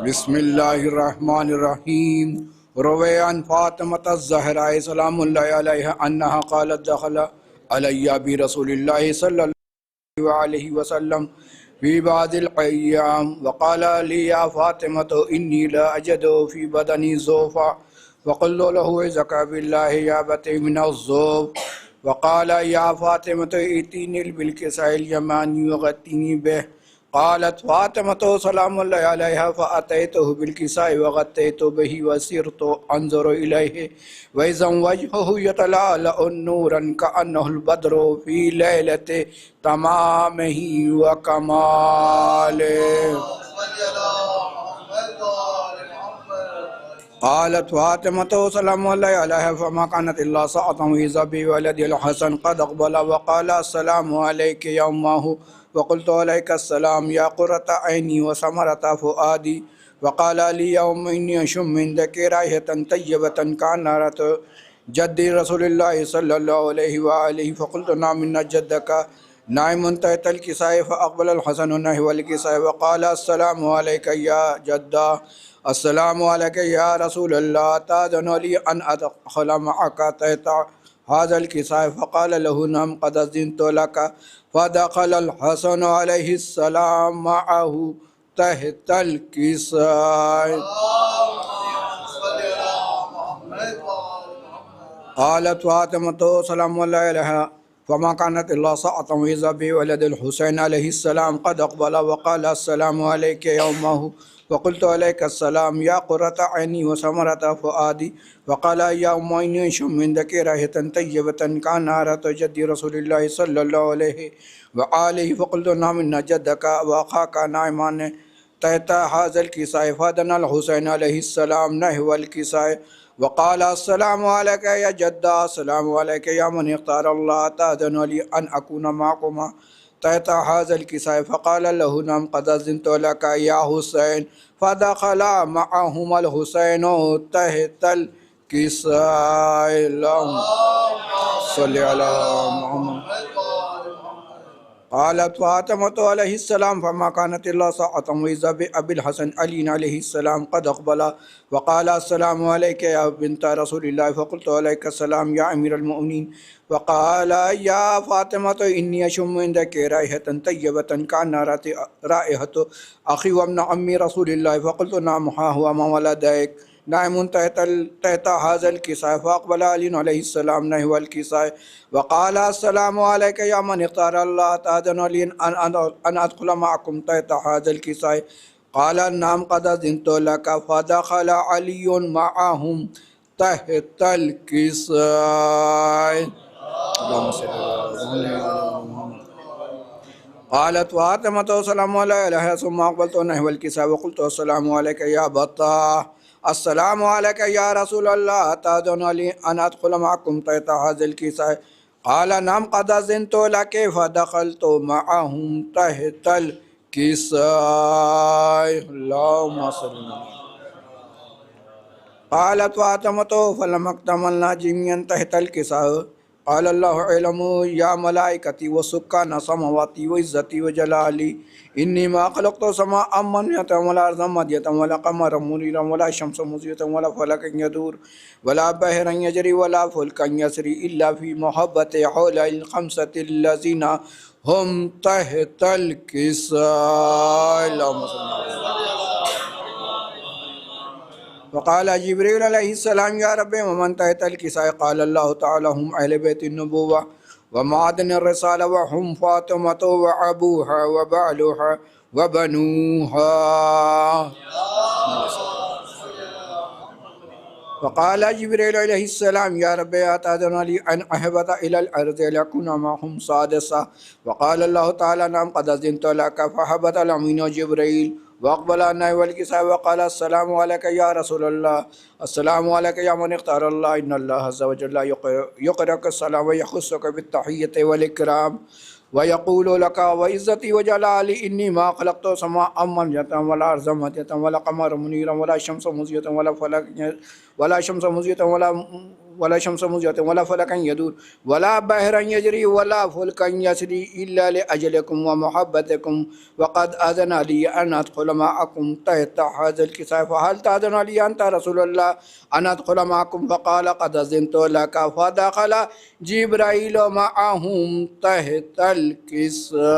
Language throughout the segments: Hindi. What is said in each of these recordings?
बिस्मिल्लाहिर्रहमानिर्रहीम। रवैयान फ़ातिमत ज़हरा सलामुल्लाहि अलैहा अन्नहा क़ालत दख़ल अलैया बि रसूलिल्लाहि सल्लल्लाहु अलैहि वसल्लम फ़ी बादिल अय्याम वक़ाल ली या फ़ातिमतु इन्नी ला अजिदु फ़ी बदनी ज़ौफ़ा फ़क़ुल्तु लहु इज़्का बिल्लाहि या बती मिनज़्ज़ौफ़ वक़ाल या फ़ातिमतु इतीनिल बिलकिसाइल यमानी वग़त्तीनी बिह क़ालत फ़ातिमतु सलामुल्लाहि अलैहा फ़अतैतुहु बिलकिसाइ वग़त्तैतु बिही वसिरतु अंज़ुरु इलैहि वइज़ा वजहुहु यतलाअलअ नूरन कअन्नहुल बद्रु फ़ी लैलति तमामिही व कमालिही। क़ालत फ़ातिमतु सलामुल्लाहि अलैहा फ़मा कानत इल्ला सअतन इज़ा बिवलदिल हसन क़द अक़बल वक़ाल अस्सलामु अलैका या उम्महु वक़ुल्तु अलैका अस्सलाम या क़ुर्रता ऐनी व समरता फ़ुआदी वक़ाल ली या उम्मी इन्नी अशम्मु मिनकी राइहतन तय्यबतन कअन्नहा जद्दी रसूलिल्लाहि सल्लल्लाहु अलैहि व आलिहि फ़क़ुल्तु नअम इन्न जद्दका नाइमुन तहतल किसाइ फ़अक़बलल हसनु नहवल किसाइ वक़ाल अस्सलामु अलैका या जद्दा अस्सलामु अलैका या रसूलल्लाह ताज़नु ली अन अदख़ुल मअका तहता हाज़ल किसाइ फ़क़ाल लहु नअम क़द अज़िनतु लका फ़दख़लल हसनु अलैहिस्सलाम मअहु तहतल किसाइ। क़ालत फ़ातिमतु सलामुल्लाहि अलैहा फ़मा कानत इल्ला सअतन इज़ा बिवलदिल हुसैन अलैहिस्सलाम क़द अक़बल वक़ाल अस्सलामु अलैका या उम्महु वक़ुल्तु अलैका अस्सलाम या क़ुर्रता ऐनी व समरता फ़ुआदी वक़ाल या उम्मी इन्नी अशम्मु मिनकी राइहतन तय्यबतन कअन्नहा जद्दी रसूलिल्लाहि सल्लल्लाहु अलैहि व आलिहि फ़क़ुल्तु नअम इन्न जद्दका व अख़ाका नाइमान तहता हाज़ल किसाइ फ़अदनल हुसैन अलैहिस्सलाम नहवल किसाइ वक़ाल अस्सलामु अलैका या जद्दा अस्सलामु अलैका या मन इख़्तारल्लाह ताज़नु ली अन अकूना मअकुमा तहता हाज़ल किसाइ फ़क़ाल लहु नअम क़द अज़िनतु लका या हुसैन फ़दख़ल मअहुमुल हुसैनु तहतल किसाइ। अल्लाहुम्मा सल्लि अला मुहम्मद। क़ालत फ़ातिमतु अलैहिस्सलाम फ़मा कानत इल्ला सअतन इज़ा बिअबिल हसन अली अलैहिस्सलाम क़द अक़बल वक़ाल अस्सलामु अलैका या बिन्त रसूलिल्लाह फ़क़ुल्तु अलैका अस्सलाम या अमीरल मुअमिनीन वक़ाल या फ़ातिमतु इन्नी अशम्मु मिनकी राइहतन तय्यबतन कअन्नहा राइहतु अख़ी व इब्न अम्मी रसूलिल्लाह फ़क़ुल्तु नअम हा हुवा मा वलदैक नाइमुन तहता हाज़ल किसाइ फ़अक़बल अली अलैहिस्सलाम नहवल किसाइ वक़ाल अस्सलामु अलैका या मन इख़्तारल्लाह ताज़नु ली अन अदख़ुल मअकुम तहता हाज़ल किसाइ क़ाल नअम क़द अज़िनतु लका फ़दख़ल अलियुन मअहुम तहतल किसाइ। क़ालत फ़ातिमतु सलामुल्लाहि अलैहा सुम्मा अक़बलतु नहवल किसाइ वक़ुल्तु अस्सलामु अलैका या अबता अस्सलामु अलैका या रसूलल्लाह ताज़नु ली अन अदख़ुल मअकुम तहता हाज़ल किसाइ क़ाल नअम क़द अज़िनतु लका फ़दख़लतु मअहुम तहतल किसाइ। अल्लाहुम्मा सल्लि अला। क़ालत फ़ातिमतु फ़लम अक़तमलना जिमियन तहतल किसाइ क़ाल अल्लाहु अअलमु या मलाइकती व सुक्कान समावाती व इज़्ज़ती व जलाली इन्नी मा ख़लक़तु समाअ मनियतन वला अर्ज़न मदियतन वला क़मरन मुनीरन वला शम्सन मुज़ीयतन वला फ़लकन यदूर वला बहरन यजरी वला फ़ुल्कन यसरी इल्ला फ़ी मुहब्बति हौलिल ख़म्सति लज़ीना हुम तहतल किसाइ। वक़ाल जिब्रील अलैहिस्सलाम या रब्बी वमन तहतल किसाइ क़ाल अल्लाहु तआला हुम अहले बैतिन नबुव्वा व मादनिर रिसाला व हुम फ़ातिमतु व अबूहा व बालुहा व बनूहा। वक़ाल जिब्रील अलैहिस्सलाम या रब्बी अताज़नु ली अन अहबत इलल अर्ज़ि लियकुना मअहुम सादिसा वक़ाल अल्लाहु तआला नअम क़द अज़िनतु लका फ़हब्बतल अमीनु जिब्रील वक़बल नहवल किसाइ वक़ाल अस्सलामु अलैका या रसूलल्लाह अस्सलामु अलैका या मन इख़्तारल्लाह इन्नल्लाह अज़्ज़ा व जल्ला युक़रिउका अस्सलाम व यख़ुस्सुका बित्तहिय्यति वल इकराम व यक़ूलु लका व इज़्ज़ती व जलाली इन्नी मा ख़लक़तु समाअ मनियतन वला अर्ज़न मदियतन वला क़मरन मुनीरन वला शम्सन मुज़ीयतन वला वला शम्स मुज़्ज़िलतन वला फलकन यदूर वला बहरन यजरी वला फुल्कन यसरी इल्ला लिअजलिकुम व मुहब्बतिकुम वक़द अज़न ली अन अदख़ुल मअकुम तहत हाज़िल किसा फ़हल तअज़नु ली अंत रसूलुल्लाह अन अदख़ुल मअकुम फ़क़ाल क़द अज़िनतु लका फ़दख़ल जिब्राईल मअहुम तहतल किसा।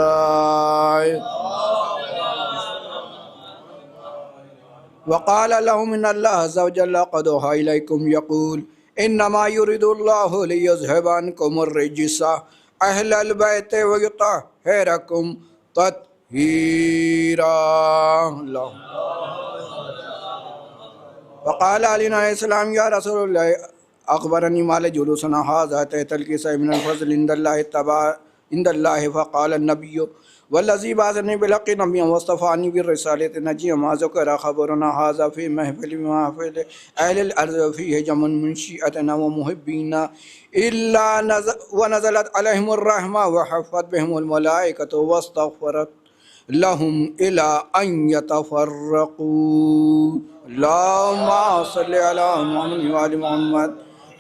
वक़ाल लहुम इन्नल्लाह अज़्ज़ा व जल्ल क़द औहा इलैकुम यक़ूल इन्नमा युरिदुल्लाहु लियुज़हिबा अन्कुमुर रिज्सा अहलल बैति व युतahhirakum तत्हीरा। वक़ाल अली अलैहिस्सलाम या रसूलल्लाह अख़बरनी मा जुलूसना हाज़ा तहतल किसा मिनल फ़ज़्ल इंदल्लाहि फ़क़ाल अन्नबिय्यु वल्लज़ी बअसनी बिल-हक़्क़ि नबिय्यन वस्तफ़ानी बिर्रिसालति नजिय्यन मा ज़ुकिरा ख़बरुना हाज़ा फ़ी महफ़िल महफ़िल अहलिल अर्ज़ व फ़ीहि जमुन मिन शिअतिना व मुहिब्बीना इल्ला व नज़लत अलैहिमुर रहमा व हफ़्फ़त बिहिमुल मलाइकतु वस्तग़फ़रत लहुम इला अन यतफ़र्रक़ू। अल्लाहुम्मा सल्लि अला मुहम्मद व आलि मुहम्मद।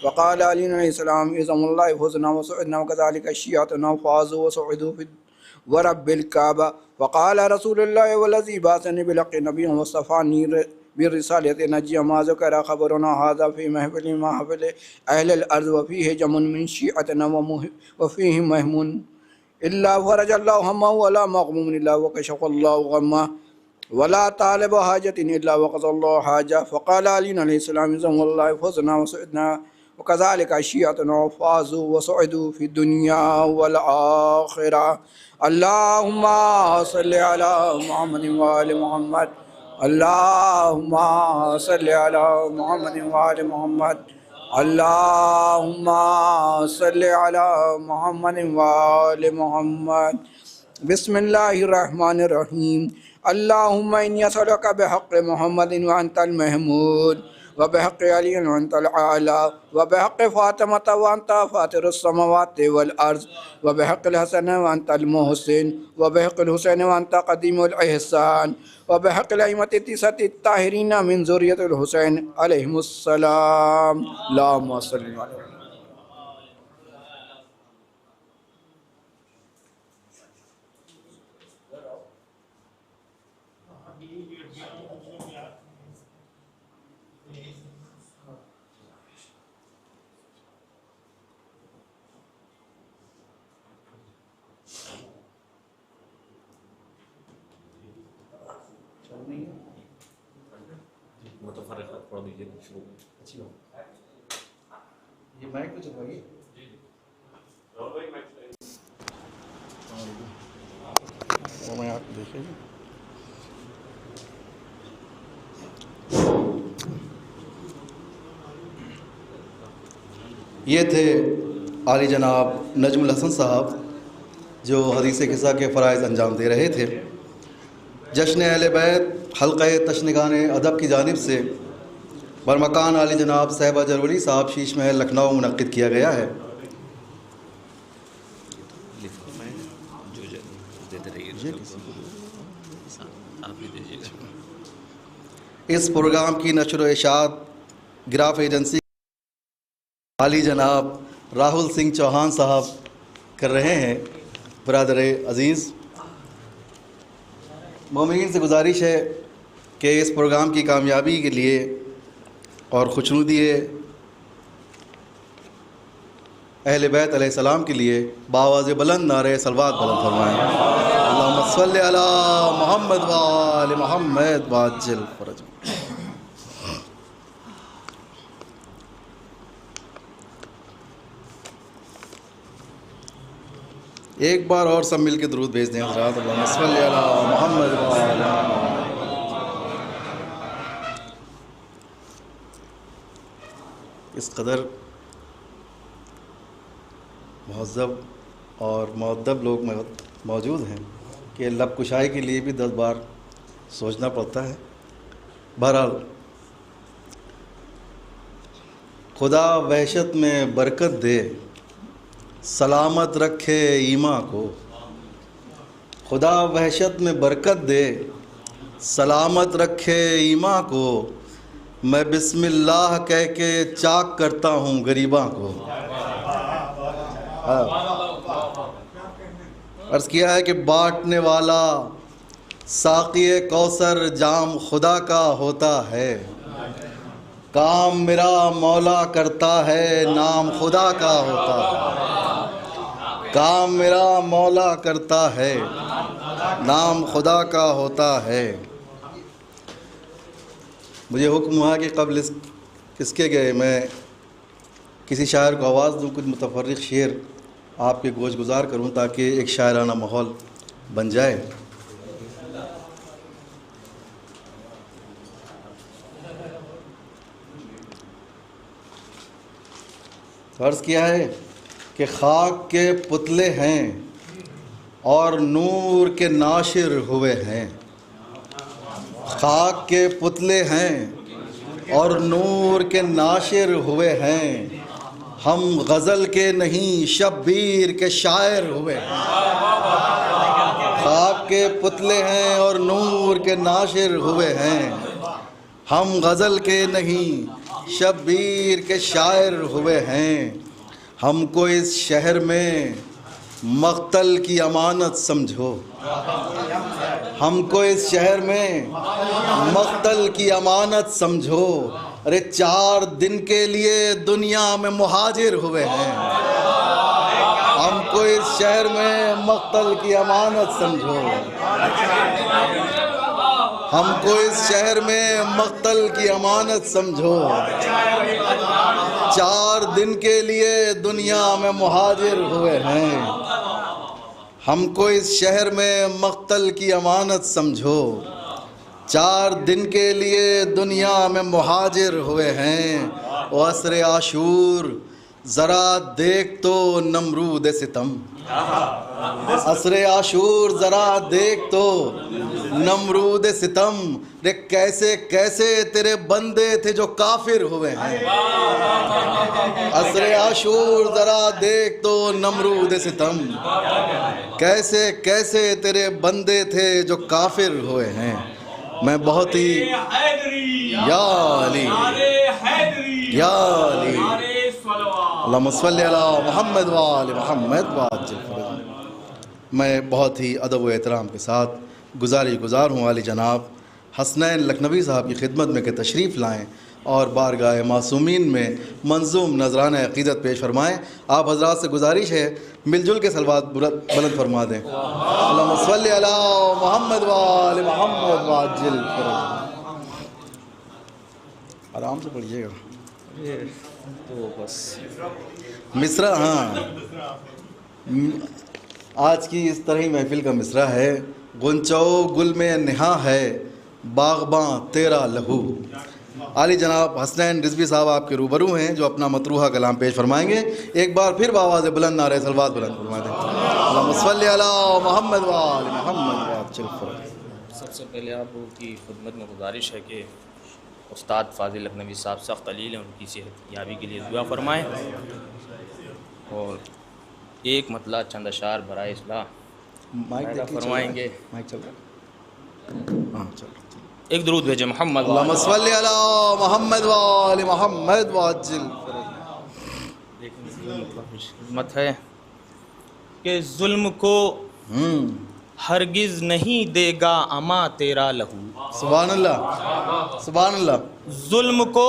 वक़ाल अली अलैहिस्सलाम इज़मुल्लाहि हुस्ना व सुअदना व कज़ालिका शिअतुना फ़ाज़ू व सुअदू व रब्बिल काबा। वक़ाल रसूलुल्लाह वल्लज़ी बअसनी बिल-हक़्क़ि नबिय्यन वस्तफ़ानी बिर्रिसालति नजिय्यन मा ज़ुकिरा ख़बरुना हाज़ा फ़ी महफ़िल महफ़िल अहलिल अर्ज़ व फ़ीहि जमुन मिन शिअतिना व फ़ीहि महमून इल्ला फ़रजल्लाहु हम्महु वला मग़मूमन इल्ला व कशफ़ल्लाहु ग़म्महु वला तालिबु हाजतिन इल्ला व क़ज़ल्लाहु हाजा। फ़क़ाल अली अलैहिस्सलाम इज़मुल्लाहि हुस्ना व सुअदना व कज़ालिका शिअतुना व फ़ाज़ू व सुअदू फ़िद्दुनिया वल आख़िरा। अल्लाहुम्मा सल्लि अला मुहम्मद व आलि मुहम्मद। अल्लाहुम्मा सल्लि अला मुहम्मद व आलि मुहम्मद। अल्लाहुम्मा सल्लि अला मुहम्मद व आलि मुहम्मद। बिस्मिल्लाहिर रहमानिर रहीम। अल्लाहुम्मा इन्नी असअलुका बिहक़्क़ि मुहम्मदिन व अंतल महमूद व बिहक़्क़ि अलिय्यिन व अंतल आला व बिहक़्क़ि फ़ातिमता व अंता फ़ातिरुस समावाति वल अर्ज़ व बिहक़्क़िल हसन व अंतल मुहसिन व बिहक़्क़िल हुसैन व अंता क़दीमुल इहसान व बिहक़्क़िल अइम्मति तिसअति ताहिरीन मिन ज़ुर्रिय्यतिल हुसैन अलैहिमुस्सलाम। अल्लाहुम्मा सल्लि अलैहि। मुतफ़र्रिक़ात पढ़ दीजिए शुरू। अच्छी बात। ये माइक पे चलवाइए। देखिए ये थे आली जनाब नजमुल हसन साहब जो हदीस किस्सा के फ़राइज़ अंजाम दे रहे थे। जश्न अहले बैत हल्क़ा तशनिगान अदब की जानिब से बरमकान आली जनाब साहिबा जरवली साहब शीश महल लखनऊ मुनक़्क़िद किया गया है। इस प्रोग्राम की नशर व इशाअत ग्राफ एजेंसी आली जनाब राहुल सिंह चौहान साहब कर रहे हैं। बरादर अज़ीज़, मोमिनीन से गुजारिश है कि इस प्रोग्राम की कामयाबी के लिए और खुशनुदी अहले बैत अलैहिस्सलाम के लिए बावाज़ बुलंद नारे सलवात बुलंद फरमाएँ। अल्लाहुम्मा सल्लि अला मुहम्मद व आलि मुहम्मद वाजिल फरज। एक बार और सब मिल के दुरूद भेज दें हज़रात। अल्लाहुम्मा सल्लि अला मुहम्मद व आलि मुहम्मद। इस कदर महज़्ज़ब और मुअद्दब लोग मौजूद हैं कि लब कुशाई के लिए भी 10 बार सोचना पड़ता है। बहरहाल खुदा वहशत में बरकत दे, सलामत रखे ईमा को। खुदा वहशत में बरकत दे, सलामत रखे ईमा को। मैं बिस्मिल्लाह कह के चाक करता हूँ गरीबा को। अर्ज़ किया है कि बांटने वाला साक़िए कौसर जाम खुदा का होता है, काम मेरा मौला करता है नाम खुदा का होता है, काम मेरा मौला करता है नाम खुदा का होता है। मुझे हुक्म हुआ कि कबल इसके गए मैं किसी शायर को आवाज़ दूँ, कुछ मुतफर्रिक़ शेर आपके गोश गुजार करूँ ताकि एक शायराना माहौल बन जाए। अर्ज़ किया है कि खाक के पुतले हैं और नूर के नाशिर हुए हैं, खाक के पुतले हैं और नूर के नाशिर हुए हैं, हम गज़ल के नहीं शब्बीर के शायर हुए हैं। खाक के पुतले हैं और नूर के नाशिर हुए हैं, हम गज़ल के नहीं शब्बीर के शायर हुए हैं। हमको इस शहर में मक़तल की अमानत समझो, हमको इस शहर में मक़तल की अमानत समझो। अरे 4 दिन के लिए दुनिया में मुहाजिर हुए हैं, हमको इस शहर में मक़तल की अमानत समझो, हमको इस शहर में मक़तल की अमानत समझो। 4 दिन के लिए दुनिया में मुहाजिर हुए हैं, हमको इस शहर में मक़तल की अमानत समझो। 4 दिन के लिए दुनिया में मुहाजिर हुए हैं। ओ असरे आशूर ज़रा देख तो नमरूद सितम, असरे आशूर ज़रा देख तो नमरूद सितम, रे कैसे कैसे तेरे बंदे थे जो काफिर हुए हैं। असरे आशूर ज़रा देख तो नमरूद सितम, कैसे कैसे तेरे बंदे थे जो काफिर हुए हैं। मैं बहुत ही या अली या अली अल्लाहुम्मा सल्ली अला मुहम्मद व आले मुहम्मद वाजिल फरज। मैं बहुत ही अदब व एहतराम के साथ गुज़ार हूँ आली जनाब हसनैन लखनवी साहब की खिदमत में कि तशरीफ़ लाएँ और बारगाह मासूमीन में मंजूम नजरान अक़ीदत पेश फरमाएँ। आप हज़रात से गुजारिश है मिलजुल के सलवात बुलंद फरमा दें। अल्लाहुम्मा सल्ली अला मुहम्मद व आले मुहम्मद वाजिल फरज। आराम से पढ़िएगा तो बस मिसरा। हाँ, आज की इस तरह ही महफिल का मिसरा है। गुंचो गुल में निहा है बाग़बां तेरा लहू। आली जनाब हसनैन रिजवी साहब आपके रूबरू हैं जो अपना मतरूहा कलाम पेश फरमाएंगे। एक बार फिर बावाज़ बुलंद नारे सलवात बुलंद फरमा दें। अल्लाहुम्मा सल्ली अला मुहम्मद व आले मुहम्मद वाजिल फरज। सबसे पहले आपकी खिदमत में गुजारिश है कि उस्ताद फ़ाज़िल लखनवी साहब सख्त अलील हैं, उनकी सेहत याबी के लिए दुआ फरमाएँ। और एक मतला चंद अशार बराए इस्लाह फरमाएंगे। माइक चल रहा। हाँ चल। एक दुरूद भेजे मोहम्मद अल्लाहुम्मा सल्ली अला मुहम्मद व आले मुहम्मद वाजिल फरज। मत है कि जुल्म को हरगिज़ नहीं देगा अमा तेरा लहू। सुभान अल्लाह सुभान अल्लाह। जुल्म को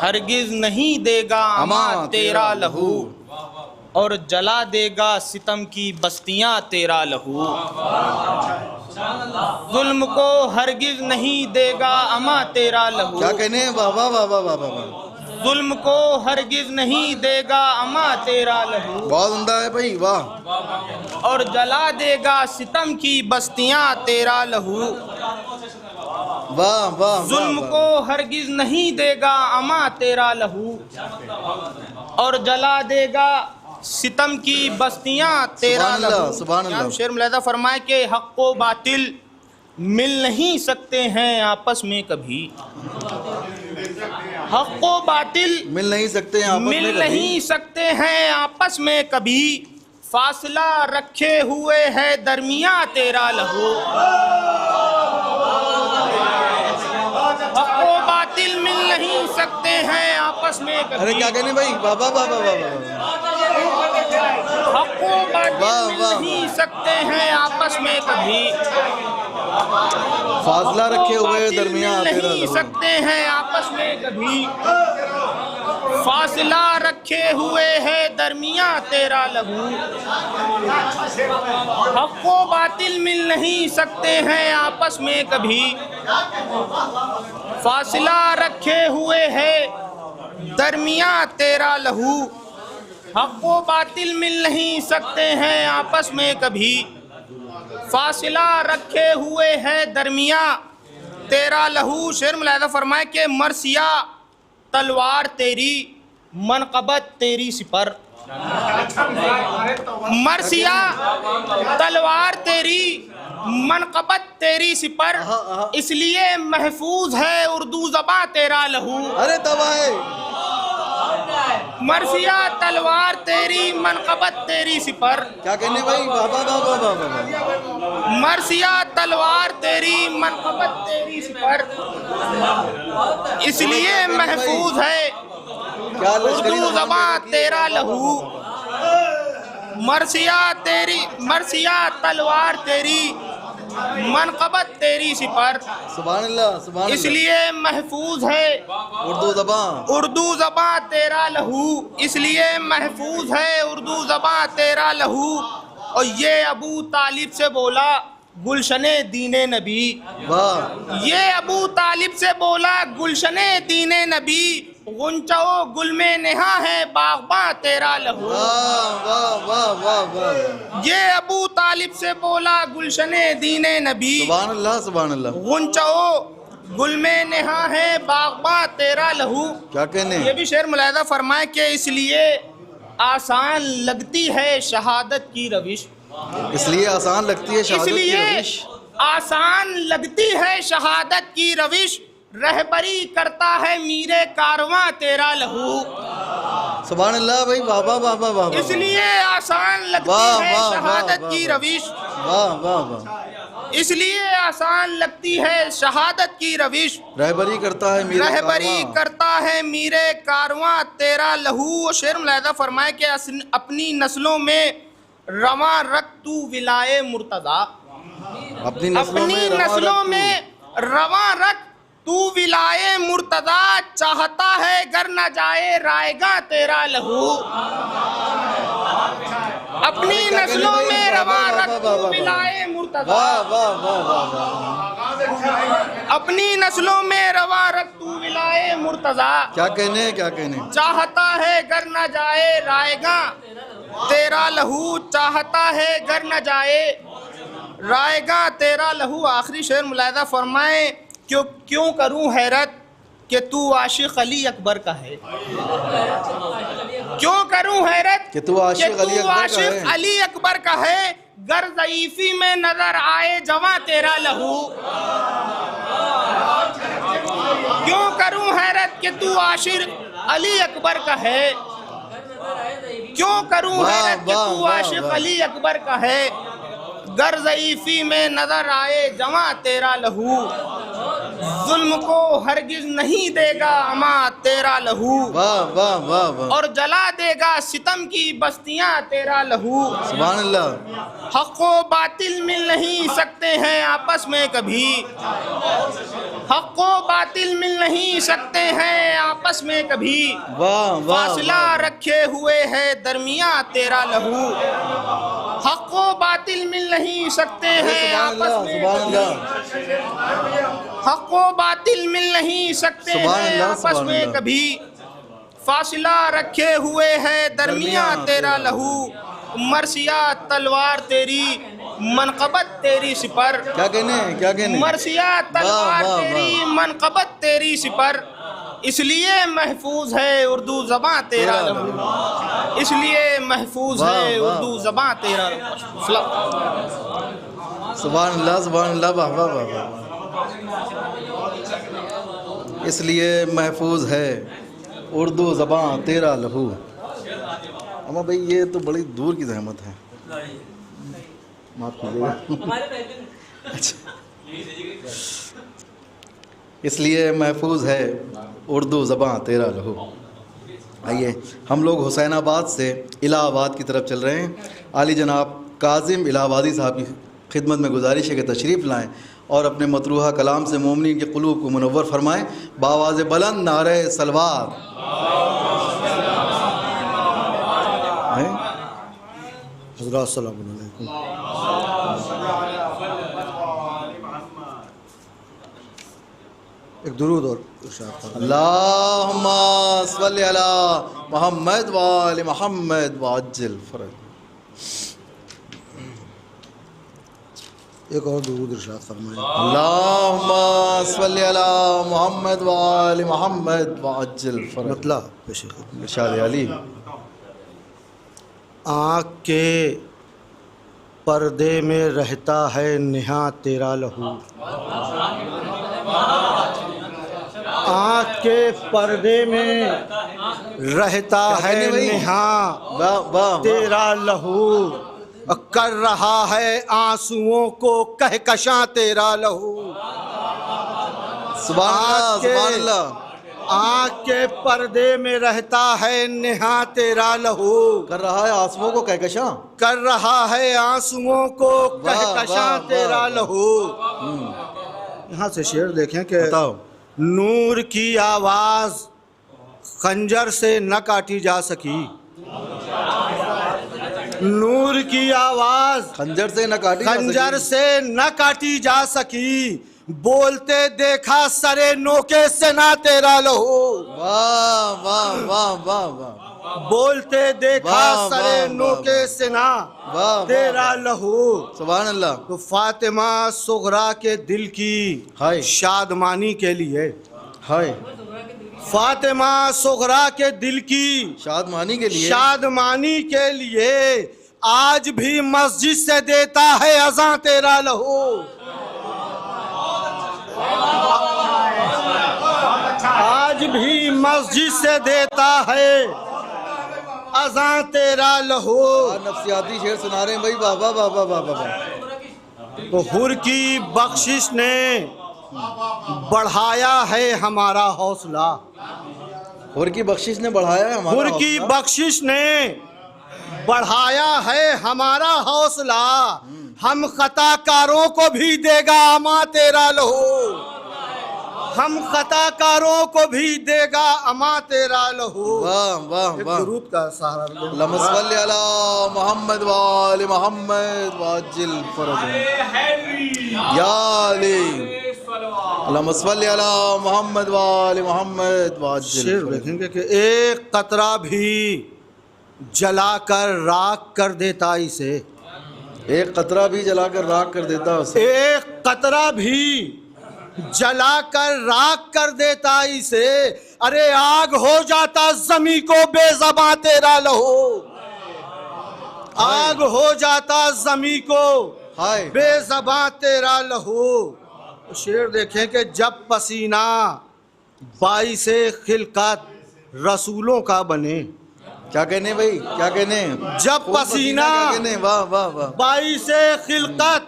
हरगिज़ नहीं देगा अमा तेरा लहू, और जला देगा सितम की बस्तियां तेरा लहू। जुल्म को हरगिज़ नहीं देगा अमा तेरा लहू। क्या कहने वाह वाह वाह वाह वाह वाह। जुल्म को हरगिज़ नहीं देगा अमा तेरा लहू, बहुत उम्दा है भाई वाह। और जला देगा सितम की बस्तियां तेरा लहू। वाह वाह। जुल्म को हरगिज़ नहीं देगा अमा तेरा लहू, और जला देगा सितम की बस्तियां तेरा लहू। सुभान अल्लाह। शेर मुलाहिज़ा फरमाए कि हक़ व बातिल मिल नहीं सकते हैं आपस में कभी। हक़ व बातिल मिल नहीं सकते हैं आपस में मिल नहीं सकते हैं आपस में कभी, फासला रखे हुए है दरमिया तेरा लहू। हक़ व बातिल आपस में अरे कभी, क्या कहने भाई, वाह वाह वाह वाह वाह। हक को बातिल वाह, मिल वाह, नहीं सकते हैं आपस में कभी, फासला रखे हुए बातिल दरमियान मिल तेरा नहीं लहू। सकते हैं आपस में कभी, फासला रखे हुए है दरमिया तेरा लहू। हक को बातिल मिल नहीं सकते हैं आपस में कभी, फासला रखे हुए है दरमिया तेरा लहू। हक को बातिल मिल नहीं सकते हैं आपस में कभी, फासला रखे हुए है दरमिया तेरा लहू। शेर मुलाहिज़ा फरमाए कि मरसिया तलवार तेरी, मनक़बत तेरी सिपर। मरसिया तलवार तेरी, मनक़बत तेरी सिपर, इसलिए महफूज है उर्दू ज़बां तेरा लहू। अरे तबाहे, मरसिया तलवार तेरी, मनक़बत तेरी सिपर। क्या कहने भाई, वाह वाह वाह वाह वाह वाह। मरसिया तलवार तेरी, मनक़बत तेरी सिपर, इसलिए महफूज है क्या लश्करी उर्दू नज़ाम ज़बां पैदा किए, तेरा लहू। मरसिया तेरी, मरसिया तलवार तेरी, मनक़बत तेरी सिपर, सुभान अल्लाह सुभान अल्लाह। इसलिए महफूज है उर्दू ज़बान, उर्दू ज़बां तेरा लहू, इसलिए महफूज है उर्दू ज़बां तेरा लहू। और ये अबू तालिब से बोला गुलशने दीने नबी, वाह ये अबू तालिब से बोला गुलशने दीने नबी, गुंचाओ गुल में नेहा है बाग़बां तेरा लहू। वाह वाह वाह वाह वाह। ये अबू तालिब से बोला गुलशने दीने नबी, सुभान अल्लाह सुभान अल्लाह। गुंचाओ गुल में नेहा है बाग़बां तेरा लहू। क्या कहने, ये भी शेर मुलाहिज़ा फरमाए कि इसलिए आसान लगती है शहादत की रविश, इसलिए आसान लगती है शहादत की इसलिए रविश। आसान लगती है शहादत की रविश, रहबरी करता है मीरे कारवां तेरा लहू। सुभान अल्लाह भाई, वाह वाह वाह वाह वाह। इसलिए आसान लगती वाह, है वाह, शहादत वाह, की वाह। रविश, वाह वाह वाह। इसलिए आसान लगती है शहादत की रविश, रहबरी करता है मेरे रहबरी कारवां। करता है मीरे कारवां तेरा लहू। शेर मुलाहिज़ा फरमाए कि अपनी नस्लों में रवां रख तू विलाए मुर्तज़ा, अपनी नस्लों अपनी में रवां नस्लों रख तू। में रवां रख तू विलाए मुर्तज़ा, चाहता है गर न जाए रायगा तेरा लहू। अपनी नस्लों में रवां रख तू विलाए मुर्तज़ा, वाह वाह वाह वाह वाह। अपनी नस्लों में रवां रख तू विलाए मुर्तज़ा, क्या कहने, क्या कहने। चाहता है गर न जाए रायगा तेरा लहू, चाहता है गर न जाए रायगा तेरा लहू। आखिरी शेर मुलाहिज़ा फरमाए क्यों करूं हैरत कि तू आशिक अली अकबर का है, क्यों करूं हैरत कि तू आशिक अली अकबर का आशिक है। अली अकबर का है, गर ज़ईफ़ी में नजर आए जवां तेरा लहू। क्यों करूं हैरत कि तू आशिक अली अकबर का है, क्यों करूं वाह, हैरत कि वाह, तू वाह, आशिक वाह। अली अकबर का है, गर ज़ईफ़ी में नजर आए जवां तेरा लहू। जुल्म को हरगिज नहीं देगा अमा तेरा लहू, वाह वाह वाह वाह। और जला देगा सितम की बस्तियां तेरा लहू। सुभान अल्लाह। हक व बातिल मिल नहीं सकते हैं आपस में कभी, हक व बातिल मिल नहीं सकते हैं आपस में कभी, वाह वाह फासला रखे हुए है दरमिया तेरा लहू। हक व बातिल मिल नहीं सकते हैं सुभान आपस अल्लाह में सुभान कभी, अल्लाह। हक व बातिल मिल नहीं सकते सुभान हैं अल्लाह, आपस सुभान में अल्लाह। कभी, फासला रखे हुए है दरमिया तेरा लहू। मरसिया तलवार तेरी, मनक़बत तेरी सिपर, क्या कहने, क्या कहने। मरसिया तलवार वाह, वाह, तेरी, मनक़बत तेरी सिपर, इसलिए महफूज है उर्दू ज़बां तेरा लहू, इसलिए महफूज वाह, है वाह, उर्दू ज़बां तेरा लहू। सुभान अल्लाह सुभान अल्लाह, वाह वाह वाह वाह। इसलिए महफूज है उर्दू ज़बां तेरा लहू। अम्मा भाई ये तो बड़ी दूर की ज़हमत है, माफ़ कीजिएगा। अच्छा, इसलिए महफूज है उर्दू ज़बां तेरा लहू। आइए हम लोग हुसैनाबाद से इलाहाबाद की तरफ चल रहे हैं। आली जनाब काजिम इलाहाबादी साहब की खिदमत में गुजारिश है कि तशरीफ़ लाएँ और अपने मतरूहा कलाम से मोमिनीन के क़ुलूब को मुनव्वर फरमाएँ। बावाज़ बुलंद नारे सलवार। हज़रात अस्सलाम वालेकुम। एक दुरूद और इरशाद फरमाएं। अल्लाहुम्मा सल्लि अला मुहम्मद व आलि मुहम्मद वअज्जिल फरज। एक और दुरूद इरशाद फरमाएं। अल्लाहुम्मा सल्लि अला मुहम्मद व आलि मुहम्मद वअज्जिल फरज। मतलब पेश खिदमत। इरशाद अली। आँख के पर्दे में रहता है निहा तेरा लहू। आँख के पर्दे में रहता है निहा वाह वाह तेरा लहू। कर रहा है आंसुओं को कहकशां तेरा लहू। सुभान अल्लाह सुभान अल्लाह। आँख के पर्दे में रहता है निहा तेरा लहू। कर रहा है आंसुओं को कहकशां। कर रहा है आंसुओं को वाह, कहकशां वाह, तेरा वाह। लहू। यहाँ से शेर देखें कि बताओ। नूर की आवाज खंजर से न काटी जा सकी। नूर की आवाज खंजर से न काटी जा खंजर सकी। से न काटी जा सकी। बोलते देखा सरे नोके से ना तेरा लहू। वाह वाह वाह वाह वाह। बोलते देखा वाह, सरे वाह, नोके से ना वाह, तेरा वाह। लहू। सुभान अल्लाह। तो फातिमा सुगरा के दिल की हाय शादमानी के लिए। हाय फातिमा सुगरा के दिल की शादमानी के लिए। शादमानी के लिए आज भी मस्जिद से देता है अज़ां तेरा लहू। आज भी मस्जिद से देता है अज़ां तेरा लहू। नफ्सियाती शेर सुना रहे हैं भाई। वाह वाह वाह वाह वाह वाह। तो हुर की बख्शिश ने बढ़ाया है हमारा हौसला। हुर की बख्शिश ने बढ़ाया है हमारा हुर की हौसला। बख्शिश ने बढ़ाया है हमारा हौसला। हम खताकारों को भी देगा अमा तेरा लहू। हम खताकारों को भी देगा अमा तेरा लहू। वाह वाह एक वाह। दुरूद का सहारा ले। अल्लाहुम्मा सल्लि अला मुहम्मद व आलि मुहम्मद वअज्जिल फरज। या अली। अल्लाहुम्मा सल्लि अला मुहम्मद व आलि मुहम्मद वअज्जिल शेर फरज। देखेंगे कि एक कतरा भी जलाकर राख कर देता इसे। एक कतरा भी जलाकर राख कर देता उसे। एक कतरा भी जलाकर राख कर देता इसे। अरे आग हो जाता जमी को बेज़बां तेरा लहू। आग हो जाता जमी को हाय बेज़बां तेरा लहू। शेर देखें कि जब पसीना बाइसे खिलकत रसूलों का बने। क्या कहने भाई क्या कहने। जब खूब पसीना क्या कहने। वाह वाह वाह। बाइसे खिलकत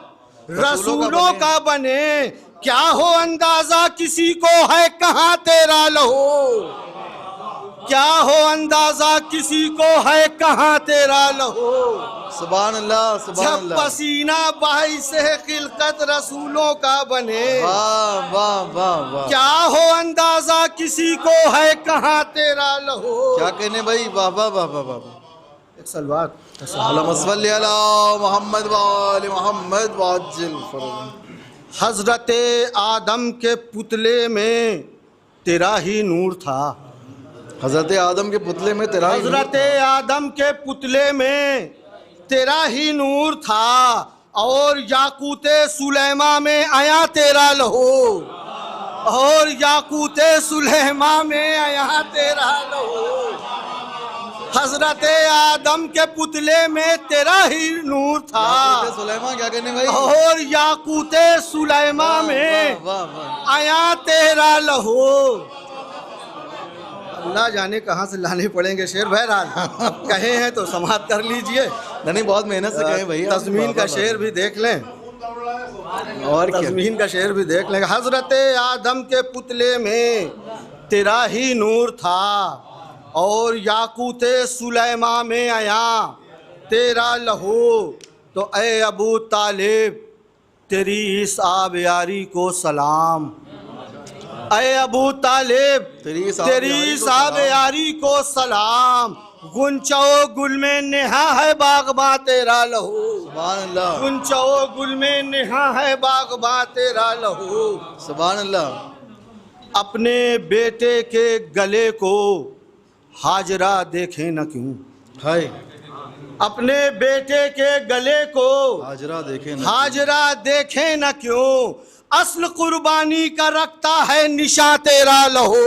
रसूलों का बने। क्या हो अंदाजा किसी को है कहाँ तेरा लहू। क्या हो अंदाजा किसी को है कहाँ तेरा लहू। सुभान अल्लाह सुभान जब अल्लाह। पसीना बाइसे खिलकत रसूलों का बने। वाह वाह वाह वाह। क्या हो अंदाजा किसी को है कहाँ तेरा लहू। क्या कहने भाई। वाह वाह वाह वाह वाह। एक सलवात। अल्लाहुम्मा सल्लि अला मुहम्मद व आलि मुहम्मद वअज्जिल फरज। हजरत आदम के पुतले में तेरा ही नूर था। हजरत आदम के पुतले में तेरा ही नूर। हजरत आदम के पुतले में तेरा ही नूर था। और याकूते सुलेमा में आया तेरा लहू। और याकूते सुलेमा में आया तेरा लहू। हजरत आदम के पुतले में तेरा ही नूर था। याकूत सुलेमा क्या कहने भाई। और याकूते सुलेमा में वाह वाह। आया तेरा लहू। अल्लाह जाने कहाँ से लाने पड़ेंगे शेर। बहरहाल कहे हैं तो समाप्त कर लीजिए। नहीं बहुत मेहनत से कहे भाई। तज़मीन का शेर भी देख लें। और क्या। तज़मीन का शेर भी देख लें। हजरत आदम के पुतले में तेरा ही नूर था। और याकूत सुलैमा में आया तेरा लहू। तो ए अबू तालिब तेरी इस आबियारी को सलाम। ए अबू तालिब तेरी इस आबियारी को सलाम। गुंचो गुल में नेहा है बागबा तेरा लहू। सुभान अल्लाह, गुंचो गुल में नेहा है बागबा तेरा लहू। सुभान अल्लाह। अपने बेटे के गले को हाजरा देखे न क्यों। हाय, अपने बेटे के गले को हाजरा देखे न हाजरा देखे न क्यों। अस्ल कुर्बानी का रखता है निशा तेरा लहू।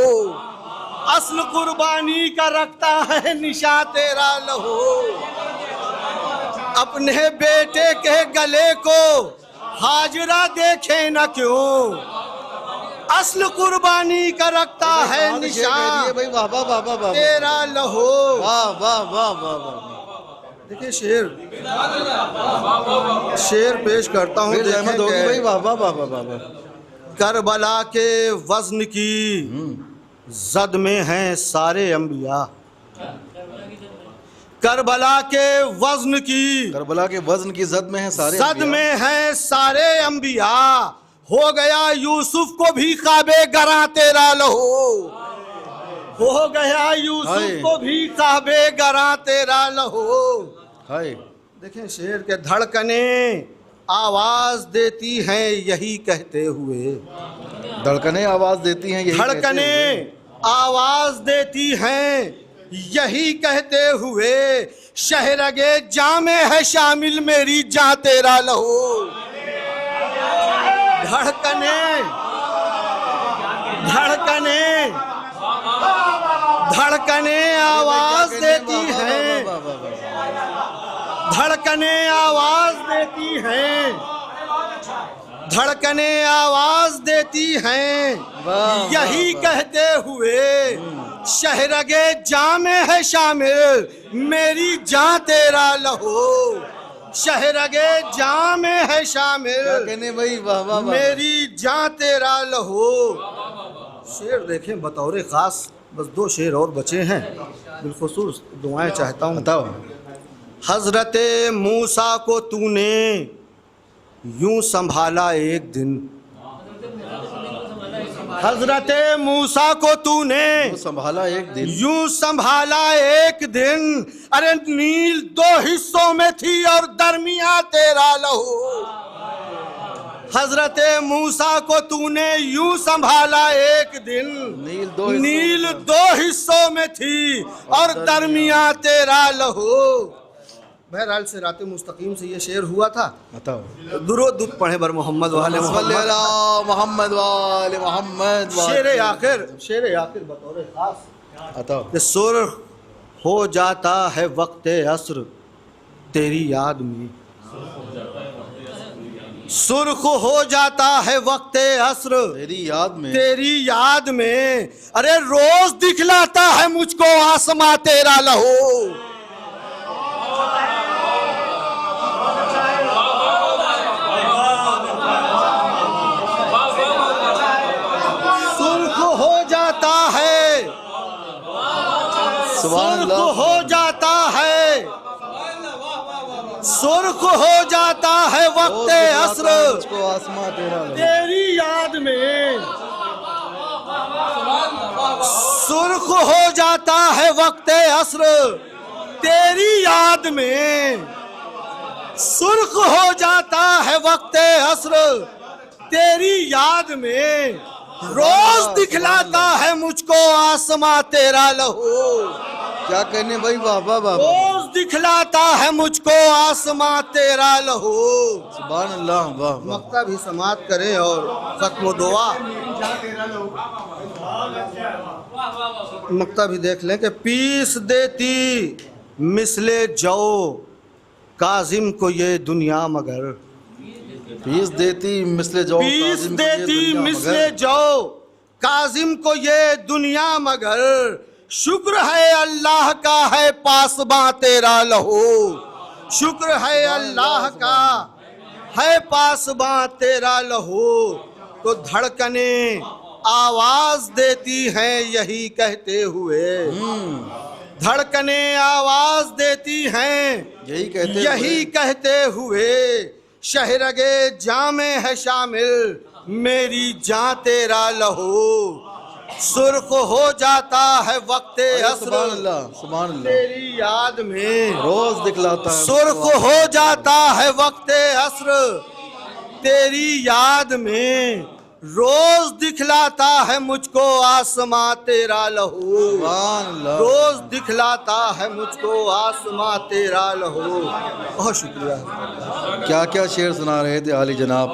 अस्ल कुर्बानी का रखता है निशा तेरा लहू। अपने बेटे के गले को हाजरा देखे न क्यों। अस्ल कुर्बानी का रखता है निशा भाई। वाह वाह वाह वाह वाह, तेरा लहू। वाह वाह वाह वाह वाह। देखिए शेर पेश करता हूँ। फिर रहमत होगी भाई। वाह वाह वाह वाह वाह। करबला के वज़न की जद में हैं सारे अंबिया। करबला के वज़न की करबला के वजन की जद में है सारे जद में हैं सारे अंबिया। हो गया यूसुफ को भी काबे गरा तेरा लहू। हो गया यूसुफ को भी काबे गरा तेरा लहू। हाय, देखें शेर के धड़कने आवाज देती हैं यही कहते हुए। धड़कने आवाज देती हैं यही धड़कने आवाज देती हैं यही कहते हुए। शहरगे जामे है शामिल मेरी जा तेरा लहू। धड़कने धड़कने धड़कने आवाज देती हैं। धड़कने आवाज देती हैं। धड़कने आवाज देती हैं यही कहते हुए। शहरगे जामे है शामिल मेरी जान तेरा लहू। शहरगे जामे है शामिल कहने भाई। वाह वाह वाह। मेरी जान तेरा लहू। शेर देखें बतौर खास बस 2 शेर और बचे हैं। बिलखुसूस दुआएं चाहता हूँ। बताओ। हजरत मूसा को तूने यूं संभाला एक दिन। हजरत मूसा को तूने संभाला एक दिन। यूं संभाला एक दिन। अरे नील 2 हिस्सों में थी और दरमिया तेरा लहू। हजरत मूसा को तूने यूं संभाला एक दिन। नील 2 हिस्सों में थी और दरमिया तेरा लहू। बहरहाल से रात मुस्तकीम से ये शेर हुआ था। बताओ। दुरूद पढ़े बर मोहम्मद वाले मोहम्मद वाले मोहम्मद। शेर आखिर बतौर खास। बताओ। कि सुर्ख हो जाता है वक्त असर तेरी याद में। सुर्ख हो जाता है वक्त असर तेरी याद में। तेरी याद में। अरे रोज दिखलाता है मुझको आसमां तेरा लहू। सुर्ख हो जाता है। सुर्ख हो जाता है। सुर्ख हो जाता है वक्त असर मुझको आसमां तेरा लहू। तेरी याद में। सुर्ख हो जाता है वक्त असर तेरी याद में। सुर्ख हो जाता है वक्त असर तेरी याद में। रोज दिखलाता है मुझको आसमां तेरा लहू। क्या कहने भाई। वाह वाह वाह। रोज दिखलाता है मुझको आसमां तेरा लहू। सुभान अल्लाह। वाह वाह। मक्ता भी समात करें और खत्म दुआ मक्ता भी देख लें कि पीस देती मिसले जौ काजिम को ये दुनिया मगर। पीस देती मिसले जौ। पीस देती मिसले जौ काजिम को ये दुनिया मगर। शुक्र है अल्लाह का है पासबां तेरा लहू। शुक्र है अल्लाह का है पासबां तेरा लहू। तो धड़कने आवाज देती हैं यही कहते हुए, धड़कनें आवाज देती हैं यही कहते हुए, शहरगे जामे है शामिल मेरी जान तेरा लहू, सुर्ख हो जाता है वक्ते असर तेरी याद में रोज दिखलाता है, सुर्ख हो जाता है वक्ते असर तेरी याद में, रोज दिखलाता है मुझको आसमां तेरा लहू, रोज दिखलाता है मुझको आसमां तेरा लहू। बहुत शुक्रिया। क्या क्या शेर सुना रहे थे आली जनाब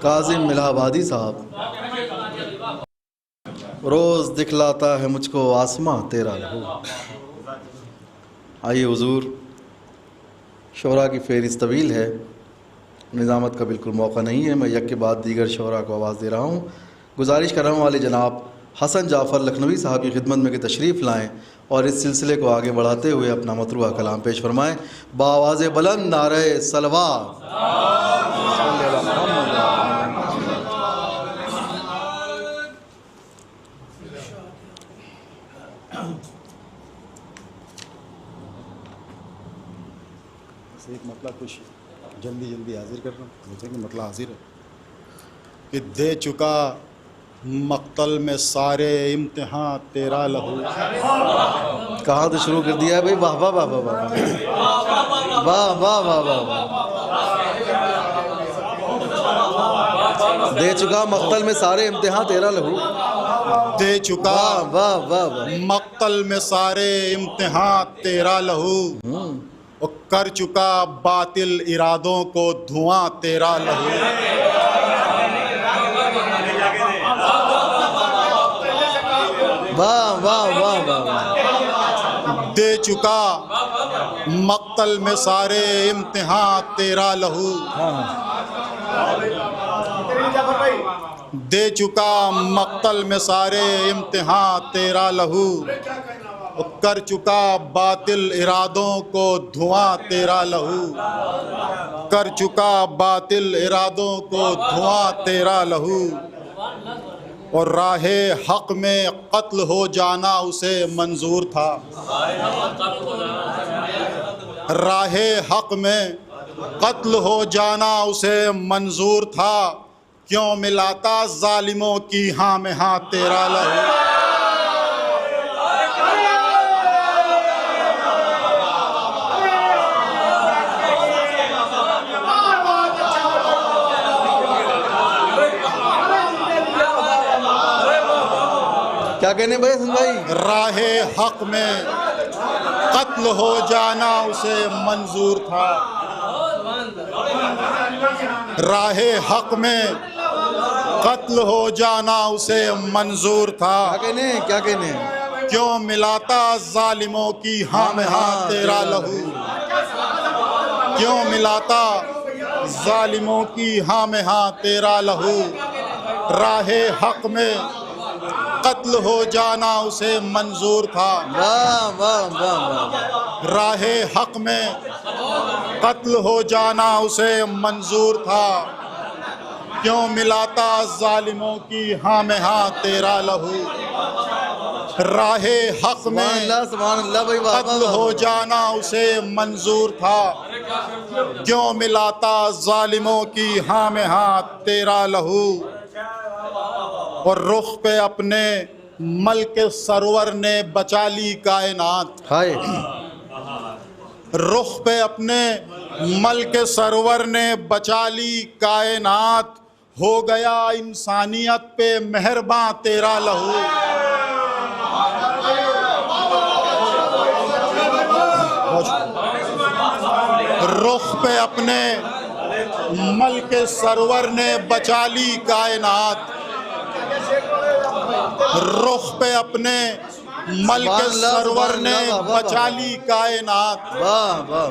काजिम इलाहाबादी साहब। रोज़ दिखलाता है मुझको आसमां तेरा लहू। आइए हुजूर, शोरा की फेहरिस्त तवील है, निज़ामत का बिल्कुल मौका नहीं है, मैं यक के बाद दीगर शोरा को आवाज़ दे रहा हूँ। गुजारिश कर रहा हूँ वाले जनाब हसन जाफ़र लखनवी साहब की खिदमत में कि तशरीफ़ लाएँ और इस सिलसिले को आगे बढ़ाते हुए अपना मतरूआ कलाम पेश फरमाएँ। बावाज़ बुलंद नारे सलवात। एक मतलब कुछ जल्दी हाजिर कर रहा हूँ, मुझे कि मतलब हाजिर है कि दे चुका मक्तल में सारे इम्तिहान तेरा लहू। कहाँ तो शुरू कर दिया भाई, वाह वाह वाह वाह वाह वाह वाह वाह वाह। दे चुका मक्तल में सारे इम्तिहान तेरा लहू, दे चुका वाह वाह वाह मक्तल में सारे इम्तिहान तेरा लहू, और कर चुका बातिल इरादों को धुआं तेरा लहू। वाह वाह वाह वाह। दे चुका मक्तल में सारे इम्तिहान तेरा लहू, दे चुका मक्तल में सारे इम्तिहान तेरा लहू, कर चुका बातिल इरादों को धुआं तेरा लहू, कर चुका बातिल इरादों को धुआं तेरा लहू, और राहे हक में कत्ल हो जाना उसे मंजूर था, राहे हक में कत्ल हो जाना उसे मंजूर था, क्यों मिलाता जालिमों की हाँ में हाँ तेरा लहू। क्या कहने भाई हसन भाई? राहे हक में कत्ल हो जाना उसे मंजूर था, राहे हक में कत्ल हो जाना उसे मंजूर था, क्या कहने क्यों मिलाता जालिमों की हाँ में हाँ तेरा लहू, क्यों मिलाता जालिमों की हाँ में हाँ तेरा लहू, राहे हक में कत्ल हो जाना उसे मंजूर था, वाह वाह वाह वाह। राहे हक में कत्ल हो जाना उसे मंजूर था, क्यों मिलाता जालिमों की हाँ में हाँ तेरा लहू, राहे हक में कत्ल हो जाना उसे मंजूर था, क्यों मिलाता जालिमों की हाँ में हाँ तेरा लहू, और रुख पे अपने मल्क सरवर ने बचा ली कायनात, हाय रुख पे अपने मल्क सरवर ने बचा ली कायनात, हो गया इंसानियत पे मेहरबान तेरा लहू, रुख पे अपने मल्क सरवर ने बचा ली कायनात, रुख पे अपने मल्क सरवर ने बचा ली कायनात, वाह वाह।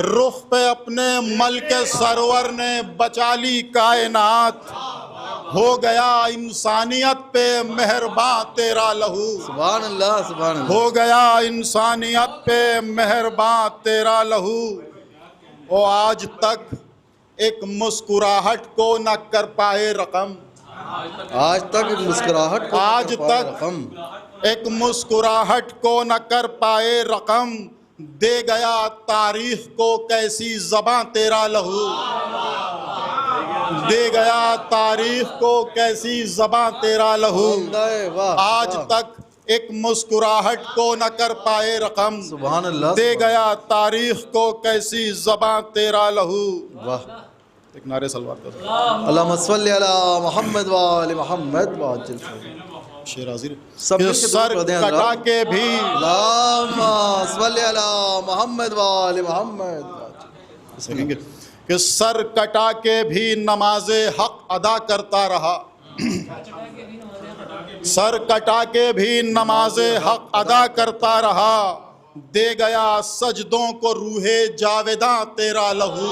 रुख पे अपने मल्क सरवर ने बचा ली कायनात, हो गया इंसानियत पे मेहरबान तेरा लहू, सुभान अल्लाह सुभान अल्लाह। हो गया इंसानियत पे मेहरबान तेरा लहू, और आज तक एक मुस्कुराहट को न कर पाए रकम, आज तक एक मुस्कुराहट को आज न कर पाए तक रकम। एक मुस्कुराहट को न कर पाए रकम, दे गया तारीख को कैसी ज़बां तेरा लहू। दे गया तारीख को कैसी ज़बां तेरा लहू। वाह, आज वाह। तक एक मुस्कुराहट को न कर पाए रकम, सुभान अल्लाह, दे सुभान गया तारीख को कैसी ज़बां तेरा लहू। वाह। एक नारे सलवात कर अल्लाहुम्मा सल्ली अला मोहम्मद व आले मोहम्मद व अज्जल। शेर हाजिर। सब कि मिलके सर दुआ पढ़ दें कटा के भी अल्लाहुम्मा सल्ली अला मोहम्मद व आले मोहम्मद। सुनेंगे कि सर कटा के भी नमाज़े हक अदा करता रहा। सर कटा के भी नमाज़े हक अदा करता रहा, दे गया सजदों को रूहे जावेदा तेरा लहू।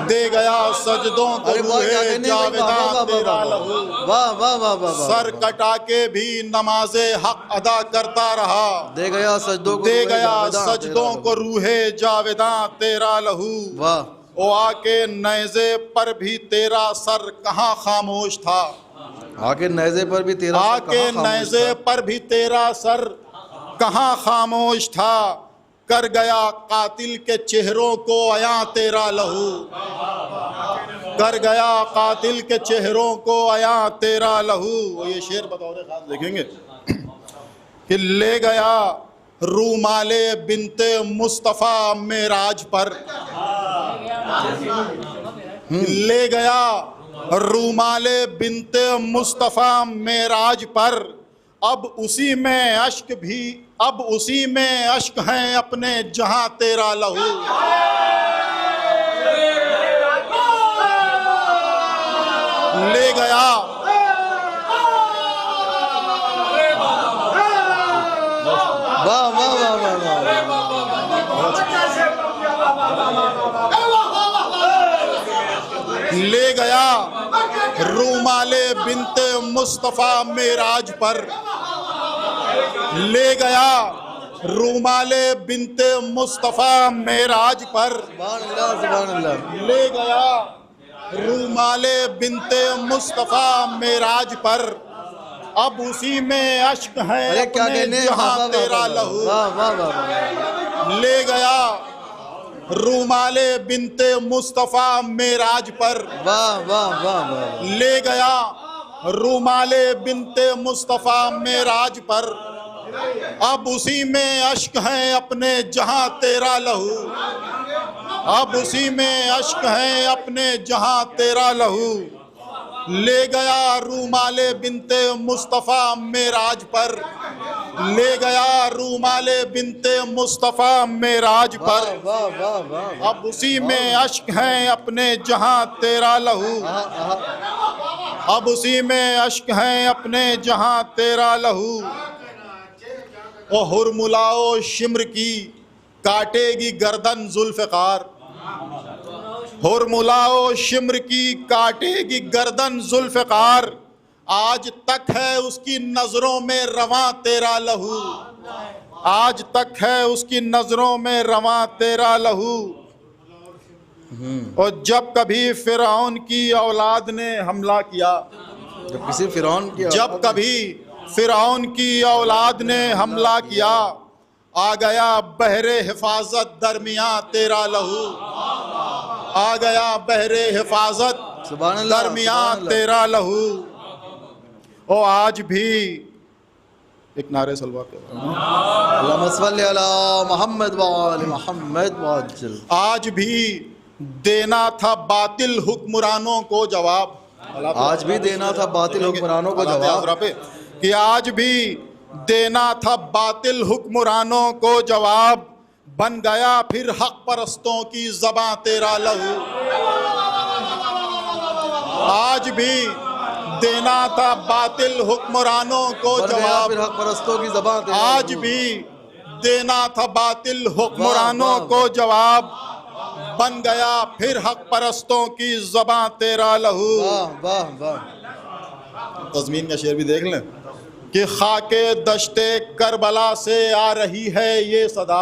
दे गया सजदों को रूहे जावेदा तेरा लहू। वाह वाह वाह वाह। सर कटा के भी नमाज़े हक अदा करता रहा, दे गया सजदों को, दे गया सजदों को रूहे जावेदा तेरा लहू। वाह। ओ आके नेज़े पर भी तेरा सर कहाँ खामोश था। आके नेज़े पर भी तेरा सर आके कहाँ खामोश नेज़े था? पर भी तेरा सर कहाँ खामोश था। कर गया कातिल के चेहरों को आया तेरा लहू। कर गया कातिल के चेहरों को आया तेरा लहू। ये शेर बतौर खास देखेंगे कि ले गया रूमाले बिनते मुस्तफ़ा मेराज पर। ले गया रूमाले बिनते मुस्तफ़ा मेराज पर, अब उसी में अश्क भी, अब उसी में अश्क हैं अपने जहां तेरा लहू। ले गया वाह वाह वाह वाह वाह। ले गया रूमाले बिनते मुस्तफ़ा मेराज पर। ले गया रूमाले बिनते मुस्तफ़ा मेराज पर। सुभान अल्लाह, सुभान अल्लाह। ले गया रूमाले बिनते मुस्तफ़ा मेराज पर, अब उसी में अश्क है अरे क्या अपने कहने, जहां तेरा लहू। वाह वाह वाह। ले गया रूमाले बिनते मुस्तफ़ा मेराज पर। वाह वाह वाह वाह। ले गया रूमाले बिनते मुस्तफ़ा मेराज पर, अब उसी में अश्क हैं अपने जहां तेरा लहू। अब उसी में अश्क हैं अपने जहां तेरा लहू। ले गया रूमाले बिनते मुस्तफ़ा मेराज पर। ले गया रूमाले बिनते मुस्तफ़ा मेराज पर, वाह वाह वाह। अब उसी में अश्क हैं अपने जहां तेरा लहू। अब उसी में अश्क हैं अपने जहां तेरा लहू। ओ हुरमुलाओ शिम्र की काटेगी गर्दन जुल्फ़िकार। हुरमुलाओ शिम्र की काटेगी गर्दन जुल्फ़िकार, आज तक है उसकी नजरों में रवां तेरा लहू। आज तक है उसकी नजरों में रवां तेरा लहू। और जब कभी फिरौन की औलाद ने हमला किया, जब किसी फिरौन की जब कभी फिरौन की औलाद ने हमला किया, आ गया बहरे हिफाजत दरमियां तेरा लहू। आ गया बहरे हिफाजत सुभान अल्लाह, दरमियां सुभान अल्लाह। तेरा लहू। ओ आज भी एक नारे सलवा के अल्लाहुम्मा सल्ली अला मोहम्मद व आले मोहम्मद व अज्जल। आज भी देना था बातिल हुक्मरानों को जवाब। आज भी देना था बातिल हुक्मरानों को जवाब। कि आज भी देना था बातिल हुक्मरानों को जवाब, बन गया फिर हक परस्तों की ज़बां तेरा लहू। आज भी देना था बातिल हुक्मरानों को जवाब, फिर हक परस्तों की ज़बां तेरा आज लहू। भी देना था बातिल हुक्मरानों को जवाब, बन गया फिर हक परस्तों की ज़बां तेरा लहू। वाह वाह वाह। तज़मीन का शेर भी देख लें कि खाके दश्ते करबला से आ रही है ये सदा।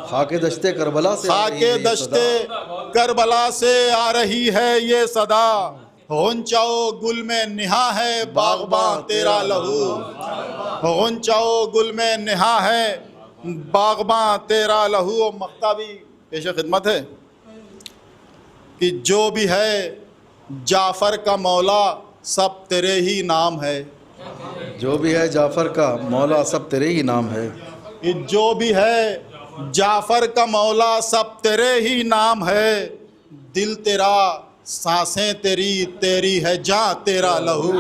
खाके दश्ते करबला से आ रही है खाके ये दश्ते सदा। करबला से आ रही है ये सदा, गुंचाओ गुल में निहा है बागबां तेरा लहू, गुंचाओ गुल में निहा है बागबां तेरा लहू। और मक्ता भी पेश खिदमत है कि जो भी है जाफ़र का मौला सब तेरे ही नाम है, जो भी है जाफ़र का मौला सब तेरे ही नाम है, कि जो भी है जाफ़र का मौला सब तेरे ही नाम है। दिल तेरा सांसें तेरी, तेरी है जान तेरा लहू।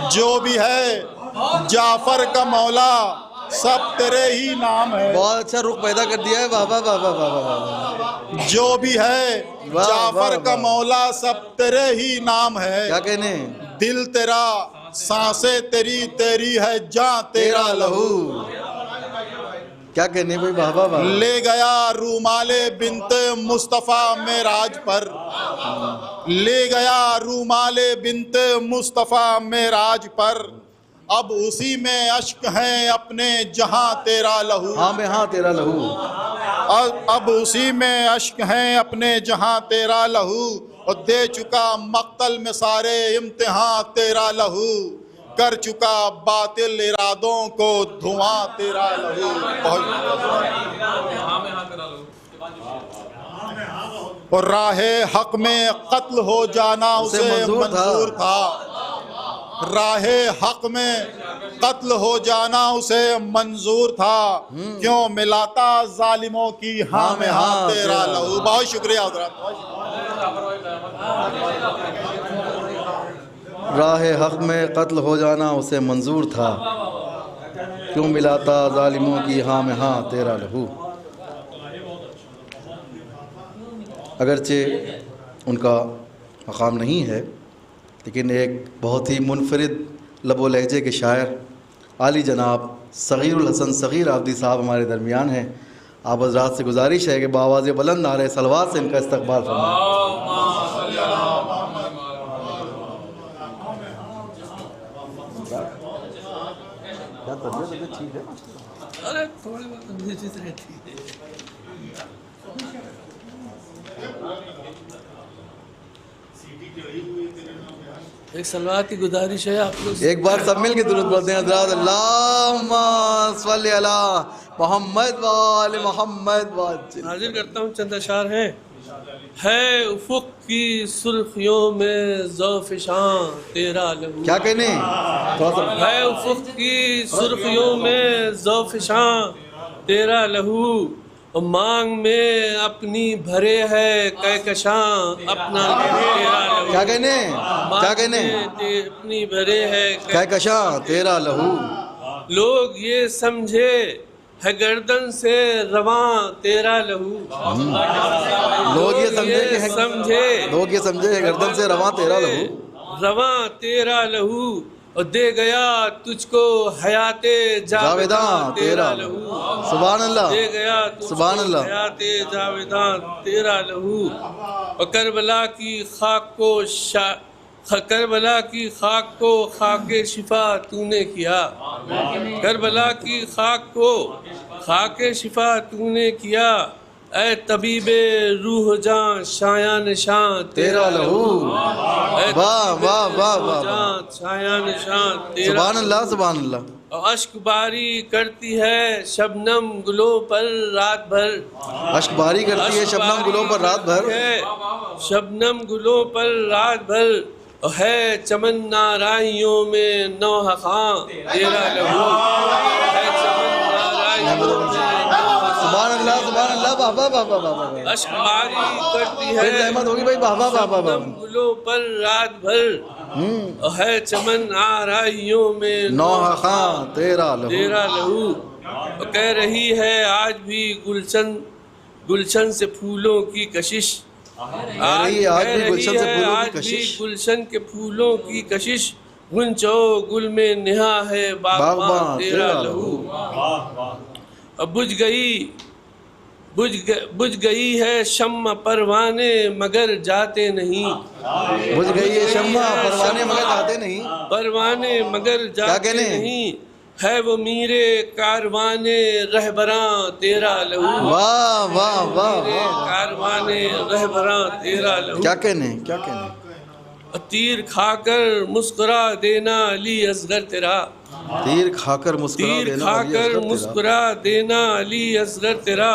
जो भी है जाफ़र का मौला सब तेरे ही नाम है। बहुत अच्छा रुख पैदा कर दिया है। वाह वाह वाह वाह वाह वाह। जो भी है वाह, जाफ़र वाह, का वाह। मौला सब तेरे ही नाम है। क्या कहने, दिल तेरा सांसें तेरी, तेरी है जान तेरा लहू। क्या कहने भाई, वाह वाह वाह। ले गया रूमाले बिनते मुस्तफ़ा मेराज पर, ले गया रूमाले बिनते मुस्तफ़ा मेराज पर। अब उसी में अश्क हैं अपने जहां तेरा लहू। हाँ में हाँ तेरा लहू, अब उसी में अश्क हैं अपने जहां तेरा लहू। और दे चुका मक्तल में सारे इम्तिहान तेरा लहू, कर चुका बातिल इरादों को धुआं तेरा लहू। और राहे हक में कत्ल हो जाना उसे मंजूर था, राहे हक में कत्ल हो जाना उसे मंजूर था। क्यों मिलाता जालिमों की हाँ में हाँ तेरा लहू। बहुत शुक्रिया हज़रात। राह हक में कत्ल हो जाना उसे मंजूर था, क्यों मिलाता जालिमों की हाँ में हाँ तेरा लहू। अगरचे उनका मकाम नहीं है, लेकिन एक बहुत ही मुनफरिद लबो लहजे के शायर आली जनाब सग़ीरुल हसन सग़ीर आबदी साहब हमारे दरमियान हैं। आप हज़रात से गुजारिश है कि बावाज़ बुलंद नारे सलवात से इनका इस्तक़बाल फरमाएं। अरे थोड़ी बहुत रहती है। एक सलवार की गुजारिश है आप लोग, एक बार सब मिल के दुरूद पढ़ते हैं हज़रात। अल्लाहुम्मा सल्ली अला मोहम्मद व आले मोहम्मद। हाजिर करता हूँ चंद अशार हैं। है उफ़ुक़ की सुर्खियों में ज़ौफ़-ए-शान तेरा लहू। क्या कहने, थोड़ा सा है उफ़ुक़ की सुर्खियों में ज़ौफ़-ए-शान तेरा लहू। और मांग में अपनी भरे है कहकशां अपना तेरा लहू। क्या कहने, क्या कहने, अपनी भरे है कहकशां तेरा लहू। लोग ये समझे है गर्दन से रवां तेरा लहू। लोग ये समझे कि है, समझे लोग ये समझे है गर्दन से रवां तेरा लहू। रवां तेरा लहू। और दे गया तुझको हयाते जावेदां तेरा लहू। सुभान अल्लाह, दे गया सुभान तुझको अल्लाह। हयाते जावेदां तेरा लहू। और करबला की खाक को करबला की खाक को खाके शिफा तूने किया। करबला की खाक को खाके शिफा तूने किया। ऐ तबीबे रूह जान शाया निशान तेरा लहू। वाह वाह वाह वाह, शाया निशान तेरा। सुभान अल्लाह, सुभान अल्लाह। और अश्क बारी करती है शबनम गुलों पर रात भर। अश्क बारी करती है शबनम गुलों पर रात भर। शबनम गुलों पर रात भर। और है चमन नाराइयों में नौहा खां तेरा लहू। है चमन नाराइयों में सुभान अल्लाह, सुभान अल्लाह। वाह वाह वाह वाह वाह। अश्क बारी करती है रहमत होगी भाई। वाह वाह वाह वाह वाह। गुलों पर रात भर। और है चमन नाराइयों में नौहा खां तेरा लहू। तेरा लहू। और कह रही है आज भी गुलशन गुलशन से फूलों की कशिश। आज भी गुलशन से फूलों की कशिश। गुलशन के फूलों की कशिश। गुंचो गुल में निहा है बागबां तेरा लहू। अब बुझ गई है शम्मा परवाने मगर जाते नहीं। बुझ गई है शम्मा परवाने मगर जाते नहीं। परवाने मगर जाते नहीं। है वो मीरे कारवाने रहबरां तेरा लहू। वाह वाह वाह मीरे वाह, कारवाने रहबरां तेरा लहू। क्या कहने, क्या कहने। तीर खाकर मुस्कुरा देना अली असगर तेरा। तीर खाकर मुस्कुरा तीर देना अली खाकर असगर तेरा। मुस्कुरा देना अली असगर तेरा।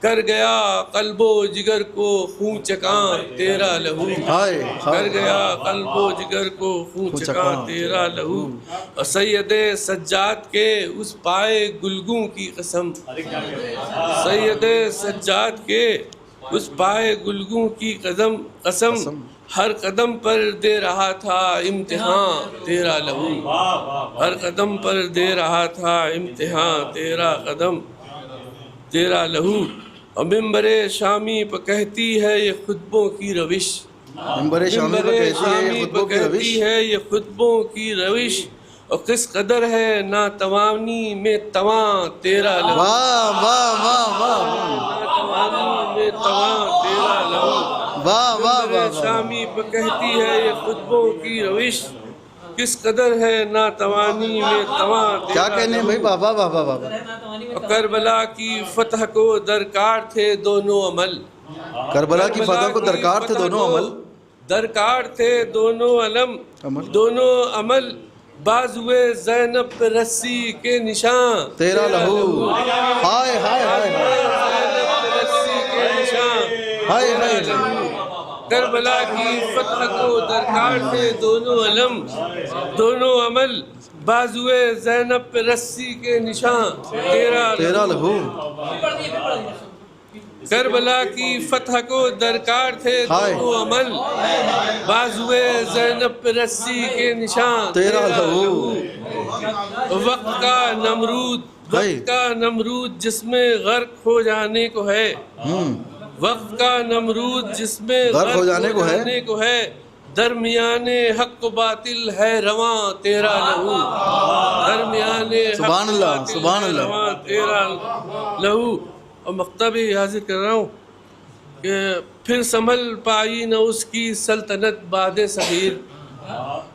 कर गया कल्बो जिगर को खून चकां तेरा लहू। हाय कर हाय, गया कल्बो जिगर को खून खून चकां चकां तेरा लहू। और सैयदे सज्जाद के उस पाए गुलगू की कसम। सैयदे सज्जाद के उस पाए गुलगू की कसम हर कदम पर दे रहा था इम्तिहान तेरा लहू। हर कदम पर दे रहा था इम्तिहान तेरा लहू। और मिंबरे शामी पर कहती है ये खुतबों की रविश। मिंबरे शामी पर शामी पर कहती है ये खुतबों की रविश। और किस कदर है ना तवानी में तवा तेरा लहू। वाह वाह वाह वाह ना तवानी में तवा तेरा लहू। वाह वाह मिंबरे वाह, शामी पर कहती है ये खुतबों की रविश। किस कदर है ना तवानी में तवा क्या कहने भाई, वाह वाह वाह वाह वाह। और करबला की फतह को दरकार थे दोनों अमल। करबला की फतह को दरकार थे दोनों अमल। दरकार थे दोनों अमल। दोनों अमल। बाजुए ज़ैनब पे रस्सी के निशान तेरा लहू। हाय हाय हाय ज़ैनब पे रस्सी के निशान हाय हाय। करबला की फतह को दरकार थे दोनों अमल। बाजुए ज़ैनब पे रस्सी के निशान तेरा लहू। करबला की फतह को दरकार थे दोनों अमल। बाजुए ज़ैनब पे रस्सी के निशान तेरा लहू। वक्त का नमरूद जिसमें गर्क हो जाने को है। वक्त का नमरूद जिसमें गर्क हो जाने को है। दरमियाने हक बातिल है रवां तेरा लहू। दरमियाने सुभान अल्लाह, सुभान अल्लाह। रवां तेरा लहू। और मक्ता भी हाजिर कर रहा हूँ कि फिर संभल पाई न उसकी सल्तनत बादे सगीर।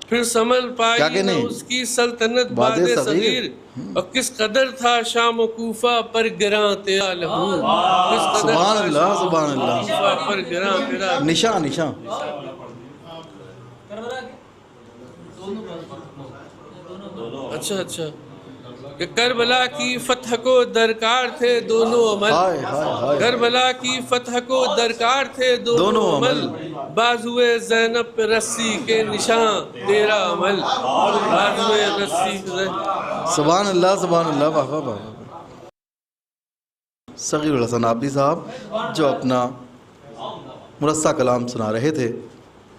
फिर संभल पाई न उसकी सल्तनत बादे सगीर। और किस कदर था शाम कूफा पर गिरा तेरा लहू। किस कदर सुभान था अल्लाह, शाम सुभान अल्लाह। कूफा पर गिरा तेरा निशा निशा। अच्छा कि करबला की फतह को दरकार थे दोनों अमल। हाय हाय हाय। करबला की फतह को दरकार थे दोनों अमल। बाजुए ज़ैनब पे रस्सी के निशान तेरा अमल। बाजुए रस्सी सुभान अल्लाह, सुभान अल्लाह, वाह वाह वाह। सगीरुल हसन आबदी साहब जो अपना मुरस्सा कलाम सुना रहे थे,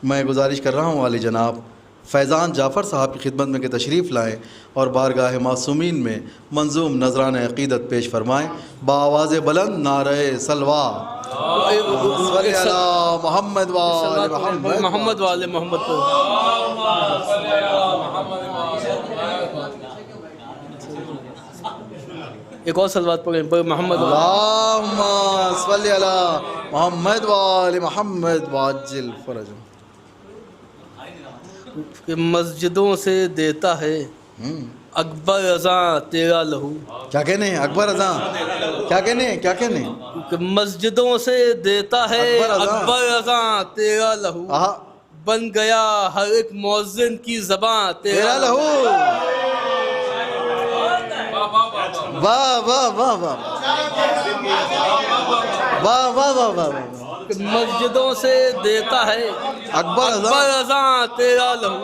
मैं गुजारिश कर रहा हूँ वाली जनाब फैज़ान जाफ़र साहब की खिदमत में के तशरीफ़ लाएँ और बारगाह मासूमीन में मंजूम नजरान अक़ीदत पेश फरमाएँ। बाआवाज़ बुलंद नारे सलवा मोहम्मद वाले मोहम्मद। एक और सलवात पढ़ें मोहम्मद मोहम्मद वाले मोहम्मद वाजिल फरज। कि मस्जिदों से देता है अकबर रज़ा तेरा लहू। क्या कहने अकबर रज़ा, क्या कहने, क्या कहने। कि मस्जिदों से देता है अकबर रज़ा तेरा लहू। बन गया हर एक मौज़िन की ज़बां तेरा लहू। वाह वाह वाह वाह वाह वाह वाह वाह। मस्जिदों से देता है अकबर रज़ा तेरा लहू।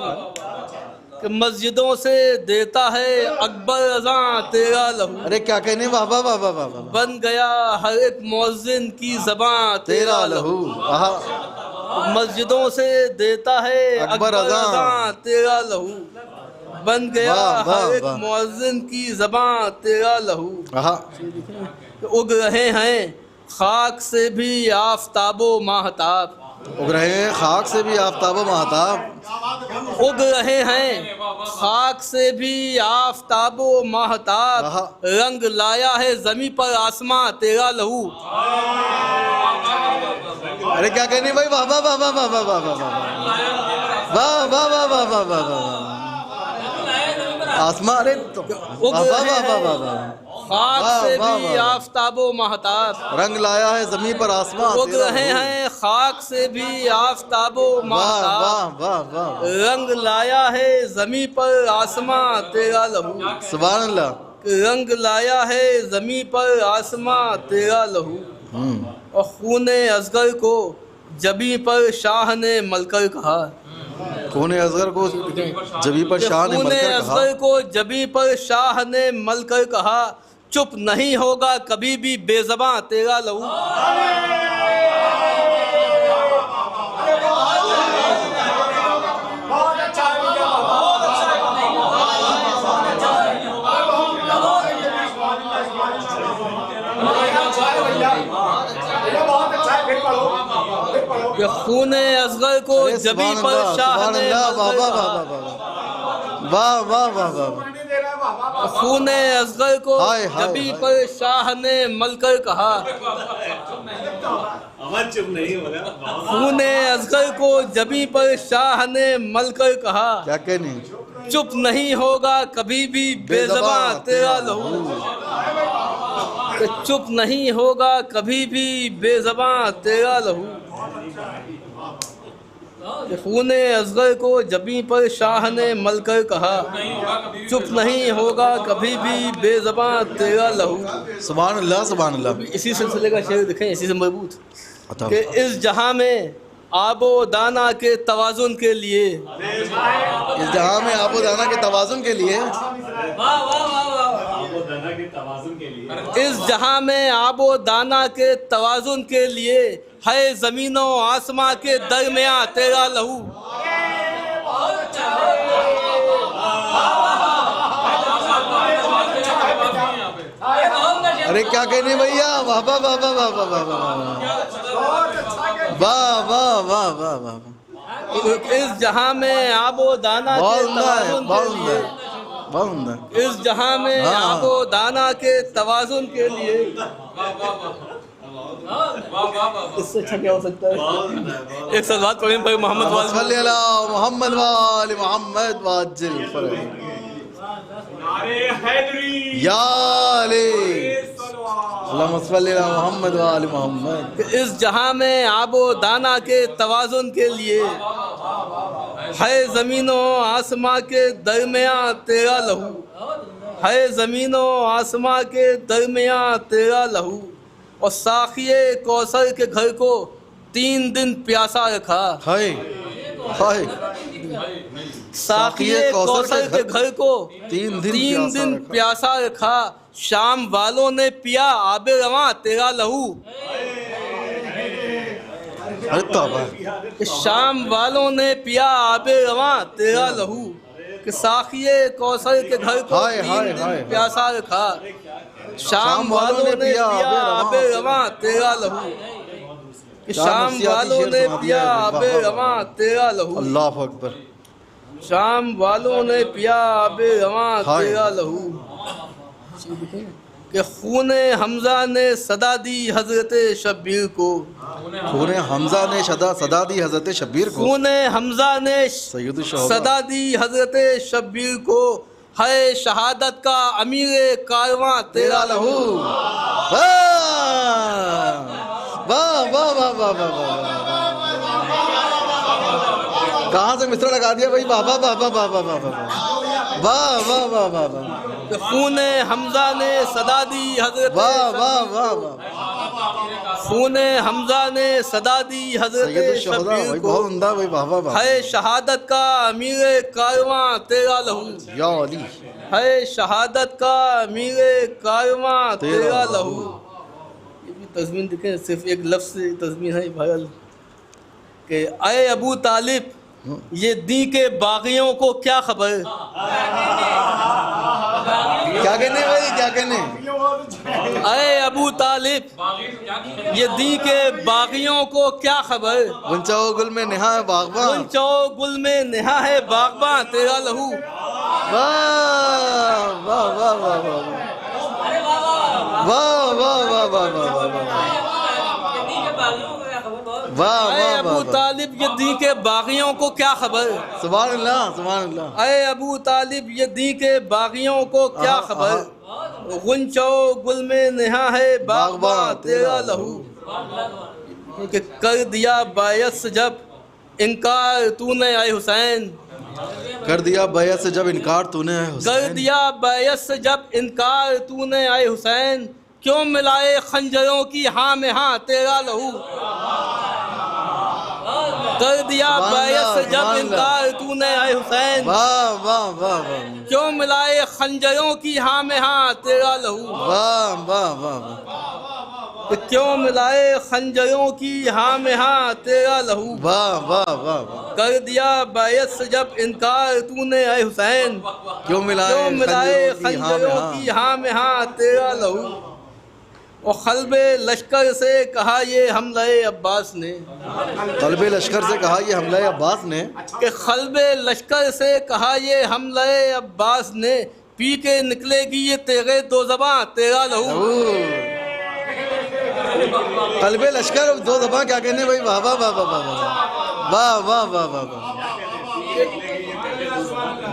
कि मस्जिदों से देता है अकबर रज़ा तेरा लहू। अरे क्या कहने, वाह वाह वाह वाह वाह। बन गया हर एक मौज़िन की ज़बां तेरा लहू। मस्जिदों से देता है अकबर रज़ा तेरा लहू। बन गया हर एक मौज़िन की ज़बां तेरा लहू। उग रहे हैं खाक से भी आफ़ताबो महताब। उग रहे हैं खाक से भी आफ़ताबो महताब। उग रहे हैं खाक से भी आफ़ताबो महताब। रंग लाया है ज़मीं पर आसमां तेरा लहू। अरे क्या कहने भाई, वाह वाह वाह वाह वाह वाह वाह वाह वाह वाह वाह वाह वाह वाह। आसमां, अरे तो उग वाह वाह रहे वाह वाह हैं वाह, खाक वाह, से वाह, भी वाह, वाह। आफताबो महताब, रंग लाया है जमीन पर आसमां उग तेरा रहे लहू। हैं खाक से भी आफताबो वाह महताब, वाह वाह वाह, रंग लाया है जमी पर आसमां तेरा लहू, सुभान अल्लाह। रंग लाया है जमी पर आसमां तेरा लहू। और खूने असगर को जबी पर शाह ने मलकर कहा, खून असगर को जबी पर शाह ने खूने मलकर कहा, असगर को जबी पर शाह ने मलकर कहा, चुप नहीं होगा कभी भी बेज़बां तेरा लहू। ये खूने असगर को अरे जबी सुभान पर अल्लाह, शाह सुभान ने अल्लाह, वाह मलकर वाह वाह कहा, वाह वाह वाह वाह वाह, खूने असगर को हाय, हाय, जबी हाय। पर शाह ने मलकर कहा, खूने असगर को जबी पर शाह ने मलकर कहा, क्या कहने, चुप नहीं होगा कभी भी बेज़बां तेरा लहू, कि चुप नहीं होगा कभी भी बेज़बां तेरा लहू। कि खूने असगर को जबी पर शाह ने मलकर कहा, चुप नहीं होगा कभी भी बेज़बां तेरा लहू। सुभान अल्लाह सुभान अल्लाह। इसी सिलसिले का शेर दिखें, इसी से मजबूत अता कि इस जहां में आबो दाना के तवाजुन के लिए, इस जहां में आबो दाना के तवाजुन के लिए, इस जहां में आबो दाना के तवाजुन के लिए है ज़मीनों आसमां के दरमियां तेरा लहू। अरे क्या कहने भैया, वाह वाह वाह वाह वाह वाह वाह वाह वाह वाह वाह वाह, इस जहां में आबो दाना के बहुत उम्दा है, तवाजुन बहुत के उम्दा लिए, है, बहुत उम्दा है। इस जहां में हाँ। आबो दाना के तवाजुन के लिए, इससे अच्छा क्या हो सकता है। एक सलावत पढ़ें भाई मोहम्मद वाले सल्ली अला मोहम्मद वाले मोहम्मद वाजिल फरज या अली अल्लाहुम्मा सल्ली अला मोहम्मद वाले मोहम्मद। इस जहां में आबो दाना के तवाजुन के लिए है ज़मीनों आसमां के दरमियां तेरा लहू, है ज़मीनों आसमां के दरमियां तेरा लहू। और साखिए कौसर के घर को 3 दिन प्यासा रखा, हाय हाय, साखिए कौसर के घर को 3 दिन प्यासा रखा, शाम वालों ने पिया आबे रवां तेरा लहू। अरे तौबा, कि शाम वालों ने पिया आबे रवां तेरा लहू। कि साखिए कौसर के घर को हाय, 3 हाय, दिन हाय, प्यासा रखा, शाम वालों ने पिया आबे रवां तेरा लहू। कि शाम वालों ने पिया आबे रवां तेरा लहू, अल्लाह अकबर। शाम वालों ने पिया आबे रवां हाय। तेरा लहू। कि खूने हमजा ने सदा दी हजरत शब्बीर को, खूने हमजा ने सदा दी हजरत शब्बीर को, खूने हमजा ने सैयद शोहदा सदा दी हजरत शब्बीर को, है शहादत का अमीर कारवां तेरा लहू। वाह वाह वाह वाह वाह वाह, कहाँ से मिस्र लगा दिया भाई, वाह वाह वाह वाह वाह वाह वाह वाह वाह वाह वाह वाह, खूने हमजा ने सदा दी हजरत वाह वाह वाह वाह, खूने हमजा ने सदा दी सैयद हजरत शोहदा शब्बीर भाई, को, बहुत उम्दा भाई, वाह वाह वाह। है शहादत का अमीर कारवां तेरा लहू, या अली है शहादत का अमीर कारवां तेरा लहू। ये भी तज़मीन देखें, सिर्फ एक लफ्ज़ से तज़मीन है भरल कि अय अबू तालिब ये दी के बागियों को क्या खबर। क्या कहने भाई, क्या कहने, अय अबू तालिब ये दी के बागियों को क्या खबर। गुंचाओ गुल में नेहा है बागबान, गुंचो गुल में नेहा है बागबां तेरा लहू। वाह वाह वाह वाह वाह वाह वाह वाह वाह वाह वाह वाह वाह अरे वाह अबू वाह तालिब ये दी के बागियों को क्या खबर, सुभान अल्लाह सुभान अल्लाह। अरे अबू तालिब ये दी के बागियों को क्या आहा, खबर, गुंचो गुल में नेहा है बागबा तेरा लहू, कि कर दिया बायत से जब इनकार तूने आए हुसैन, कर दिया बैयत से जब इनकार तूने कर हुसैन, दिया बैयत से जब इनकार तूने आए हुसैन, क्यों मिलाए खंजरों की हाँ में हाँ तेरा लहू, कर दिया बैयत से जब इनकार तूने आए हुसैन, वाह वाह वाह वाह क्यों मिलाए खंजरों की हाँ में हाँ तेरा लहू, वाह वाह वाह वाह क्यों मिलाए खंजरों की हाँ में हाँ तेरा लहू, वाह वाह वाह कर दिया बैयत से जब इनकार तूने आए हुसैन, क्यों मिलाए क्यों मिलाए खंजरों खंजरों की हाँ में हाँ तेरा लहू, और खलबे लश्कर से कहा ये हमले अब्बास ने, कल्बे लश्कर से कहा ये हमला अब्बास ने, कि खलबे लश्कर से कहा ये हमले अब्बास ने, पी के निकलेगी ये तेरे दो ज़बां तेरा लहू, कल्बे लश्कर दो दफा क्या कहने भाई, वाह वाह वाह वाह वाह वाह वाह वाह वाह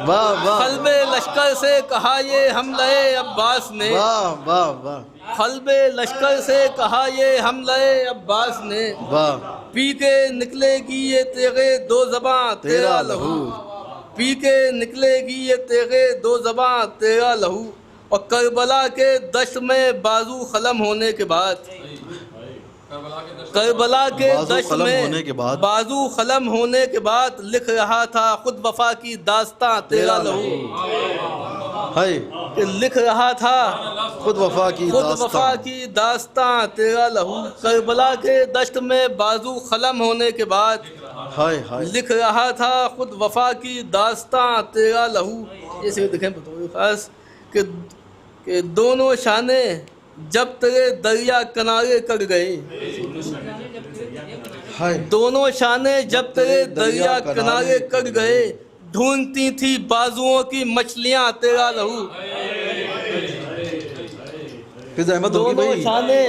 वाह वाह खलबे लश्कर से कहा ये हमले अब्बास ने, वाह वाह वाह खलबे लश्कर से कहा ये हमले अब्बास ने, वाह पी के निकलेगी ये तेरे दो ज़बां तेरा लहू, पी के निकलेगी ये तेरे दो ज़बां तेरा लहू, और करबला के दश्त में बाजू खलम होने के बाद, करबला के बाजू दश्त खलम में होने के बाद, बाजू खलम होने के बाद लिख रहा था खुद वफा की दास्तां तेरा लहू, है कि लिख रहा था खुद वफा की खुद वफा दास्तां, की दास्तां तेरा लहू, करबला के दश्त में बाजू खलम होने के बाद हाय हाय लिख रहा था खुद वफा की दास्तां तेरा लहू, ऐसे देखें बताओ खास कि दोनों शाने जब तेरे दरिया किनारे कर गए, हाय दोनों शाने जब तेरे दरिया किनारे कर गए, ढूंढती थी बाजुओं की मछलियां तेरा लहू, फिर जहमत होगी दोनों भाई, शाने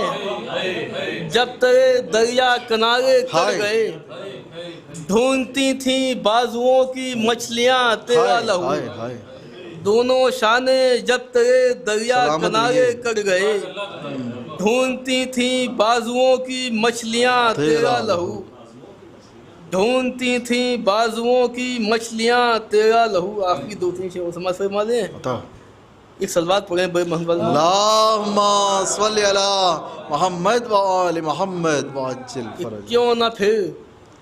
जब तेरे दरिया किनारे कर हाय। गए, ढूंढती थी बाजुओं की मछलियां तेरा हाय लहू, हाय हाय दोनों शाने जब तेरे दरिया सलामत किनारे रहिए। कर गए, ढूंढती थी बाजुओं की मछलियां तेरा लहू, ढूंढती थी बाजुओं की मछलियां तेरा लहू। आखिरी दो तीन शेर समझ फरमा दें, बताओ। एक सलवात पढ़ें बड़े मोहम्मद अल्लाहुम्मा सल्लि अला मोहम्मद व आले मोहम्मद व अज्जिल फरज। क्यों ना फिर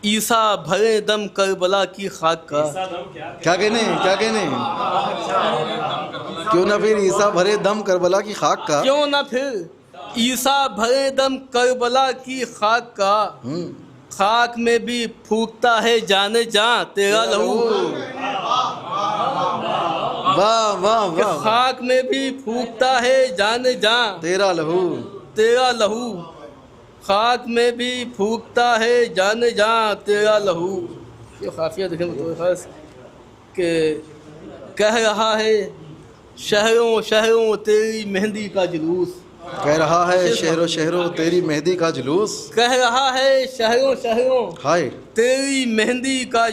ईसा भरे दम करबला की खाक का, क्या कहने क्यों ना फिर ईसा भरे दम करबला की खाक का, क्यों ना फिर ईसा भरे दम करबला की खाक का, खाक में भी फूकता है जाने जा तेरा लहू, वाह वाह कि वाह खाक में भी फूकता है जाने जा तेरा लहू, तेरा लहू, खाक में भी फूकता है जाने जा तेरा लहू। ये खाफिया देखें तो खास कि कह रहा है शहरों शहरों तेरी मेहंदी का जुलूस, कह रहा है शहरों शहरों तेरी मेहंदी का जुलूस, कह रहा है शहरों शहरों हाय तेरी मेहंदी का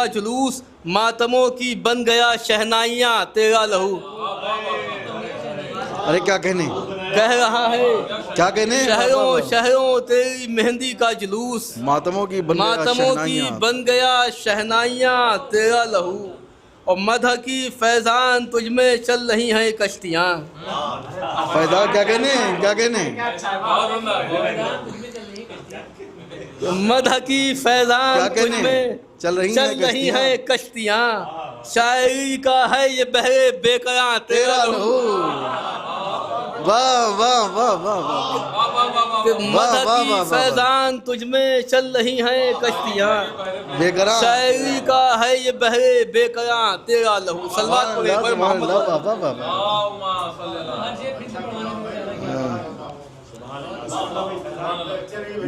जुलूस, मातमों की बन गया शहनाइयाँ तेरा लहू। अरे क्या कहने कह रहा है शहरों शहरों तेरी मेहंदी का जुलूस, मातमों की बन गया शहनाइयाँ तेरा लहू, और मदह की फैजान तुझ में चल रही हैं कश्तियाँ। फैजान क्या कहने मदह की फैजान तुझ में चल रही हैं कश्तियाँ, शायरी का है ये बहरे बेकरां तेरा लहू। वाह वाह वाह वाह वाह मदह की फैजान तुझ में चल रही हैं कश्तियाँ, बेकरां, शायरी का है ये बहरे बेकरां तेरा लहू। सलवात पढ़े पर मोहम्मद।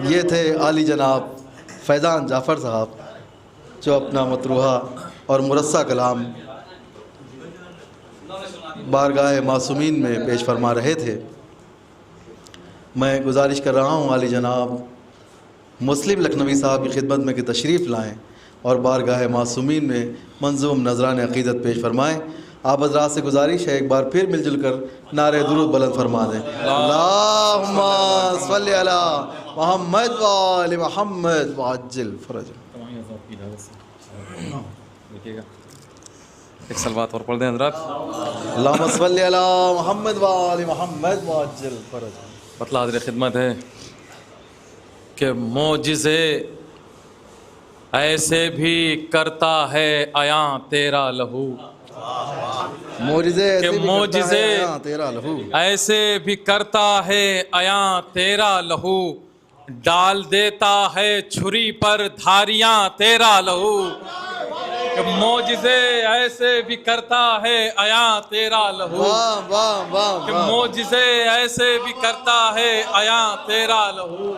ये थे आली जनाब फैज़ान जाफ़र साहब, जो अपना मतरूहा और मुरस्सा कलाम बारगाह मासूमीन में पेश फरमा रहे थे। मैं गुजारिश कर रहा हूँ आली जनाब मुस्लिम लखनवी साहब की खिदमत में कि तशरीफ़ लाएँ और बारगाह मासूमीन में मंजूम नजरान अक़ीदत पेश फरमाएँ। आप हज़रात से गुजारिश है एक बार फिर मिलजुल कर नारे दुरूद बुलंद फरमा दें। अल्लाहुम्मा सल्ली अला मुहम्मद व आले मुहम्मद वअज्जिल फरज। देखिएगा एक सलवात और पढ़ दें हज़रात। अल्लाहुम्मा सल्ली अला मुहम्मद व आले मुहम्मद वअज्जिल फरज। मतलब हाज़िर खिदमत है कि मोजिज़े ऐसे भी करता है अयां तेरा लहू, मोजिज़े तेरा लहू ऐसे भी करता है अयां तेरा लहू, डाल देता है छुरी पर धारियां तेरा लहू। कि मोजिज़े ऐसे भी करता है अयां तेरा लहू, वाह वाह वाह कि वाह। मोजिज़े ऐसे भी करता है अयां तेरा लहू,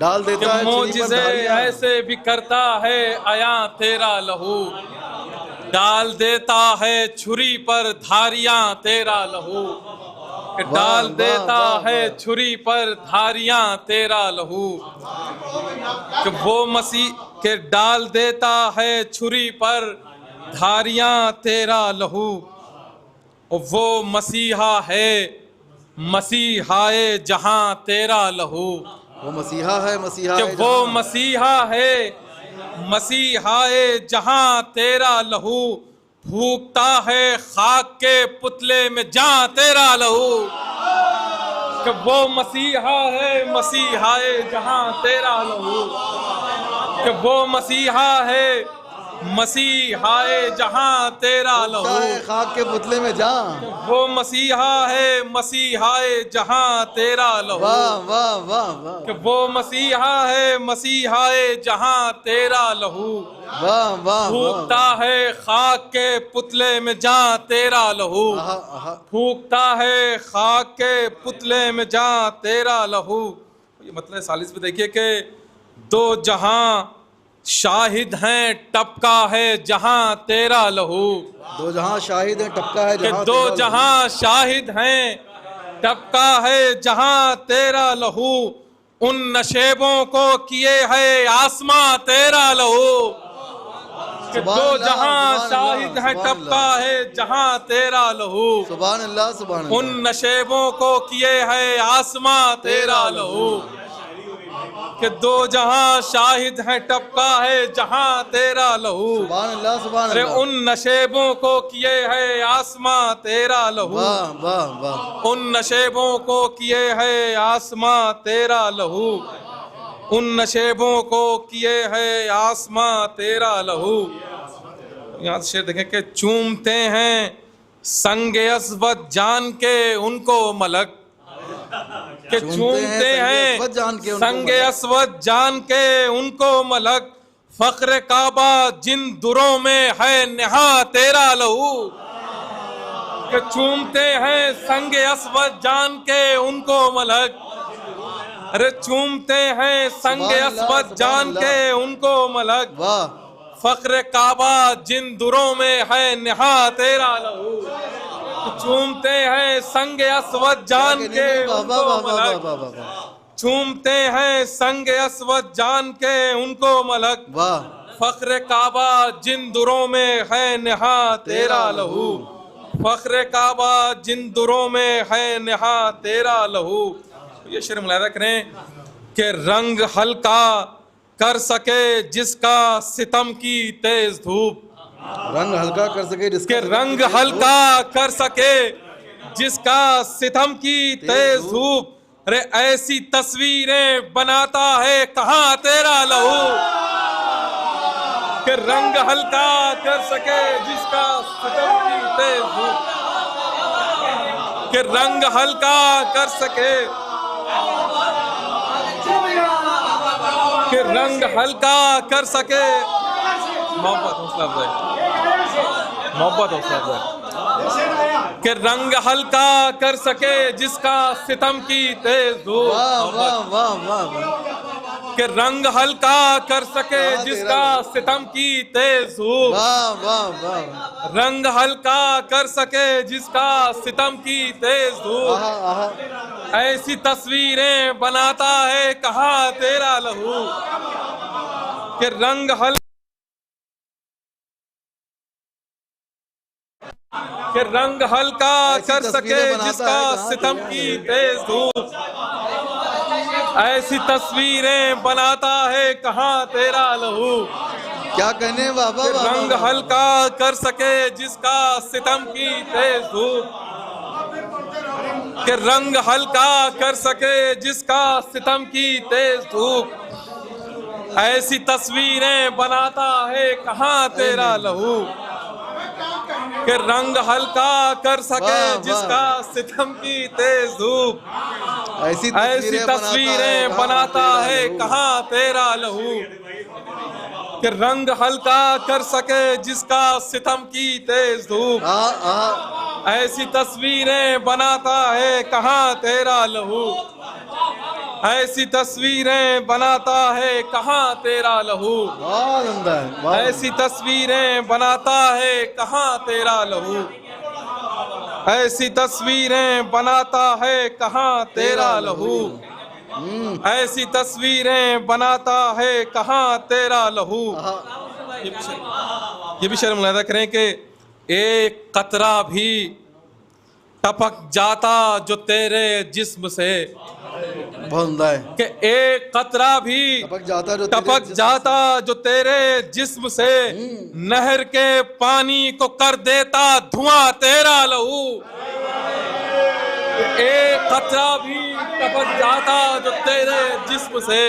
डाल देता है छुरी पर मोजिज़े धारियां। ऐसे भी करता है अयां तेरा लहू, डाल देता है छुरी पर धारियां तेरा लहू, कि डाल देता है छुरी पर धारियां तेरा लहू। कि वो मसीह के डाल देता है छुरी पर धारियां तेरा लहू, और वो मसीहा है मसीहाए जहां तेरा लहू। वो मसीहा है मसीहा कि है वो जहां। मसीहा है मसीहाए जहां तेरा लहू, फूकता है खाक के पुतले में जहां तेरा लहू। कि वो मसीहा है मसीहाए जहां तेरा लहू, कि वो मसीहा है मसीहाए जहां तेरा लहू, खाक के पुतले में जा। वो मसीहा है मसीहाए जहां तेरा लहू। वाह वाह वाह वाह कि वो मसीहा है मसीहाए जहां तेरा लहू, वाह वाह फूकता है खाक के पुतले में जहां तेरा लहू, वाह। फूकता है खाक के पुतले में जहां तेरा लहू। ये मतलब सालिस पे देखिए कि दो जहां शाहिद हैं टपका है जहां तेरा लहू। दो जहां शाहिद है टपका है कि जहां दो तेरा जहां शाहिद हैं टपका है जहां तेरा लहू, उन नशेबों को किए है आसमां तेरा लहू। कि दो जहां शाहिद हैं टपका है जहां तेरा लहू, सुभान अल्लाह सुभान अल्लाह। उन नशेबों को किए है आसमां तेरा लहू। कि दो जहां शाहिद हैं टपका है जहां तेरा लहू, सुभान अल्लाह सुभान अरे अल्लाह। उन नशेबों को किए है आसमां तेरा लहू, वाह वाह वाह। उन नशेबों को किए है आसमां तेरा लहू, उन नशेबों को किए है आसमां तेरा लहू। यहाँ से शेर देखें कि चूमते हैं संगे अस्वद जान के उनको मलक, के चूमते हैं संगे अस्वद जान के उनको मलक, फख्र काबा जिन दुरों में है निहा तेरा लहू। के चूमते हैं संगे अस्वद जान के उनको मलक, अरे चूमते हैं संगे अस्वद जान के उनको मलक, वाह। फख्र काबा जिन दुरों में है निहा तेरा लहू। चूमते हैं संगे अस्वद जान के उनको मलक, चूमते हैं संगे अस्वद जान के उनको मलक, वाह। फख्र काबा जिन दुरों में है निहा तेरा लहू, फख्र काबा जिन दुरों में है निहा तेरा लहू। ये शेर मुलाहिजा करें कि रंग हल्का कर सके जिसका सितम की तेज धूप, रंग हल्का कर सके जिसका के रंग हल्का कर सके जिसका सितम की तेज धूप, अरे ऐसी तस्वीरें बनाता है कहाँ तेरा लहू। के रंग हल्का कर सके जिसका सितम की तेज धूप, के रंग हल्का कर सके, के रंग हल्का कर सके। मोहब्बत हौसला अफजाई, मोहब्बत हौसला अफजाई, के रंग हल्का कर सके जिसका सितम की तेज धूप। वाह वाह वाह वाह। कि रंग हल्का कर सके जिसका सितम की तेज धूप, वाह वाह वाह, रंग हल्का कर सके जिसका सितम की तेज धूप, आहा आहा, ऐसी तस्वीरें बनाता है कहाँ तेरा लहू, कि रंग हल्का ऐसी कर सके तस्वीरें बनाता जिसका है कहाँ सितम तेरा की तेज धूप, ऐसी तस्वीरें बनाता है कहाँ तेरा लहू, क्या कहने बाबा, कि वाह, वाह, रंग वाह, हल्का कर सके जिसका सितम की तेज धूप, कि रंग हल्का कर सके जिसका सितम की तेज धूप, ऐसी तस्वीरें बनाता है कहाँ तेरा लहू, कि रंग हल्का कर सके वाह, वाह। जिसका सितम की तेज धूप, ऐसी ऐसी तस्वीरें बनाता है लहू। कहाँ तेरा लहू, कि रंग हल्का कर सके जिसका सितम की तेज धूप, ऐसी तस्वीरें बनाता है कहाँ तेरा लहू, ऐसी तस्वीरें बनाता है कहाँ तेरा लहू, बहुत अंदर है, वाह। ऐसी तस्वीरें बनाता है कहाँ तेरा लहू, ऐसी तस्वीरें बनाता है कहाँ तेरा लहू, ऐसी तस्वीरें बनाता है कहाँ तेरा लहू। ये भी शेर मुलाहिजा करें कि एक कतरा भी टपक जाता जो तेरे जिस्म से, बहुत अंदर है, कि एक कतरा भी टपक जाता जो तेरे जिस्म से, नहर के पानी को कर देता धुआं तेरा लहू, एक कतरा भी टपक जाता जो तेरे जिस्म से,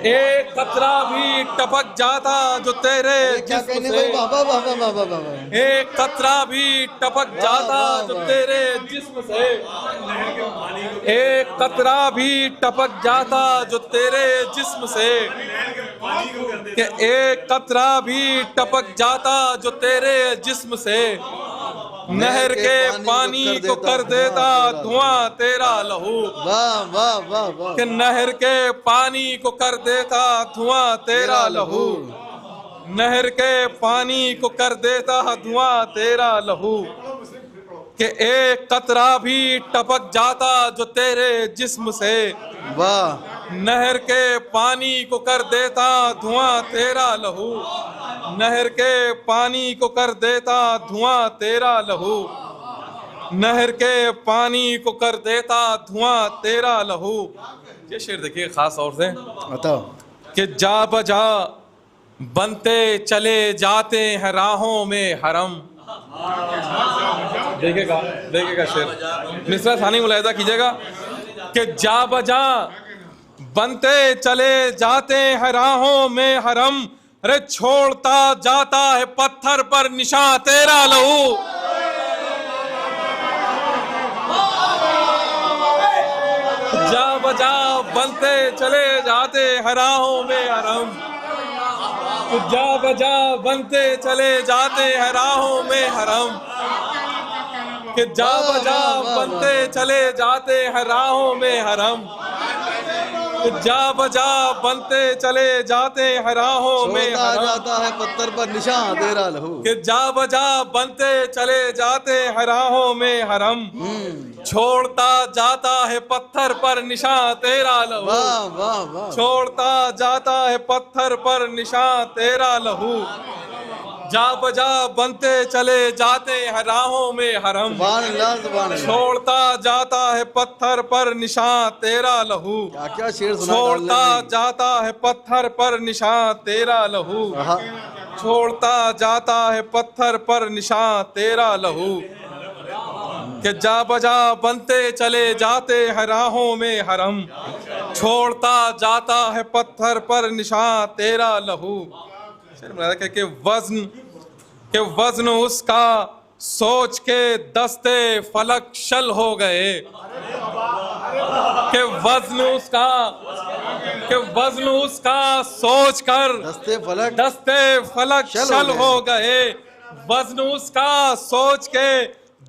एक कतरा भी टपक जाता जो तेरे जिस्म से, एक कतरा भी टपक जाता जो तेरे जिस्म से, एक कतरा भी टपक जाता जो तेरे जिस्म से, कि एक कतरा भी टपक जाता जो तेरे जिस्म से, नहर के पानी को कर देता धुआं तेरा लहू, वाह वाह वाह वाह, कि नहर के पानी को कर देता धुआं तेरा लहू, नहर के पानी को कर देता धुआं तेरा लहू, कि एक कतरा भी टपक जाता जो तेरे जिस्म से, वाह, नहर के पानी को कर देता धुआं तेरा लहू, नहर के पानी को कर देता धुआं तेरा लहू, नहर के पानी को कर देता धुआं तेरा लहू। ये शेर देखिए खास तौर से, बताओ, कि जा बजा बनते चले जाते हैं राहों में हरम, देखिएगा शेर मिसरा सानी मुलाहिजा कीजिएगा, कि जा बजा बनते चले जाते हैं राहों में हरम, अरे छोड़ता जाता है पत्थर पर निशान तेरा लहू, जा बजा बनते चले जाते हैं राहों में हरम, जा बजा बनते चले जाते हैं राहों में हरम, कि जा बजा बनते चले जाते हैं राहों में हरम, जा बजा बनते चले जाते हैं राहों में हरम, जाता है पत्थर पर निशान तेरा लहू, कि जा बजा बनते चले जाते हैं राहों में हरम, छोड़ता जाता है पत्थर पर निशान तेरा लहू, वाह वाह वाह, छोड़ता जाता है पत्थर पर निशान तेरा लहू, जा बजा बनते चले जाते हैं राहों में हरम, सुभान अल्लाह, सुभान अल्लाह, छोड़ता जाता है पत्थर पर निशान तेरा लहू, क्या क्या शेर सुना, छोड़ता जाता है पत्थर पर निशान तेरा लहू, छोड़ता जाता है पत्थर पर निशान तेरा लहू, कि जा बजा बनते चले जाते हैं राहों में हरम, छोड़ता जाता है पत्थर पर निशान तेरा लहू। के वज़न उसका सोच के दस्ते फलक शल हो गए, के वज़न उसका सोच कर दस्ते फलक शल हो गए, वज़न उसका सोच के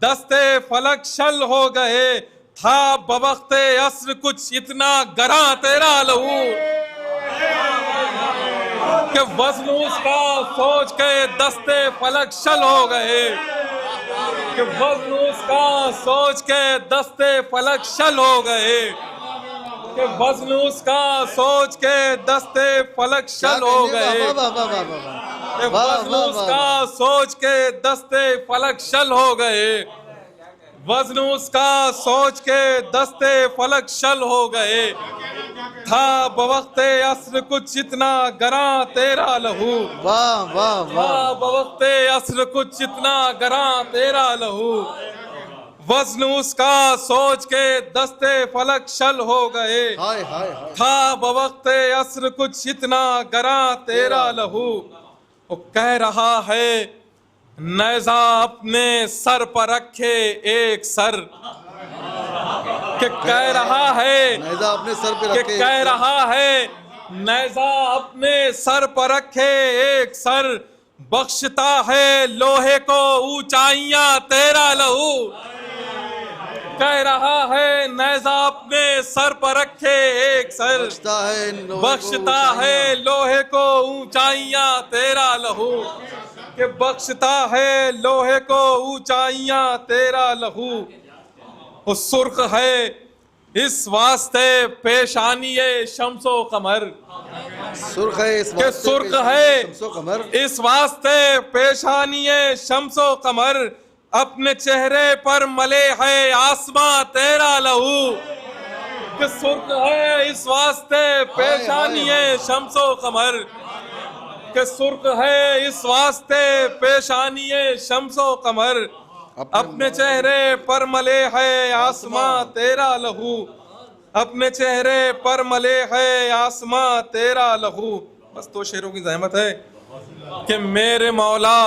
दस्ते फलक शल हो गए, था बवक्ते अस्र कुछ इतना गरा तेरा लहू कि वज़्न उसका सोच के दस्ते फलक शल हो गए, कि वज़्न उसका सोच के दस्ते फलक शल हो गए, कि वज़्न उसका सोच के दस्ते फलक शल हो गए, कि वज़्न उसका सोच के दस्ते फलक शल हो गए, वज़्न उसका सोच के दस्ते फलक शल हो गए। था बवक्ते अस्र कुछ इतना गरा तेरा लहू, वाह वाह वाह, था बवक्ते अस्र कुछ इतना गरा तेरा लहू, वज़्न उसका सोच के दस्ते फलक शल हो गए। हाय हाय हाय, था बवक्ते अस्र कुछ इतना गरा तेरा लहू। वो कह रहा है नेज़ा अपने सर पर रखे एक सर, कि कह रहा है नेज़ा अपने सर पे कि रखे, कह रहा है नेज़ा अपने सर पर रखे एक सर, बख्शता है लोहे को ऊंचाइयां तेरा लहू। कह रहा है नेज़ा अपने सर पर रखे एक सर, बख्शता है लोहे को ऊंचाइयां तेरा लहू, कि बख्शता है लोहे को ऊंचाइयां तेरा लहू। वो सुर्ख है इस वास्ते पेशानिये शम्सो कमर, सुर्ख है इस के सुर्ख है शम्सो कमर, इस वास्ते पेशानिये शम्सो कमर, अपने चेहरे पर मले है आसमां तेरा लहू। कि सुर्ख है इस वास्ते पेशानिये शम्सो कमर, कि सुर्ख है इस वास्ते पेशानिये शम्सो कमर, अपने चेहरे पर मले है आसमां तेरा लहू, अपने चेहरे पर मले है आसमां तेरा लहू। बस दो शेरों की ज़हमत है कि मेरे मौला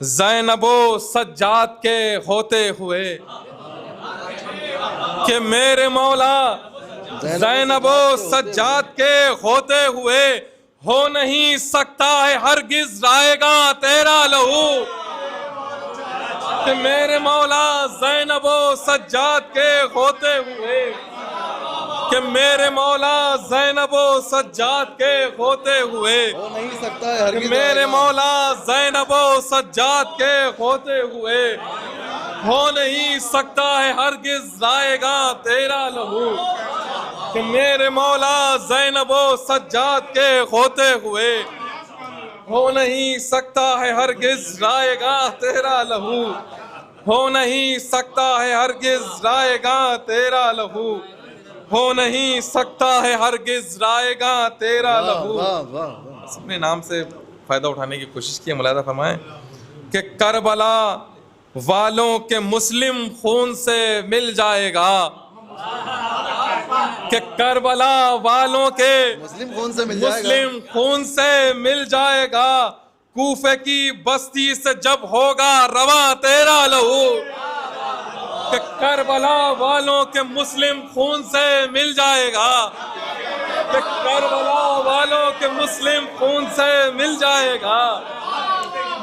ज़ैनबो सज्जाद के होते हुए, कि मेरे मौला ज़ैनबो सज्जाद के होते हुए हो नहीं सकता है हरगिज़ राएगा तेरा लहू। कि मेरे मौला ज़ैनबो सज्जाद के होते हुए, कि मेरे मौला ज़ैनबो सज्जाद के होते हुए हो नहीं सकता है हरगिज़, मेरे मौला ज़ैनबो सज्जाद के होते हुए हो नहीं सकता है हरगिज़ राएगा तेरा लहू। कि मेरे मौला ज़ैनबो सज्जाद के होते हुए हो नहीं सकता है हरगिज़ राएगा तेरा लहू, हो नहीं सकता है हरगिज़ राएगा तेरा लहू, हो नहीं सकता है हरगिज़ राएगा तेरा लहू। वाह वाह वाह, अपने नाम से फ़ायदा उठाने की कोशिश की, मुलाज़ा फरमाएं कि करबला वालों के मुस्लिम खून से मिल जाएगा, कि करबला वालों के मुस्लिम खून से मिल जाएगा, मुस्लिम खून से मिल जाएगा, कूफे की बस्ती से जब होगा रवा तेरा लहू। कि करबला वालों के मुस्लिम खून से मिल जाएगा, कि करबला वालों के मुस्लिम खून से मिल जाएगा,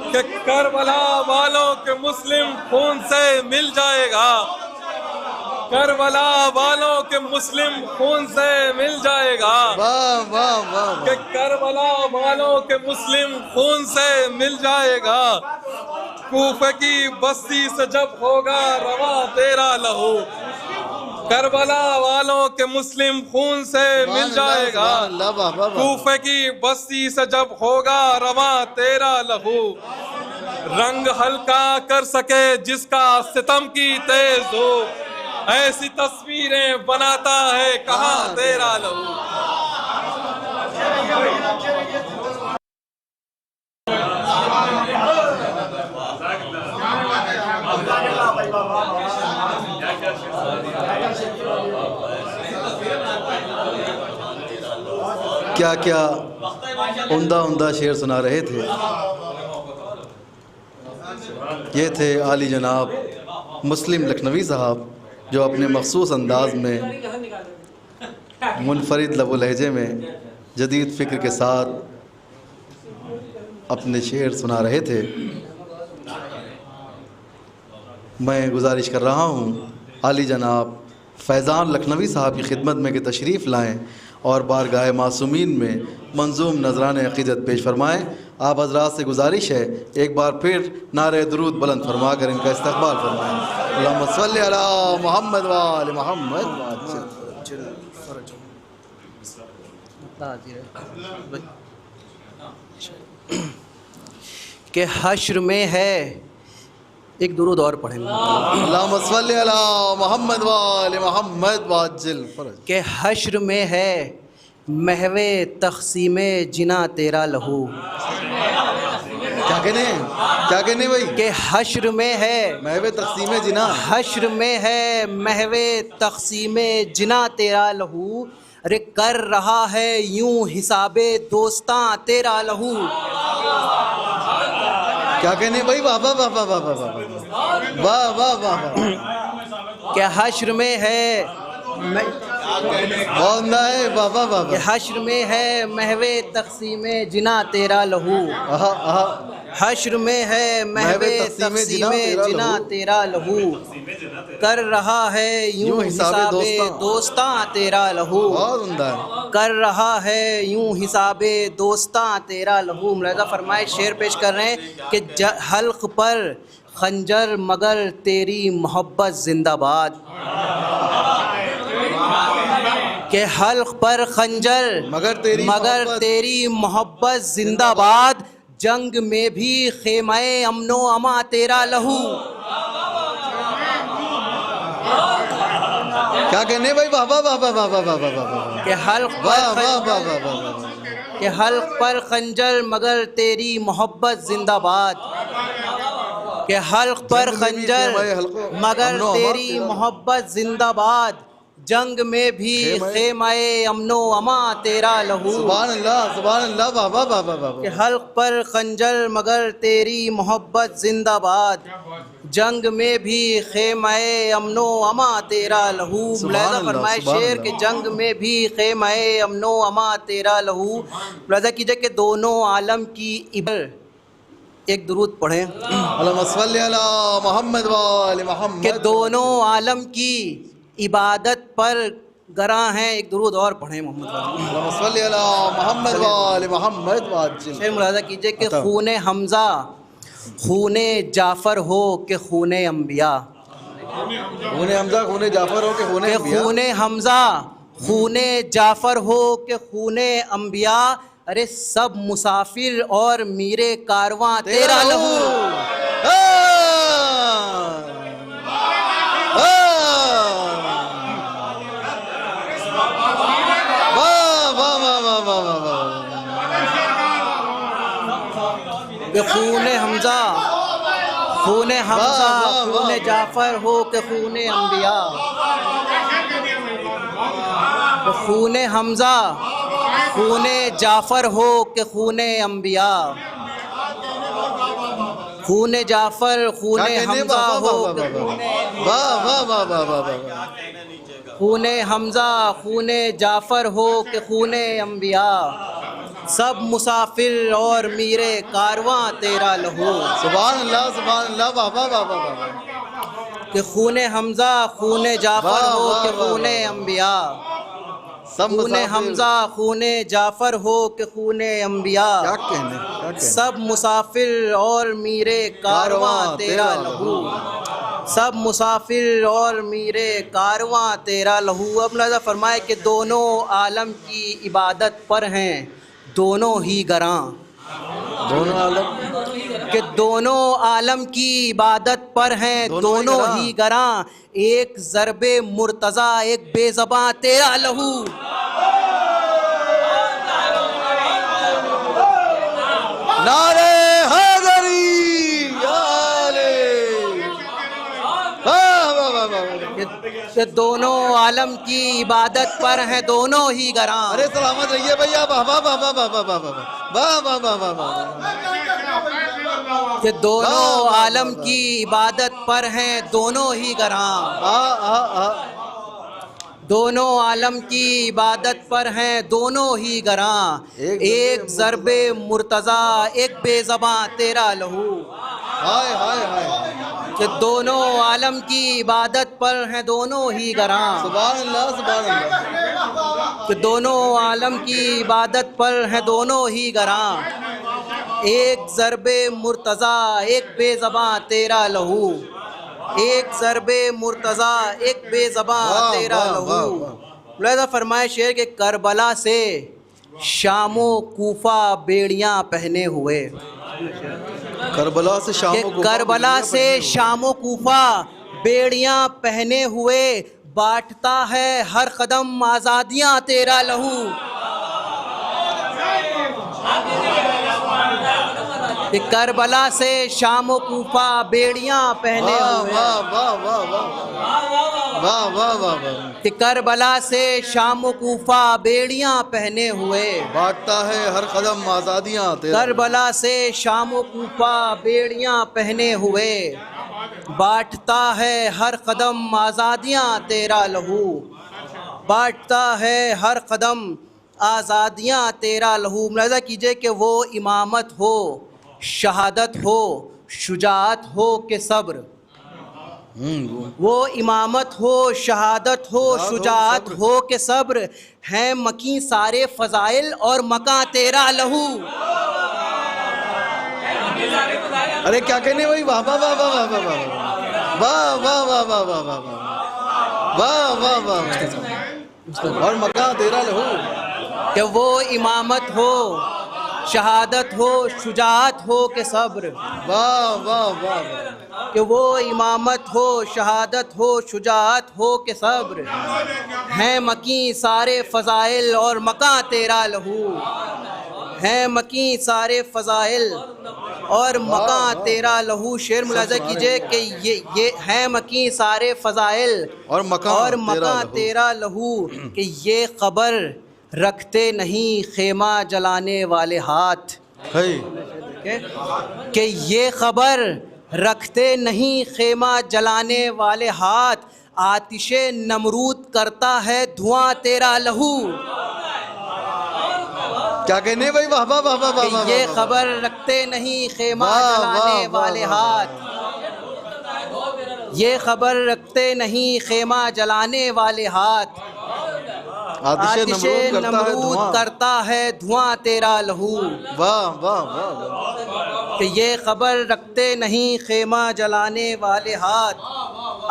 कि करबला वालों के मुस्लिम खून से मिल जाएगा, करबला वालों के मुस्लिम खून से मिल जाएगा। वाह वाह वाह, कि करबला वालों के मुस्लिम खून से मिल जाएगा, कूफे की बस्ती से जब होगा रवा तेरा लहू। करबला वालों के मुस्लिम खून से मिल जाएगा, कूफे की बस्ती से जब होगा रवा तेरा लहू। रंग हल्का कर सके जिसका सितम की तेज हो, ऐसी तस्वीरें बनाता है कहाँ तेरा लहू। क्या क्या उम्दा उम्दा शेर सुना रहे थे। ये थे आली जनाब मुस्लिम लखनवी साहब, जो अपने मखसूस अंदाज में मुनफरिद लबो लहजे में जदीद फ़िक्र के साथ अपने शेर सुना रहे थे। मैं गुजारिश कर रहा हूँ आली जनाब फैज़ान लखनवी साहब की खिदमत में कि तशरीफ़ लाएँ और बारगाह मासूमीन में मंजूम नजरान अक़ीदत पेश फरमाएँ। आप हज़रात से गुजारिश है एक बार फिर नारे दुरूद बुलंद फरमा कर इनका इस्तक़बाल फरमाएँ। अल्लाहुम्मा सल्लि अला मुहम्मद व आले मुहम्मद। कि हश्र में है, एक दुरूद और पढ़ेंगे। अल्लाहुम्मा सल्लि अला मुहम्मद व आले मुहम्मद वाजिल फरज। कि हश्र में है महवे तक़सीमे जिना तेरा लहू। क्या कहने भाई? कि हश्र में है महवे तक़सीमे जिना, हश्र में है महवे तक़सीमे जिना तेरा लहू। अरे कर रहा है यूं हिसाबे दोस्तां तेरा लहू। क्या कहने भाई? वाह वाह वाह वाह वाह वाह वाह वाह वाह वाह। क्या हश्र में है बहुत है, वाह वाह वाह कि हश्र में है महवे तक़सीमे जिना तेरा लहू। हश्र में है महवे तक़सीमे जिना तेरा लहू। कर रहा है यूं हिसाबे दोस्तां तेरा लहू। कर रहा है यूं हिसाबे दोस्तां तेरा लहू। मुलाज़ा फरमाए शेर पेश कर रहे हैं कि हल्क़ पर खंजर मगर तेरी मोहब्बत जिंदाबाद। के हल्क़ पर खंजर मगर तेरी मोहब्बत जिंदाबाद। जंग में भी खेमाए अमनो अमा तेरा लहू। क्या कहने भाई? वाह वाह वाह वाह वाह वाह वाह वाह। के हल्क़ पर खंजर मगर तेरी मोहब्बत जिंदाबाद। के हल्क़ पर खंजर मगर तेरी मोहब्बत जिंदाबाद। जंग में भी खेमाए अमनो अमा तेरा लहू। सुभान अल्लाह वाह वाह वाह वाह। कि हल्क़ पर खंजर मगर तेरी मोहब्बत जिंदाबाद। जंग में भी खेमाए अमनो अमा तेरा लहू। मुलाज़ा फरमाए शेर के जंग में भी खेमाए अमनो अमा तेरा लहू। मुलाज़ा कीजिए कि दोनों आलम की इबादत, एक दुरूद पढ़ें। अल्लाहुम्मा सल्लि अला मुहम्मद व आले मुहम्मद। कि दोनों आलम की इबादत पर गरा हैं, एक दुरूद और पढ़ें मोहम्मद सल्ली अला मुहम्मद व आले मुहम्मद वाजिल। शेर मुलाज़ा कीजिए कि खूने हमज़ा खूने जाफ़र हो कि खूने अम्बिया। खूने हमज़ा खूने जाफ़र हो कि खूने अम्बिया। खूने हमज़ा खूने जाफ़र हो कि खूने अम्बिया। अरे सब मुसाफिर और मीरे कारवां तेरा लहू। खूने हमज़ा खूने जाफ़र हो के खूने अम्बिया। खूने हमज़ा खूने जाफ़र हो के खूने अम्बिया। खूने जाफ़र खूने हमज़ा हो के खूने हमज़ा खूने जाफ़र हो के खूने अम्बिया। सब मुसाफिर और मीरे कारवां तेरा लहू। सुभान अल्लाह वाह वाह वाह वाह। कि खूने हमज़ा खूने जाफ़र हो के खूने अम्बिया। खूने हमज़ा खूने जाफ़र हो के खूने अम्बिया। क्या कहने? सब मुसाफिर और मीरे कारवां तेरा लहू। सब मुसाफिर और मीरे कारवां तेरा लहू। अब मुलाज़ा फरमाए कि दोनों आलम की इबादत पर हैं दोनों ही गरां। दोनों आलम कि दोनों आलम की इबादत पर हैं दोनों ही गरां। एक ज़रबे मुर्तज़ा एक बेज़बां तेरा लहू। नारे हैदरी कि दोनों आलम की इबादत पर हैं दोनों ही गरां। अरे सलामत रहिए भैया। वाह वाह वाह वाह वाह वाह वाह वाह वाह वाह वाह। कि दोनों आलम की इबादत पर हैं दोनों ही गरां। दोनों आलम की इबादत पर हैं दोनों ही गरां। एक ज़रबे मुर्तज़ा एक बेज़बां तेरा लहू। हाय हाय हाय। कि दोनों आलम की इबादत पर हैं दोनों ही गरां। सुभान अल्लाह, सुभान अल्लाह। कि दोनों आलम की इबादत पर हैं दोनों ही गरां। एक ज़रबे मुर्तज़ा एक बेज़बां तेरा लहू, एक ज़रबे मुर्तज़ा एक बेज़बां तेरा लहू। मुलाहिज़ा फरमाए शेर के करबला से शामो कूफा बेड़ियाँ पहने हुए, करबला से शाम को करबला से शामो कूफा बेड़ियाँ पहने हुए, बांटता है हर कदम आज़ादियाँ तेरा लहू। कि करबला से शामो कूफा बेड़ियाँ पहने हुए, वाह वाह वाह वाह वाह वाह वाह। कि करबला से शामो कूफा बेड़ियाँ पहने हुए, बांटता है हर कदम आज़ादियाँ तेरा। करबला से शामो कूफा बेड़ियाँ पहने हुए, बांटता है हर कदम आज़ादियाँ तेरा लहू, बांटता है हर कदम आज़ादियाँ तेरा लहू। मुलाहिज़ा कीजिए कि वो इमामत हो, शहादत हो, शुजाअत हो कि सब्र, वो इमामत हो, शहादत हो, शुजाअत हो कि सब्र, हैं मकी सारे फ़ज़ाइल और मका तेरा लहू। अरे क्या कहने भाई, वाह वाह वाह वाह वाह वाह वाह वाह वाह वाह वाह वाह वाह वाह वाह। और मका तेरा लहू, कि वो इमामत हो, शहादत हो, शुजाअत हो कि सब्र, वाह वाह वाह। कि वो इमामत हो, शहादत हो, शुजाअत हो कि सब्र, हैं मकी सारे फ़ज़ाइल और मका तेरा लहू, हैं मकी सारे फ़ज़ाइल और मका तेरा लहू। शेर मुलाहिज़ा कीजिए कि ये हैं मकी सारे फ़ज़ाइल और मका तेरा लहू। कि ये ख़बर रखते नहीं खेमा जलाने वाले हाथ, कि ये ख़बर रखते नहीं खेमा जलाने वाले हाथ, आतिशे नमरूद करता है धुआं तेरा लहू। क्या कहने भाई, वाह वाह वाह वाह वाह। ये खबर रखते नहीं खेमा जलाने वाले हाथ, ये खबर रखते नहीं खेमा जलाने वाले हाथ, आतिशे नमरूद करता है धुआं तेरा लहू। वाह वाह वाह। कि ये खबर रखते नहीं खेमा जलाने वाले हाथ,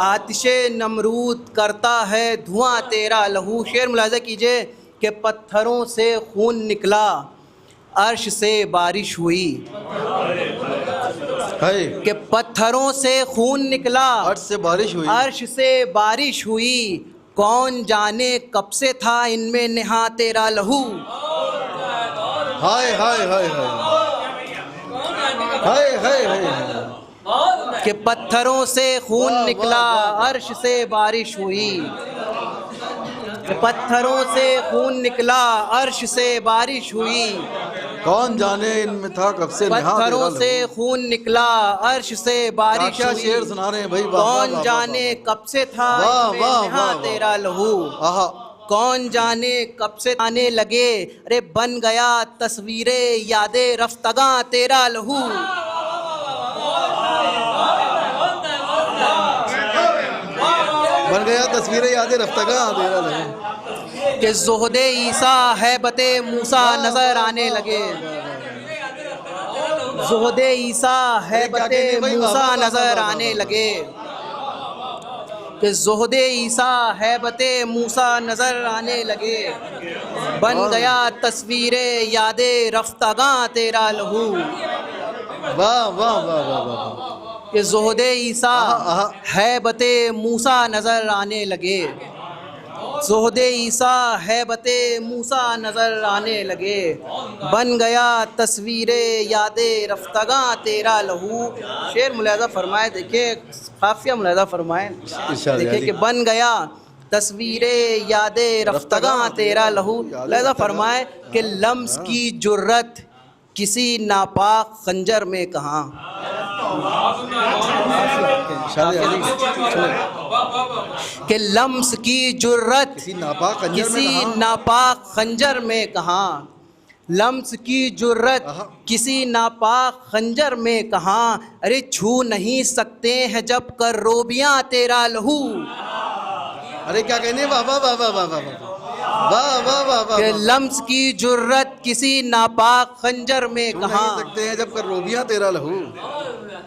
आतिशे नमरूद करता है धुआं तेरा लहू। शेर मुलाहिज़ा कीजिए कि पत्थरों से खून निकला, अर्श से बारिश हुई, कि पत्थरों से खून निकला, अर्श से बारिश हुई, अर्श से बारिश हुई, कौन जाने कब से था इनमें नेहा तेरा लहू। हाय हाय हाय हाय हाय हाय। कि पत्थरों से खून निकला, अर्श से बारिश हुई, पत्थरों से खून निकला, अर्श से बारिश हुई, कौन जाने इनमें था कब से नेहा तेरा लहू। पत्थरों से खून निकला, अर्श से बारिश हुई, शेर सुना रहे हैं भाई, कौन जाने कब से था नेहा तेरा लहू। कौन जाने कब से आने लगे, अरे बन गया तस्वीरे यादे रफ्तगा तेरा लहू। बन गया तस्वीरें यादें रफ्तगा तेरा लहू। कि ज़ुहदे ईसा हैबते मूसा नजर आने लगे, ज़ुहदे ईसा हैबते मूसा नजर आने लगे, कि ज़ुहदे ईसा हैबते मूसा नजर आने लगे, बन गया तस्वीरे यादे रफ्तगा तेरा लहू। वाह वाह वाह वाह। कि ज़ुहदे ईसा हैबते मूसा नजर आने लगे, ज़ुहदे ईसा हैबते मूसा नज़र आने लगे, बन गया तस्वीरे यादे रफ्तगा तेरा लहू। शेर मुलाहिज़ा फरमाए, देखिए काफ़िया मुलाहिज़ा फरमाए, देखिए कि बन गया तस्वीरे यादे रफ्तगा तेरा लहू। मुलाहिज़ा फरमाए कि लम्स की जुर्रत किसी नापाक खंजर में कहाँ, कि लम्स की जुर्रत किसी नापाक खंजर में कहाँ, लम्स की जुर्रत किसी नापाक खंजर में कहाँ, अरे छू नहीं सकते हैं जब कर रोबियाँ तेरा लहू। अरे क्या कहने, वाह वाह वाह वाह वाह वाह वाह वाह वाह वाह। कि लम्स की जुर्रत किसी नापाक खंजर में छू नहीं कहाँ, सकते हैं जब कर रोबियाँ तेरा लहू।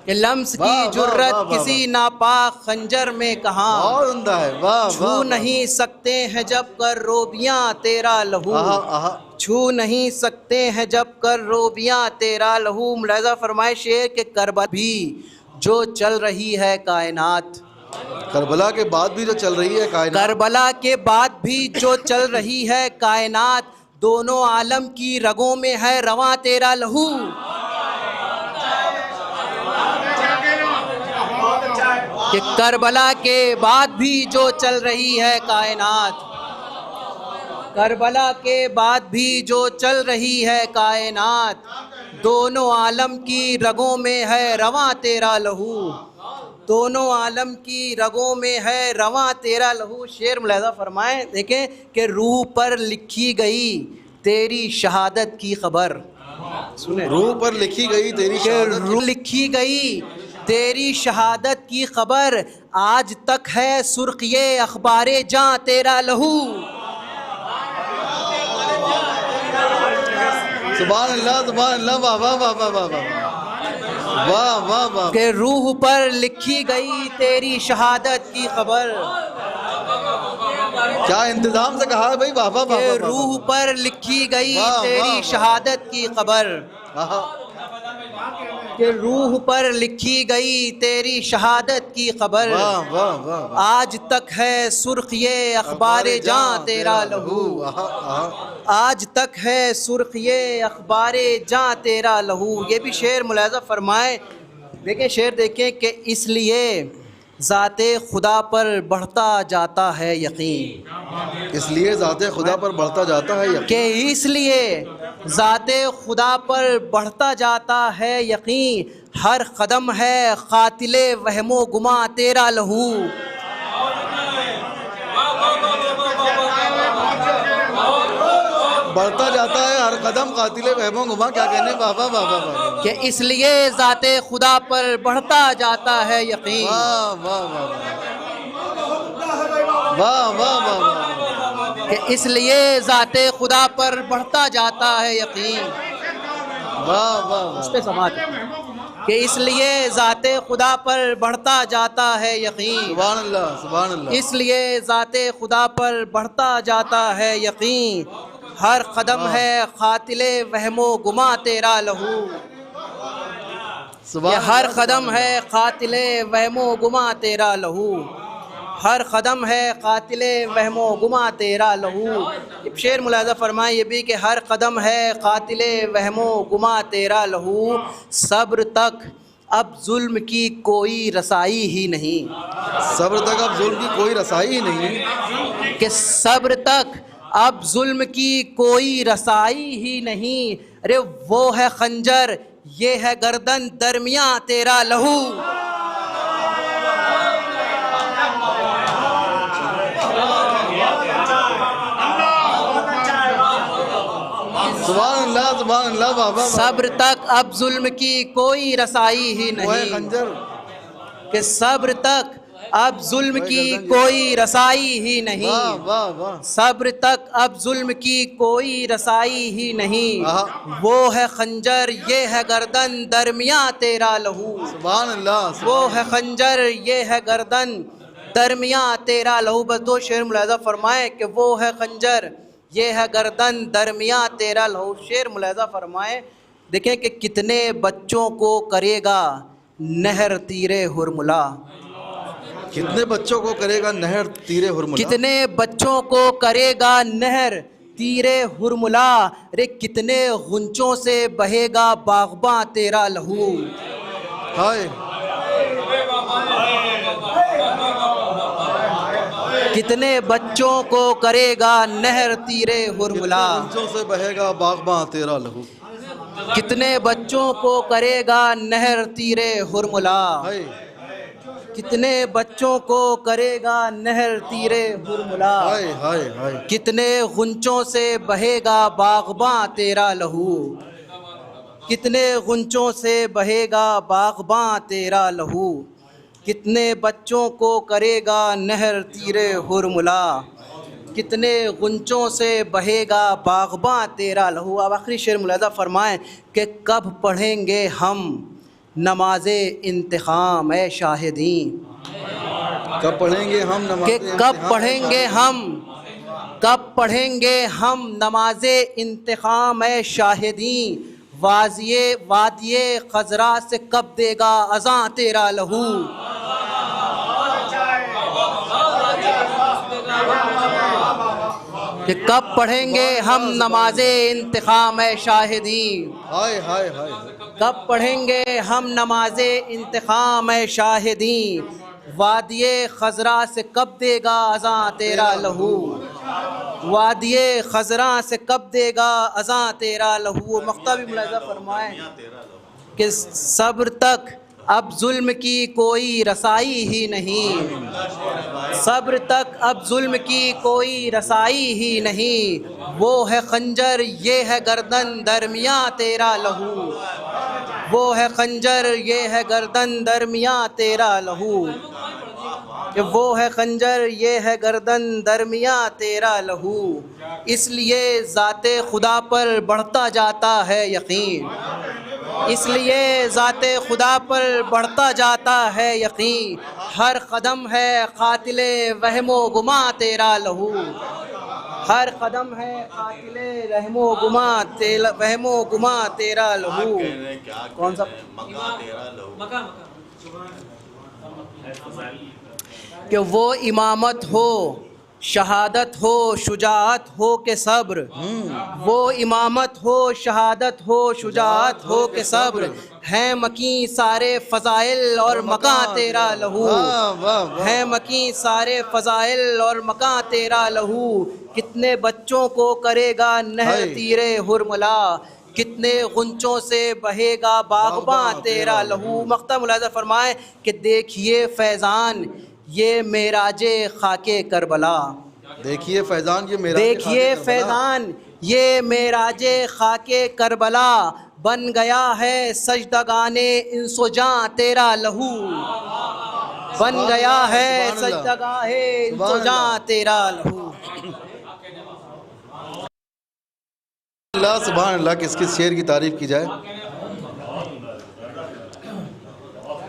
कि लम्स वाह, की वाह, जुर्रत वाह, वाह, किसी नापाक खंजर में कहाँ, बहुत उम्दा है, वाह छू वाह। नहीं सकते हैं जब कर रोबियाँ तेरा लहू। आहा आहा। छू नहीं सकते हैं जब कर रोबियाँ तेरा लहू। मुलाज़ा फरमाए शेर के करबला भी जो चल रही है कायनात, करबला के बाद भी जो चल रही है कायनात, करबला के बाद भी जो चल रही है कायनात, दोनों आलम की रगों में है रवां तेरा लहू। कि करबला के बाद भी जो चल रही है कायनात, करबला के बाद भी जो चल रही है कायनात, दोनों आलम की रगों में है रवां तेरा लहू, दोनों आलम की रगों में है रवां तेरा लहू। शेर मुलाज़ा फरमाएं, देखें कि रूह पर लिखी गई तेरी शहादत की खबर, सुने, रूह पर लिखी गई तेरी शहादत रूह लिखी गई तेरी शहादत की खबर, आज तक है सुर्ख ये अखबारे जां तेरा लहू। सुभान अल्लाह, सुभान अल्लाह, वाह वाह वाह वाह वाह वाह वाह वाह वाह। के रूह पर लिखी गई तेरी शहादत की खबर, क्या इंतजाम से कहा है भाई, वाह वाह वाह के वाह। रूह पर लिखी गई वाह, वाह, तेरी वाह। शहादत की खबर, आहा। के रूह पर लिखी गई तेरी शहादत की खबर, वाह वाह वाह। आज तक है सुर्ख ये अखबारे जां तेरा लहू, आहा आहा। आज तक है सुर्ख ये अखबारे जां तेरा लहू। ये भी शेर मुलाज़ा फरमाए, देखें शेर देखें कि इसलिए ज़ाते खुदा पर बढ़ता जाता है यकीन, इसलिए ज़ाते खुदा पर बढ़ता जाता है यकीन, कि इसलिए ज़ाते खुदा पर बढ़ता जाता है यकीन, हर कदम है क़ातिले वहमो गुमा तेरा लहू। बढ़ता जाता है हर कदम कातिले वहमो गुमा, क्या कहने, वाह वाह वाह वाह वाह। कि इसलिए ज़ाते खुदा पर बढ़ता जाता है यकीन, वाह वाह वाह वाह वाह वाह वाह। कि इसलिए ज़ाते खुदा पर बढ़ता जाता है यकीन, वाह वाह वाह। उस पे समात कि इसलिए ज़ाते खुदा पर बढ़ता जाता है यकीन, सुभान अल्लाह, सुभान अल्लाह। इसलिए ज़ाते खुदा पर बढ़ता जाता है यकीन, हर कदम है क़ातिले वहमो गुमा तेरा लहू। ये हर कदम है क़ातिले वहमो गुमा तेरा लहू, हर कदम है क़ातिले वहमो गुमा तेरा लहू। शेर मुलाज़ा फरमाए ये भी कि हर कदम है क़ातिले वहमो गुमा तेरा लहू, सब्र तक अब जुल्म की कोई रसाई ही नहीं, सब्र तक अब जुल्म की कोई रसाई ही नहीं, कि सब्र तक अब जुल्म की कोई रसाई ही नहीं, अरे वो है खंजर ये है गर्दन दरमियाँ तेरा लहू। सुभान अल्लाह, सुभान अल्लाह, वाह वाह। सब्र तक अब जुल्म की कोई रसाई ही वो है नहीं, खंजर, कि सब्र तक अब जुल्म की कोई रसाई ही नहीं, वाह वाह वाह। सब्र तक अब जुल्म की कोई रसाई ही नहीं, वो है खंजर ये है गर्दन दरमियाँ तेरा लहू। सुभान अल्लाह। वो है खंजर ये है गर्दन दरमियाँ तेरा लहू। बस दो शेर मुलाज़ा फरमाए कि वो है खंजर ये है गर्दन दरमियाँ तेरा लहू। शेर मुलाज़ा फरमाए, देखें कि कितने बच्चों को करेगा नहर तीरे हुरमुला, कितने बच्चों को करेगा नहर तीरे हुरमुला, कितने बच्चों को करेगा नहर तीरे हुरमुला, रे कितने गुंचों से बहेगा बागबां तेरा लहू। हाय, कितने बच्चों को करेगा नहर तीरे हुरमुला, गुंचों से बहेगा बागबां तेरा लहू, कितने बच्चों को करेगा नहर तीरे हुरमुला, हाय। कितने बच्चों को करेगा नहर तीरे हुरमुला, हाय हाय हाय। कितने गुंचों से बहेगा बागबां तेरा लहू, कितने गुंचों से बहेगा बागबां तेरा लहू, कितने बच्चों को करेगा नहर तीरे हुरमुला, कितने गुंचों से बहेगा बागबां तेरा लहू। अब आखिरी शेर मुलाज़ा फरमाएं कि कब पढ़ेंगे हम नमाज़े इंतखाम ए शाहिदीन, कब पढ़ेंगे हम कि नमाज़ कब पढ़ेंगे हम, कब पढ़ेंगे हम नमाज़े इंतखाम ए शाहिदीन, वादिये खजरा से कब देगा अज़ां तेरा लहू, कि कब पढ़ेंगे हम नमाज़े इंतखाम ए शाहिदीन, हाय हाय हाय। कब पढ़ेंगे हम नमाज़े इंतखाम ए शाहिदीन, वादिये खजरा से कब देगा अज़ां तेरा लहू, वादिये खजरा से कब देगा अज़ां तेरा लहू। मख्ता भी मुलाज़ा फरमाएं कि सब्र तक अब जुल्म की कोई रसाई ही नहीं, सब्र तक अब जुल्म की कोई रसाई ही नहीं, वो है खंजर ये है गर्दन दरमियाँ तेरा लहू, वो है खंजर ये है गर्दन दरमियाँ तेरा लहू, कि वो है खंजर ये है गर्दन दरमियाँ तेरा लहू। इसलिए ज़ाते खुदा पर बढ़ता जाता है यकीन, इसलिए ज़ाते खुदा पर बढ़ता जाता है यकीन, हर कदम है कातिले वहमो गुमा तेरा लहू, हर कदम है कातिले रहमो गुमा वहमो गुमा तेरा लहू। कौन सा कि वो इमामत हो शहादत हो शुजाअत हो के सब्र, वो इमामत हो शहादत हो शुजाअत हो के सब्र, हैं मकी सारे फ़ज़ाइल और मकां तेरा लहू, हैं मकी सारे फ़ज़ाइल और मकां तेरा लहू, कितने बच्चों को करेगा नहर तीरे हुरमुला, कितने गुंचों से बहेगा बागबां तेरा लहू। मख्ता मुलाज़ा फरमाए कि देखिए फैज़ान ये मेराजे खाके करबला, देखिए फैज़ान ये मेरा, देखिए फैज़ान ये मेराजे खाके करबला, बन गया है सजदगाने इंसोजां तेरा लहू, बन गया है सजदगाहे इंसोजां तेरा लहू। अल्लाह सुभान अल्लाह, किस किस शेर की तारीफ़ की जाए।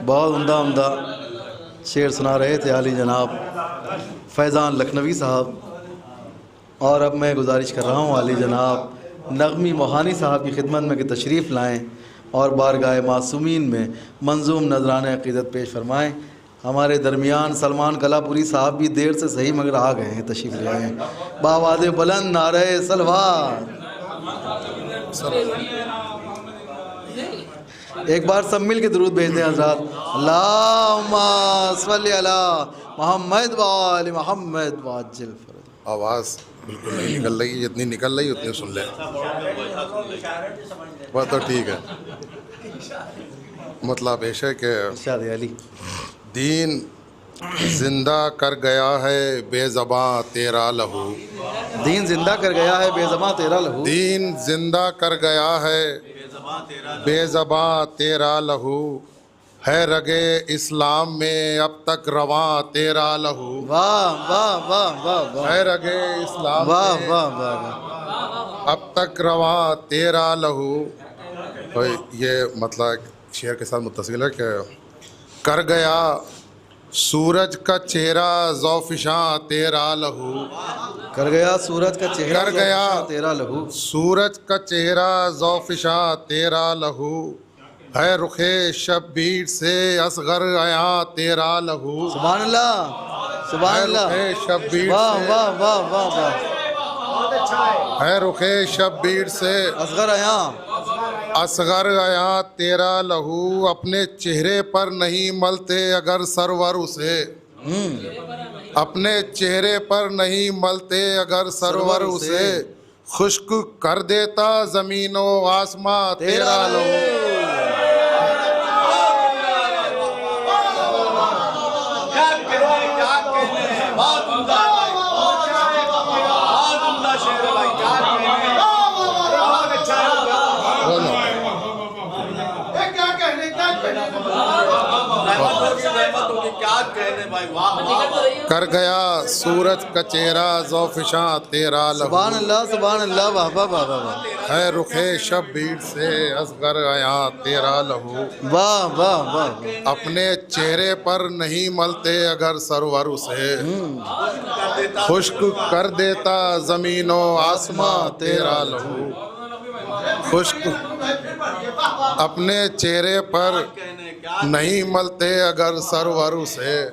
बहुत उम्दा उम्दा शेर सुना रहे थे आली जनाब फैज़ान लखनवी साहब। और अब मैं गुजारिश कर रहा हूँ आली जनाब नग़मी मोहानी साहब की खिदमत में कि तशरीफ़ लाएँ और बारगाह मासूमीन में मंजूम नजराने अक़ीदत पेश फरमाएँ। हमारे दरमियान सलमान कलापुरी साहब भी देर से सही मगर आ गए हैं, तशरीफ़ ले आए हैं। बावाज़े बुलंद नारे सलवार। एक बार सब मिल के दुरूद भेज दें हज़रात। अल्लाहुम्मा सल्ली अला मुहम्मद व आले मुहम्मद वाजिल फरज। आवाज़ बिल्कुल नहीं निकल रही, जितनी निकल रही उतनी सुन लें, वह तो ठीक है। मतलब ऐसे कि दीन जिंदा कर गया है बेज़बां तेरा लहू, दीन जिंदा कर गया है बेज़बां तेरा लहू, दीन जिंदा कर गया है बेज़बां तेरा लहू, है रगे इस्लाम में अब तक रवां तेरा लहू। वाह वाह वाह वाह वाह, है रगे इस्लाम वाह में वाह वाह, अब तक रवां तेरा लहू। तो ये मतलब शेर के साथ मुत्तसिल है कि कर गया सूरज का चेहरा ज़ौफ़िशां तेरा लहू, कर गया सूरज का चेहरा कर गया तेरा लहू, सूरज का चेहरा ज़ौफ़िशां तेरा लहू, है रुखे शब्बीर से असगर आया तेरा लहू। सुभान अल्लाह सुभान अल्लाह, शब्बीर वाह से वाह वाह वाह वाह, है रुखे शब्बीर से असगर आया असगर आया तेरा लहू, अपने चेहरे पर नहीं मलते अगर सरवर उसे, अपने चेहरे पर नहीं मलते अगर सरवर उसे, खुश्क कर देता ज़मीनो आसमां तेरा लहू। कर गया सूरज का चेहरा ज़ौफ़िशां तेरा लहू। सुभान अल्लाह वाह वाह वाह वाह है रुखे शब्बीर से असगर आया तेरा लहू। वाह वाह वाह। अपने चेहरे पर नहीं मलते अगर सरवर उसे, खुश्क कर देता ज़मीनो आसमां तेरा लहू। खुश्क अपने चेहरे पर नहीं मलते अगर सरवर उसे,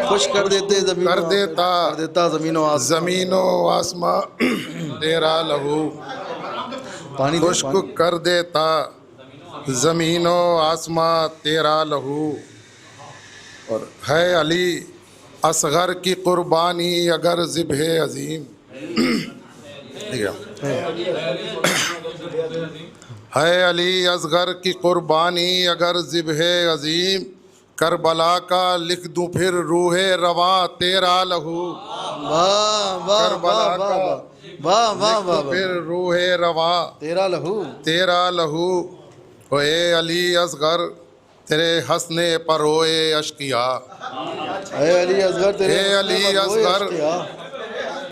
खुश कर देते कर देता ज़मीनो आसमां तेरा लहू। पानी खुश्क कर देता ज़मीनो आसमां तेरा लहू। और है अली असगर की कुर्बानी अगर ज़िब्ह अजीम, है अली असगर की कुर्बानी अगर ज़िब्ह अजीम, करबला का लिख दूं फिर रूहे रवा तेरा लहू। वाह वाह करबला वाह का वाह वाह वाह फिर रूहे रवा तेरा लहू। ओए अली असगर तेरे हंसने पर रोए अश्किया। अली असगर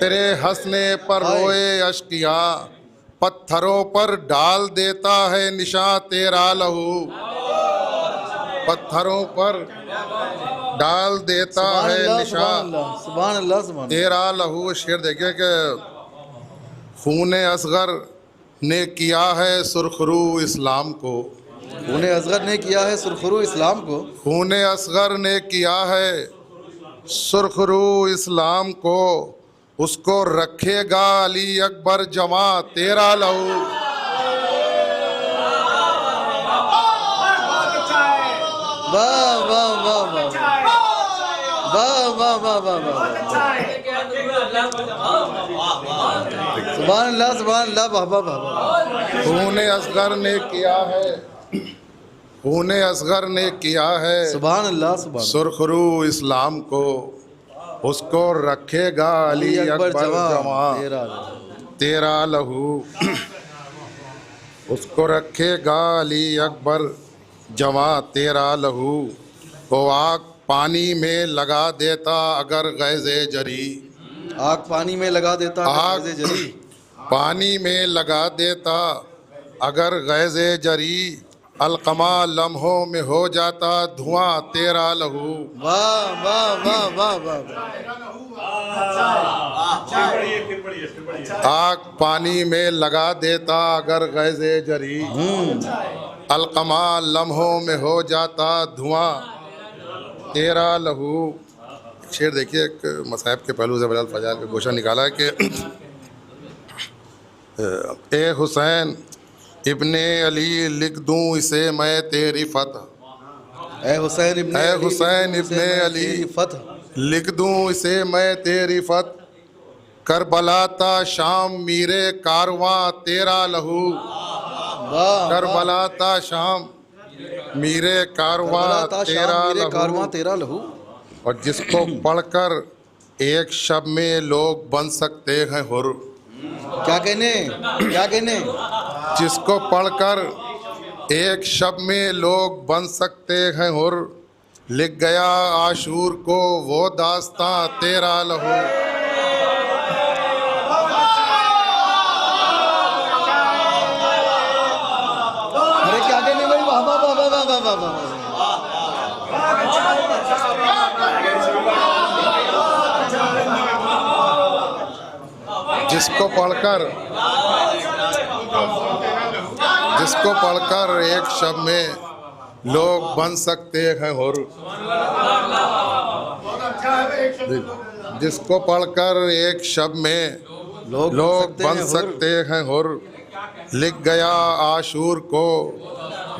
तेरे हंसने पर रोए अश्किया, पत्थरों पर डाल देता है निशान तेरा लहू। पत्थरों पर डाल देता है निशान सुभान अल्लाह तेरा लहू। शेर देखिए कि खून असगर ने किया है सुरखरू इस्लाम को। खून असगर ने किया है सुरखरू इस्लाम को। खून असगर ने किया है सुरखरू इस्लाम को, उसको रखेगा अली अकबर जमा तेरा लहू। वाह वाह वाह वाह वाह वाह वाह वाह वाह। सुभान अल्लाह वाह वाह वाह। खून असगर ने किया है, खून असगर ने किया है सुभान अल्लाह सुरखरू इस्लाम को, उसको रखेगा अली अकबर जमा तेरा लहू। उसको रखेगा अली अकबर जमा तेरा लहू। वो आग पानी में लगा देता अगर गैज़े जरी, आग पानी में लगा देता आग जरी, पानी में लगा देता अगर गैज़े जरी, अलकमा लम्हों में हो जाता धुआं तेरा लहू। वाह वाह वाह वाह वाह। आग पानी में लगा देता अगर गैज़े जरी, अलकमा लम्हों में हो जाता धुआं तेरा लहू। शेर देखिए, एक मसाहब के पहलू से बलाल फजाल का गोशा निकाला है कि ए हुसैन इब्ने अली लिख दूं इसे मैं तेरी फतह। ए हुसैन इब्ने अली फतह लिख दूं इसे मैं तेरी फतह, करबला ता शाम मीरे कारवां तेरा लहू। करबला ता शाम मीरे कारवां तेरा लहू। और जिसको पढ़कर एक शब में लोग बन सकते हैं हुर। क्या कहने जिसको पढ़कर एक शब में लोग बन सकते हैं हुर, लिख गया आशूर को वो दास्तां तेरा लहू। अरे क्या कहने भाई, वाह वाह वाह वाह वाह वाह वाह। जिसको पढ़कर एक शब में लोग बन सकते हैं हुर। जिसको पढ़कर एक शब में लोग बन सकते हैं हुर, लिख गया आशूर को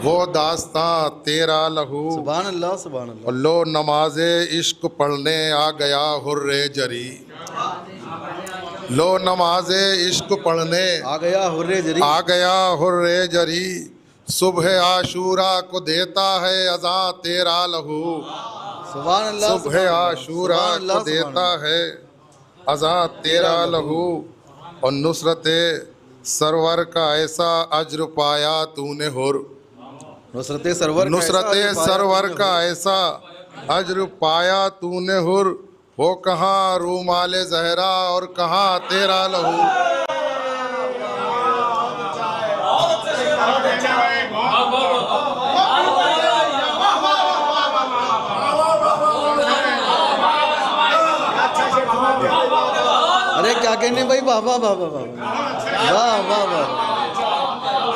वो दास्तां तेरा लहू। सुभान अल्लाह। और लो नमाज़े इश्क पढ़ने आ गया हुर्रे जरी। लो नमाज़े इश्क पढ़ने आ गया हुर्रे जरी, सुबह आशूरा को देता है अज़ां तेरा लहू। सुभान अल्लाह। सुबह आशूरा को देता है अज़ां तेरा लहू। और नुसरत सरवर का ऐसा अज्र पाया तूने हुर। नुसरत सरवर का ऐसा अज्र पाया तूने हुर, हो कहाँ रूमाले जहरा और कहाँ तेरा लहू। अरे क्या कहने भाई, वाह वाह वाह वाह वाह वाह वाह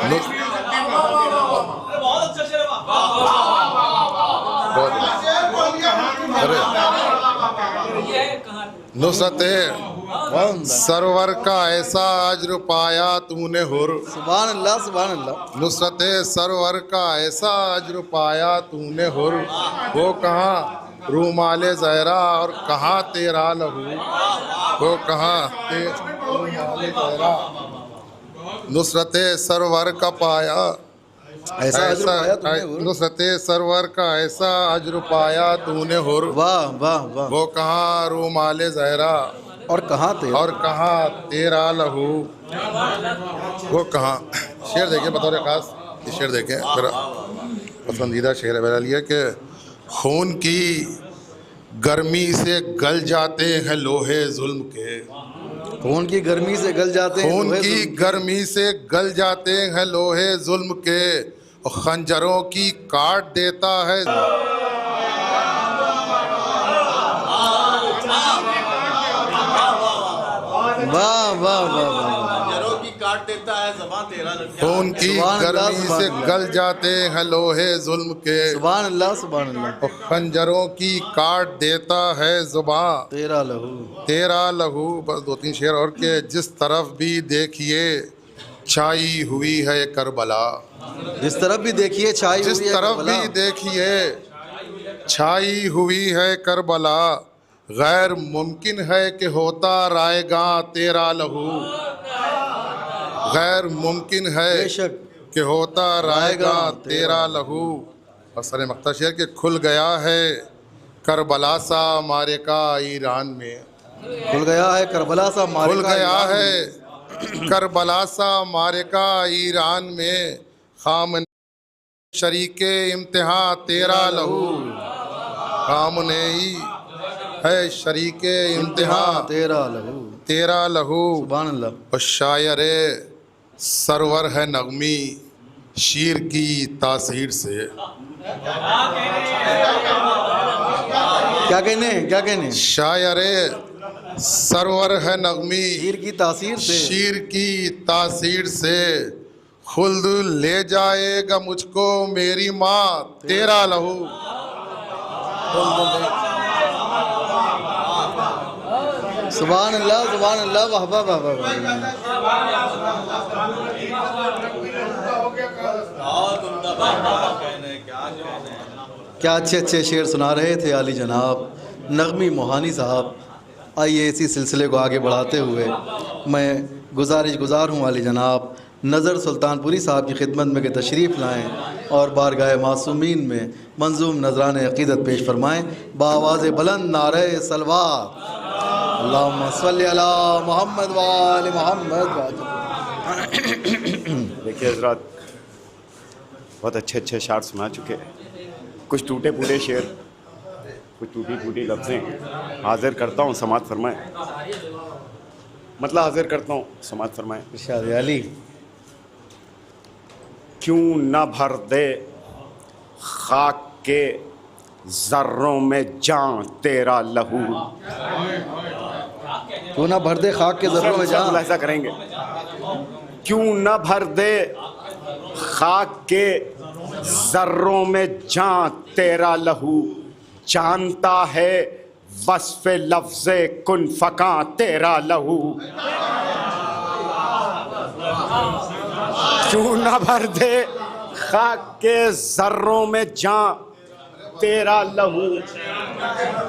अरे नुसरत सरवर का ऐसा अज्र पाया तूने हुर, सुभान अल्लाह सुभान अल्लाह। नुसरत सरवर का ऐसा अज्र पाया तूने हुर, वो कहाँ रूमाले जहरा और कहाँ तेरा लहू, वो कहाँ रूमाले जहरा। नुसरत सरवर का पाया ऐसा नुसरत सरवर का ऐसा अज्र पाया तूने हुर, वाह वाह वाह। वो कहाँ रूमाले जहरा और कहाँ तेरा लहू, वो कहाँ। शेर देखें बतौर खास, ये शेर देखें मेरा पसंदीदा शेर है मेरा लिए कि खून की गर्मी से गल जाते हैं लोहे जुल्म के, खून की गर्मी से गल जाते हैं, खून की गर्मी से गल जाते हैं लोहे जुल्म के, और खंजरों की काट देता है। वाह वाह वाह वाह। काट देता है ज़बान तेरा लहू। खून की गर्मी से गल जाते हैं लोहे जुल्म के, सुभान अल्लाह सुभान अल्लाह। और खंजरों की काट देता है जुबान तेरा लहू। बस दो तीन शेर और के। जिस तरफ भी देखिए छाई हुई है करबला, जिस तरफ भी देखिए छाई, जिस तरफ भी देखिए छाई हुई है करबला, गैर मुमकिन है कि होता रहेगा तेरा लहू, गैर मुमकिन है कि होता रहेगा तेरा लहू। और सर मख्ता शेर के खुल गया है करबला सा मारे का ईरान में, खुल गया है करबला सा मारे खुल गया है करबला सा मारे का ईरान में, खाम शरीके इम्तिहान तेरा लहू, खामने ही है शरीके इम्तिहान तेरा लहू। सुभान अल्लाह। और शायर सरवर है नगमी शीर की तासीर से, क्या कहने शायर सरवर है नगमी शीर की तासीर से, शीर की तासीर से, खुल्द ले जाएगा मुझको मेरी माँ तेरा लहू। सुभान अल्लाह वाह वाह वाह वाह। क्या अच्छे शेर सुना रहे थे आली जनाब नगमी मोहानी साहब। आइए इसी सिलसिले को आगे बढ़ाते हुए मैं गुजार हूँ आली जनाब नज़र सुल्तानपुरी साहब की खिदमत में कि तशरीफ़ लाएँ और बारगाह मासूमीन में मंजूम नजरान अक़ीदत पेश फरमाएँ बावाज़ बुलंद नारे सलवात अल्लाहुम्मा सल्ली अला मोहम्मद व आले मोहम्मद। देखिए हज़रात बहुत अच्छे शार सुना चुके हैं, कुछ टूटे फूटे शेर, कुछ टूटी फूटी लफ्ज़ें हाजिर करता हूँ समात फरमाएँ, मतलब हाजिर करता हूँ समात फरमाएँ। इरशाद अली। क्यों न भर दे खाक के ज़र्रों में जान तेरा लहू, क्यों न भर दे खाक के ज़र्रों में जान, ऐसा करेंगे। क्यों न भर दे खाक के ज़र्रों में जान तेरा लहू, जानता है वस्फ़े लफ्ज़े कुन फ़का तेरा लहू। क्यों न भर दे खाक के ज़र्रों में जान तेरा लहू,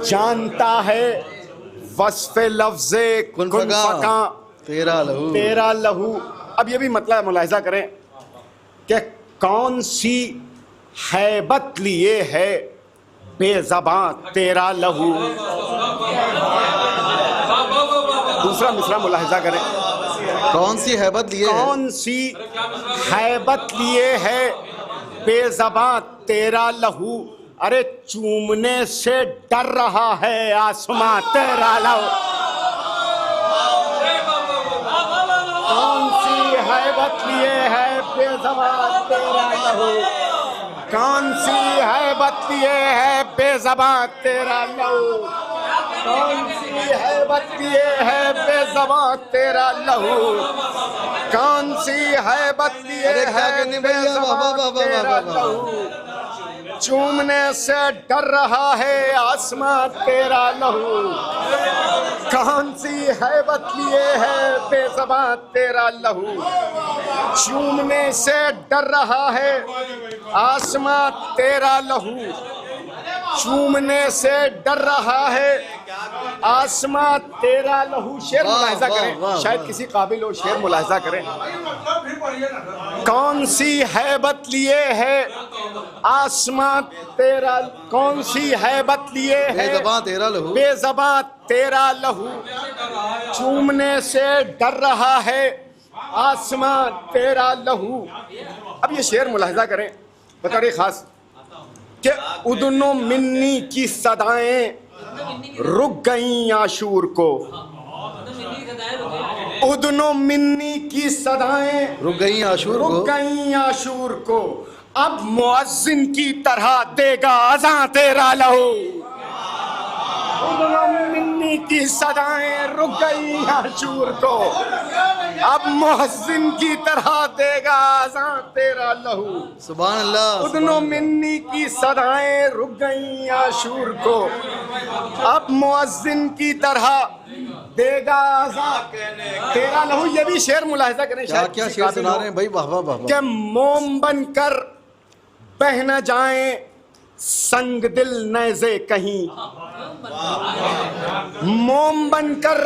जानता है वस्फ़े लफ्ज़े कुन फ़का तेरा लहू। अब ये भी मतलब मुलाहिज़ा करें कि कौन सी हैबत लिए है बेज़बान तेरा लहू। दूसरा मिसरा मुलाहिज़ा करें, कौन सी हैबत लिए, कौन सी हैबत लिए है बेज़बां तेरा लहू, अरे चूमने से डर रहा है आसमां तेरा लहू। कौन सी हैबत लिए है बेज़बां तेरा लहू, कौन सी हैबत लिए है बेज़बां तेरा लहू, कौन सी हैबत लिए है बेज़बां तेरा लहू, कौन सी हैबत लिए है बेज़बां तेरा लहू। चूमने से डर रहा है आसमां तेरा लहू, कौन सी हैबत लिए है बेज़बां तेरा लहू। चूमने से डर रहा है आसमां तेरा लहू, चूमने से डर रहा है आसमां तेरा लहू। शेर मुलाहिजा करें, शायद किसी काबिल हो, शेर मुलाहिजा करें। कौन सी हैबत लिए है आसमां तेरा, कौन सी हैबत लिए है बेज़बां तेरा लहू, बेज़बां तेरा लहू। चूमने से डर रहा है आसमां तेरा लहू। अब ये शेर मुलाहिजा करें बतौर खास कि उदनो मिन्नी की सदाएं रुक गईं आशूर को, उदनो मिन्नी की सदाएं रुक गई आशूर को, रुक गईं आशूर को। अब मुअज्जिन की तरह देगा अज़ां तेरा लहू। उदनो मिन्नी की सदाएं रुक गईं आशूर को, अब मुअज्जिन की तरह देगा अज़ां तेरा लहू। सुभान अल्लाह। उदनो मिन्नी की सदाएं रुक गईं आशूर को, अब मुअज्जिन की तरह देगा अज़ां तेरा लहू। ये भी शेर मुलाहिजा करें, क्या क्या शेर सुना रहे हैं भाई, वाह वाह वाह। कि मोम बनकर बह न जाएं संग दिल नैज़े कहीं, मोम बनकर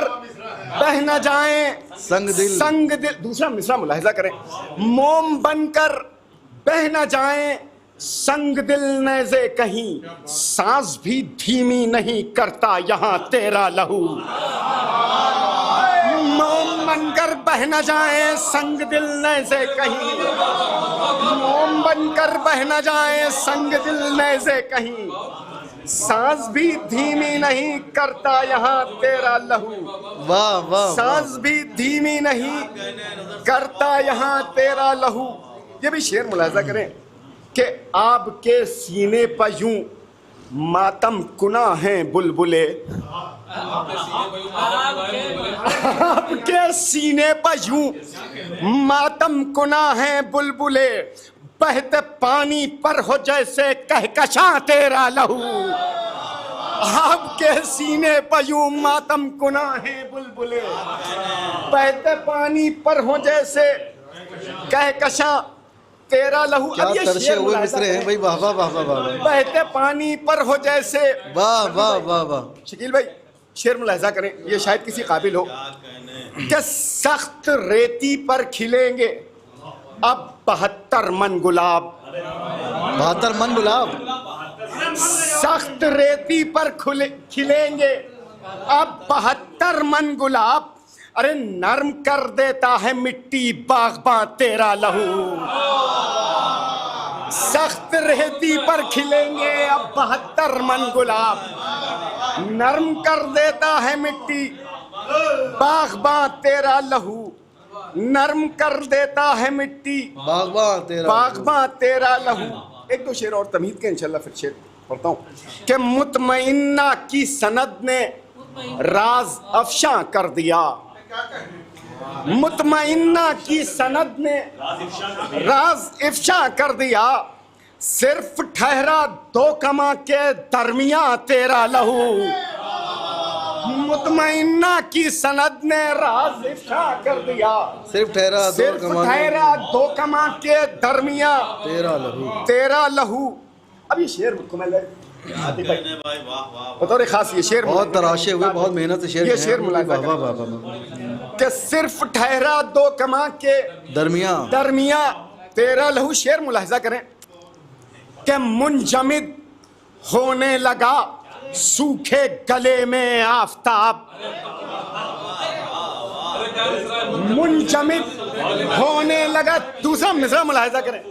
बह न जाएं संग दिल। दूसरा मिसरा मुलाहिजा करें, मोम बनकर बह न जाएं संग दिल नैज़े कहीं, सांस भी धीमी नहीं करता यहाँ तेरा लहू। मोम बनकर बह न जाएं संग दिल नैज़े कहीं, मोम बनकर बह न जाएं संग दिल नैज़े कहीं, सांस भी धीमी नहीं करता यहाँ तेरा लहू। वाह वाह। सांस भी धीमी नहीं करता यहाँ तेरा लहू। ये भी शेर मुलाहिजा करें कि आपके सीने पर यूं मातम कुना हैं बुलबुले, आपके सीने पर यूं मातम कुना हैं बुलबुले, बहते पानी पर हो जैसे कहकशां तेरा लहू। आपके सीने पर यूं मातम कुना हैं बुलबुले, बहते पानी पर हो जैसे कहकशां तेरा लहू। क्या तरशे हुए मिसरे हैं भाई, वाह वाह वाह वाह। बहते पानी पर हो जैसे, वाह वाह वाह वाह। शकील भाई शेर मुलाहिजा करें, ये शायद किसी काबिल हो कि सख्त रेती पर खिलेंगे अब 72 मन गुलाब, 72 मन गुलाब। सख्त रेती पर खिलेंगे अब 72 मन गुलाब, अरे नर्म कर देता है मिट्टी बाग़बां तेरा लहू। सख्त रेती पर खिलेंगे अब 72 मन गुलाब, नर्म कर देता है मिट्टी बाग़बां तेरा लहू, नर्म कर देता है मिट्टी बाग़बां तेरा लहू। एक दो शेर और तमीद के इंशाल्लाह फिर शेर पढ़ता हूँ कि मुतमइन्ना की सनद ने राज अफशा कर दिया, मुतमइन्ना की सनद ने राज इफ्शा कर दिया, सिर्फ ठहरा 2 कमा के दरमिया तेरा लहू। मुतमइन्ना की सनद ने राज इफ्शा कर दिया, सिर्फ ठहरा 2 कमा के दरमिया तेरा लहू। अब ये शेर मुकम्मल है बतौर खास, ये शेर बहुत तराशे हुए, बहुत मेहनत से शेर, ये शेर मुलाहिजा कि सिर्फ ठहरा 2 कमा के दरमिया तेरा लहू। शेर मुलाहिजा करें कि मुंजमिद होने लगा सूखे गले में आफताब, मुंजमिद होने लगा। दूसरा मिसरा मुलाहिजा करें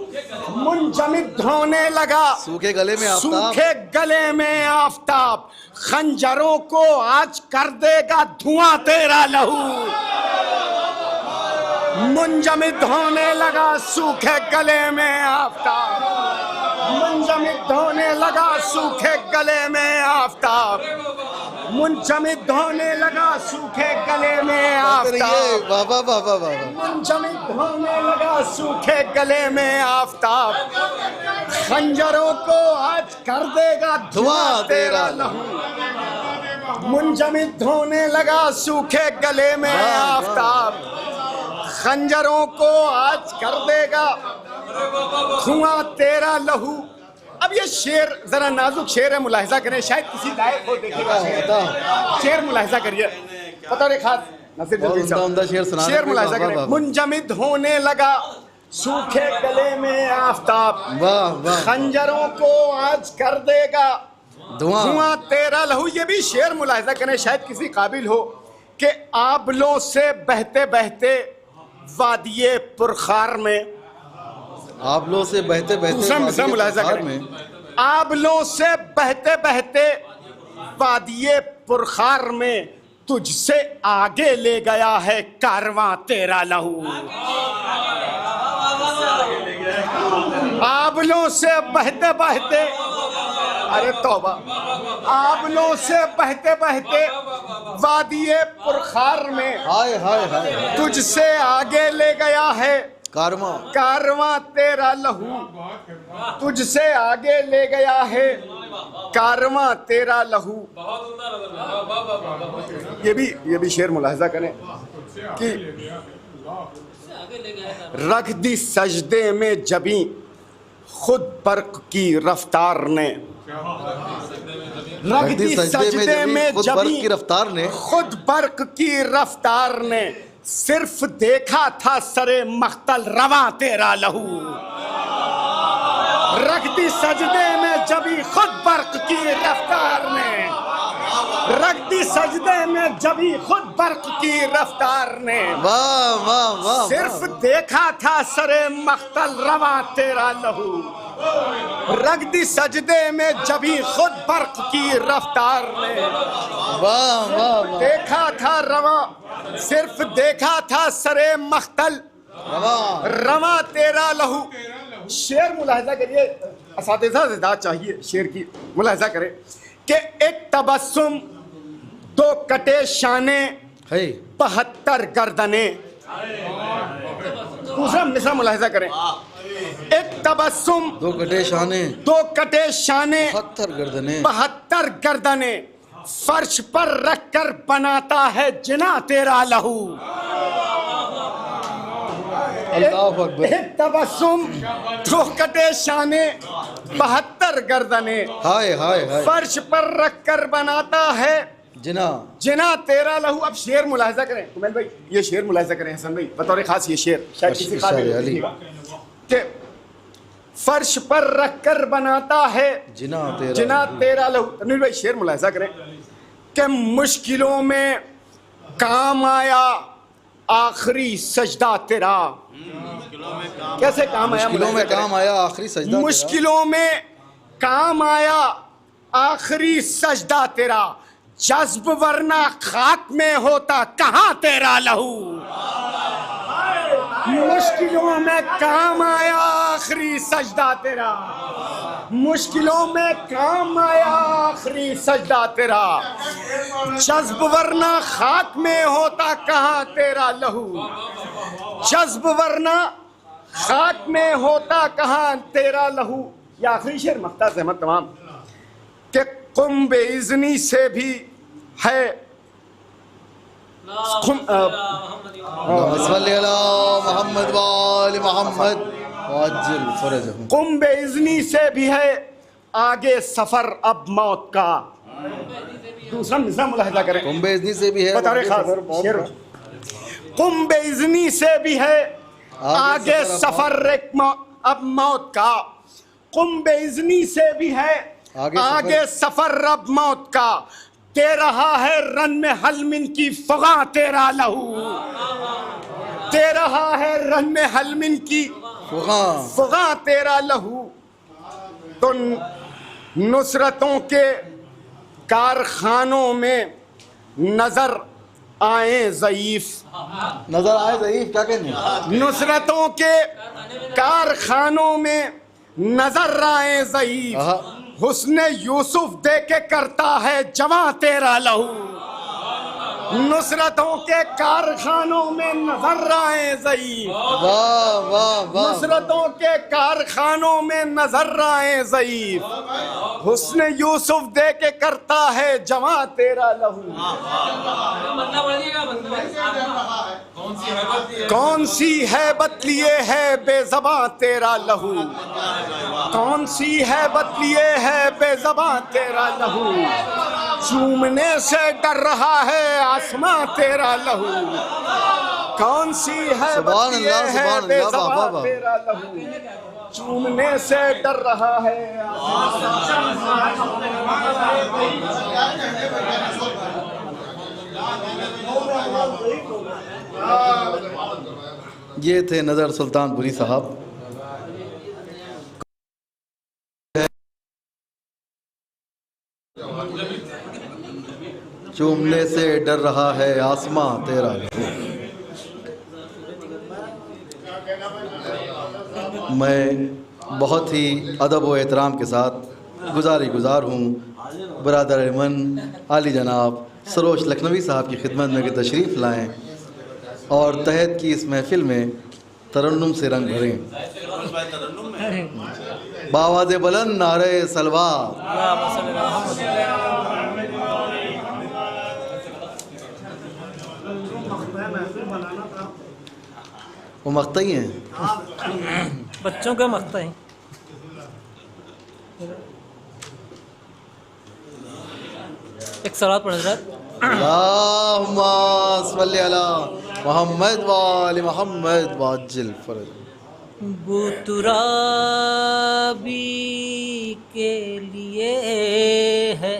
मुंजमिद होने लगा सूखे गले में आफताब, सूखे गले में आफताब, खंजरों को आज कर देगा धुआं तेरा लहू। मुंजमिद होने लगा सूखे गले में आफताब, मुंजमिद होने लगा सूखे गले में आफताब, मुंजमिद होने लगा सूखे गले में आफताब, बाबा बाबा बाबा, मुंजमिद होने लगा सूखे गले में आफताब, खंजरों को आज कर देगा धुआं तेरा लहू। मुंजमिद होने लगा सूखे गले में आफताब, खंजरों को आज कर देगा धुआं तेरा लहू। अब ये शेर जरा नाजुक शेर है, मुलाहिजा करें, शायद किसी लायक को देखेगा शेर मुलाहिजा करिए, पता नहीं खास नसीर शेर मुलाहिजा करें। मुंजमिद होने लगा सूखे गले में आफताब, खंजरों को आज कर देगा धुआं तेरा लहू। ये भी शेर मुलाहिजा करें, शायद किसी काबिल हो कि आबलों से बहते बहते वादिये पुरखार में, आबलों से बहते बहते मुलाहिजा करें, आबलों से बहते बहते वादिये पुरखार में तुझसे आगे ले गया है कारवां तेरा लहू। आबलों से बहते बहते, अरे तौबा, आबलों से बहते बहते वादिये पुरखार में हाय हाय हाय तुझसे आगे ले गया है कारवां, कारवां तेरा लहू, तुझसे आगे ले गया है कारवां तेरा लहू। ये भी शेर मुलाहिजा करें कि रख दी सजदे में जबी खुद बर्क की रफ्तार ने, रख दी सजदे में जबी की रफ्तार ने, खुद बर्क की रफ्तार ने, सिर्फ देखा था सरे मख्तल रवां तेरा लहू। रख दी सजदे में जबी खुद बर्क की रफ्तार ने, रख दी सजदे में जबी खुद बर्क की रफ्तार ने, वाह वाह वाह, सिर्फ देखा था सरे मख्तल रवां तेरा लहू। रख दी सजदे में जबी खुद बर्क की रफ्तार ने, वाह वाह, देखा था रवां, सिर्फ देखा था सरे मख्तल रवां तेरा लहू। शेर मुलाहिजा करिए, असातिज़ा से दाद चाहिए शेर की, मुलाहिजा करें कि एक तबस्सुम दो कटे शाने 72 गर्दने। दूसरा मिसरा मुलाहिजा करें, एक तबस्सुम दो कटे शाने 72 गर्दने, 72 गर्दने, फर्श पर रखकर बनाता है जिना तेरा लहू। एक तबस्सुम दो कटे शाने 72 गर्दने, हाय हाय हाय, फर्श पर रखकर बनाता है जिना जिना तेरा लहू। अब शेर मुलाहिजा करें कुमैल भाई, ये शेर मुलाहिजा करें हसन भाई, बतौर खास ये शेर शायद किसी काबिल के फर्श पर रखकर बनाता है जिना तेरा लहू। तनवीर भाई शेर मुलाहिजा करें कि मुश्किलों में काम आया आखिरी सजदा तेरा। कैसे काम आया? मुश्किलों में काम आया आखिरी सजदा, मुश्किलों में काम आया आखिरी सजदा तेरा, जज्ब वरना खाक में होता कहां तेरा लहू। मुश्किलों में काम आया आखिरी सजदा तेरा, मुश्किलों में काम आया आखिरी सजदा तेरा, जज्ब वरना खाक में होता कहां तेरा लहू। जज्ब वरना खाक में होता कहां तेरा लहू। या आखिरी शेर मख्तार अहमद तमाम के कुम बेइज़्नी से भी है कुम बेइज़्नी से भी है आगे सफर अब मौत का। दूसरा मिसरा मुलाहिजा करें, कुम बेइज़्नी से भी है, कुम बेइज़्नी से भी है आगे सफर अब मौत का। कुम बेइज़्नी से भी है आगे सफर अब मौत का, दे रहा है रन में हलमिन की फगा तेरा लहू। दे रहा है रन में हलमिन की फुगा तेरा लहू, तो नुसरतों के कारखानों में नजर आए ज़ईफ। नजर आए ज़ईफ क्या कहने? नुसरतों के कारखानों में नजर आए ज़ईफ, हुस्ने यूसुफ दे के करता है जवां तेरा लहू। नुसरतों के कारखानों में नजर आए ज़ईफ, वाह वाह वाह। नुसरतों के कारखानों में नजर आए ज़ईफ, हुस्ने यूसुफ दे के करता है जवां तेरा लहू। कौन सी हैबत लिए है बेज़बां तेरा लहू, कौन सी हैबत लिए है बेज़बां तेरा लहू, चूमने से डर रहा है आसमां तेरा लहू। कौन सी हैबत लिए है बेज़बां तेरा लहू, चूमने से डर रहा है ये थे नज़र सुल्तानपुरी साहब। चूमने से डर रहा है आसमां तेरा लहू। मैं बहुत ही अदब व एहतराम के साथ गुज़ार हूँ बरादर अमन आली जनाब सरोज लखनवी साहब की खिदमत में कि तशरीफ़ लाएँ और तहत की इस महफ़िल में तरन्नुम से रंग भरें। बावाज़ बुलंद नारे सलवा, वो मख्ता ही हैं, बच्चों का मख्ता है। एक सलात पढ़ हज़रत। अल्लाहुम्मा सल्ली अला मुहम्मद व आलि मुहम्मद वाजिल फरज। बुतुराबी के लिए है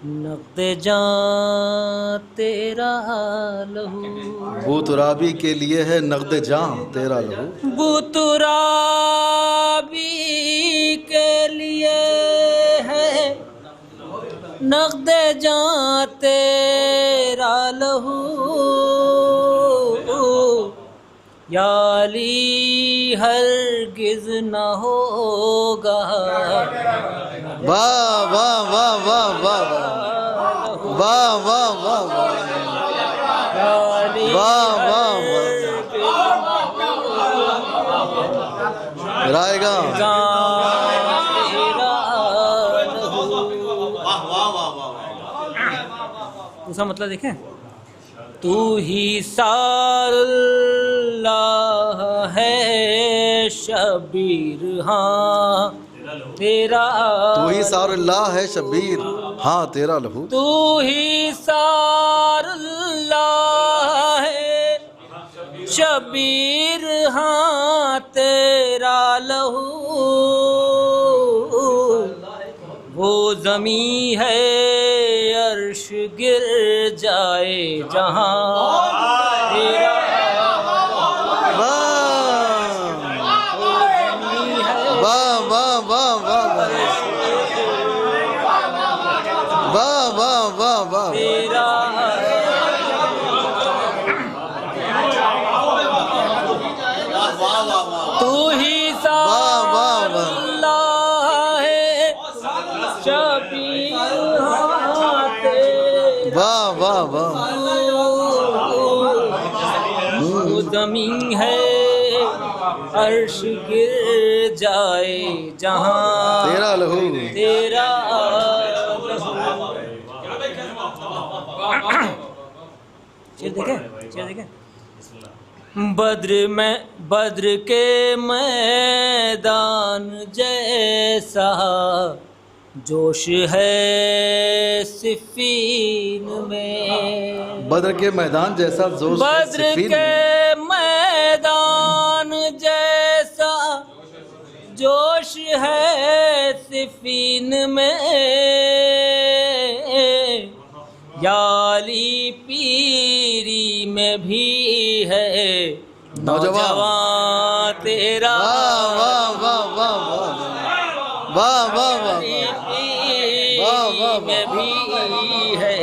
नक़्द जान तेरा लहू, बुतुराबी के लिए है नक़्द जान तेरा लहू। बुतुराबी के लिए है नक़्द जान तेरा लहू, या अली हरगिज़ न होगा। वाह वाह वाह वाह वाह वाह वाह वाह वाह वाह वाह रायगा। दूसरा मतलब देखें, तू ही सारुल्लाह है शबीर हाँ तेरा, तू ही सारुल्लाह है शबीर हाँ तेरा लहू। तू ही सारुल्लाह है शबीर हाँ तेरा लहू, वो ज़मी है अर्श गिर जाए जहाँ तेरा। वाह वाह वाह वाह वाह वाह वाह वाह तेरा तू ही सारुल्लाह है शबीर हाँ तेरा। वाह वाह वाह। वो ज़मीं है अर्श गिर जाए जहाँ तेरा लहू, तेरा शेर देखें। बद्र के मैदान जैसा जोश है सिफ़ीन में। बद्र के मैदान जैसा जोश बद्र के मैदान जैसा जोश है सिफ़ीन में, याली पीरी में भी है नौजवान तेरा वाह वाह वाह वाह वाह वाह में भी है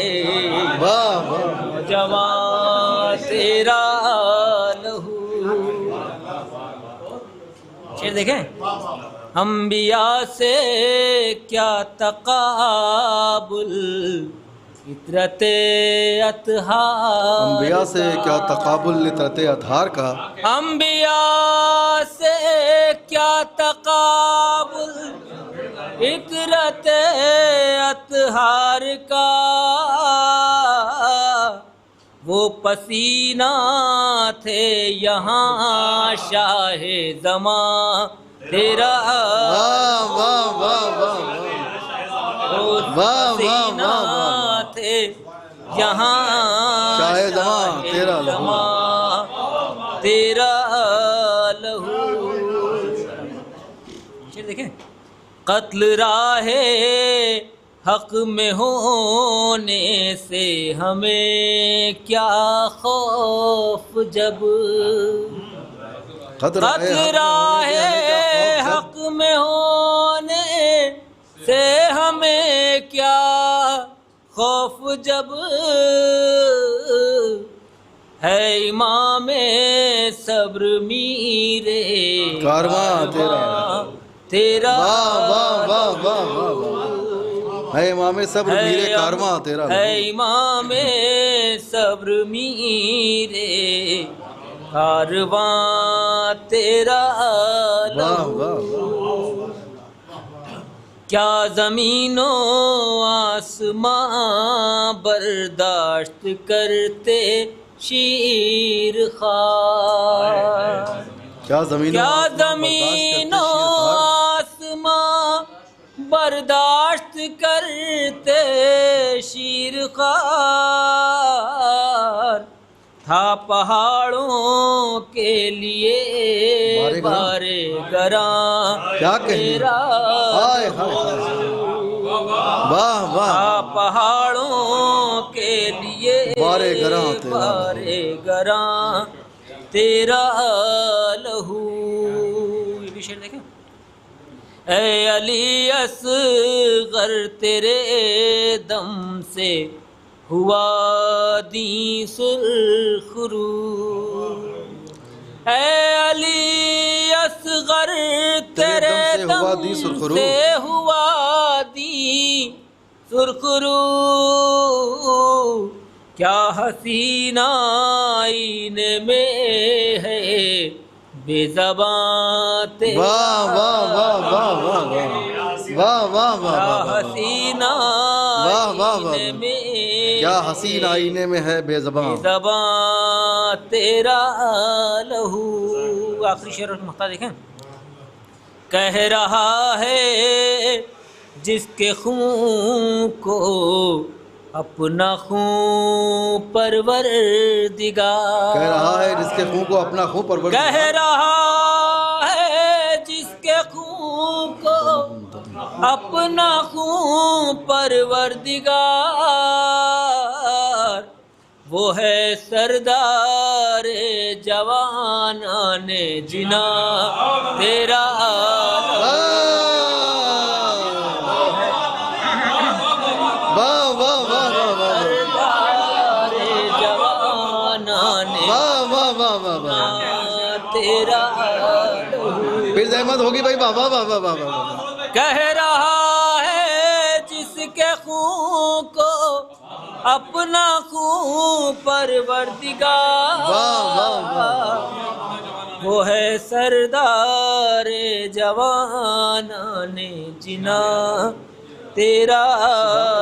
वाह वाह नौजवान तेरा लहू। शेर देखें, अंबिया से क्या तकाबुल इतरते अतहार, अंबिया से क्या तकाबुल इतरते अतहार का, अंबिया से क्या तकाबुल इतरते अतहार का, वो पसीना थे यहाँ शाहे ज़मा तेरा। वाह वाह वाह वाह वो वाह पसीना थे यहाँ शाहे ज़मा तेरा लहू, तेरा लहू। शेर देखें, कत्ल राहे हक में होने से हमें क्या खौफ जब, कत्ल राहे हक में होने से हमें क्या खौफ जब, है इमामे सब्र मीरे कारवां तेरा तेरा। वाह वाह वाह वाह वाह, है इमामे सब्र मीरे कारवां तेरा, है इमामे सब्र मीरे कारवां तेरा। वाह वाह क्या ज़मीनो आसमां बर्दाश्त करते शीर खार, क्या ज़मीनो आसमां बर्दाश्त करते शीर खार, था पहाड़ों के लिए बारे गरां क्या तेरा। वाह वाह, पहाड़ों के लिए बारे गरां तेरा लहू। ये भी शेर देखें, ऐ अली असगर तेरे दम से हुआ दी सुरखरू, ऐ अली असगर तेरे दम से हुआ दी सुरखरू, क्या हसीना आईने में है बेज़बां तेरा। वाह वाह वाह वाह वाह वाह वाह वाह, हसीना में क्या हसीन आईने में है बेज़बां तेरा लहू। आखिरी शेर मुख्ता देखें, कह रहा है जिसके खून को अपना खून परवरदिगार, कह रहा है जिसके खून को अपना खून परवरदिगार, कह रहा है जिसके खून को अपना खून परवरदिगार, वो है सरदार जवानाने जिना तेरा। तेरा फिर जहमत होगी भाई, वाह वाह वाह वाह वाह। कह रहा है जिसके खून को अपना खून परवरदिगार, वो है सरदार जवानाने जिना तेरा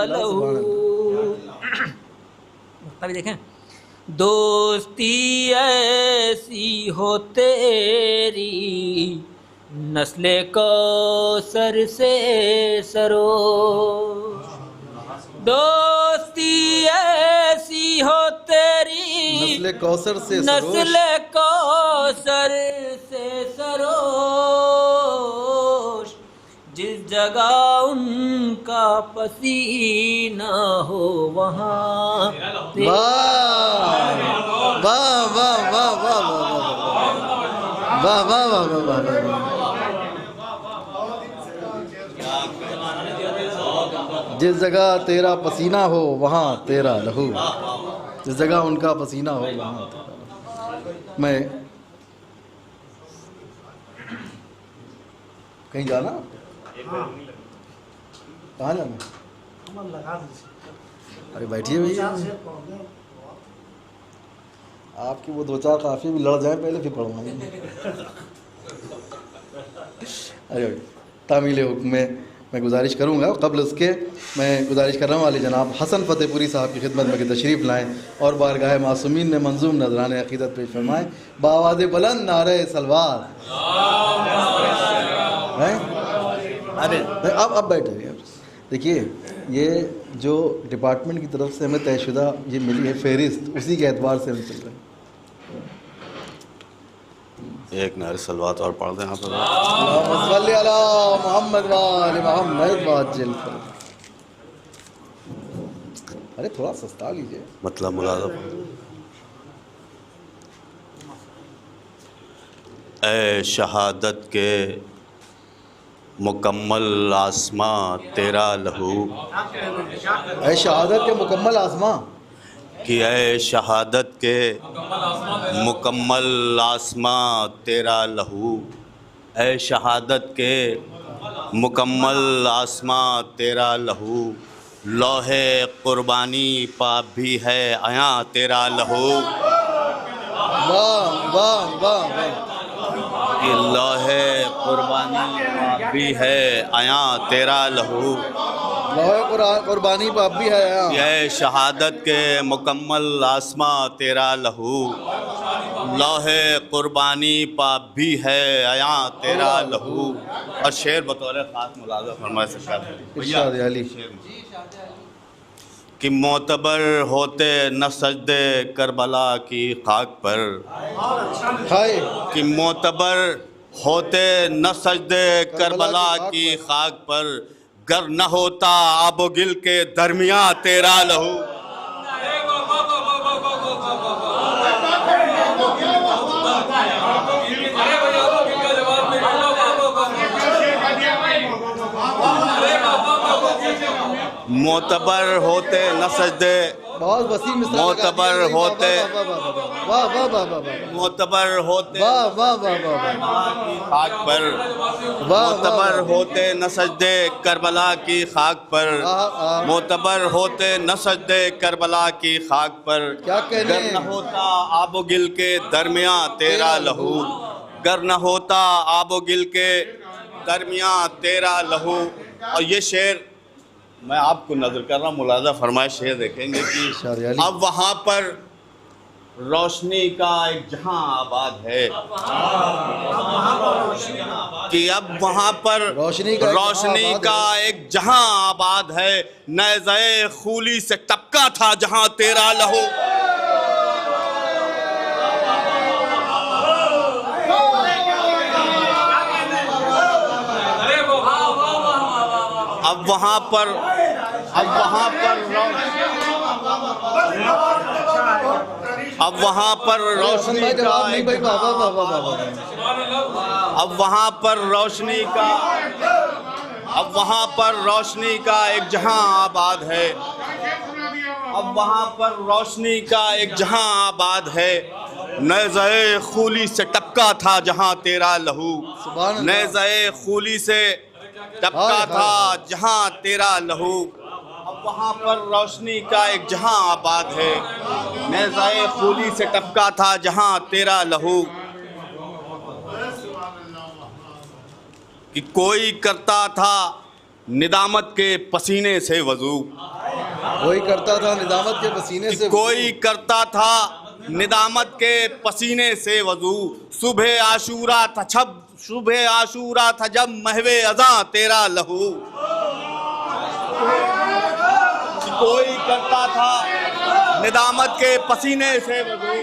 लहू। अभी देखें, दोस्ती ऐसी हो तेरी नस्ले कौसर से सरो, दोस्ती ऐसी हो तेरी नस्ले कौसर से सरोश, जिस जगह उनका पसीना हो वहाँ। वाह वाह वाह वाह वाह वाह, वाह वाह वाह वाह वाह वाह। जिस जगह तेरा पसीना हो वहाँ तेरा लहू, जिस जगह उनका पसीना हो वहाँ तेरा लहू। मैं कहीं जाना, कहाँ जाना? अरे बैठिए भैया, आपकी वो 2-4 काफ़ी भी लड़ जाए पहले फिर पढ़ूँगा। अरे तामील हुक्म में मैं गुजारिश करूँगा, कबल उसके मैं गुजारिश कर रहा हूँ वाली जनाब हसन फतेहपुरी साहब की खिदमत में कि तशरीफ़ लाएँ और बारगाह मासूमीन में मंजूम नजरान अक़ीदत पेश फरमाएँ। बावाज़ बुलंद नारे सलवार। अरे अब बैठे। देखिए, ये जो डिपार्टमेंट की तरफ से हमें तयशुदा ये मिली है फहरिस्त, उसी के एतबार से हम चल रहे हैं। एक नारे सलवात और पढ़ दें यहाँ पर। मोहम्मद वाजिल। अरे थोड़ा सस्ता लीजिए। मतलब मुलाज़ा। ए शहादत के मुकम्मल आसमां तेरा लहू, ऐ शहादत के मुकम्मल आसमां कि ऐ शहादत के मुकम्मल आसमां तेरा लहू, ऐ शहादत के मुकम्मल आसमां तेरा लहू, लोहे कुर्बानी पा भी है आया तेरा लहू। वाह वाह वाह वाह। कि लोहे कुर्बानी पा भी है आया तेरा लहू, लोहे कुर्बानी पा भी है आया, ये शहादत के मुकम्मल आसमां तेरा लहू, लोहे कुर्बानी पा भी है आया तेरा लहू। और शेर बतौर खास मुलाज़ा फरमाए से इरशाद अली कि मोतबर होते न सजदे करबला की खाक पर, कि मोतबर होते न सजदे करबला की खाक पर, गर न होता आबो गिल के दरमिया तेरा लहू। मोतबर होते न सजदे, बहुत वसी मिसाल मोतबर होते, वाह वाह वाह वाह, मोतबर होते वाह वाह वाह वाह, खाक पर, मोतबर होते न सजदे करबला की खाक पर, मोतबर होते न सजदे करबला की खाक पर, क्या कहने, गर न होता आबो गिल के दरमिया तेरा लहू, गर न होता आबो गिल के दरमिया तेरा लहू। और ये शेर मैं आपको नजर कर रहा हूँ, मुलाज़ा फरमाए शेर देखेंगे कि अब वहाँ पर रोशनी का एक जहां आबाद है, कि अब वहाँ पर रोशनी का एक जहां आबाद है, नेज़े खूली से टपका था जहां तेरा लहू। अब वहाँ पर रोशनी का रोशनी का एक जहां आबाद है, अब वहाँ पर रोशनी का एक जहां आबाद है, नेज़े खूली से टपका था जहां तेरा लहू, नेज़े खूली से टपका था जहां तेरा लहू। अब वहाँ पर रोशनी का एक जहां आबाद है, नेज़े खूली से टपका था जहां तेरा लहू। कि कोई करता था निदामत के पसीने से वजू, कोई करता था निदामत के पसीने से, कोई करता था निदामत के पसीने से वजू, सुबह आशूरा था जब महवे अज़ा तेरा लहू। कोई करता था निदामत के पसीने से वजू,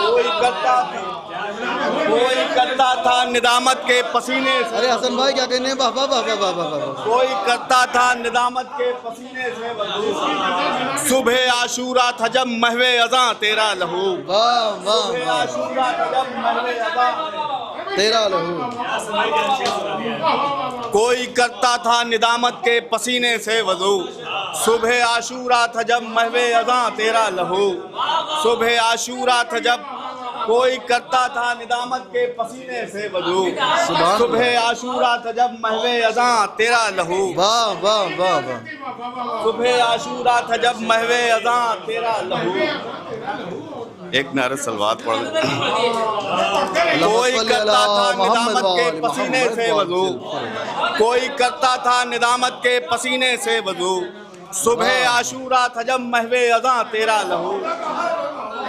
कोई करता था कोई करता था निदामत के पसीने से। अरे हसन भाई क्या कहने हैं? वाह वाह वाह वाह वाह वाह वाह। कोई करता था निदामत के पसीने से वजू। सुबह आशूरा था जब महवे अज़ां तेरा लहू। वाह वाह सुबह आशूरा था जब महवे अज़ां तेरा लहू। कोई करता था निदामत के पसीने से वजू। सुबह आशूरा था जब महवे अज़ां तेरा लहू। सुबह आशूरा था जब कोई करता था निदामत के पसीने से वजू। सुबह आशूरा था जब महवे अज़ां तेरा लहू। वाह वाह वाह वाह। सुबह आशूरा था जब महवे अज़ां तेरा लहू। एक नारे सलवात पढ़ ले। कोई करता था निदामत के पसीने से वजू। कोई करता था निदामत के पसीने से वजू। सुबह आशूरा था जब महवे अज़ां तेरा लहू।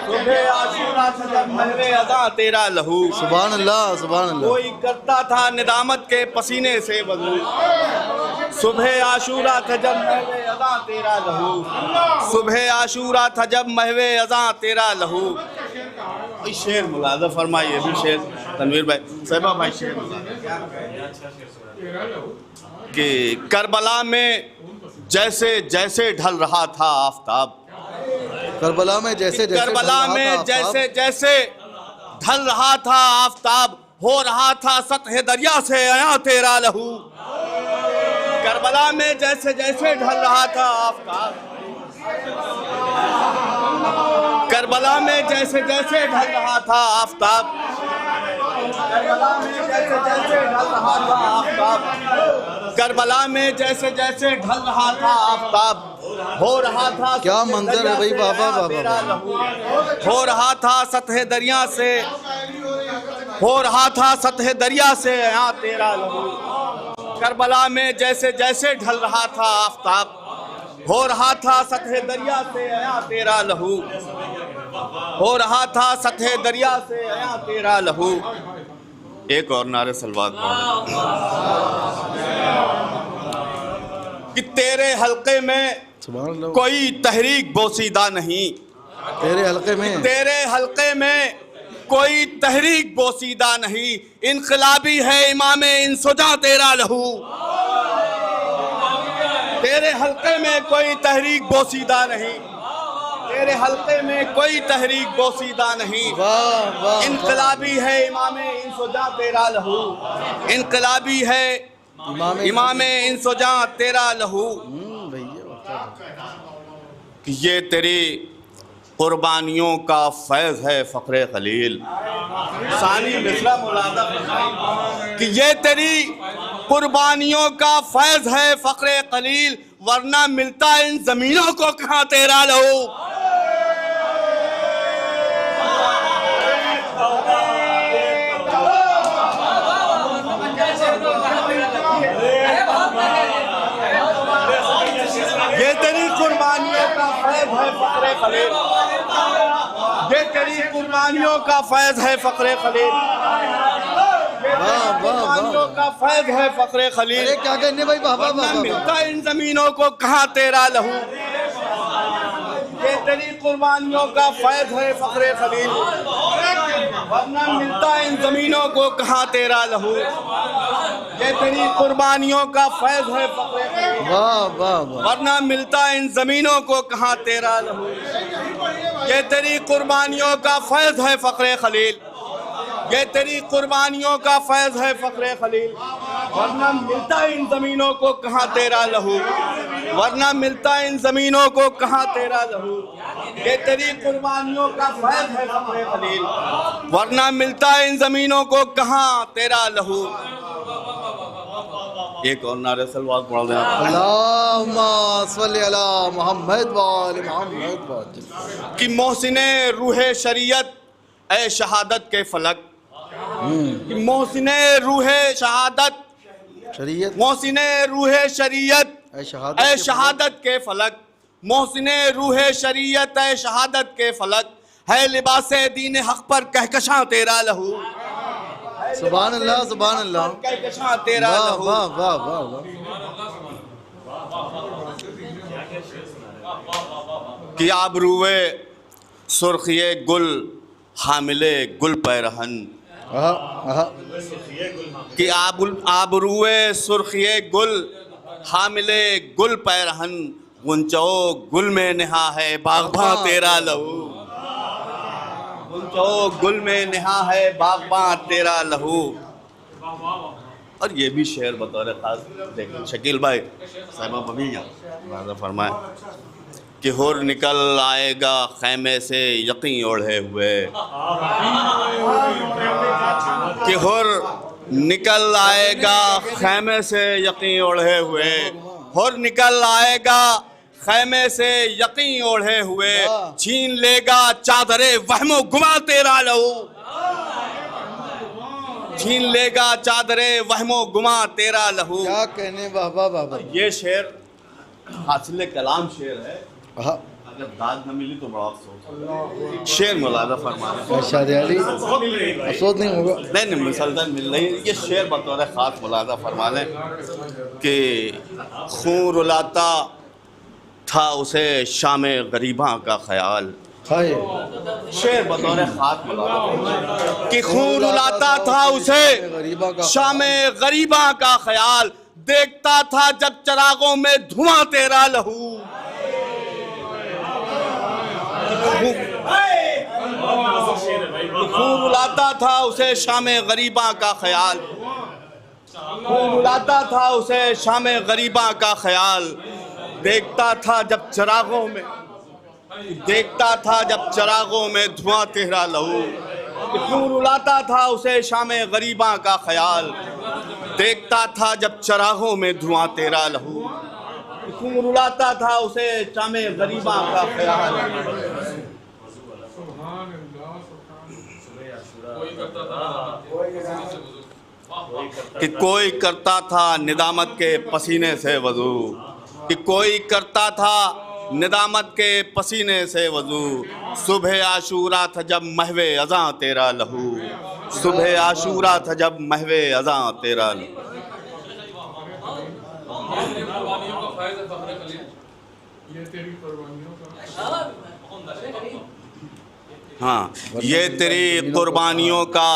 सुबह आशूरा था जब महवे अज़ां तेरा लहू। सुभान अल्लाह सुभान अल्लाह। कोई करता था निदामत के पसीने से वजू। सुबह आशूरा था जब महवे अज़ां तेरा लहू। सुबह आशूरा था जब महवे अज़ां तेरा लहू। शेर मुलाज़ा फरमाइए भी शेर तनवीर भाई साहिबा भाई शेर कि करबला में जैसे जैसे ढल रहा था आफताब। करबला में जैसे जैसे करबला में जैसे जैसे ढल रहा था आफताब। हो रहा था सतह दरिया से आया तेरा लहू। करबला में जैसे जैसे ढल रहा था आफताब। करबला में जैसे जैसे ढल रहा था आफताब। करबला में जैसे जैसे ढल रहा था आफताब। करबला में जैसे जैसे ढल रहा था आफताब। हो रहा था क्या मंजर है भाई बाबा बाबा। हो रहा था सतह दरिया से। हो रहा था सतह दरिया से यहाँ तेरा लहू। करबला में जैसे जैसे ढल रहा था आफताब। हो रहा था सतह दरिया से यहाँ तेरा लहू। हो रहा था सतह दरिया से यहाँ तेरा लहू। एक और नारे सलवात कि तेरे हल्के में कोई तहरीक बोसीदा नहीं। तेरे हल्के में तेरे हल्के में कोई तहरीक बोसीदा नहीं। इनकलाबी है इमामे इंसुजा तेरा लहू। तेरे हल्के में कोई तहरीक बोसीदा नहीं। तेरे हल्के में कोई तहरीक बोसीदा नहीं। इनकलाबी है इमामे इंसुजा तेरा लहू। इनकलाबी है इमामे इंसुजा तेरा लहू। ये तेरी कुर्बानियों का फैज़ है फ़ख्रे खलील। सानी मिसरा मुलादा कि ये तेरी कुर्बानियों का फैज़ है फ़ख्रे खलील। वरना मिलता इन ज़मीनों को कहाँ तेरा लहू। ये तेरी कुर्बानियों का फैज़ है फ़ख्रे खलील। ये तेरी कुर्बानियों का फैज़ है फ़ख्रे खलील। कुर्बानियों का फैज़ है फ़ख्रे खलील। क्या कहने भाई बाबा मिलता इन ज़मीनों को कहाँ तेरा लहू। ये तेरी कुर्बानियों का फैज़ है फ़ख्रे खलील। वरना मिलता इन ज़मीनों को कहाँ तेरा लहू। ये तेरी कुर्बानियों का फैज़ है फ़ख्रे खलील। वरना मिलता इन ज़मीनों को कहाँ तेरा लहू। ये तेरी कुर्बानियों का फैज़ है फ़ख्रे खलील। ये तेरी कुर्बानियों का फैज़ है फ़ख्रे खलील। वरना मिलता इन ज़मीनों को कहाँ तेरा लहू। वरना मिलता इन ज़मीनों को कहाँ तेरा लहू। ये तेरी कुर्बानियों का फैज़ है फ़ख्रे खलील। वरना मिलता इन ज़मीनों को कहाँ तेरा लहू। एक और नारे सलवात पढ़ दें। अल्लाहुम्मा सल्ली अला मुहम्मद व आले मुहम्मद। कि मोहसिने रूहे शरीयत ए शहादत के फलक। मोहसिने रूहे शहादत शरीयत। मोहसिने रूहे शरीयत ए शहादत के फलक। मोहसिने रूहे शरीयत ए शहादत के फलक। है लिबासे दीन हक पर कहकशां तेरा लहू। सुभान अल्लाह सुभान अल्लाह। कहकशां तेरा लहू। वाह वाह वाह वाह। कि आबरूए सुर्खिए गुल हामिले गुल पैरहन कि आबरूए सुर्खिए गुल हामिले गुल पैरहन गुंचो गुल में निहा है बागबां तेरा लहू गुंचो गुल में निहा है बागबां तेरा लहू। और ये भी शेर बतौर खास देखिए शकील भाई साहिबा बबीया फरमाए कि हुर निकल आएगा खैमे से यकीन ओढ़े हुए कि हुर निकल आएगा खैमे से यकीन ओढ़े हुए हुर निकल आएगा खैमे से यकीन ओढ़े हुए छीन लेगा चादरे वहमो गुमा तेरा लहू छीन लेगा चादरे वहमो गुमा तेरा लहू। क्या कहने बाबा बाबा। ये शेर हासिल कलाम शेर है, अगर दाद न मिली तो बड़ा अफसोस। शेर मुलाजा फरमाए अफसोस नहीं होगा नहीं मुसलसल मिल रही। ये शेर बतौर खास मुलाजा फरमा लें कि खून रुलाता था उसे शाम गरीबा का ख्याल। शेर बतौर खास मुलाजा कि खून रुलाता था उसे शाम गरीबा का ख्याल देखता था जब चरागों में धुआं तेरा लहू खून रुलाता था उसे शाम गरीबा का ख्याल खून रुलाता था उसे शाम गरीबा का ख्याल देखता था जब चरागों में धुआं तेरा लहू खून रुलाता था उसे शाम गरीबा का ख्याल देखता था जब चरागों में धुआं तेरा लहू खून रुलाता था उसे शाम गरीबा का ख्याल। कि कोई करता था निदामत के पसीने से वजू कि कोई करता था निदामत के पसीने से वजू सुबह आशूरा था जब महवे अज़ां तेरा लहू सुबह आशूरा था जब महवे अज़ां तेरा लहू। हाँ ये तेरी कुर्बानियों का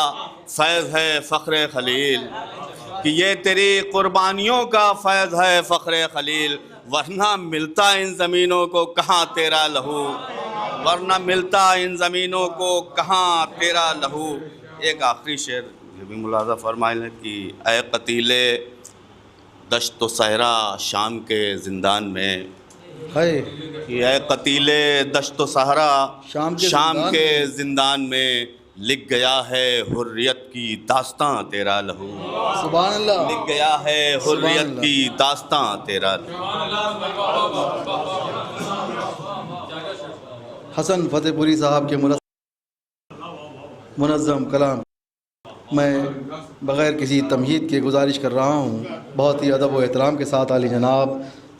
फैज़ है फ़ख्र खलील कि ये तेरी कुर्बानियों का फैज़ है फ़ख्र खलील वरना मिलता इन ज़मीनों को कहाँ तेरा लहू वरना मिलता इन ज़मीनों को कहाँ तेरा लहू। एक आखिरी शेर ये भी मुलाज़ा फरमाइल है कि ऐ कतीले दश्त सहरा शाम के ज़िंदान में कि ऐ कतीले दश्त सहरा शाम के ज़िंदान में लिख गया है हुर्रियत की दास्तां तेरा लहू सुभान अल्लाह लिख गया है हुर्रियत की दास्तां तेरा हसन फतेहपुरी साहब के मुनज़्ज़म कलाम मैं बग़ैर किसी तमहीद के गुजारिश कर रहा हूँ बहुत ही अदब व एहतराम के साथ आली जनाब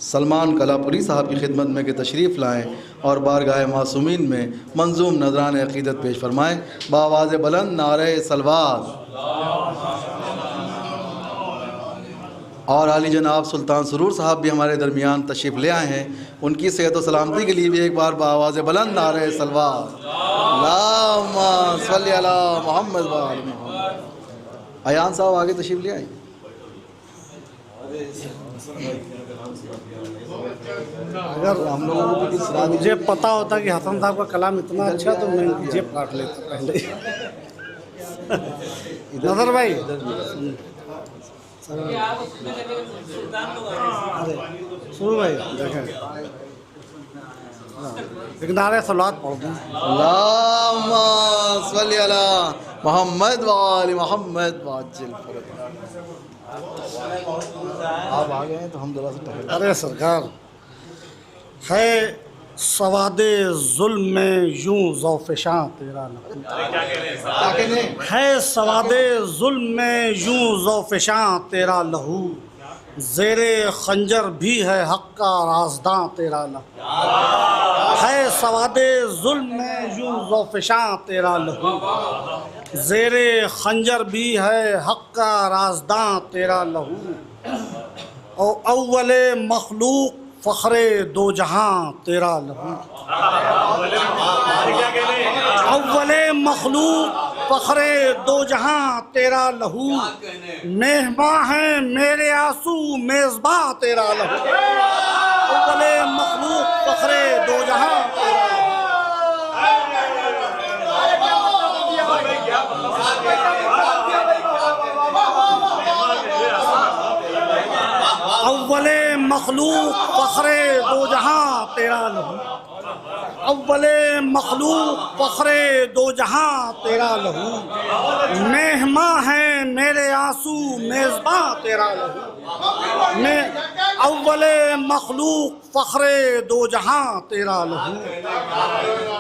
सलमान कलापुरी साहब की खिदमत में कि तशरीफ़ लाएँ और बारगाह मासूमीन में मंजूम नजरान अक़ीदत पेश फरमाएँ बावाज़ बुलंद नारे सलवात। और आली जनाब सुल्तान सुरूर साहब भी हमारे दरमियान तशरीफ़ ले आए हैं, उनकी सेहत व सलामती के लिए भी एक बार बावाज़ बुलंद नारे सलवात। अल्लाहुम्मा सल्ली अला मुहम्मद व आले मुहम्मद। अयान साहब आगे तशरीफ़ ले आए। अगर हम लोगों को मुझे पता होता कि हसन साहब का कलाम इतना अच्छा तो मैं जेब काट लेता पहले। नजर भाई शुरू भाई देखें एक नारे सलात पढ़ दें अल्लाहुम्मा सल्ली अला मुहम्मद व आले मुहम्मद वाजिल आप आ गए हैं तो हम जरा से अरे सरकार है सवादे जुल्म में यूं ज़ौफ़शां तेरा लहू है सवादे जुल्म में यूं ज़ौफ़शां तेरा लहू ज़ेरे खंजर भी है हक़ का राज़दां तेरा लहू है सवादे जुल्म में यूं ज़ौफ़शां तेरा लहू ज़ेरे खंजर भी है हक़ का राज़दां तेरा लहू और अव्वले मखलूक फ़ख्रे दो जहां तेरा लहू। अव्वले मखलूक फ़ख्रे दो जहां तेरा लहू, मेहमा है मेरे आंसू मेज़बां तेरा लहू। अव्वले मखलूक फ़ख्रे दो जहां तेरा लहू। अव्वले मखलूक फ़ख्रे दो जहां तेरा लहू। अव्वले मखलूक फ़ख्रे दो जहां तेरा लहू, मेहमा है मेरे आंसू मेज़बां तेरा लहू। मैं अव्वले मखलूक फ़ख्रे दो जहां तेरा लहू।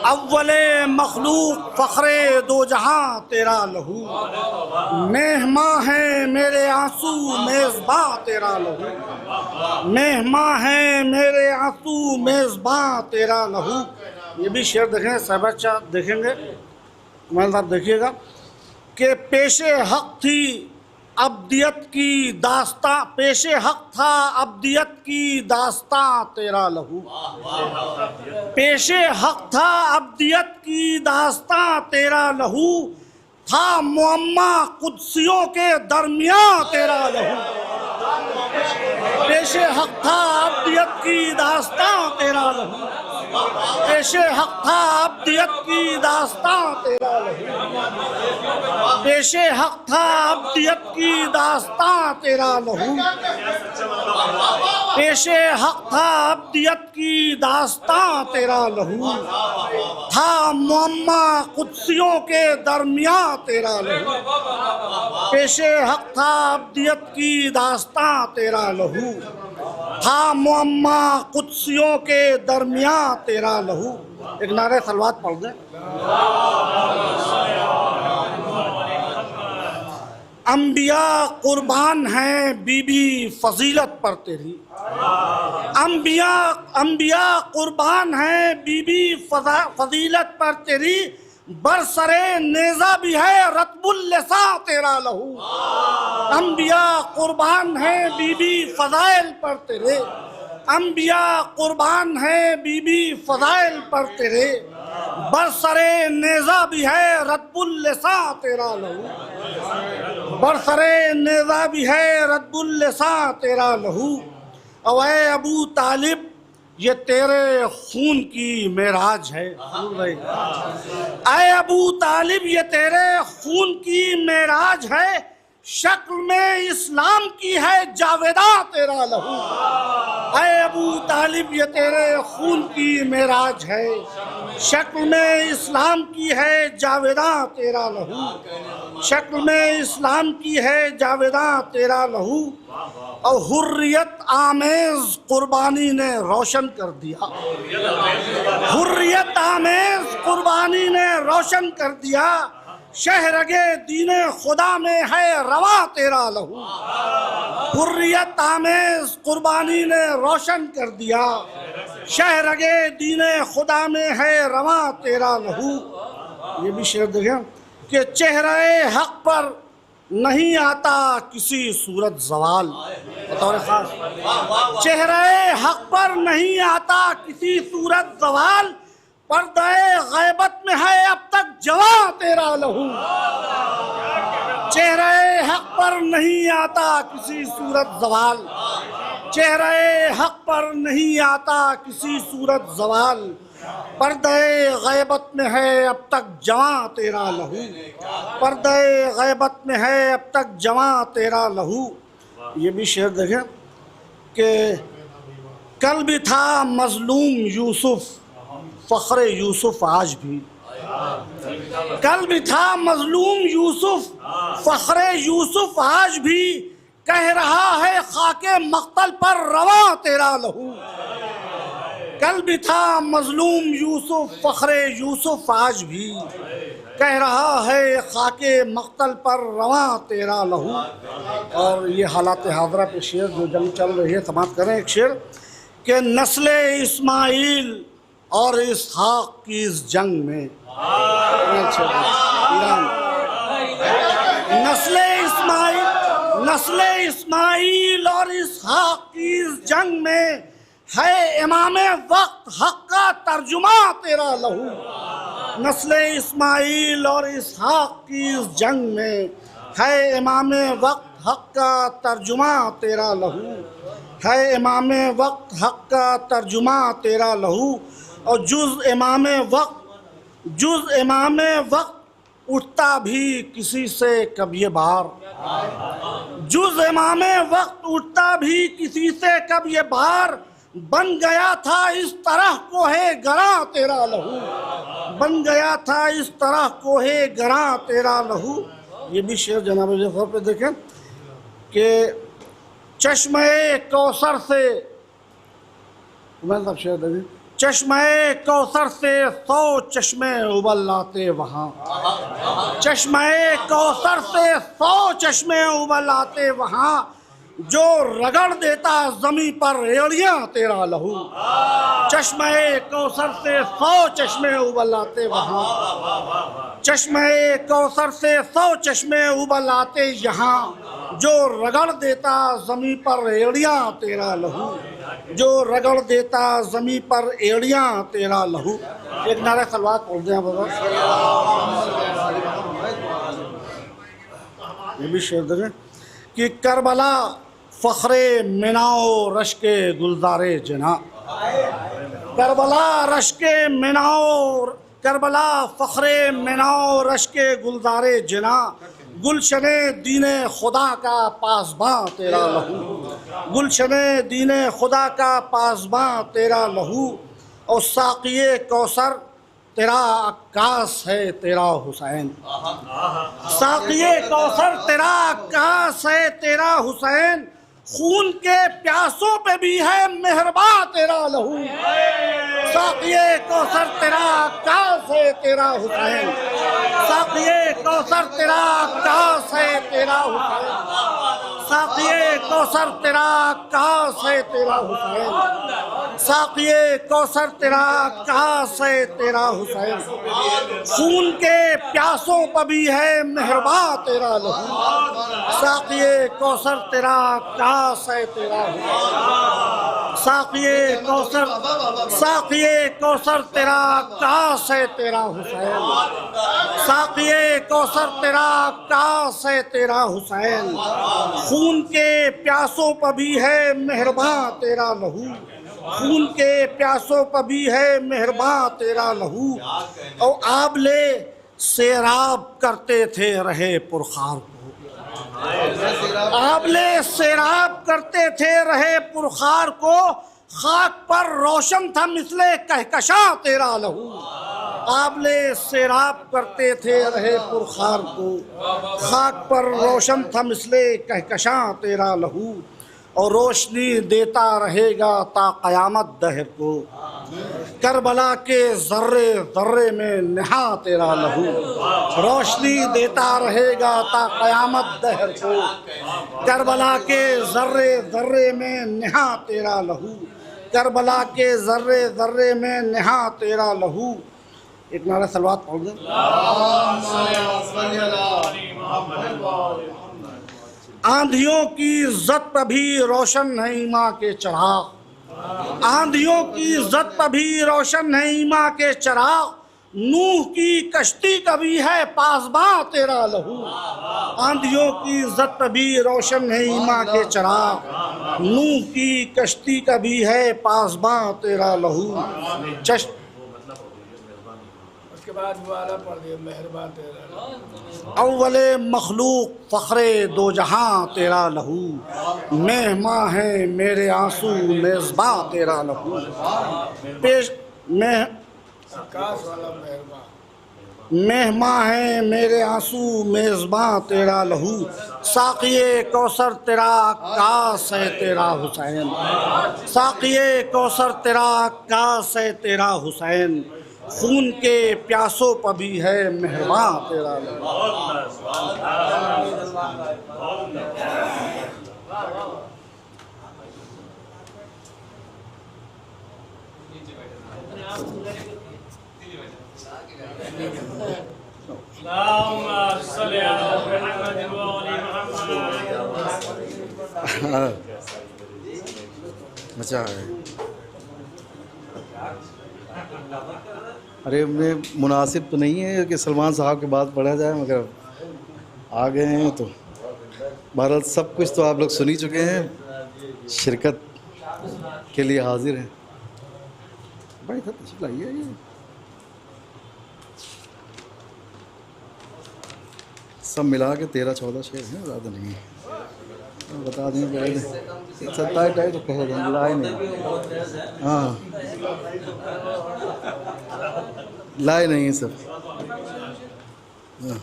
अव्वले मखलूक फ़ख्रे दो जहां तेरा लहू, मेहमा है मेरे आंसू मेज़बां तेरा लहू। मेहमा है मेरे आंसू मेज़बां तेरा लहू। ये भी शेर देखें, साहब शाह देखेंगे, कमाल साहब देखिएगा कि पेशे हक थी अब्दियत की दास्तां, पेशे हक था अब्दियत की दास्तां तेरा लहू। पेशे हक था अब्दियत की दास्तां तेरा लहू, था मुअम्मा कुद्सियों के दरमियां तेरा लहू। पेशे हक था अब्दियत की दास्तां तेरा लहू, पेशे हक था अब्दियत की दास्तां तेरा लहू। पेशे हक था अब्दियत की दास्तां तेरा लहू, पेशे हक था अब्दियत की दास्तां तेरा लहू, था मुअम्मा कुद्सियों के दरमियां तेरा लहू। पेशे हक था अब्दियत की दास्तां तेरा लहू, था मुअम्मा कुद्सियों के दरमियां तेरा लहू। एक नारे सलवात पढ़ दें। अंबिया कुर्बान हैं बीबी फजीलत पर तेरी। अंबिया कुर्बान हैं बीबी फजीलत पर तेरी, बरसरे नेज़ा भी है रत्बुल लिसा तेरा लहू। अंबिया कुर्बान हैं बीबी फज़ाइल पर तेरे, अंबिया कुर्बान हैं बीबी फज़ाइल पर तेरे, बरसरे नेज़ा भी है रत्बुल लिसा तेरा लहू। बरसरे नेज़ा भी है रत्बुल लिसा तेरा लहू। अवे अबू तालिब ये तेरे खून की मेराज है। आए अबू तालिब ये तेरे खून की मेराज है, शक्ल में इस्लाम की है जावेदा तेरा लहू। आए अबू तालिब ये तेरे खून की मेराज है, शक्ल में इस्लाम की है जावेदा तेरा लहू। शक्ल में इस्लाम की है जावेदा तेरा लहू। और हुर्रियत आमेज कुर्बानी ने रोशन कर दिया। हुर्रियत आमेज कुर्बानी ने रोशन कर दिया, शहरगे दीने खुदा में है रवा तेरा लहू। हुर्रियत आमेज कुर्बानी ने रोशन कर दिया, शहरगे दीने खुदा में है रवा तेरा लहू। ये भी शेर देखें कि चेहरे हक पर नहीं आता किसी सूरत जवाल। बतौर खास चेहरे हक पर नहीं आता किसी सूरत जवाल, पर्दे गैबत में है अब तक जवा तेरा लहू। चेहरे हक पर नहीं आता किसी सूरत जवाल, चेहरे हक पर नहीं आता किसी सूरत जवाल, पर्दे गैबत में है अब तक जवां तेरा लहू। पर्दे गैबत में है अब तक जवां तेरा लहू। ये भी शेर देखें कि कल भी था मजलूम यूसुफ फ़ख्रे यूसुफ आज भी। कल भी था मजलूम यूसुफ फ़ख्रे यूसुफ आज भी, कह रहा है खाके मख्तल पर रवा तेरा लहू। कल भी था मजलूम यूसुफ फ़ख्रे यूसुफ आज भी, कह रहा है खाके मख्तल पर रवा तेरा लहू। और ये हालात हाज़रा पे शेर जो जंग चल रही है समाप्त करें एक शेर कि नस्ले इस्माइल और इसहाक की इस जंग में, नस्ले इस्माइल और इसहाक की इस जंग में है इमाम वक्त हक का तर्जुमा तेरा लहू। नस्ल इस्माइल और इसहाक की इस जंग में है इमाम वक्त हक का तर्जुमा तेरा लहू। है इमाम वक्त हक का तर्जुमा तेरा लहू। और जुज़ इमाम वक्त उठता भी किसी से कब ये बार। जुज़ इमाम वक्त उठता भी किसी से कब ये बार। बन गया था इस तरह कोहे गरा तेरा लहू। बन गया था इस तरह कोहे गरा तेरा लहू। ये भी शेर जनाब जफर पे देखें कि चश्मे कौसर से, मैं सब शेर देखें, चश्मे कौसर से 100 चश्मे उबल आते वहाँ। चश्मे कौसर से 100 चश्मे उबल आते वहाँ। जो रगड़ देता जमी पर एड़ियाँ तेरा लहू। चश्मे कौसर से 100 चश्मे उबल आते वहाँ। चश्मे कौसर से 100 चश्मे उबल आते यहाँ। जो रगड़ देता जमी पर एड़ियाँ तेरा लहू। जो रगड़ देता जमी पर एड़ियाँ तेरा लहू। एक नारा सलवात बोल दें बाबा। ये भी शेर दें कि करबला फ़ख्रे मिनाओ रश्के गुलजारे जना। करबला रश्के मिनाओ, करबला फ़ख्रे मिनाओ रश्के गुलजारे जना। गुलशने दीने खुदा का पासबां तेरा लहू। गुलशने दीने खुदा का पासबां तेरा लहू। और साक़िए कौसर तेरा अक्कास है तेरा हुसैन। साक़िए कौसर तेरा अक्कास है तेरा हुसैन। खून के प्यासों पे भी है मेहरबां तेरा लहू। साक़िए कौसर तेरा अक्कास है तेरा हुसैन। साक़िए कौसर तेरा अक्कास है तेरा हुसैन। साक़िए कौसर तेरा अक्कास है तेरा हुसैन। साक़िए कौसर तेरा अक्कास है तेरा हुसैन। खून के प्यासों पर भी है मेहरबां तेरा लहू। साक़िए कौसर तेरा अक्कास है तेरा हुसैन। साक़िए कौसर, साक़िए कौसर तेरा अक्कास है तेरा हुसैन। साक़िए कौसर तेरा अक्कास है तेरा हुसैन। खून के प्यासों पर भी है मेहरबां तेरा लहू। खून के प्यासों पर भी है मेहरबां तेरा लहू। और आबले सैराब करते थे रहे पुरखार को। आबले सैराब करते थे रहे पुरखार को। खाक पर रोशन था मिसले कहकशां तेरा लहू। आबले सैराब करते थे रहे पुरखार को। खाक पर रोशन था मिसले कहकशां तेरा लहू। और रोशनी देता रहेगा ता क़यामत दहर को। करबला के ज़र्रे ज़र्रे में निहा तेरा लहू। रोशनी देता रहेगा ता क़यामत दहर को। करबला के ज़र्रे ज़र्रे में निहा तेरा लहू। करबला के ज़र्रे ज़र्रे में निहा तेरा लहू। एक नारा सलवात पढ़ दें। आंधियों की इज्जत पर भी रोशन नहीं माँ के चिराग। आंधियों की इज्जत पर भी रोशन नहीं माँ के चिराग। नूह की कश्ती का भी है पासबां तेरा लहू। आंधियों की इज्जत पर भी रोशन नहीं माँ के चिराग। नूह की कश्ती का भी है पासबां तेरा लहू। उसके बाद वाला पढ़ दिया मेहरबान तेरा। अव्वले मखलूक फ़ख्रे दो जहां तेरा लहू। मेहमां है मेरे आंसू मेज़बां तेरा लहू। पेश में आकाश वाला मेहरबान। मेहमां है मेरे आंसू मेज़बां तेरा लहू। साक़िए कौसर तेरा अक्कास है तेरा हुसैन। साक़िए कौसर तेरा अक्कास है तेरा हुसैन। खून के प्यासों पर भी है मेहरबां तेरा लहू। अच्छा है। अरे मैं मुनासिब तो नहीं है कि सलमान साहब के बाद पढ़ा जाए, मगर आ गए हैं तो भारत सब कुछ तो आप लोग सुन ही चुके हैं, शिरकत के लिए हाजिर हैं। भाई था तशरीफ लाइए। ये सब मिला के 13-14 शेर हैं, ज़्यादा नहीं है। बता दें 27 तो कह दें, लाए नहीं। हाँ लाए नहीं सब। हाँ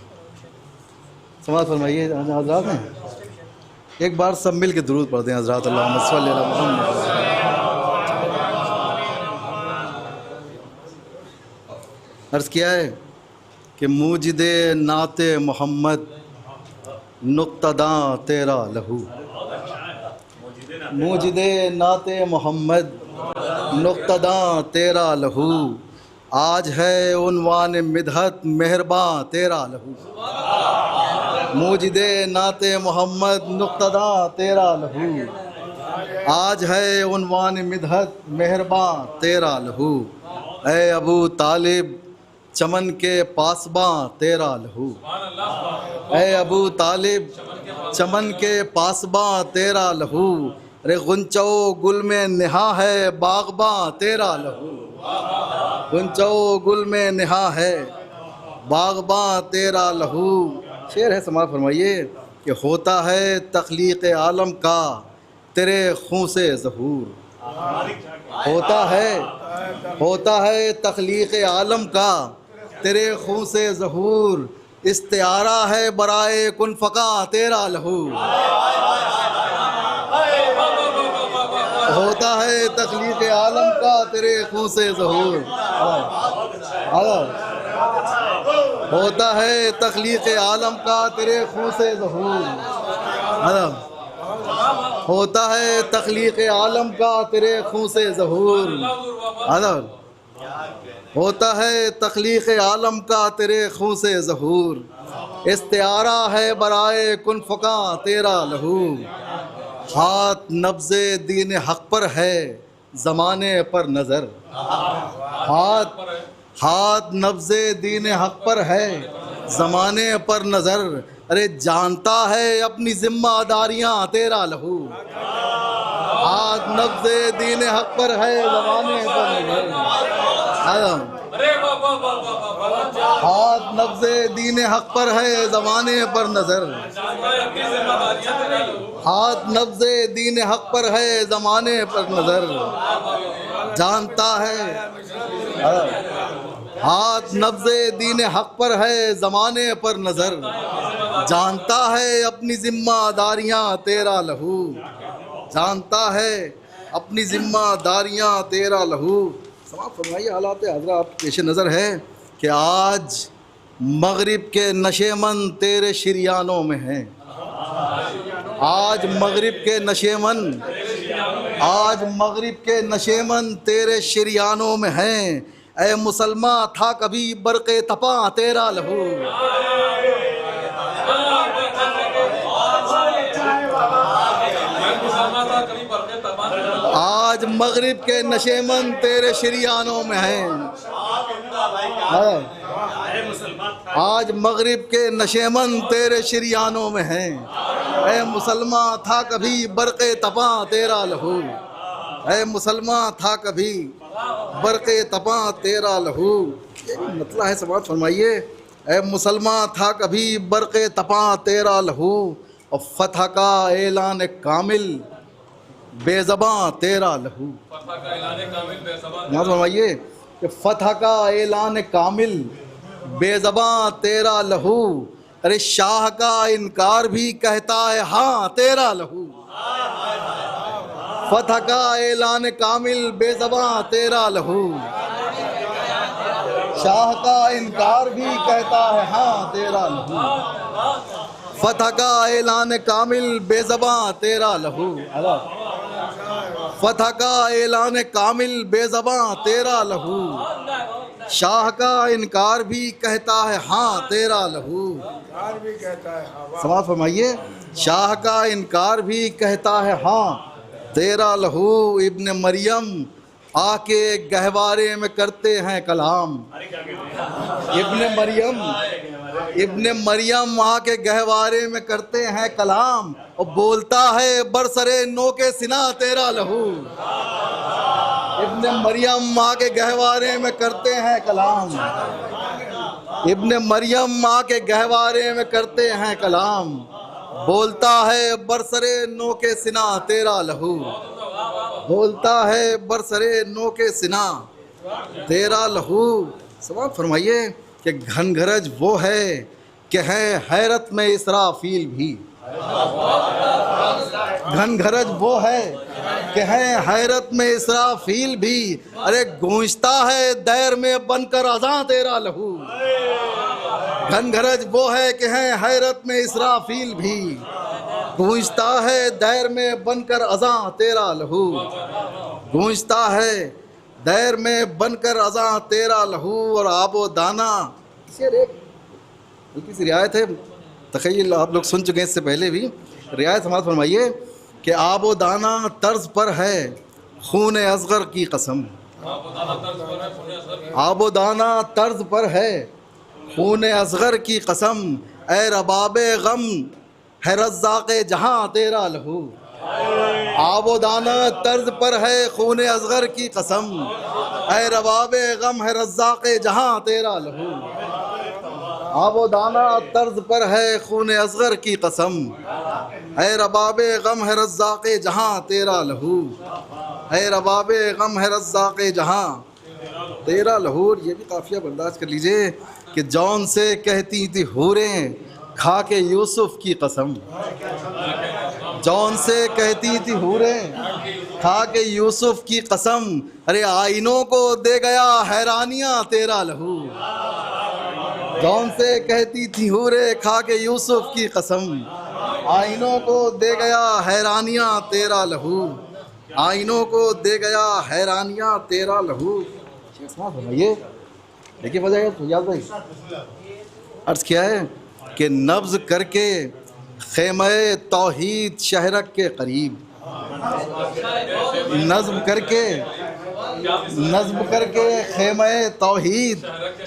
समाज फरमाइए हज़रात हैं, एक बार सब मिल के दुरूद पढ़ते हैं हज़रात। अल्लाहुम्मा सल्ली अला मुहम्मद। अर्ज़ किया है कि मुजिदे नाते मोहम्मद नुक्तदा तेरा लहू, मुजिदे नाते मोहम्मद नुक्तदा तेरा लहू, आज है उन्वान मिदहत मेहरबान तेरा लहू। मुजिदे नाते मोहम्मद नुक्तदा तेरा लहू, आज है उन्वान मिदहत मेहरबान तेरा लहू। ए अबू तालिब चमन के पासबां तेरा लहू, ए अबू तालिब चमन के पासबां तेरा लहू, रे गुंचो गुल में निहा है बागबां तेरा लहू, गुंचो गुल में निहा है बागबां तेरा लहू। शेर है, समाज फरमाइए कि होता है तख्लीक आलम का तेरे खून से ज़हूर, होता है तख्लीक आलम का तेरे खून से ज़हूर, इस्तिआरा है बराए कुन फ़का तेरा लहू, होता है तख्लीक आलम का तेरे खून से ज़हूर, होता है तख्लीक आलम का तेरे खून से ज़हूर, होता है तख्लीक आलम का तेरे खून से ज़हूर, होता है तख्लीक आलम का तेरे खून से ज़हूर, इस्तिआरा है बराए कुन फ़का तेरा लहू। हाथ नब्ज़े दीन हक़ पर है ज़माने पर नज़र, हाथ नब्ज़े दीन हक़ पर है ज़माने पर नज़र, अरे जानता है अपनी ज़िम्मेदारियाँ तेरा लहू। हाथ नब्ज़े दीन हक़ पर है ज़माने पर नज़र, हाथ नब्ज़े दीन हक़ पर है ज़माने पर नज़र, हाथ नब्ज़े दीन हक़ पर है ज़माने पर नज़र, जानता है हाथ नब्ज़े दीन हक़ पर है ज़माने पर नज़र, जानता है अपनी ज़िम्मेदारियाँ तेरा लहू, जानता है अपनी ज़िम्मेदारियाँ तेरा लहू। समाप्त फरमाइए। हालात हज़रात पेश नज़र है कि आज मगरिब के नशेमन तेरे शिरियानों में हैं, आज मगरिब के नशेमन, आज मगरिब के नशेमन तेरे शिरियानों में हैं, ए मुसलमान था कभी बरक़े तपा तेरा लहू, आज मगरिब के नशेमन तेरे शिरियानों में हैं, आज मगरिब के नशेमन तेरे शिरियानों में हैं, ए मुसलमान था कभी बरक़े तपा तेरा लहू, ए मुसलमान था कभी बरक़े तपा तेरा लहू। ये मतलब है, समाज फरमाइए, ए मुसलमान था कभी बरक़े तपा तेरा लहू, और फतह का ऐलान कामिल बेज़बां तेरा लहू। मतलब फरमाइए कि फतह का ऐलान कामिल बेज़बां तेरा लहू, अरे शाह का इनकार भी कहता है हाँ तेरा लहू, फतह का ऐलान कामिल बेज़बां तेरा लहू, शाह का इनकार भी कहता है हाँ तेरा लहू, फतह का ऐलान कामिल बेज़बां तेरा लहू, फतह का ऐलान कामिल बेज़बां तेरा लहू, शाह का इनकार भी कहता है हाँ तेरा लहू। समाज फरमाइए, शाह का इनकार भी कहता है हाँ तेरा लहू, इब्न मरियम आके गहवारे में करते हैं कलाम। इब्ने मरियम आके गहवारे में करते हैं कलाम और बोलता है बरसरे नो के सिना तेरा लहू। इब्ने मरियम आके गहवारे में करते हैं कलाम। इब्ने मरियम आके गहवारे में करते हैं कलाम, बोलता है बरसरे नो के सिना तेरा लहू। बोलता है बरसरे नो के सिना तेरा लहू। समाप्त फरमाइए कि घनघरज वो है कि है हैरत में इसराफील भी। घनघरज वो है कि है हैरत में इसराफील भी। अरे गूंजता है दैर में बनकर अज़ां तेरा लहू। घनघरज वो है कि है हैरत में इसराफील भी। गूंजता है दैर में बनकर अज़ां तेरा लहू। गूंजता है दैर में बनकर अज़ां तेरा लहू। और आबो दाना, हल्की सी रियायत है, तख़य्युल आप लोग सुन चुके हैं इससे पहले भी। रियायत समाप्त फरमाइए कि आबो दाना तर्ज पर है खून असगर की कसम। आबो दाना तर्ज पर है खून असगर की कसम। ए रबाबे गम है रज़्ज़ाक़े जहाँ तेरा लहू। आबो दाना तर्ज पर है खून असगर की कसम। ए रबाबे गम है रज़्ज़ाक़े जहाँ तेरा लहू। आबो दाना तर्ज पर है खून असगर की कसम। है रबाबे गम है रज़्ज़ाक़े जहाँ तेरा लहू। है रबाबे गम है रज़्ज़ाक़े जहाँ तेरा लहू। ये भी काफिया बर्दाश्त कर लीजिए कि जौन से कहती थी हूरें खा के यूसुफ की कसम। जौन से कहती थी हूरें खा के यूसुफ की कसम। अरे आइनों को दे गया हैरानियाँ तेरा लहू। जौन से कहती थी हूरे खा के यूसुफ की कसम। आइनों को दे गया हैरानियाँ तेरा लहू। आइनों को दे गया हैरानियाँ तेरा लहू। ये देखिए वजह याद भाई अर्ज़ किया है कि नब्ज़ करके ख़ैमे तौहीद शहरक के करीब। नज़्म करके ख़ैमे तौहीद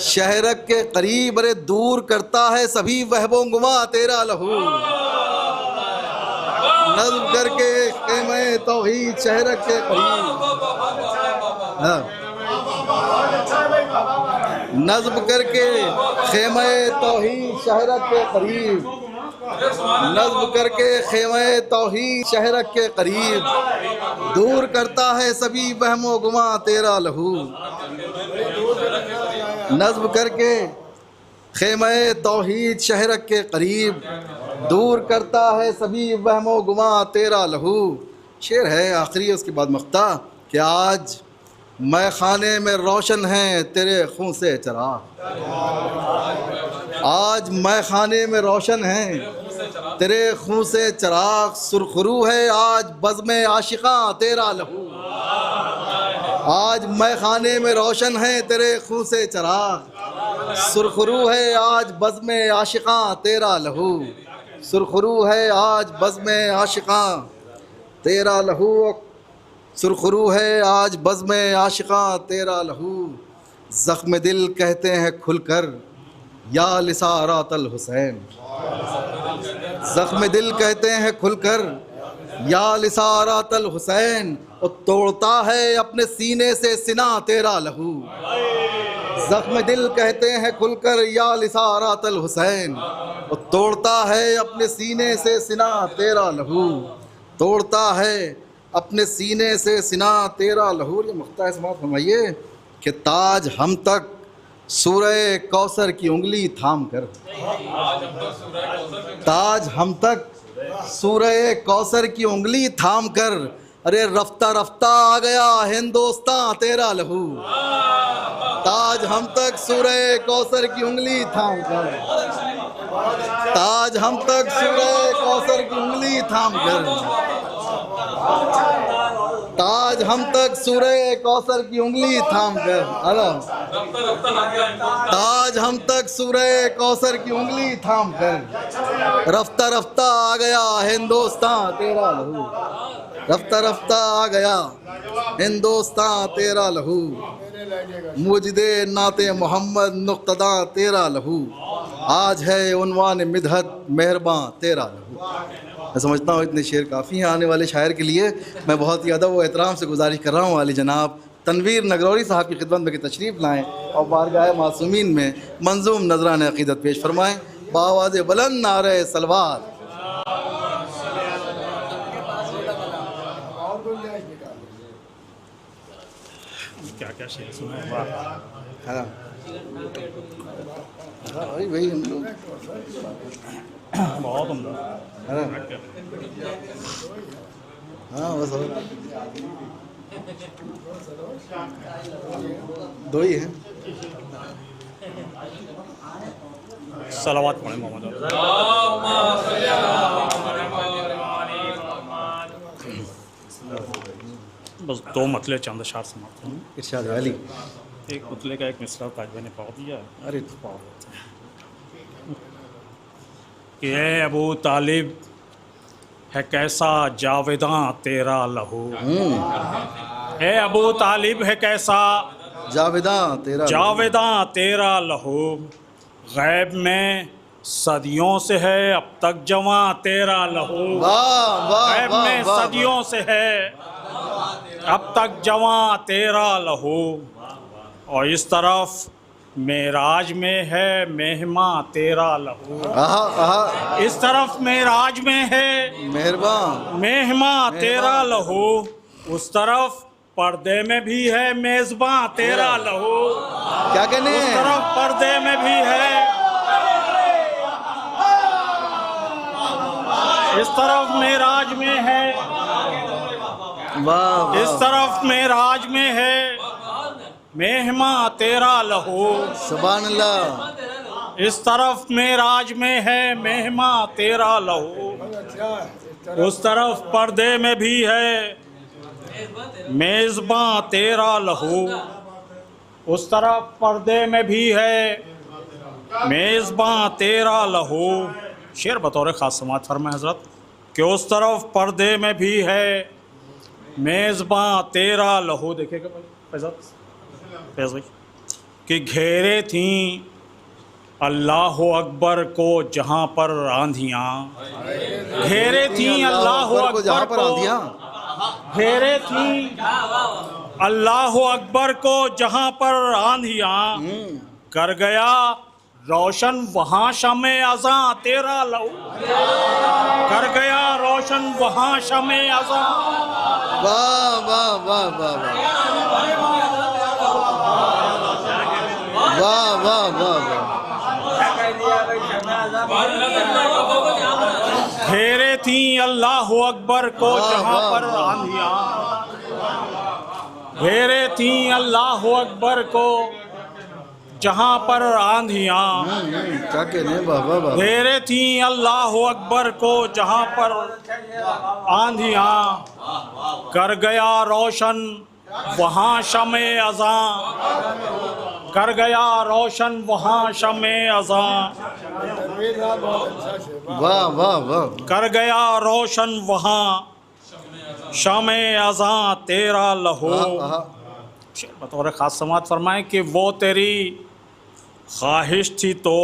शहरक के करीब। अरे दूर करता है सभी वहबो गुमा तेरा लहू। नज़्म करके ख़ैमे तौहीद शहरक के करीब। नज़्म करके ख़ैमे तौहीद शहरक के करीब। नज़्म करके ख़ैमे तौहीद शहरक के करीब। दूर करता है सभी वहमो गुमा तेरा लहू। नज़्म करके ख़ैमे तौहीद शहरक के करीब। दूर करता है सभी वहमो गुमा तेरा लहू। शेर है आखिरी है, उसके बाद मख्ता कि आज मैं खाने में रोशन है तेरे खून से चराग। आज मैं खाने में रोशन है तेरे खून से चराग। सुरखरू है आज बज़्म आशिक़ा तेरा लहू। आज मैं खाने में रोशन है तेरे खून से चराग। सुरखरू है आज बज़्म आशिक़ा तेरा लहू। सुरखरू है आज बज़्म आशिक़ा तेरा लहू। सुरखरू है आज बज़्म आशिक़ा तेरा लहू। ज़ख्म दिल कहते हैं खुलकर या लिसारातल हुसैन। ज़ख्म दिल कहते हैं खुलकर या लिसारातल हुसैन। और तोड़ता है अपने सीने से सिना तेरा लहू। ज़ख्म दिल कहते हैं खुलकर या लिसारातल हुसैन। और तोड़ता है अपने सीने से सिना तेरा लहू। तोड़ता है अपने सीने से सिना तेरा लहू। ये मख्ता है समाप्त फरमाइए कि ताज हम तक सूरह कौसर की उंगली थाम कर। ताज हम तक सूरह कौसर की उंगली थाम कर। अरे रफ्ता रफ्ता आ गया हिंदुस्तान तेरा लहू। ताज हम तक सूरह कौसर की उंगली थाम कर। ताज हम तक सूरह कौसर की उंगली थाम कर। ताज हम तक सूरह कौसर की उंगली थाम कर। ताज हम तक सूरह कौसर की उंगली थाम कर। रफ्ता रफ्ता आ गया हिंदुस्तान तेरा लहू। रफ्ता रफ्ता आ गया हिंदुस्तान तेरा लहू, मुजदे नाते मोहम्मद नुक्तदा तेरा लहू, आज है उन्वान मिदहत मेहरबान तेरा लहू। मैं समझता हूँ इतने शेर काफ़ी हैं आने वाले शायर के लिए। मैं बहुत ही अदब व एहतराम से गुजारिश कर रहा हूँ वाली जनाब तनवीर नगरौरी साहब की खिदमत में कि तशरीफ़ लाएँ और बारगाह मासूमीन में मंजूम नजरान अक़ीदत पेश फरमाएँ। बावाज़ बुलंद नारे सलवार। क्या क्या शेर सुना है? हाँ वही हम लोग बहुत उम्दा। हाँ बस दो ही हैं। सलावत पढ़े मोहम्मद। बस दो मतले चंद अशार समाप्त हैं। इरशाद अली। एक पुतले का एक मिसरा ताजबे ने पढ़ दिया। अरे कि ए अबू तालिब है कैसा जावेदां तेरा लहू, ए अबू तालिब है कैसा जावेदां तेरा लहू, गैब में सदियों से है अब तक जवां तेरा लहू, गैब में सदियों से है अब तक जवां तेरा लहू, और इस तरफ मेराज में है मेहमा तेरा लहू, इस तरफ मेराज में है मेहमा तेरा लहू, उस तरफ पर्दे में भी है मेजबां तेरा लहू। क्या कहने? उस तरफ पर्दे में भी है, इस तरफ मेराज में है, इस तरफ मेराज में है मेहमा तेरा लहू, सुभान अल्लाह। इस तरफ मेराज में है मेहमा तेरा लहू, उस तरफ पर्दे में भी है मेज़बां तेरा लहू, उस तरफ पर्दे में भी है मेज़बां तेरा लहू। शेर बतौर ख़ास समात फरमाए हज़रत कि उस तरफ पर्दे में भी है मेज़बां तेरा लहू। देखिएगा फैज़ भाई कि घेरे थी अल्लाह अकबर को जहाँ पर आंधियाँ, घेरे थी अल्लाह अकबर को, घेरे थी अल्लाह अकबर को जहाँ पर आंधियाँ, कर गया रोशन वहाँ शमे अज़ां तेरा लहू, कर गया रोशन वहाँ शमे अज़ां। वाह वाह वाह वाह वाह वाह वाह। घेरे थी अल्लाह अकबर को जहाँ पर आंधियाँ, घेरे थी अल्लाह अकबर को जहाँ पर आंधियाँ, घेरे थी अल्लाह अकबर को जहाँ पर आंधियाँ, कर गया रोशन वहाँ शमे अज़ां, कर गया रोशन वहाँ शमे अज़ां। वाह वाह वाह। कर गया रोशन वहाँ शमे अज़ां तेरा लहू। बतौर ख़ास समात फरमाएं कि वो तेरी ख्वाहिश थी तो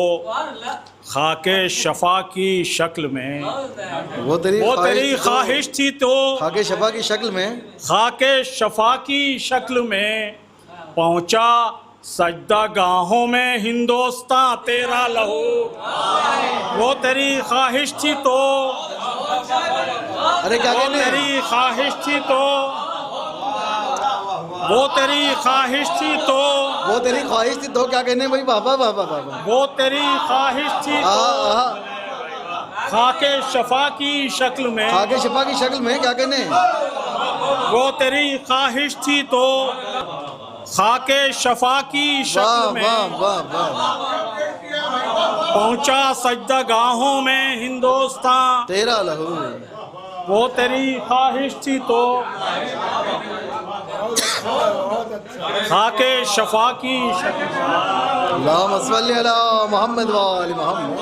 खाके शफा की शक्ल में, वो तेरी ख्वाहिश थी तो खाके शफा की शक्ल में, खाके शफा की शक्ल में पहुँचा सजदा गाहों में हिंदुस्तान तेरा लहू। वो तेरी ख्वाहिश थी तो, अरे क्या कहने? तेरी ख्वाहिश थी तो, वो तेरी ख्वाहिश थी तो, वो तेरी ख्वाहिश थी तो क्या कहने भाई? बाबा बाबा बाबा। वो तेरी ख्वाहिश थी तो खाके शफा की शक्ल में, खाके शफा की शक्ल में क्या कहने? वो तेरी ख्वाहिश थी तो खाके शफा की शक्ल में पहुंचा सजदा गाहों में हिंदुस्तान तेरा लहू। वो तेरी ख्वाहिश थी तो खाके शफा की शक्ल में। अल्लाहुम्मा सल्ली अला मुहम्मद व आलि मुहम्मद।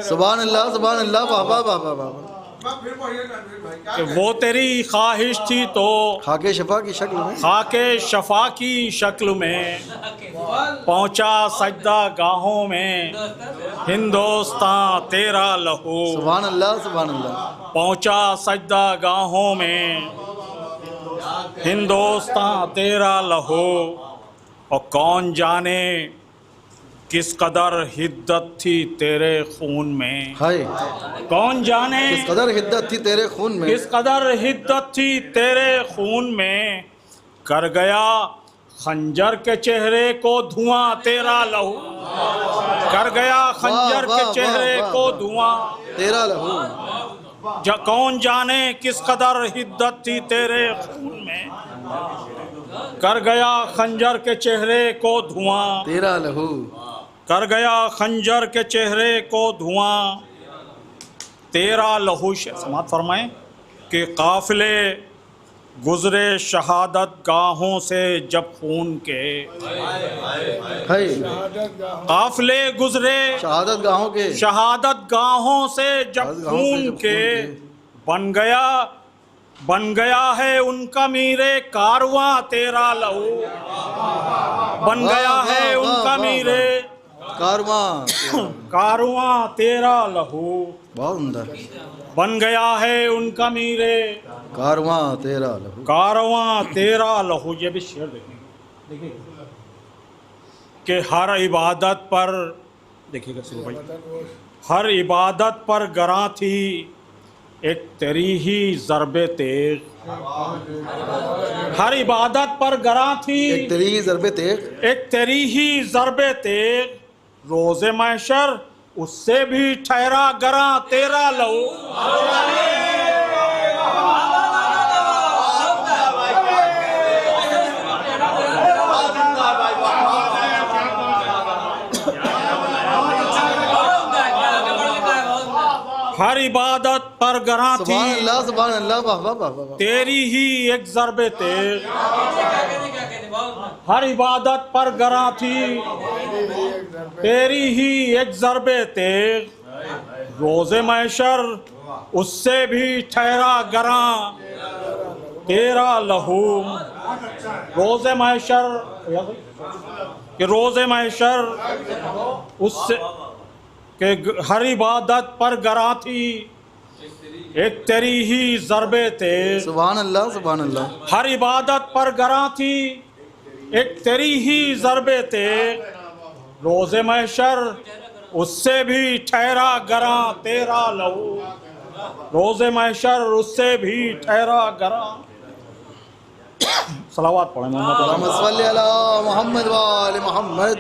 सुभान अल्लाह सुभान अल्लाह। बाबा बाबा बाबा। कि वो तेरी ख्वाहिश थी तो खाके शफा की शक्ल में, खाके शफा की शक्ल में पहुंचा सजदा गाहों में हिंदुस्तान तेरा लहू। सुभान अल्लाह सुभान अल्लाह। पहुंचा सजदा गाहों में हिंदुस्तान तेरा लहू। और कौन जाने किस कदर हिद्दत थी तेरे खून में। हाय कौन जाने किस कदर हिद्दत थी तेरे खून में, किस कदर हिद्दत थी तेरे खून में। कर गया खंजर के चेहरे को धुआं तेरा लहू। कर गया खंजर वाह, के वाह, चेहरे वाह, को वाह। धुआं तेरा लहू। कौन जाने किस कदर हिद्दत थी तेरे खून में। कर गया खंजर के चेहरे को धुआं तेरा लहू। कर गया खंजर के चेहरे को धुआं तेरा लहू। समात फरमाएं कि काफिले गुजरे शहादत गाहों से जब खून के। काफिले गुजरे शहादत गाहों से जब खून के। बन गया है उनका मीरे कारवां तेरा लहू। बन गया है उनका मीरे कारवां तेरा लहू। बहुत उम्दा। बन गया है उनका मीरे कारवां तेरा लहू। कारवां तेरा लहू। ये भी शेर देखिए कि हर इबादत पर, देखिएगा सुनो भाई, हर इबादत पर गरां थी एक तेरी ही ज़रबे तेग। हर इबादत पर गरां थी एक तेरी ही ज़रबे तेग। एक तेरी ही ज़रबे तेग। रोज़े महशर उससे भी ठहरा गरां तेरा लहू। हर इबादत पर गरां थी सुभान अल्लाह वाह वाह वाह वाह। तेरी ही एक ज़रबे तेग। हर इबादत पर गरां थी तेरी ही एक ज़रबे तेग। रोज़े महशर उससे भी ठहरा गरां तेरा लहू। रोज़े महशर कि रोज़े महशर उससे कि हर इबादत पर गरां थी एक तेरी ही ज़रबे तेग। सुभान अल्लाह सुभान अल्लाह। हर इबादत पर गरां थी एक तेरी ही ज़रबे तेग। रोज़े महशर उससे भी ठहरा गरां तेरा लहू। रोज़े महशर उससे भी ठहरा गरां। सलावत पढ़े मोहम्मद वाले मोहम्मद।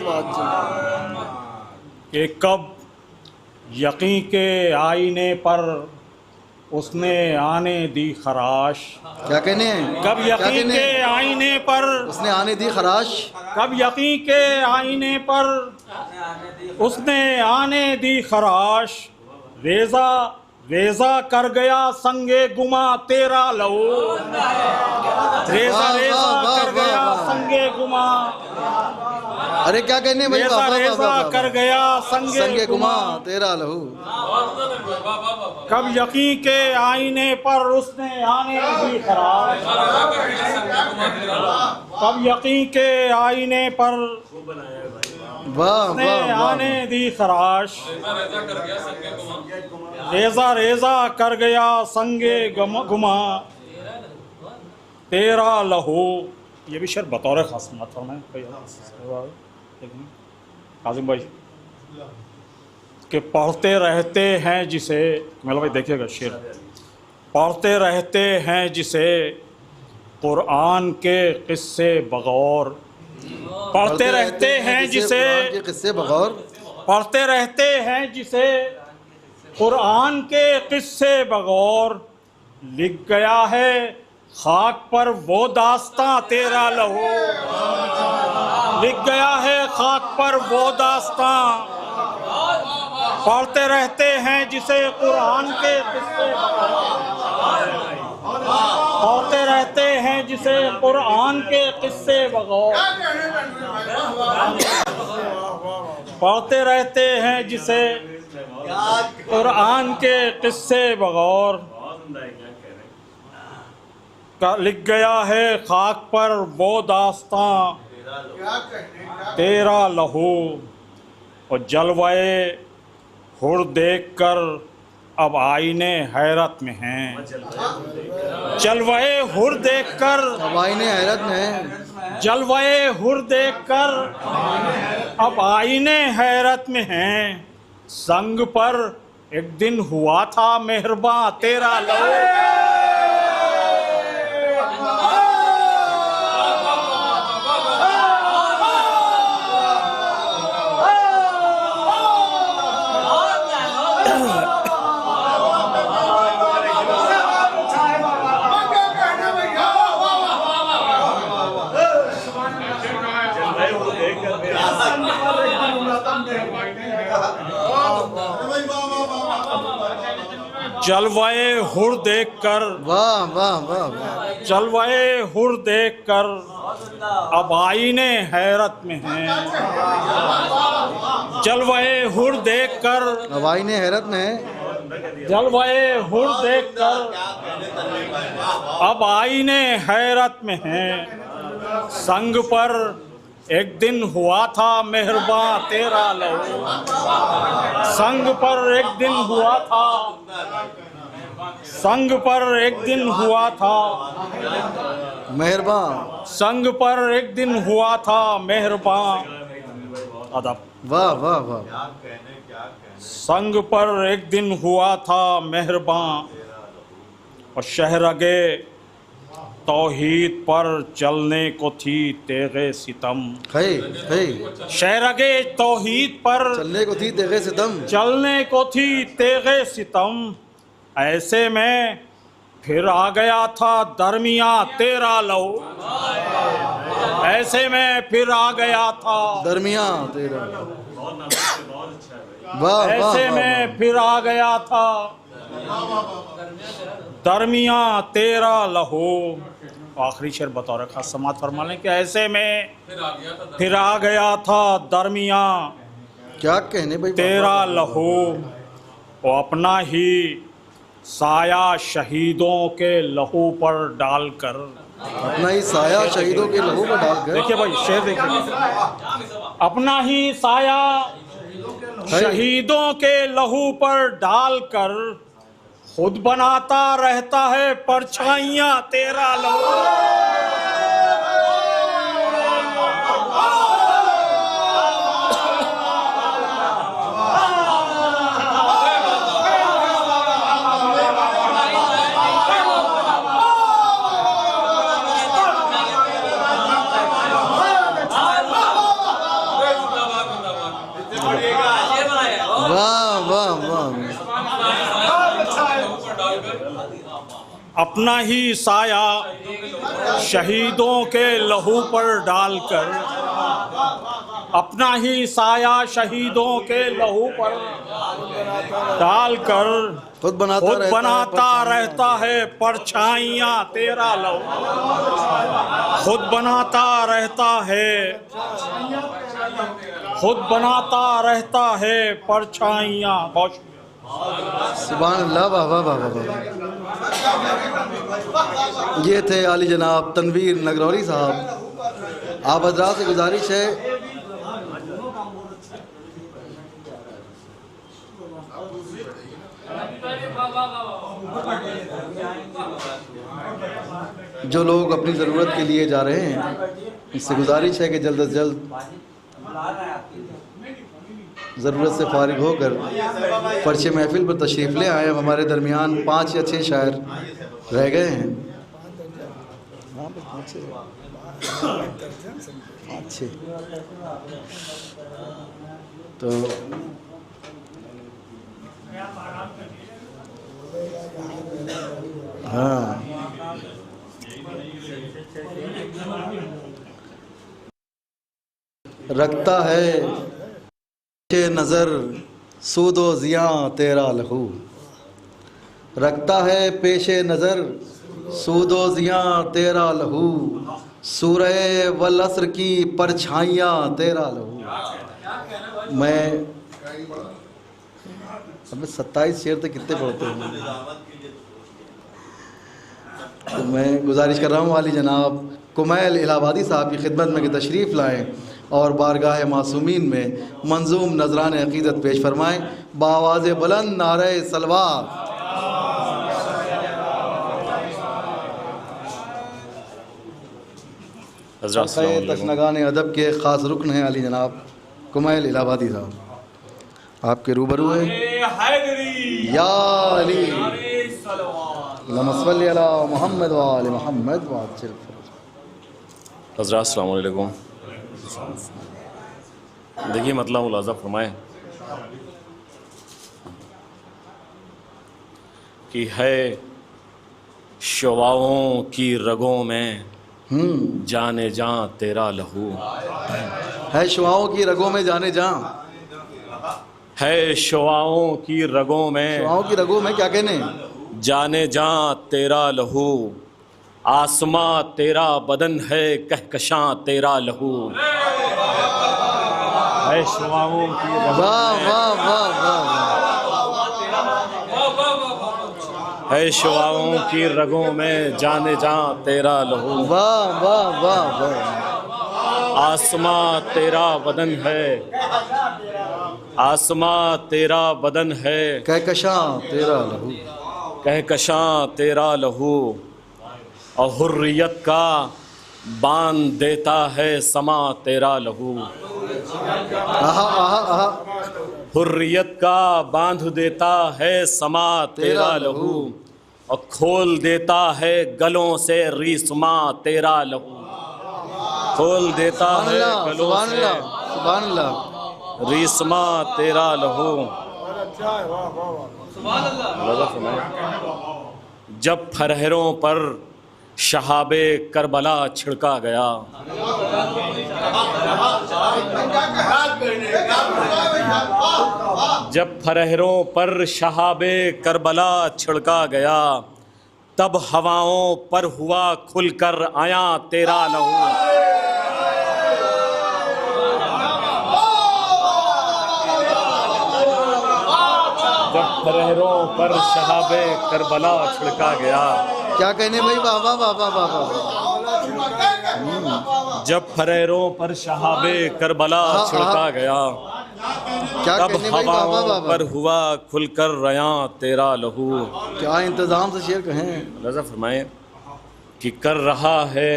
कि कब यकीन के आईने पर उसने आने दी खराश। क्या कहने? कब यकीन के आईने पर उसने आने दी खराश। कब यकीन के आईने पर उसने आने दी खराश। रेजा रेजा कर गया संगे गुमा तेरा लहू। रेजा रेजा कर गया संगे गुमा। अरे क्या कहने भाई। रेजा रेजा कर गया संगे गुमा तेरा लहू। कब यकीन के आईने पर उसने आने दी खराश। कब यकीन के आईने पर उसने आने दी खराश। रेजा रेजा कर गया संगे गुमा तेरा लहू। ये भी शेर बतौर खास मत फरमाएं काजिम भाई कि पढ़ते रहते हैं जिसे, मेरा भाई देखिएगा शेर, पढ़ते रहते हैं जिसे कुरान के किस्से बगौर। पढ़ते रहते हैं जिसे किस्से बगौर। पढ़ते रहते हैं जिसे कुरान के किस्से बगौर। लिख गया है खाक पर वो दास्तां तेरा लहू। लिख गया है खाक पर वो दास्तां। पढ़ते रहते हैं जिसे कुरान के किस्से पढ़ते रहते हैं जिसे कुरान के किस्से बगौर। पढ़ते रहते हैं जिसे कुरान के किस्से बगौर। लिख गया है खाक पर वो दास्तां तेरा लहू, और जलवाए हुर देख कर अब आईने हैरत में हैं। जलवाए हुर देख कर अब आईने हैरत में हैं। जलवाए हुर देख कर अब आईने हैरत में हैं। संग पर एक दिन हुआ था मेहरबां तेरा लहू। जलवाए हुर देख कर, वाह वाह वाह वाह, जलवाए हुर देख कर अब आईने हैरत में हैं। जलवाए हुर देख कर अब आईने हैरत में हैं। जलवाए हुर देख कर अब आईने हैरत में हैं। संग पर एक दिन हुआ था मेहरबां तेरा लहू। संग पर एक दिन हुआ था, संग पर एक दिन हुआ था मेहरबां। संग पर एक दिन हुआ था मेहरबां। अदब। वाह वाह वाह। संग पर एक दिन हुआ था मेहरबां, और शहरगे तौहीद पर चलने को थी तेगे सितम। शहरगे तौहीद पर चलने को थी तेगे सितम। चलने को थी तेगे सितम। ऐसे में फिर आ गया था दरमिया तेरा लहू। ऐसे में फिर आ गया था दरमिया तेरा लहू। वाह। ऐसे में फिर आ गया था दरमिया तेरा लहू। आखिरी शेर बतौर खास समात फरमा लें कि ऐसे में फिर आ गया था दरमिया क्या कहने भाई तेरा लहू, वो अपना ही साया शहीदों के लहू पर डालकर, अपना ही साया शहीदों के लहू पर डालकर। देखिए भाई शेर देखिए, अपना ही साया शहीदों के लहू पर डालकर खुद बनाता रहता है परछाइयां तेरा लहू। वाह वाह वाह। अपना ही साया शहीदों के लहू पर डालकर, अपना ही साया शहीदों के लहू पर डालकर खुद बनाता रहता है परछाइयां तेरा लहू। खुद बनाता रहता है, खुद बनाता रहता है परछाइयां। सुभान अल्लाह। वाह वाह वाह वाह। ये थे आली जनाब तनवीर नगरौली साहब। आप हजरात से गुजारिश है जो लोग अपनी ज़रूरत के लिए जा रहे हैं, इससे गुजारिश है कि जल्द से जल्द ज़रूरत से फारिग होकर फर्श महफिल पर तशरीफ़ ले आए। हमारे दरमियान 5 या 6 शायर रह गए हैं। 5 6 तो हाँ, रखता है नज़र सूदो ज़िया तेरा लहू। रखता है पेशे नज़र सूदो ज़िया तेरा लहू। सूरह वल असर की परछाइयाँ तेरा लहू। मैं अब 27 शेर तक कितने पढ़ते हैं? तो मैं गुजारिश कर रहा हूँ वाली जनाब कुमैल इलाहाबादी साहब की खिदमत में कि तशरीफ़ लाएँ और बारगाह मासूमीन में मंजूम नजरान अक़ीदत पेश फरमाएँ। बावाज़ बुलंद नारे सलवात। तशनगान अदब के ख़ास रुकन हैं अली जनाब कुमैल इलाहाबादी साहब, आपके रूबरू है। या अली नमस्वल्ली अला मोहम्मद व आले मोहम्मद व अज्जल। हज़रात अस्सलाम वालेकुम। देखिए मतलब मुलाज़ा फरमाएँ कि है शवाओं की रगों में जाने जां तेरा लहू, है शुआओं की रगों में जाने जां, है शुआओं की रगों में, शुआओं की रगों में क्या कहने, जाने जां तेरा लहू, आसमां तेरा बदन है कहकशां तेरा लहू, है शुआओं की वाह वाह वाह वाह, है शुआओं की रगों में जाने जां तेरा लहू, वाह वाह वाह वाह, आसमां तेरा बदन है, आसमां तेरा बदन है कहकशां तेरा लहू, कहकशां तेरा लहू, और हुर्रियत का बांध देता है समा तेरा लहू, आहा आहा आहा, हुर्रियत का बांध देता है समा तेरा लहू, और खोल देता है गलों से रीसमा तेरा लहू, खोल देता है गलों से सुभान अल्लाह रीसमा तेरा लहू। जब फरहरों पर शहाबे करबला छिड़का गया, जब फरहरों पर शहाबे करबला छिड़का गया, तब हवाओं पर हुआ खुलकर आया तेरा लहू, जब फरहरों पर शहाबे करबला छिड़का गया। क्या कहने भाई, वाह वाह वाह वाह वाह, जब फरहरों पर शहाबे करबला छिड़का गया, तब हवाओं पर हुआ खुलकर रया तेरा लहू। क्या इंतजाम से शेर कहें। रज़ा फरमाएं कि कर रहा है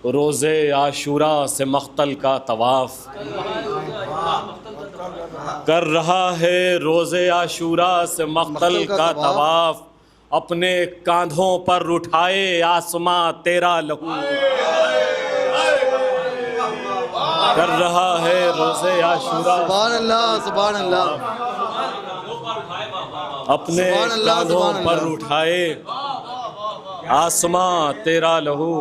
रोज़े आशूरा से मख्तल का तवाफ़, कर रहा है रोज़े आशूरा से मख्तल का तवाफ़, अपने कांधों पर उठाए आसमां तेरा लहू, कर रहा है रोज़े आशूरा, सुभान अल्लाह सुभान अल्लाह, अपने कांधों पर उठाए आसमां तेरा लहू।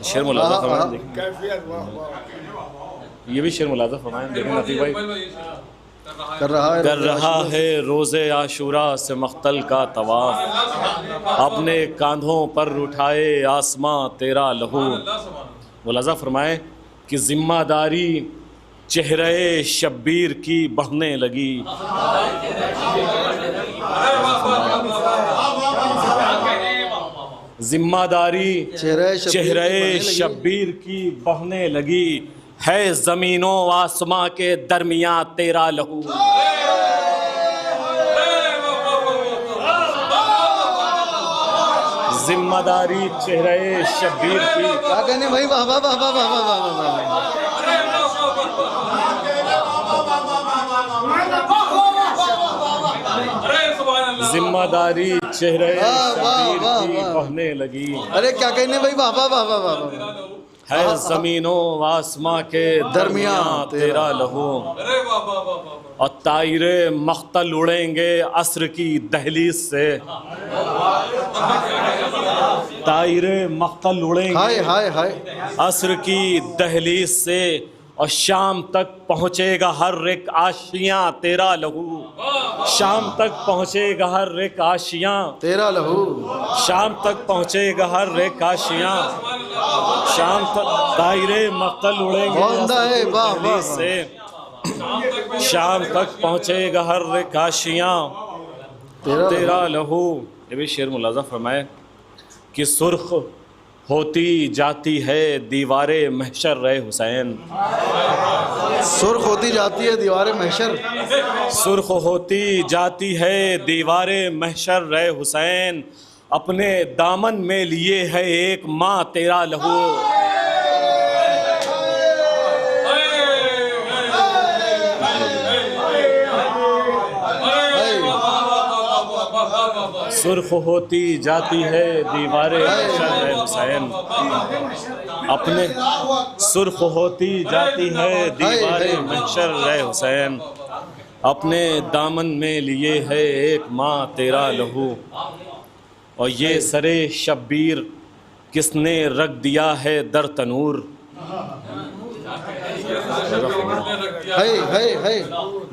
शेर मुलाज़ा फरमाएं, ये भी शेर मुलाज़ा फरमाएं, देखें नतीब भाई। कर रहा है रोज़े आशूरा से मख्तल का तवाफ़, अपने कांधों पर उठाए आसमां तेरा लहू। मुलाज़ा फरमाएं कि ज़िम्मेदारी चेहरे शब्बीर की बढ़ने लगी, जिम्मेदारी चेहरे शब्बीर की बढ़ने लगी, है ज़मीनों आसमां के दरमियां तेरा लहू, जिम्मेदारी चेहरे शब्बीर की। क्या कहने भाई, वाह वाह वाह वाह वाह वाह वाह, जिम्मेदारी चेहरे शब्बीर की बढ़ने लगी। अरे क्या कहने भाई, वाह वाह वाह वाह वाह, है ज़मीनों आसमां के दरमियां तेरा लहू, और तायरे मख्तल उड़ेंगे अस्र की दहलीज से, तायरे मख्तल उड़ेंगे हाय हाय हाय अस्र की दहलीज से, और शाम तक पहुँचेगा हर एक आशियाँ तेरा लहू, शाम तक पहुँचेगा हर एक आशियाँ तेरा लहू, शाम तक पहुँचेगा हर एक आशियाँ, शाम तक दायरे मख्तल उड़ेंगे से, शाम तक पहुँचेगा हर एक आशियाँ, तेरा लहू। ये भी शेर मुलाजा फरमाए कि सुर्ख होती जाती है दीवारे महशर रहे हुसैन। सुर्ख होती जाती है दीवारे महशर, सुर्ख होती जाती है दीवारे महशर रहे हुसैन, अपने दामन में लिए है एक माँ तेरा लहू। सुर्ख होती जाती है दीवारे महशर रहे हुसैन, अपने सुर्ख होती जाती है दीवारे महशर रहे हुसैन, अपने दामन में लिए है एक माँ तेरा लहू। और ये सरे शब्बीर किसने रख दिया है दर तनूर।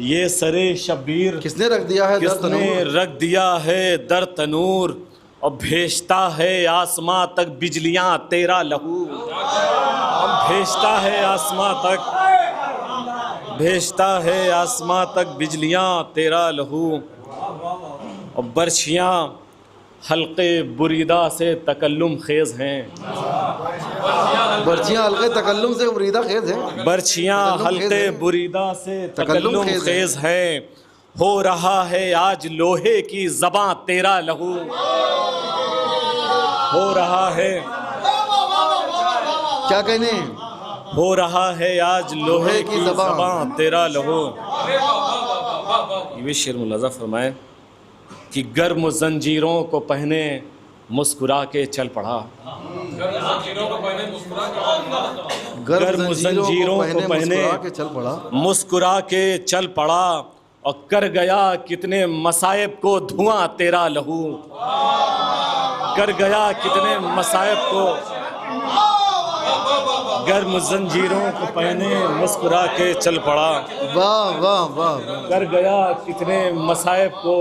ये सरे शब्बीर किसने रख दिया है किसने रख दिया है दर तनूर, और भेजता है आसमां तक बिजलियां तेरा लहू। भेजता है आसमां तक, भेजता है आसमां तक बिजलियां तेरा लहू, और बर्छियां हल्के बुरीदा से तकल्लुम खेज हैं। बर्छियां हल्के तकल्लुम से बुरीदा खेज हैं। बर्छियां हल्के बुरीदा से तकल्लुम खेज हैं, हो रहा है आज लोहे की ज़बां तेरा लहू। हो रहा है, क्या कहने, हो रहा है आज लोहे की ज़बां तेरा लहू। ये शेर मुलाजा फरमाए कि गर्म जंजीरों को पहने मुस्कुरा के चल पड़ा। गर्म जंजीरों को पहने चल पड़ा, मुस्कुरा के चल पड़ा, और कर गया कितने मसाइब को धुआं तेरा लहू। कर गया कितने मसाइब को, गर्म जंजीरों को पहने मुस्कुरा के चल पड़ा। वाह वाह वाह। कर गया कितने मसाइब को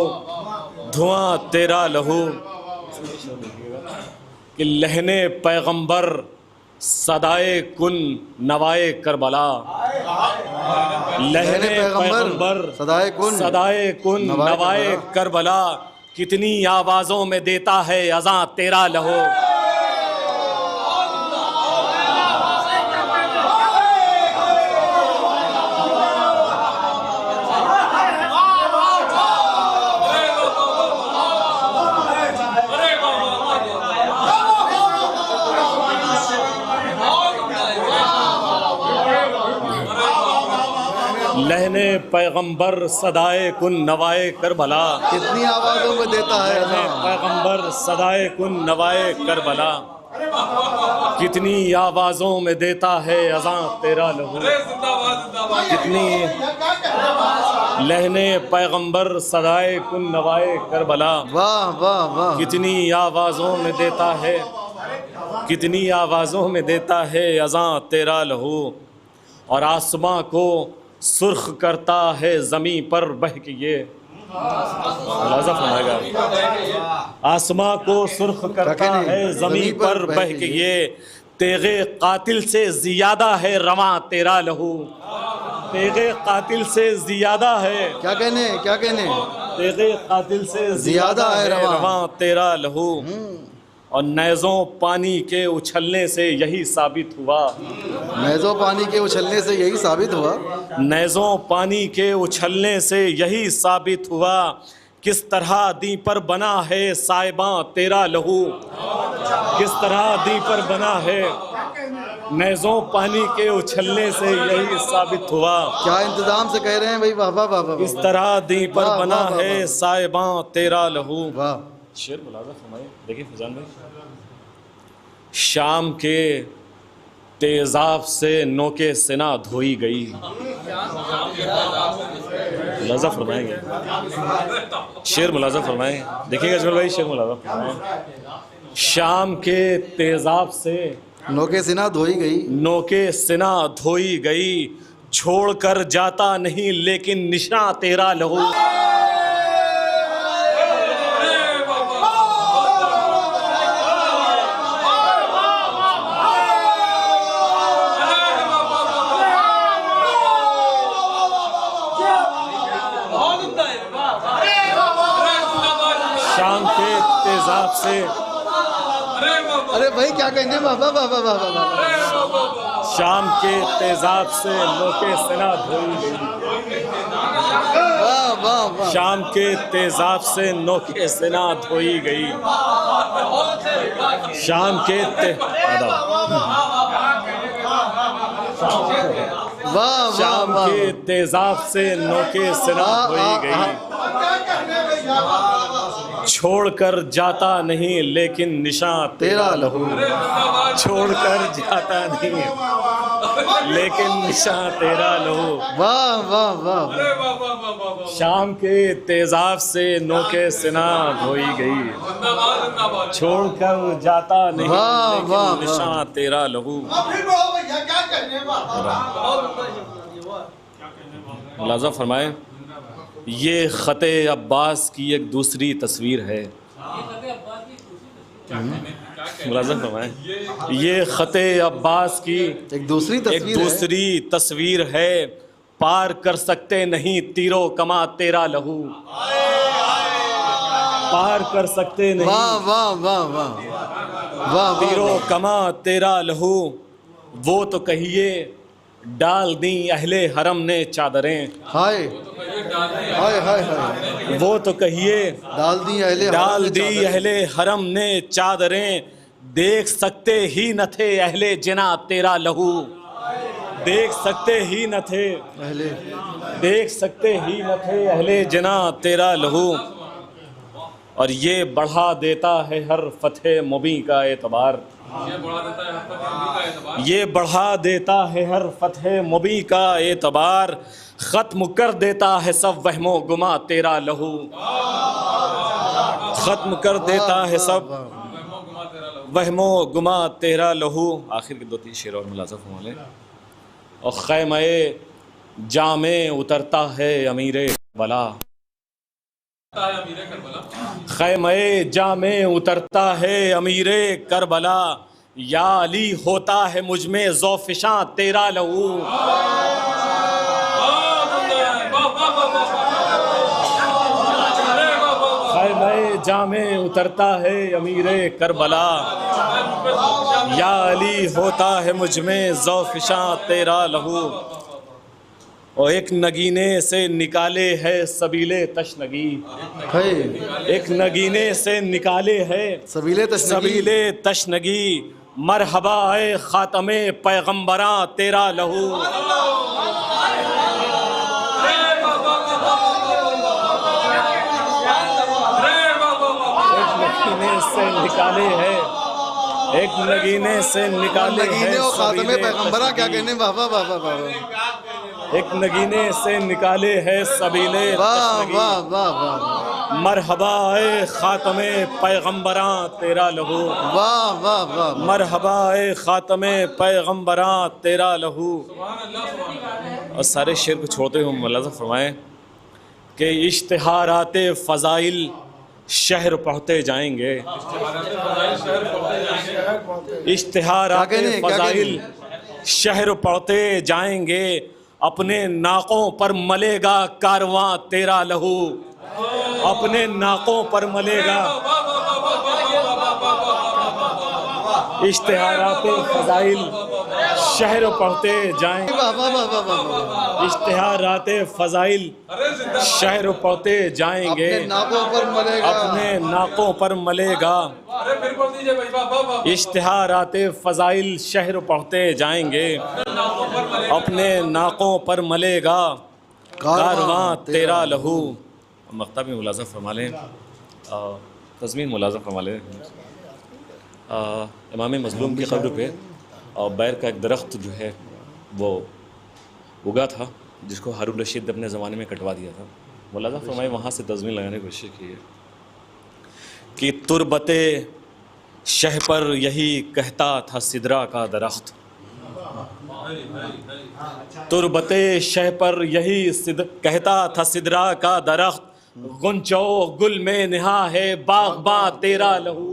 धुआं तेरा लहू। कि लहने पैगंबर सदाए कुन नवाए करबला। लहने पैगंबर सदाए कुन नवाए करबला, कितनी आवाज़ों में देता है अज़ां तेरा लहू। लहने पैगंबर सदाए कुन नवाए करबला, कितनी आवाज़ों में देता है पैगंबर सदाए कुन नवाए करबला, कितनी आवाज़ों में देता है अज़ां तेरा लहू। कितनी लहने पैगंबर सदाए कुन नवाए करबला। वाह वाह वाह। कितनी आवाज़ों में देता है, कितनी आवाज़ों में देता है अज़ां तेरा लहू, और आसमां को सुर्ख करता है ज़मीं पर बह के। ये मुलाज़ा फरमाएगा, आसमां को सुर्ख करता है ज़मीं पर बह के, ये तेगे कातिल से ज़ियादा है रवां तेरा लहू। तेगे कातिल से ज़ियादा है, क्या कहने, क्या कहने, तेगे कातिल से ज़ियादा है रवां तेरा लहू। और नैज़ों पानी के उछलने से यही साबित हुआ। नैज़ों पानी के उछलने से यही साबित हुआ। नैज़ों पानी के उछलने से यही साबित हुआ, किस तरह दी पर बना है साहिबां तेरा लहू। किस तरह दी पर बना है, नैज़ों पानी के उछलने से यही साबित हुआ। क्या इंतजाम से कह रहे हैं भाई, वाह वाह वाह। किस तरह दी पर बना है साहिबां तेरा लहू। वाह। शेर मुलाज़ा फरमाइए, देखिए फैजान भाई। शाम के तेज़ाब से नोके सिना धोई गई। मुलाज़ा फरमाएंगे, शेर मुलाज़ा फरमाएं, देखिएगा अजमल भाई, शेर मुलाज़ा फरमाएं। शाम के तेज़ाब से नोके सिना धोई गई, नोके सिना धोई गई, छोड़ कर जाता नहीं लेकिन निशान तेरा लहू। से, अरे भाई क्या कहने बाबा बाबा बाबा बाबा। शाम के तेजाब से नोके सिना धोई गई, वाह वाह वाह। शाम के तेजाब से नोके सिना धोई गई, शाम के शाम के तेजाब से नोके सिना धोई गई, छोड़कर जाता नहीं लेकिन निशान तेरा लहू, छोड़कर जाता नहीं लेकिन निशान तेरा लहू। वाह वाह वाह। शाम के तेजाब से नोके सिना धोई गई, छोड़कर जाता नहीं लेकिन निशान तेरा लहू। मुलाज़ा फरमाए, ये ख़ते अब्बास की एक दूसरी तस्वीर है। मुलाज़ा फरमाए, ये ख़ते अब्बास की एक दूसरी तस्वीर है, पार कर सकते नहीं तीरो कमा तेरा लहू, पार कर सकते नहीं वाह वाह वाह वाह वाह तीरो कमा तेरा लहू। वो तो कहिए डाल दी अहले हरम ने चादरें, हाय हाय हाय हाय। वो तो कहिए डाल दी अहले हरम ने चादरें, देख सकते ही न थे अहले जिना तेरा लहू, देख सकते ही न थे अहले जिना तेरा लहू। और ये बढ़ा देता है हर फतह मुबीन का एतबार, ये बढ़ा देता है हर फतह मुबीन का एतबार, ख़त्म कर देता है सब वहमो गुमा तेरा लहू, ख़त्म कर देता है सब वहमो गुमा तेरा लहू। आखिर के 2-3 शेर और मुलाज़ा फरमा लें। और ख़ैमे जामे उतरता है अमीरे बला, ख़ैमे जामे उतरता है अमीरे करबला, या अली होता है मुझ में ज़ौफ़िशां तेरा लहू, ख़ैमे जामे उतरता है अमीरे करबला, या अली होता है मुझ में ज़ौफ़िशां तेरा लहू। और एक नगीने से निकाले है सबीले तशनगी, एक नगीने से निकाले है सबीले तशनगी, मरहबा ए ख़ातमे पैगम्बरां तेरा लहू, एक नगीने से निकाले है, एक नगीने से निकाले है ख़ातमे पैगम्बरां। क्या कहने बाबा बाबा बाबा। एक नगीने से निकाले है सबीले मरहबा ए ख़ातमे पैगम्बरां तेरा लहू, वाह वाह वाह। मरहबा ए ख़ातमे पैगम्बरां तेरा लहू। और सारे शेर को छोड़ते हुए मुलाज़ा फरमाएं कि इश्तिहारात फ़ज़ाइल शहर पढ़ते जाएंगे, इश्तिहारात फ़ज़ाइल शहर पढ़ते जाएंगे, अपने नाकों पर मलेगा कारवां तेरा लहू, अपने नाकों पर मलेगा। इश्तिहारात फ़ज़ाइल शहर पढ़ते जाएंगे, इश्तिहारात फ़ज़ाइल शहर पढ़ते जाएंगे, अपने नाकों पर मलेगा। इश्तिहारात फ़ज़ाइल शहर पढ़ते जाएंगे, अपने नाकों पर मलेगा कारवां तेरा लहू। मक्ता में मुलाज़ा फरमा लें, तज़मीन मुलाज़ा फरमा लें। इमाम मज़लूम की क़ब्र पे बैर का एक दरख्त जो है वो उगा था, जिसको हारून रशीद ने अपने ज़माने में कटवा दिया था। मुलाज़ा फरमाए वहाँ से तज़मीन लगाने की कोशिश की है कि तुरबते शह पर यही कहता था सिदरा का दरख्त, तुरबते शह पर यही कहता था सिदरा का दरख्त, गुंचो गुल में निहा है बाग़बां तेरा लहू,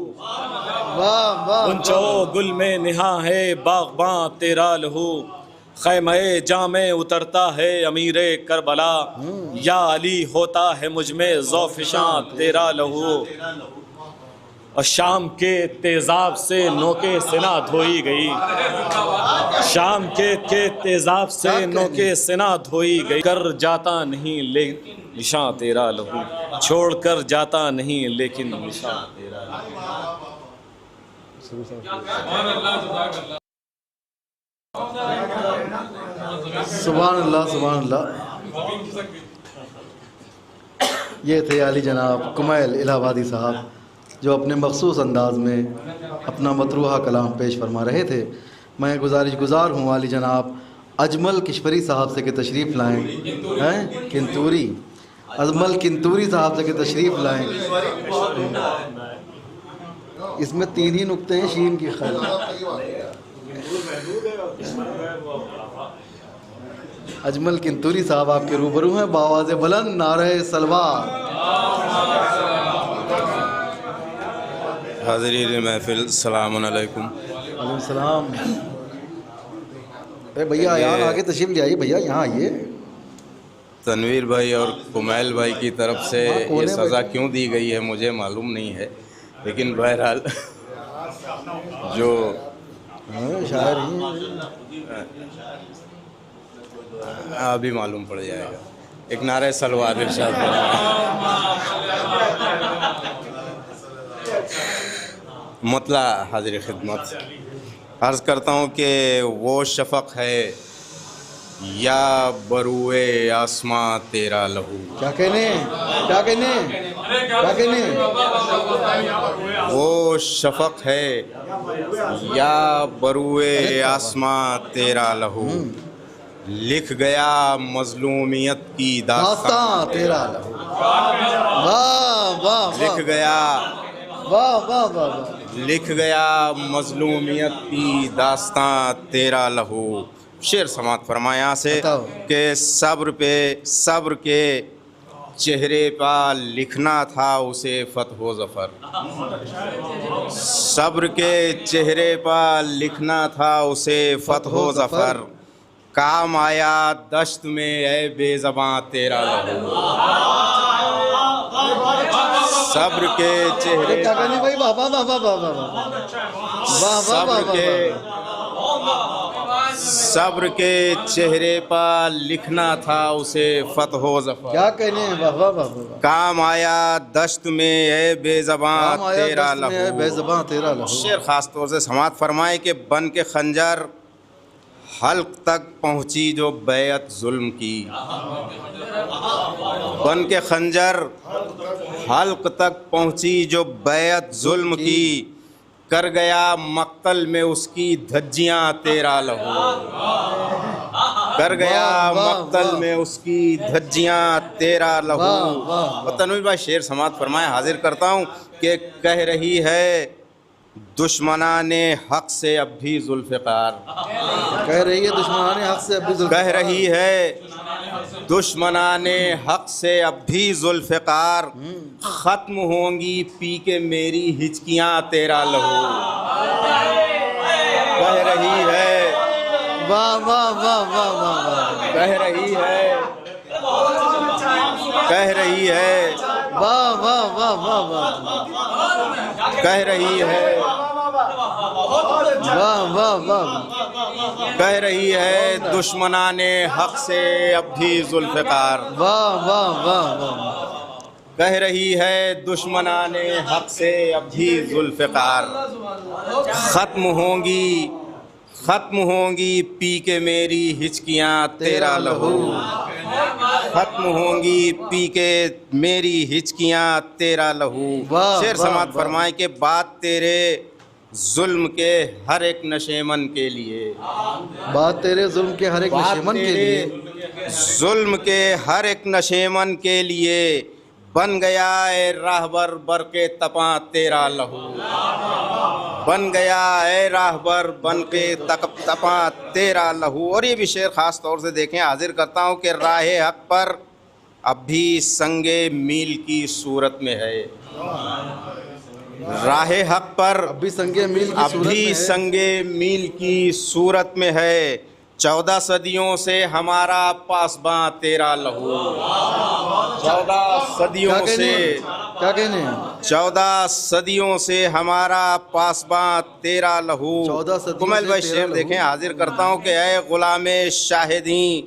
गुंचो गुल में निहा है बाग़बां तेरा लहू। ख़ैमे जामे उतरता है अमीरे करबला, या अली होता है मुझ में ज़ौफ़िशां तेरा लहू। और शाम के तेज़ाब से नोके सिना धोई गई, शाम के तेज़ाब से नोके सिना धोई गई। कर जाता नहीं लेकिन निशान तेरा लहू, छोड़ कर जाता नहीं लेकिन निशान तेरा लहू। सुभान अल्लाह सुभान अल्लाह। ये थे आली जनाब कुमैल इलाहाबादी साहब, जो अपने मखसूस अंदाज में अपना मतरूहा कलाम पेश फरमा रहे थे। मैं गुजार हूँ आली जनाब अजमल किश्वरी साहब से कि तशरीफ़ लाएँ हैं, किंतूरी अजमल किंतूरी साहब से कि तशरीफ़ लाएँ। इसमें 3 ही नुक्ते हैं शीन की खैर। अजमल किंतूरी साहब आपके रूबरू हैं, बावाज़े बुलंद नारे सलवार। हाज़रीन महफ़िल सलाम अलैकुम। वालेकुम सलाम। भैया यहाँ आगे तशरीफ़ ले आइए, भैया यहाँ आइए। तनवीर भाई और कुमैल भाई की तरफ से ये सज़ा क्यों दी गई है मुझे मालूम नहीं है, लेकिन बहरहाल जो शायर अभी मालूम पड़ जाएगा। एक नारे सलवार इरशाद मतला हाजिर खिदमत अर्ज़ करता हूँ कि वो शफ़क़ है या बरुए आसमां तेरा लहू। क्या कहने क्या कहने क्या कहने? वो शफ़क़ है या बरुए आसमां तेरा लहू, लिख गया मज़लूमियत की दास्तां तेरा लहू। वाह वाह। लिख गया वाह वाह वाह। लिख गया मज़लूमियत की दास्तां तेरा लहू। शेर समात फरमाया यहाँ से कि सब्र के चेहरे पर लिखना था उसे फ़त्ह ज़फ़र। सब्र के चेहरे पर लिखना था उसे फ़त्ह ज़फ़र, काम आया दश्त में ए बेज़बां तेरा लहू। सब्र के चेहरे सब्र के चेहरे पर लिखना था उसे फ़त्ह ज़फ़र। क्या कहने? काम आया दश्त में ए बेज़बां तेरा लहू। बेज़बां तेरा लहू। शेर ख़ास तौर से समात फरमाए कि बन के खंजर हल्क तक पहुँची जो बैत जुल्म की, बन के खंजर हल्क तक पहुँची जो बैत जुल्म की, कर गया मक्तल में उसकी धज्जियाँ तेरा लहू। कर गया मक्तल में उसकी धज्जियाँ तेरा लहू। और तनवीर भाई शेर समात फरमाए हाजिर करता हूँ कि कह रही है दुश्मनाने हक से अब भी जुल्फ़िकार। कह रही है दुश्मनाने हक से अब भी कह रही है दुश्मनाने हक से अब भी जुल्फ़िकार, ख़त्म होंगी पी के मेरी हिचकियाँ तेरा लहू। कह रही है वाह वाह वाह वाह वाह। कह रही है कह रही है वाह वाह वाह वाह वाह। कह रही है वाह वाह वाह। कह रही है दुश्मनाने हक से अब भी जुल्फ़िकार। वाह वाह वाह वाह। कह रही है दुश्मनाने हक से अब भी जुल्फ़िकार, ख़त्म होंगी पी के मेरी हिचकियाँ तेरा लहू। ख़त्म होंगी पी के मेरी हिचकियाँ तेरा लहू। शेर समात फरमाए के बात तेरे जुल्म के हर एक नशेमन के लिए, बात तेरे जुल्म के हर एक नशेमन के लिए, जुल्म के हर एक नशेमन के लिए, बन गया ए राहबर बर के तपा तेरा लहू। बन गया ए राहबर बन के तपा तेरा लहू। और ये भी शेर ख़ास तौर से देखें हाजिर करता हूँ कि राहे हक पर अब भी संगे मील की सूरत में है। राहे हक पर अभी संगे मील की सूरत में है। 14 सदियों से हमारा पासबां तेरा लहू। 14 सदियों से क्या कहने? 14 सदियों से हमारा पासबां तेरा लहू। 14 सदियों कुमैल से भाई तेरा शेर लहू। देखें, हाजिर करता हूँ कि ऐ गुलामे शाहिदी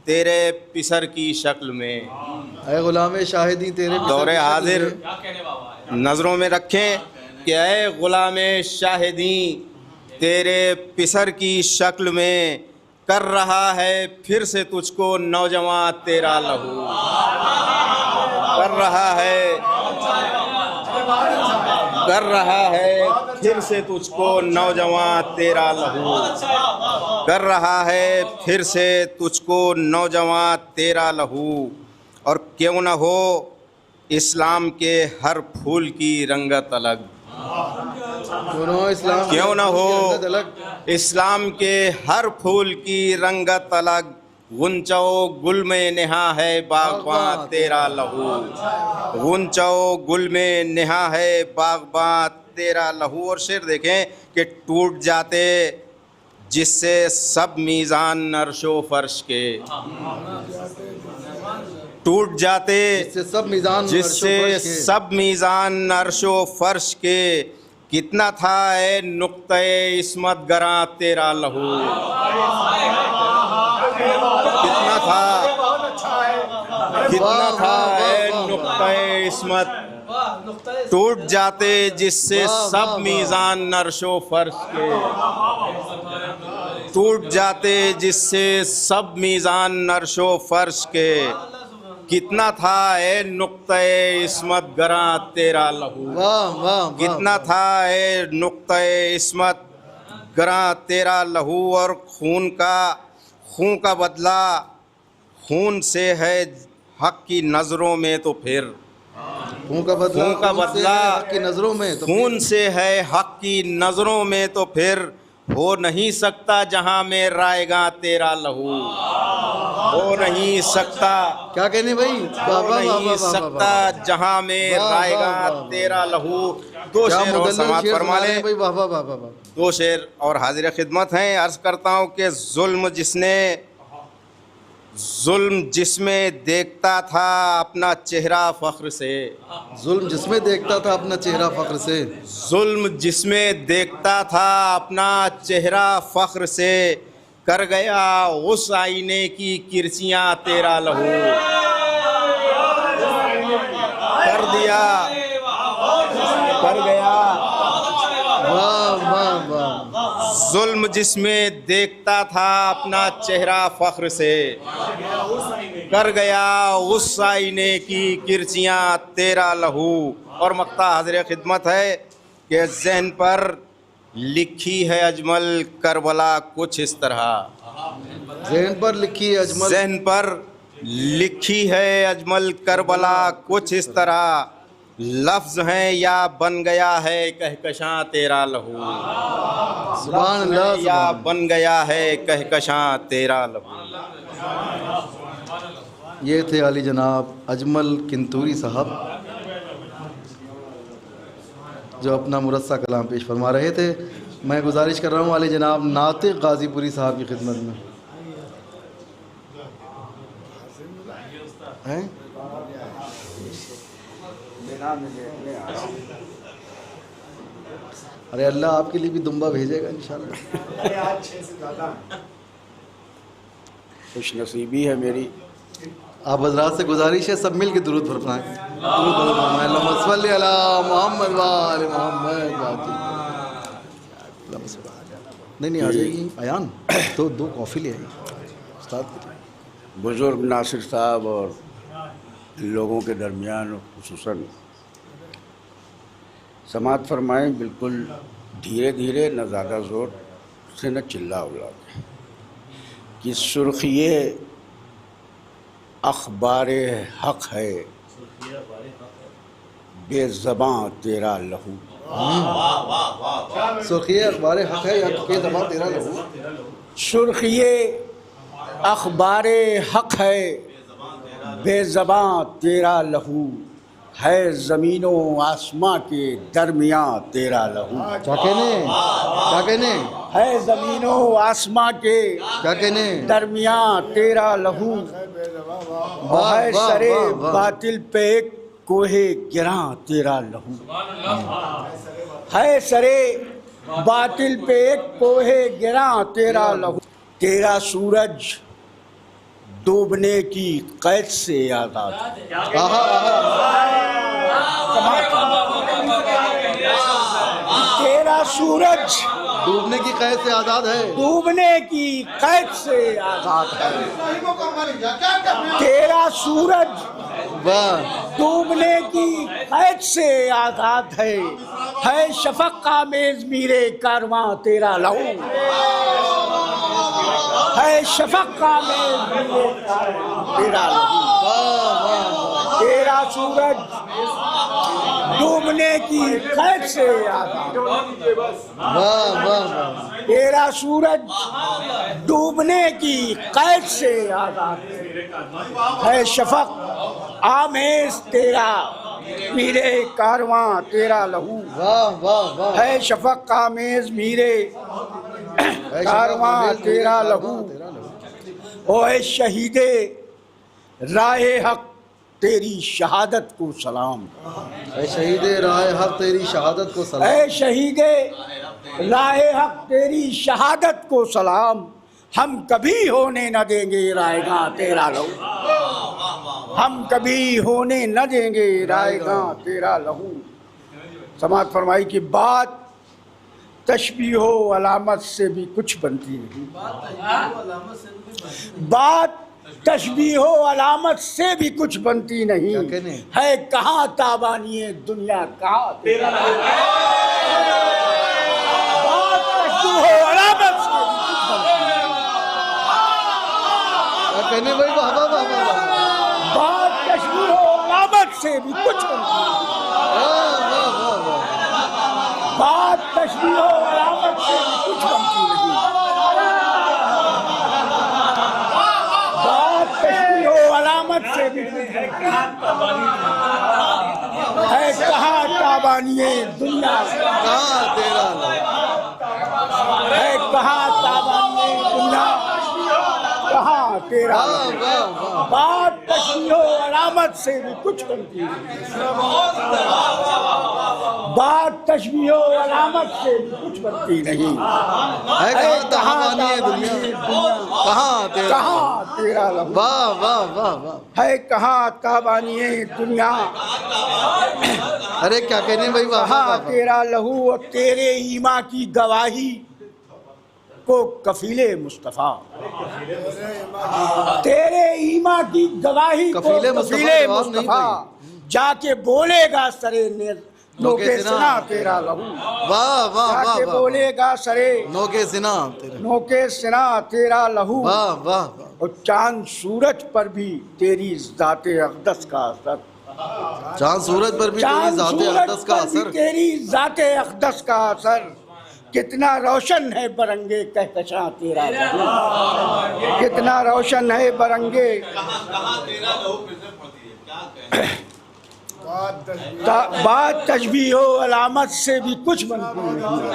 तेरे पिसर की शक्ल में। ऐ गुलाम शाहिदी तेरे पिसर दौरे की शक्ल हाजिर में। नजरों में रखें कि ऐ गुलामे शाहिदी तेरे पिसर की शक्ल में कर रहा है फिर से तुझको नौजवान तेरा लहू। कर रहा है फिर से तुझको नौजवान तेरा लहू। कर रहा है फिर से तुझको नौजवान तेरा लहू। और क्यों न हो इस्लाम के हर फूल की रंगत अलग। क्यों न हो इस्लाम के हर फूल की रंगत अलग। गुंचो गुल में नेहा है बागबां तेरा लहू। गुंचो गुल में नेहा है बागबां तेरा लहू। और शेर देखें कि टूट जाते जिससे सब मीज़ान अर्शो फर्श के। टूट जाते जिससे सब मीज़ान अर्शो फर्श के। कितना था ए नुक्ते इस्मत गरा तेरा लहू। कितना था ए नुक्ते इस्मत। टूट जाते जिससे सब मीज़ान अर्शो फर्श के। टूट जाते जिससे सब मीज़ान अर्शो फर्श के। कितना था ए नुक्ते इस्मत गरा तेरा लहू। कितना था ए नुक्ते इस्मत गरा तेरा लहू। और खून का बदला खून से है हक की नज़रों में तो फिर। खून का बदला की नजरों में तो खून से है हक की नज़रों में तो फिर। हो नहीं सकता जहां में रायगा तेरा लहू। हो नहीं सकता। क्या कहने भाई? हो नहीं सकता जहां में रायगा तेरा लहू। दो शेर और समाप्त फरमा ले। दो शेर और हाजिर खिदमत हैं। अर्ज करता हूँ कि जुल्म जिसमें देखता था अपना चेहरा फख्र से। जुल्म जिसमें देखता था अपना चेहरा फख्र से। जुल्म जिसमें देखता था अपना चेहरा फख्र से। कर गया उस आईने की किरचियाँ तेरा लहू। कर गया जुल्म जिसमें देखता था अपना चेहरा फख्र से। कर गया उस आईने की किरचियाँ तेरा लहू। और मक्ता हाज़िर खिदमत है कि ज़हन पर लिखी है अजमल करबला कुछ इस तरह। ज़हन पर लिखी है अजमल करबला कुछ इस तरह। लफ्ज़ हैं या बन गया है कहकशां तेरा लहू। सुभान अल्लाह। या बन गया है कहकशां तेरा लहू। ये थे आली जनाब अजमल किंतूरी साहब जो अपना मुरस्सा कलाम पेश फरमा रहे थे। मैं गुजारिश कर रहा हूँ आली जनाब नातिक गाजीपुरी साहब की खिदमत में हैं। अरे अल्लाह आपके लिए भी दुम्बा भेजेगा इंशाल्लाह। खुश नसीबी है मेरी। आप हज़रात से गुजारिश है सब मिल के दुरूद फरमाएं। नहीं आ जाएगी अयान तो 2 कॉफ़ी ले आई उस्ताद। बुज़ुर्ग नासिर साहब और लोगों के दरमियान खुसूसन समात फरमाएँ। बिल्कुल धीरे धीरे, न ज़्यादा ज़ोर से न चिल्ला उला के। कि सुर्खिए अखबार हक़ है बेज़बां तेरा लहू। सुर्खिए अखबार हक़ है या बेज़बां तेरा लहू। सुर्खिए अखबार हक़ है बेज़बां तेरा लहू। है ज़मीनों आसमां के दरमियाँ तेरा लहू। क्या कहने? है ज़मीनों आसमां के दरमियाँ तेरा लहू। है सरे बातिल पे एक कोहे गिरां तेरा लहू, है सरे बातिल पे एक कोहे गिरां तेरा लहू। तेरा सूरज डूबने की कैद से आज़ाद है। तेरा सूरज डूबने की कैद से आज़ाद है, डूबने की कैद से आज़ाद है। तेरा सूरज डूबने की कैद से आज़ाद है शफक का मेज मीरे कारवां तेरा लहू, है शफक का मेज मीरे कारवां तेरा लहू। तेरा सूरज डूबने की कैद से आज़ाद, तेरा सूरज डूबने की कैद से आज़ाद है शफक आमेज तेरा मीरे कारवां तेरा लहू। है शफक आमेज मीरे कारवां तेरा लहू। ओ शहीदे राहे हक तेरी शहादत को सलाम, शहीदे राहे हक तेरी शहादत को सलाम, शहीदे राहे हक तेरी शहादत को सलाम। हम कभी होने न देंगे रायगा तेरा लहू, हम कभी होने न देंगे रायगा तेरा लहू। समाअत फरमाई कि बात तशबीहो अलामत से भी कुछ बनती नहीं, बात तशबीहो अलामत से भी कुछ बनती नहीं। है कहाँ ताबानिए दुनिया कहाँ तेरा, बात तशबीहो अलामत से भी कुछ बनती नहीं। बात तशबीहो अलामत से भी कुछ बनती नहीं, बात तशबीहो अलामत से भी कुछ बनती नहीं। से भी है कहाँ ताबानिए दुनिया कहाँ तेरा है, कहाँ ताबानिए दुनिया कहाँ तेरा। बात तशबीहो अलामत से भी कुछ बनती है, बात तशबीहो अलामत से भी कुछ बनती नहीं। है कहाँ ताबानिए दुनिया कहाँ तेरा लहू, वाह वाह वाह वाह। है कहाँ ताबानिए दुनिया, अरे क्या कहने भाई, कहाँ तेरा लहू। और तेरे ईमा की गवाही को कफीले मुस्तफ़ा, तेरे ईमा की गवाही को कफीले मुस्तफ़ा जाके बोलेगा सरे नोके सिना तेरा लहू। वाह वाह वाह, बोलेगा सरे नोके सिना तेरा लहू। वाह वाह। और चांद सूरज पर भी तेरी ज़ाते अक़दस का असर, चांद सूरज पर भी तेरी ज़ाते अक़दस का असर, तेरी ज़ाते अक़दस का असर। कितना रोशन है बरंगे कहकशां तेरा लहू, कितना रोशन है बरंगे। बात तशबीहो अलामत से भी कुछ बनती नहीं।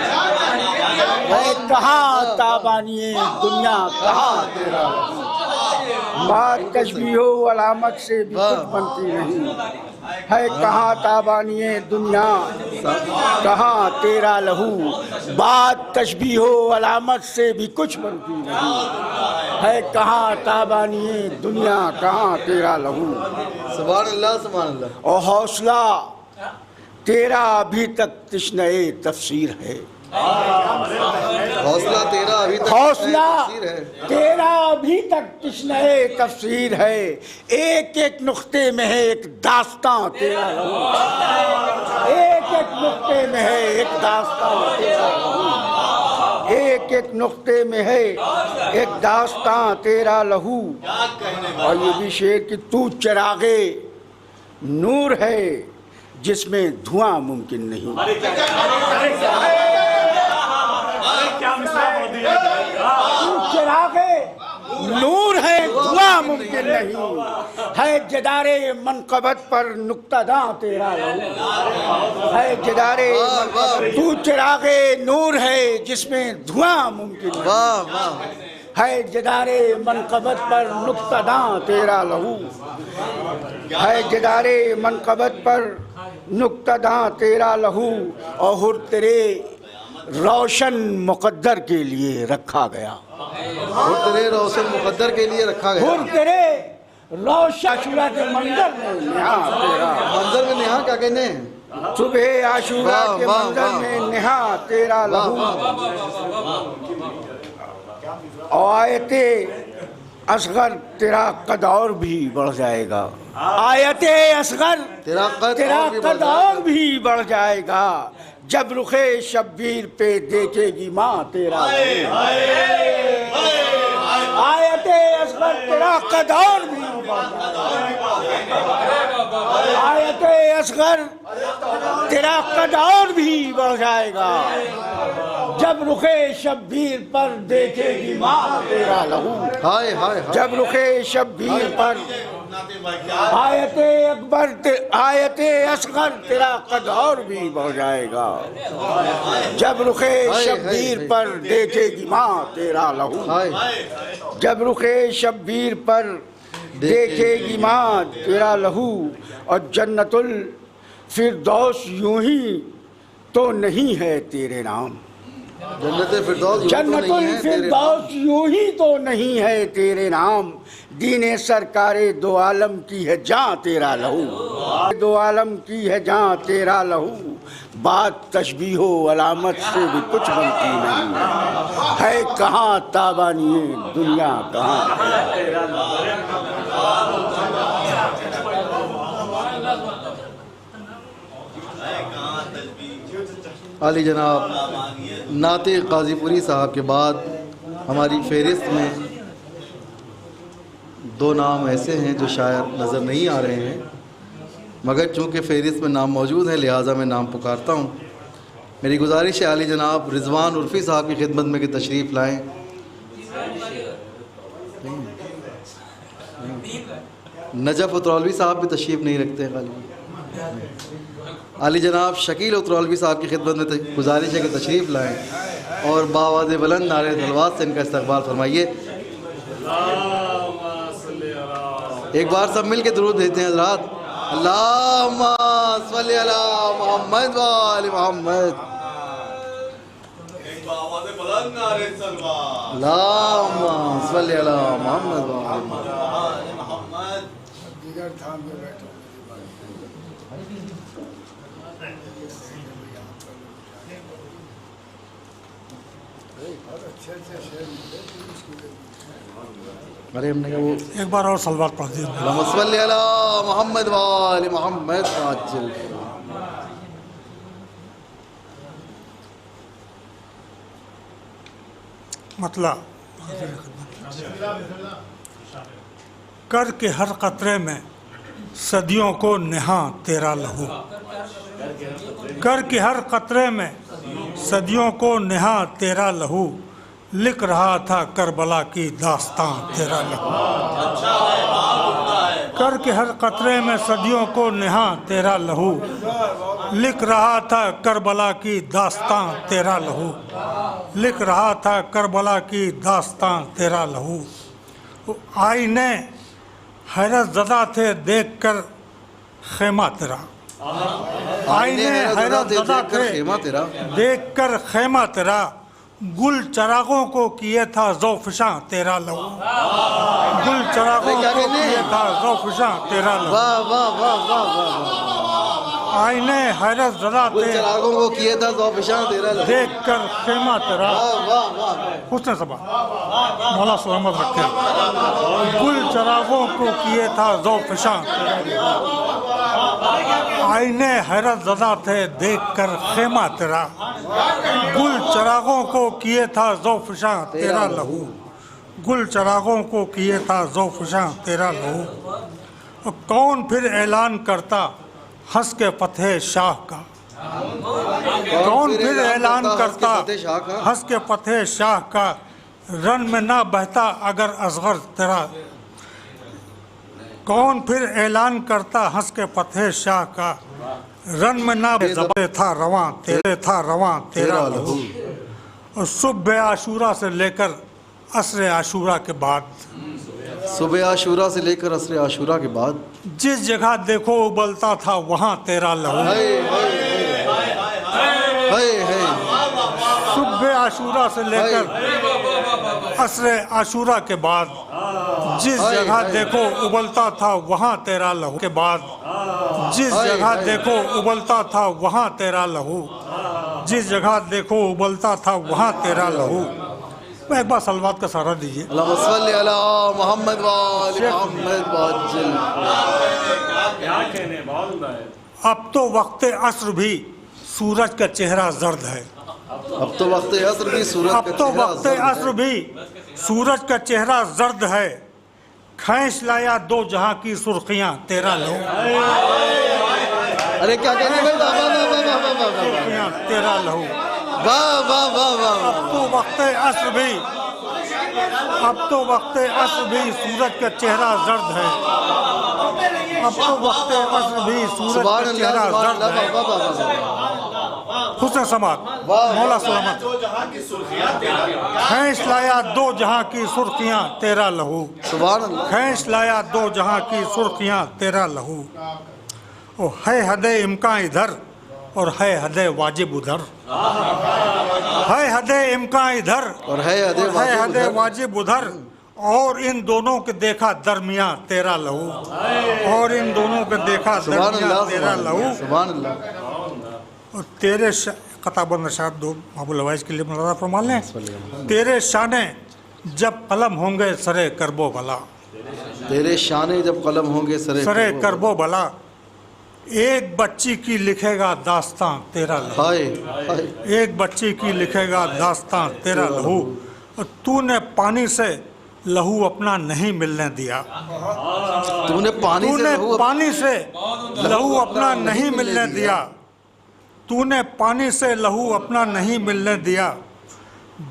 है कहाँ ताबानिए दुनिया कहाँ तेरा, बात तशबीहो अलामत से भी कुछ बनती नहीं। है कहाँ ताबानिए दुनिया कहाँ तेरा लहू, बात तशबीहो अलामत से भी कुछ बनती नहीं। है कहाँ ताबानिए दुनिया कहाँ तेरा लहू। सुभान अल्लाह सुभान अल्लाह। और हौसला तेरा अभी तक तिश्ने तफसीर है, हौसला तेरा अभी तक हौसला तेरा अभी तक तिश्ने तफसीर है। एक एक नुक्ते में है एक दास्तां तेरा लहू, एक एक नुक्ते में है एक दास्तां तेरा लहू, एक एक नुक्ते में है एक दास्तां तेरा लहू। और ये भी शेर कि तू चिरागे नूर है जिसमें धुआं मुमकिन नहीं। चिरागे नूर है धुआं मुमकिन नहीं। है जदारे मनकबत पर नुक्तादां तेरा लहू, है जदारे तू चिरागे नूर है जिसमें धुआं मुमकिन नहीं। है जदारे मनकबत पर नुक्तदां तेरा लहू, है जदारे मनकबत पर नुक्तदां तेरा लहू, और तेरे रोशन मुकद्दर के लिए रखा गया, और तेरे रोशन मुकद्दर के लिए रखा गया, और तेरे रोशन आशूरा के मंजर में नेहा तेरा, मंजर में नेहा क्या कहने, सुबह आशूरा के मंजर में नेहा तेरा लहू, आयते असगर तेरा कद और भी बढ़ जाएगा, आयते असगर तेरा कद और भी बढ़ जाएगा, जब रुखे शब्बीर पे देखेगी माँ तेरा, आयते असगर तेरा कद और भी बढ़ जाएगा, आयते असगर तेरा कद और भी बढ़ जाएगा, जब रुखे शब्बीर पर देखेगी माँ तेरा लहू, हाय हाय, जब रुखे शब्बीर पर आयते अकबर आयते असगर तेरा कद और भी बढ़ जाएगा, जब रुखे शब्बीर पर देखेगी माँ तेरा लहू, जब रुखे शब्बीर पर देखेगी माँ तेरा लहू, और जन्नतुल फिरदौस यूं ही तो नहीं है तेरे नाम, जन्नतुल फिरदौस यूं ही तो नहीं है तेरे नाम, दीने सरकारे दो आलम की है जहाँ तेरा लहू, दो आलम की है जहाँ तेरा लहू, बात तशबीहो अलामत से भी कुछ बनती नहीं है, कहाँ ताबानी दुनिया कहाँ, आली जनाब नाते काजीपुरी साहब के बाद हमारी फहरिस्त में दो नाम ऐसे हैं जो शायद नज़र नहीं आ रहे हैं, मगर चूँकि फहरिस्त में नाम मौजूद है लिहाजा मैं नाम पुकारता हूँ। मेरी गुजारिश है आली जनाब रिजवान उर्फ़ी साहब की खिदमत में कि तशरीफ़ लाएँ। नजफ़ उतरौलवी साहब भी तशरीफ़ नहीं रखते हैं खाली। आली जनाब शकील उतरौलवी साहब की खिदमत में गुजारिश है कि तशरीफ़ लाएँ और बावाज़ बुलंद नारे तलवात से इनका इस्तक़बाल फरमाइए। एक बार सब मिल के दुरूद देते हैं हज़रात। अल्लाहुम्मा सल्ली अला मुहम्मद व आलि मुहम्मद। अल्लाहुम्मा सल्ली अला मुहम्मद व आलि मुहम्मद। अरे हमने कहा वो एक बार और सलवात पढ़ दी। सल्ली अला मुहम्मद व आलि मुहम्मद। मतलब कर के हर कतरे में सदियों को नेहा तेरा लहू, कर के हर कतरे में सदियों को नेहा तेरा लहू, लिख रहा था करबला की दास्तां तेरा लहू, कर के हर कतरे में सदियों को नेहा तेरा लहू, लिख रहा था करबला की दास्तां तेरा लहू, लिख रहा था करबला की दास्तां तेरा लहू। आईने हैरत ज़दा थे देख कर खेमा तेरा, आईने हैरत ज़दा थे देख कर खेमा तेरा, गुल चरागों को किए था ज़ौफ़शां तेरा लहू, गुल चरागों को किए था ज़ौफ़शां तेरा लहू। वाह वाह वाह वाह वाह। आईने हैरत ज़दा थे चरागों को किए था ज़ौफ़शां तेरा लहू, देख कर खेमा तेरा। हुस्न सबा मौला सुहमद रखे। गुल चरागों को किए था ज़ौफ़शां तेरा लहू, आईने हैरत ज़दा थे देख कर खेमा तेरा, गुल चरागों को किए था ज़ौफ़शां तेरा लहू, गुल चरागों को किए था ज़ौफ़शां तेरा लहू। कौन फिर ऐलान करता हंस के फतेह शाह का, कौन फिर ऐलान करता हंस के फतेह शाह का, रन में ना बहता अगर असगर तेरा, कौन फिर ऐलान करता हंस के फतेह शाह का, रन में ना ज़बे था रवां तेरा लहू। और सुबह आशूरा से लेकर असर आशूरा के बाद, सुबह आशूरा से लेकर असर आशूरा के बाद जिस जगह देखो उबलता था वहाँ तेरा लहू। सुबह आशूरा से लेकर असर आशूरा के बाद जिस जगह देखो उबलता था वहाँ तेरा लहू के बाद, जिस जगह देखो उबलता था वहाँ तेरा लहू, जिस जगह देखो उबलता था वहाँ तेरा लहू। एक बार सलवात का सहारा दीजिए। अब तो वक्त असर भी सूरज का चेहरा जर्द है। अब तो वक्त असर भी सूरज अब तो वक्त असर भी सूरज का चेहरा जर्द है। खैस लाया दो जहां की सुर्खियां तेरा लहू। अरे क्या कहने भाई, वाह वाह वाह वाह वाह वाह सुर्खियां तेरा लहू। वाह वाह वाह वाह। अब तो वक्त असर भी, अब तो वक्त असर भी सूरज का चेहरा जर्द है। अब तो वक्त असर भी सूरज का चेहरा जर्द है। हुस्न समात मौला सलामत। खैस लाया दो जहां की सुर्खियां तेरा लहू। खैस लाया दो जहां की सुर्खियां तेरा लहू। ओ है हदे इम्कान इधर और है हदे वाजिब उधर। है हदे इम्कान इधर और है हदे वाजिब उधर। और इन दोनों के देखा दरमियां तेरा लहू। और इन दोनों के देखा दरमियां तेरा लहू। सुभान अल्लाह। और तेरे कताबंद शायद दो महबूल अवाइज के लिए मुलाजा फरमा लें। तेरे शाने जब कलम होंगे सरे करबो भला। तेरे शाने जब कलम होंगे सरे करबो भला। एक बच्ची की लिखेगा दास्तां तेरा लहू। एक बच्ची की लिखेगा दास्तां तेरा लहू। और तूने पानी से लहू अपना नहीं मिलने दिया। तूने पानी से लहू अपना नहीं मिलने दिया। तूने पानी से लहू अपना नहीं मिलने दिया।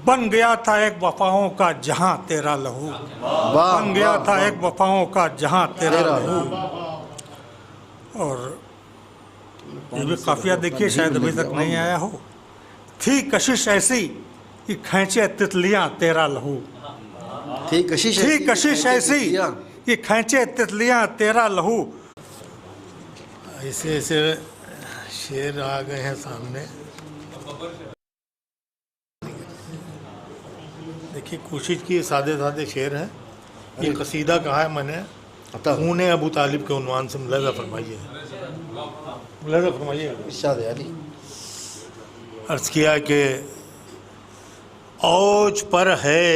बन गया था एक वफाओं का जहां तेरा लहू। बन गया था एक वफाओं का जहां तेरा लहू। और ये भी काफिया देखिए, शायद अभी तक नहीं आया हो। थी कशिश ऐसी कि खींचे तितलियां तेरा लहू। थी कशिश ऐसी कि खींचे तितलियां तेरा लहू। ऐसे ऐसे शेर आ गए हैं सामने। देखिए कोशिश की, सादे सादे शेर हैं। ये कसीदा कहा है मैंने, खून अबू तालिब के उन्वान से। मुलाजा फरमाइए, मुलाजा फरमाइए। इरशाद अली। अर्ज किया कि औज पर है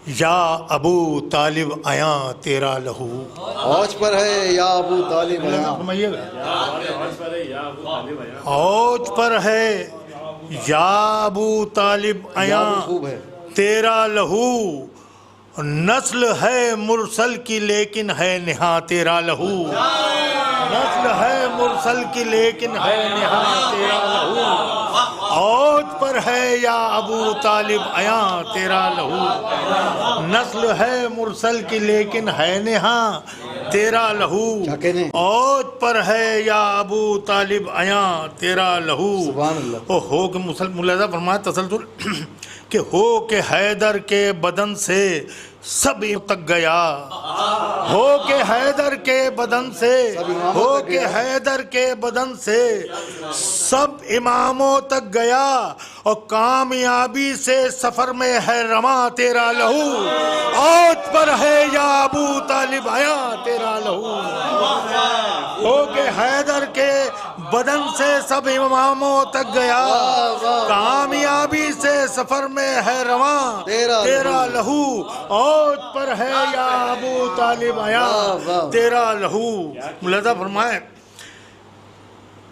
या अबू तालिब आया तेरा लहू। औज पर है या अबू तालिब आया। औज पर है या अबू तालिब आया तेरा लहू। नस्ल है मुरसल की लेकिन है निहा तेरा लहू। नस्ल है मुरसल की लेकिन है निहा तेरा लहू। औज पर है या अबू तालिब आया तेरा लहू। नस्ल है मुरसल की लेकिन है निहा तेरा लहू। औज पर है या अबू तालिब आया तेरा लहू। ओ हो के मुलाजा फरमाया तसलसल कि हो के हैदर के बदन से सब तक गया। हो के हैदर के बदन से, हो के हैदर के बदन से सब इमामों तक गया। और कामयाबी से सफर में है रमा तेरा लहू। औज पर है या अबू तालिब आया तेरा लहू। हो के हैदर के बदन से सब इमामों तक गया। कामयाबी से सफर में है रवा तेरा लहू। औज पर है या अबू तालिब आया तेरा लहू। मुलाजा फरमाए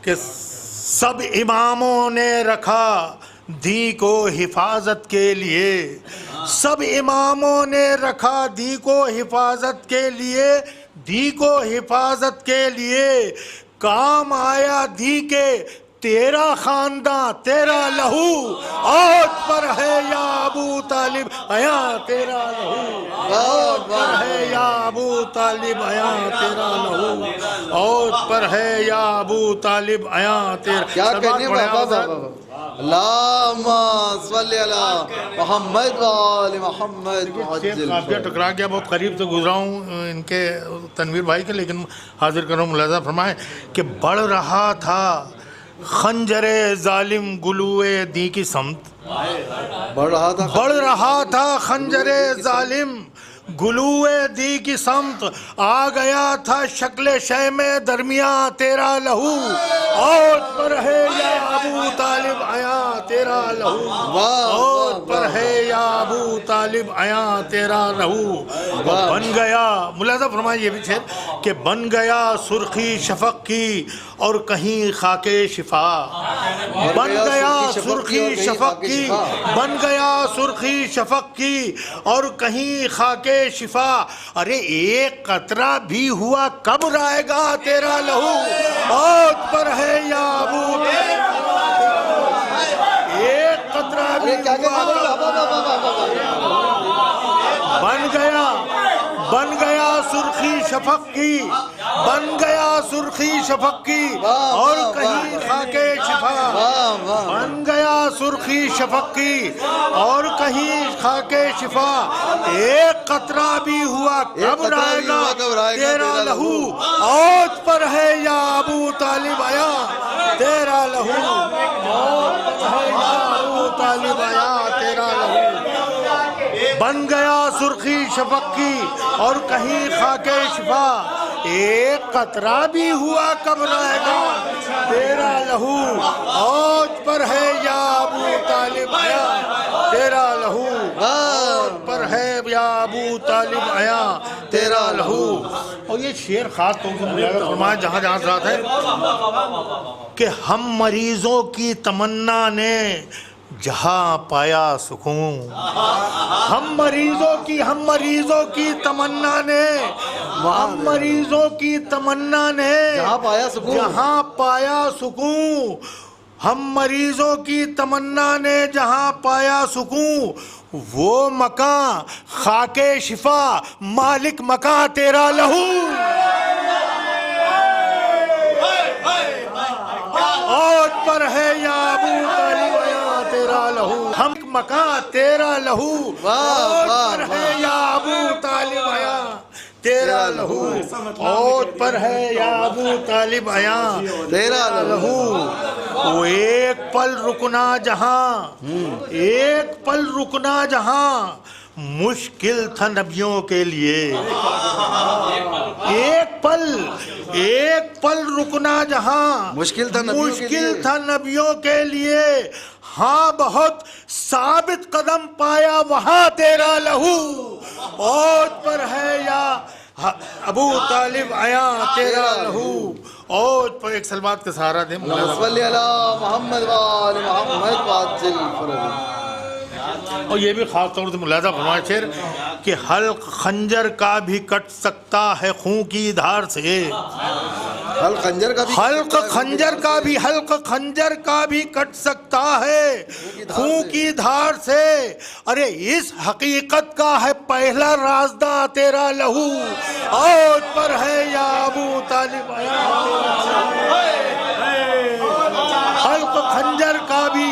कि सब इमामों ने रखा दी को हिफाजत के लिए। सब इमामों ने रखा दी को हिफाजत के लिए। दी को हिफाजत के लिए काम आया दी के तेरा खानदान तेरा लहू। औज पर है या अबू तालिब आया तेरा लहू। औज पर है या अबू तालिब आया तेरा लहू। औज पर है या अबू तालिब आया तेरा। क्या कहने बाबा। अल्लाहुम्मा सल्ली अला मोहम्मद व आले मोहम्मद। काफिया टकरा गया, बहुत करीब से गुजरा हूँ इनके तनवीर भाई के, लेकिन हाजिर करो मुलाजा फरमाए कि बढ़ रहा था खंजरे जालिम गुलुए दी की समत, बढ़ रहा था खंजरे जालिम गुलुए दी की समत, आ गया था शक्ल शय में दरमिया तेरा लहू, और पर है या अबू तालिब आया तेरा लहू, और पर है या अबू तालिब आया तेरा लहू। बन गया, मुलाजा फरमाइए ये भी शेर कि बन गया सुर्खी शफक की और कहीं खाके शिफा, बन गया सुर्खी शफक की, बन गया सुर्खी शफक की और कहीं खाके शिफा। अरे एक कतरा भी हुआ कब राएगा तेरा लहू, और पर है या अबू, एक कतरा भी बन गया सुर्खी शफक की, बन गया सुर्खी शफक की और कहीं खाके शिफा, बन गया सुर्खी शफक की और कहीं खाके शिफा। एक कतरा भी हुआ कब राएगा तेरा लहू, औज पर है या अबू तालिब आया तेरा लहू, औज पर है या अबू तालिब आया तेरा लहू। बन गया सुर्खी शफक की और कहीं खाके शिफा, एक कतरा भी हुआ कब रहेगा तेरा लहू, औज पर है या अबू तालिब आया तेरा लहू, औज पर है या अबू तालिब आया तेरा लहू। और ये शेर खास तौर से फरमाया जहाँ जहाँ साथ है कि हम मरीजों की तमन्ना ने जहाँ पाया सुकून, हम मरीजों की तमन्ना ने, हम मरीजों की तमन्ना ने जहाँ पाया सुकून, हम मरीजों की तमन्ना ने जहाँ पाया सुकून, वो मकां खाके शिफा मालिक मकां तेरा लहू, और पर है या अबू तालिब तेरा लहू, हम मकां तेरा लहू, और पर है या अबू तालिब आया तेरा लहू, और पर है या अबू तालिब आया तेरा लहू। वो एक पल रुकना जहां, एक पल रुकना जहां मुश्किल था नबियों के लिए, एक पल रुकना जहां मुश्किल था नबियों के लिए, हाँ बहुत साबित कदम पाया वहाँ तेरा लहू, और पर है या अबू तालिब आया तेरा लहू, और पर एक सलवात का सहारा दे मोहम्मद। और ये भी खास तौर से मुलाजा फरमाया शेर कि हल्क खंजर का भी कट सकता है खून की धार से, हल्क खंजर का भी कट सकता है खून की धार से। अरे इस हकीकत का है पहला राजदा तेरा लहू, और पर है या अबू तालिब आया, हल्क खंजर का भी,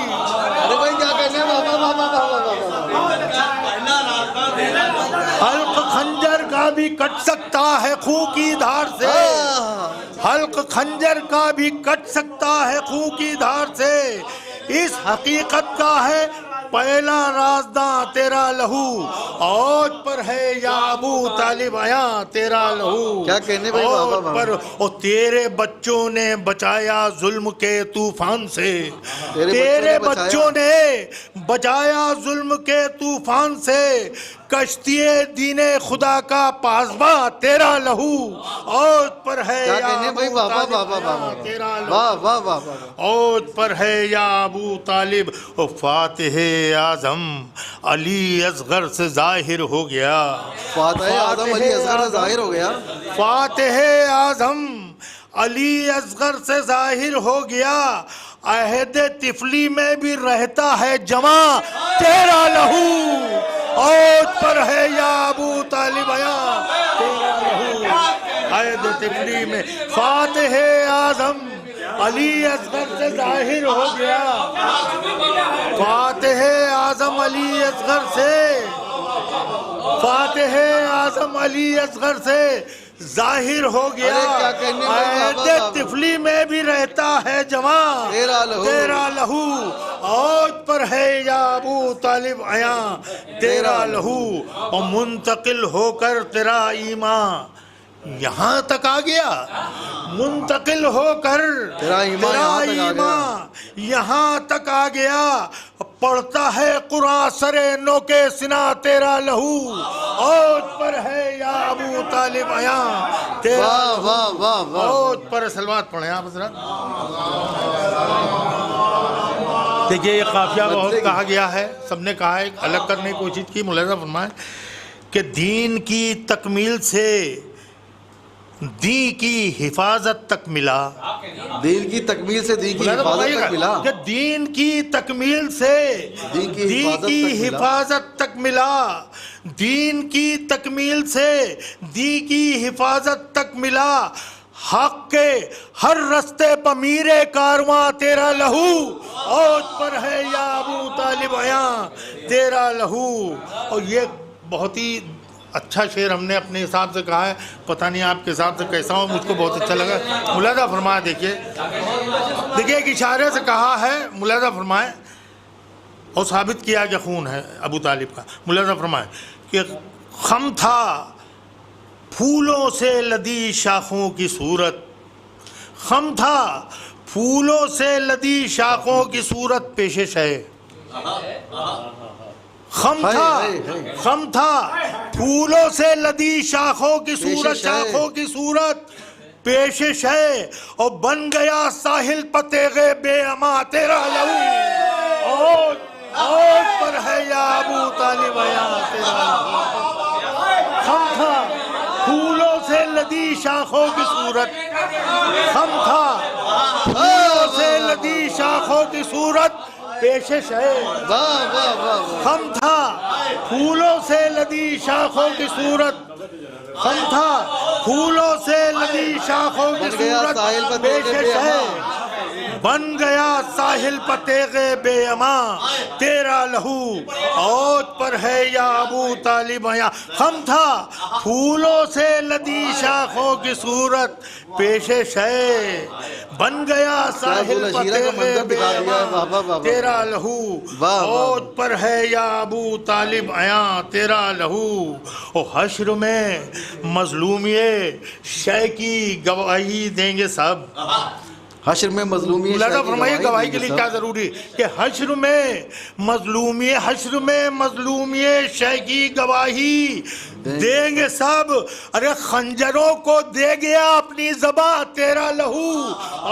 हल्क खंजर का भी कट सकता है खून की धार से, हल्क खंजर का भी कट सकता है खून की धार से। इस हकीकत का है पहला राजदा तेरा लहू, औज पर है या अबू तालिब आया तेरा लहू। क्या कहने भाई बाबा पर ओ तेरे बच्चों ने बचाया जुल्म के तूफान से, तेरे बच्चों ने बचाया जुल्म के तूफान से, कश्तिए दीने खुदा का पासबा तेरा लहू, औज पर है या अबू तालिब तेरा लहू, औज पर है या अबू तालिब। ओ फातिह आज़म अली असगर से जाहिर हो गया, फातिह आज़म अली असगर से जाहिर हो गया, फातिह आज़म अली असगर से जाहिर हो गया, अहद तिफली में भी रहता है जमा तेरा लहू, औज पर है या अबू तालिब आया तेरा लहू। अहद तिफली में फातिह आज़म अली असगर से जाहिर हो गया, फातिह अली असगर से, फातिह आजम अली असगर से जाहिर हो गया। ऐदे तिफली में भी रहता है जवां तेरा लहू, औज पर है या अबू तालिब आया तेरा लहू, और मुंतकिल होकर तेरा ईमान यहाँ तक आ गया। मुंतकिल होकर तेरा ईमान यहाँ तक आ गया। पढ़ता है कुरान सरे नो के सिना तेरा लहू, औज पर है या अबू तालिब आया तेरा। वाह वाह वाह, औज पर सलवात पढ़े आप हज़रत। देखिए ये काफिया बहुत कहा गया है, सबने कहा है, अलग करने की कोशिश की। मुलाज़ा फरमाए कि दीन की तकमील से दी की हिफाजत तक मिला। दीन की तकमील से दी की हिफाजत तक मिला। कि दीन की तकमील से दी की हिफाजत तक मिला। दीन की तकमील से दी की हिफाजत तक मिला। हक के हर रास्ते पर मीरे कारवां तेरा लहू, औज पर है या अबू तालिब आया तेरा लहू। और ये बहुत ही अच्छा शेर हमने अपने हिसाब से कहा है, पता नहीं आपके हिसाब से कैसा हो, मुझको बहुत अच्छा लगा। मुलाज़ा फरमाए, देखिए एक इशारे से कहा है, मुलाज़ा फरमाए, और साबित किया कि खून है अबू तालिब का। मुलाज़ा फरमाए कि खम था फूलों से लदी शाखों की सूरत, खम था फूलों से लदी शाखों की सूरत पेशिश है। खम था फूलों से लदी शाखों की सूरत, शाखों की सूरत पेशिश है। और बन गया साहिल पतेगे बेअमा तेरा लहू, और पर है या अबू तालिब आया तेरा लहू। खम था फूलों से लदी शाखों की सूरत, खम था फूलों से लदी शाखों की सूरत पेशिश है। हम था फूलों से लदी शाखों की सूरत, हम था फूलों से लदी शाखों की सूरत पेशिश है। बन गया साहिल पतेगे बेअमा तेरा लहू, औज पर है या अबू तालिब आया। हम था फूलों से लदी शाखों की सूरत पेशिश है। बन गया साहिल पतेगे बेअमा तेरा लहू, औज पर है या अबू तालिब आया तेरा लहू। और हश्र में मजलूमिये शय की गवाही देंगे सब। हश्र में मजलूमी, फरमाइए गवाही के लिए क्या जरूरी कि हश्र में मजलूमी शय की गवाही देंगे सब। अरे खंजरों को दे गया अपनी ज़बां तेरा लहू,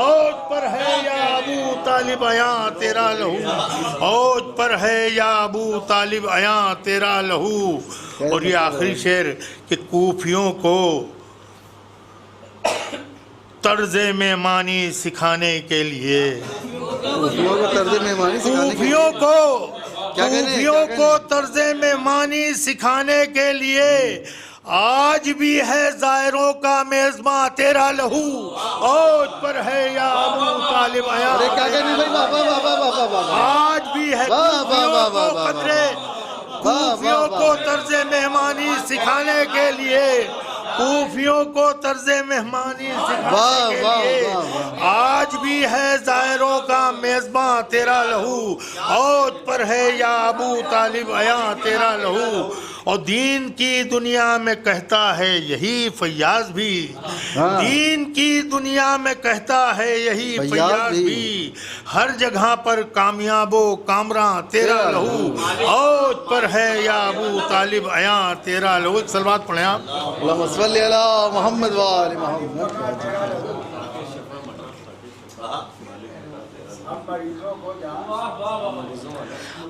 औज पर है या अबू तालिब आया तेरा लहू, औज पर है या अबू तालिब आया तेरा लहू। और ये आखिरी शेर कि कूफियों को तर्ज़े मेहमानी सिखाने के लिए, कूफियों को तर्ज़े मेहमानी सिखाने के लिए आज भी है जायरों का मेज़बां तेरा लहू, औज पर है या अबू तालिब आया। आज भी है कूफियों को तर्ज़े मेहमानी सिखाने के लिए, कूफियों को तर्ज़े मेहमानी सिखाने के लिए आज भी है जायरों का मेज़बां तेरा लहू, औज पर है या अबू तालिब आया तेरा लहू। और दीन की दुनिया में कहता है यही फैयाज भी, दीन की दुनिया में कहता है यही फैयाज भी। हर जगह पर कामयाबो कामरा तेरा लहू, औज पर है या अबू तालिब आया तेरा लहू। एक सलवात पढ़े आप, मोहम्मद वाले मोहम्मद।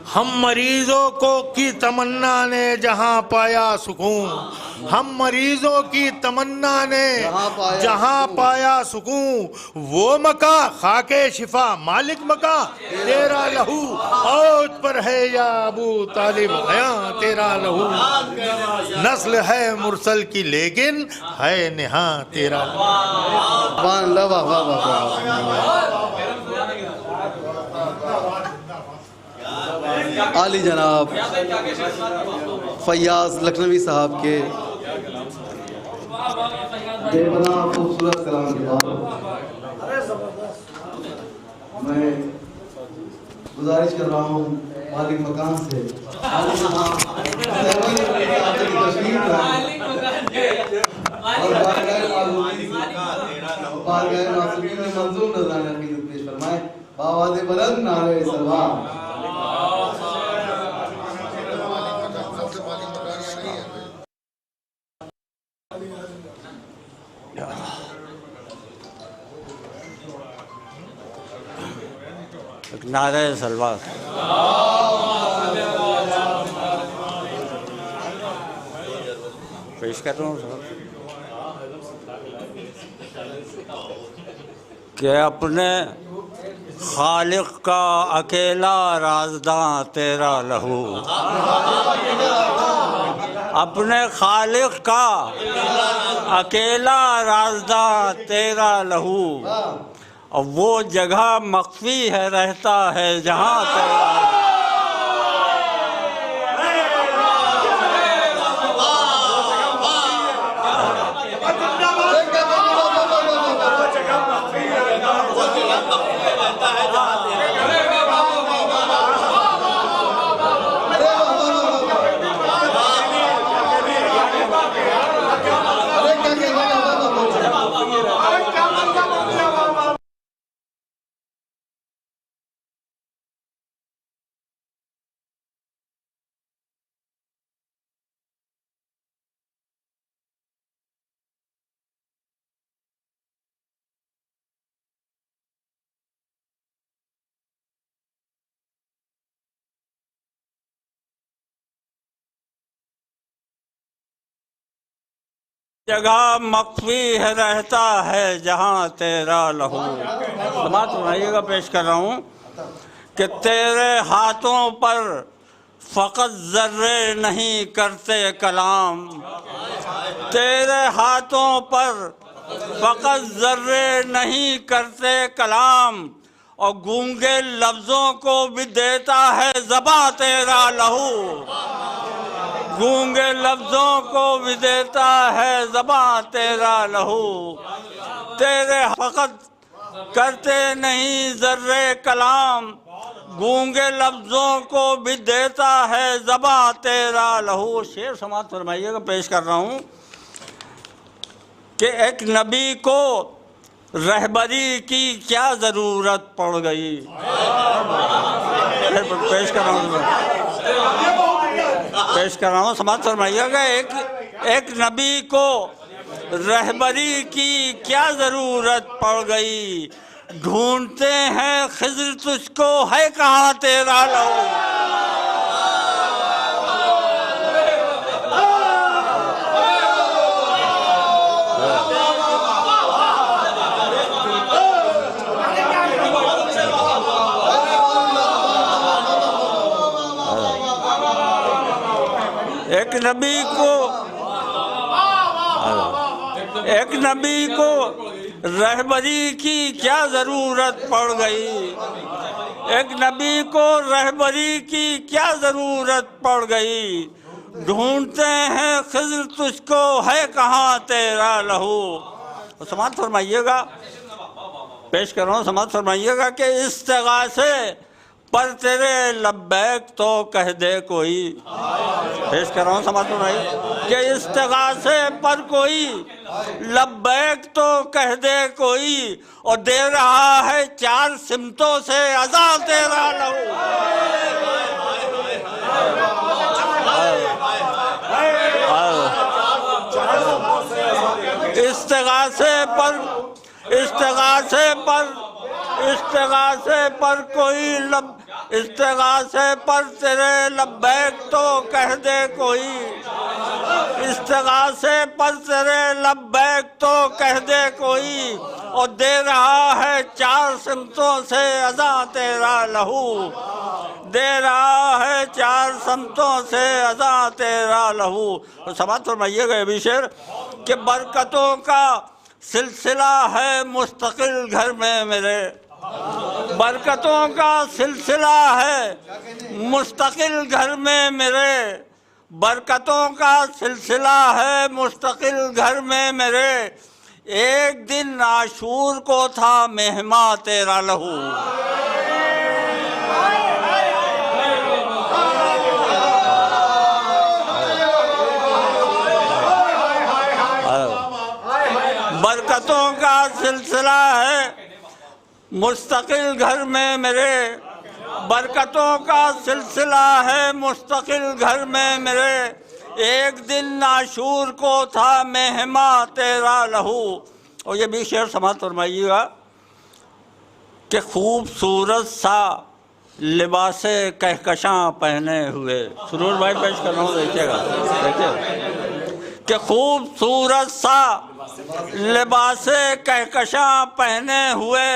हम मरीजों को की तमन्ना ने जहाँ पाया सुकून, हम मरीजों की तमन्ना ने जहाँ पाया सुकून। वो मका खाके शिफा मालिक मका तेरा लहू, औज पर है या अबू तालिब आया तेरा लहू। नस्ल है मुरसल की लेकिन है नेहा तेरा लहू। आली जनाब फैयाज लखनवी साहब के बेपना खूबसूरत कलाम के बाद मैं गुजारिश कर रहा हूँ मालिक मकान से मंजूर नजराना की पेश फरमाए बावाज़े बुलंद नारे सलाम। नारे सलवार। पेश कर रहा हूँ कि अपने खालिक का अकेला राज़दां तेरा लहू, अपने खालिक का अकेला राज़दां तेरा लहू, और वो जगह मख्फी है रहता है जहाँ तेरा। जगह मख्फी है रहता है जहाँ तेरा लहू। समात सुनाइएगा, पेश कर रहा हूँ कि तेरे हाथों पर फ़कत ज़र्रे नहीं करते कलाम, तेरे हाथों पर फ़कत ज़र्रे नहीं करते कलाम, और गूंगे लफ्ज़ों को भी देता है ज़बां तेरा लहू, गूंगे लफ्ज़ों को भी देता है ज़बां तेरा लहू। तेरे फ़कत करते नहीं ज़र्रे कलाम, गूंगे लफ्ज़ों को भी देता है ज़बां तेरा लहू। शेर समात फरमाइएगा, पेश कर रहा हूँ कि एक नबी को रहबरी की क्या ज़रूरत पड़ गई। पेश कर रहा हूँ, पेश कर रहा हूँ, समात फरमाइएगा। एक नबी को रहबरी की क्या ज़रूरत पड़ गई, ढूंढते हैं खिज़्र तुझको है कहाँ तेरा लहू। एक नबी को रहबरी की क्या ज़रूरत पड़ गई, एक नबी को रहबरी की क्या ज़रूरत पड़ गई, ढूंढते हैं खिज़्र तुझको है कहाँ तेरा लहू। समात फरमाइएगा, पेश कर रहा हूँ, समात फरमाइएगा कि इस्तिग़ासे पर तेरे लब्बैक तो कह दे कोई। पेश कर रहा हूँ, समात फरमाइए कि इस्तिग़ासे पर कोई लब्बैक तो कह दे कोई, और दे रहा है चार सिमतों से अज़ा तेरा लहू। इस्तिग़ासे पर कोई इस्तिग़ासे पर तेरे लब्बैक तो कह दे कोई, इस्तिग़ासे पर तेरे लब्बैक तो कह दे कोई, और दे रहा है चार सिमतों से अज़ा तेरा लहू, दे रहा है चार सिमतों से अज़ा तेरा लहू। तो समात फरमाइएगा ये भी शेर कि बरकतों का सिलसिला है मुस्तकिल घर में मेरे, बरकतों का सिलसिला है मुस्तकिल घर में मेरे, बरकतों का सिलसिला है मुस्तकिल घर में मेरे। एक दिन आशूर को था मेहमा तेरा लहू। बरकतों का सिलसिला है मुस्तकिल घर में मेरे, बरकतों का सिलसिला है मुस्तकिल घर में मेरे। एक दिन आशूर को था मेहमा तेरा लहू। और ये भी शेर समाज फरमाइएगा कि खूबसूरत सा लिबास कहकशां पहने हुए, सुरूर भाई पेश कर रहा हूँ, देखिएगा देखिए कि खूबसूरत सा लिबास कहकशां पहने हुए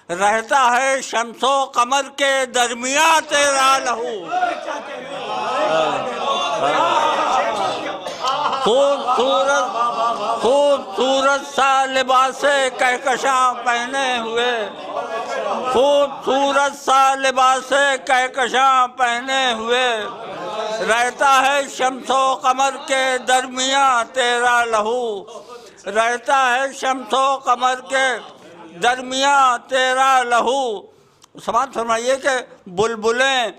रहता है शम्सो कमर के दरमिया तेरा लहू। खूबसूरत खूबसूरत सा लिबास कहकशां पहने हुए, खूबसूरत सा लिबास कहकशां पहने हुए रहता है शम्सो कमर के दरमिया तेरा लहू। रहता है शम्सो कमर के दरमिया तेरा लहू। समाज फरमाइए कि बुलबुलें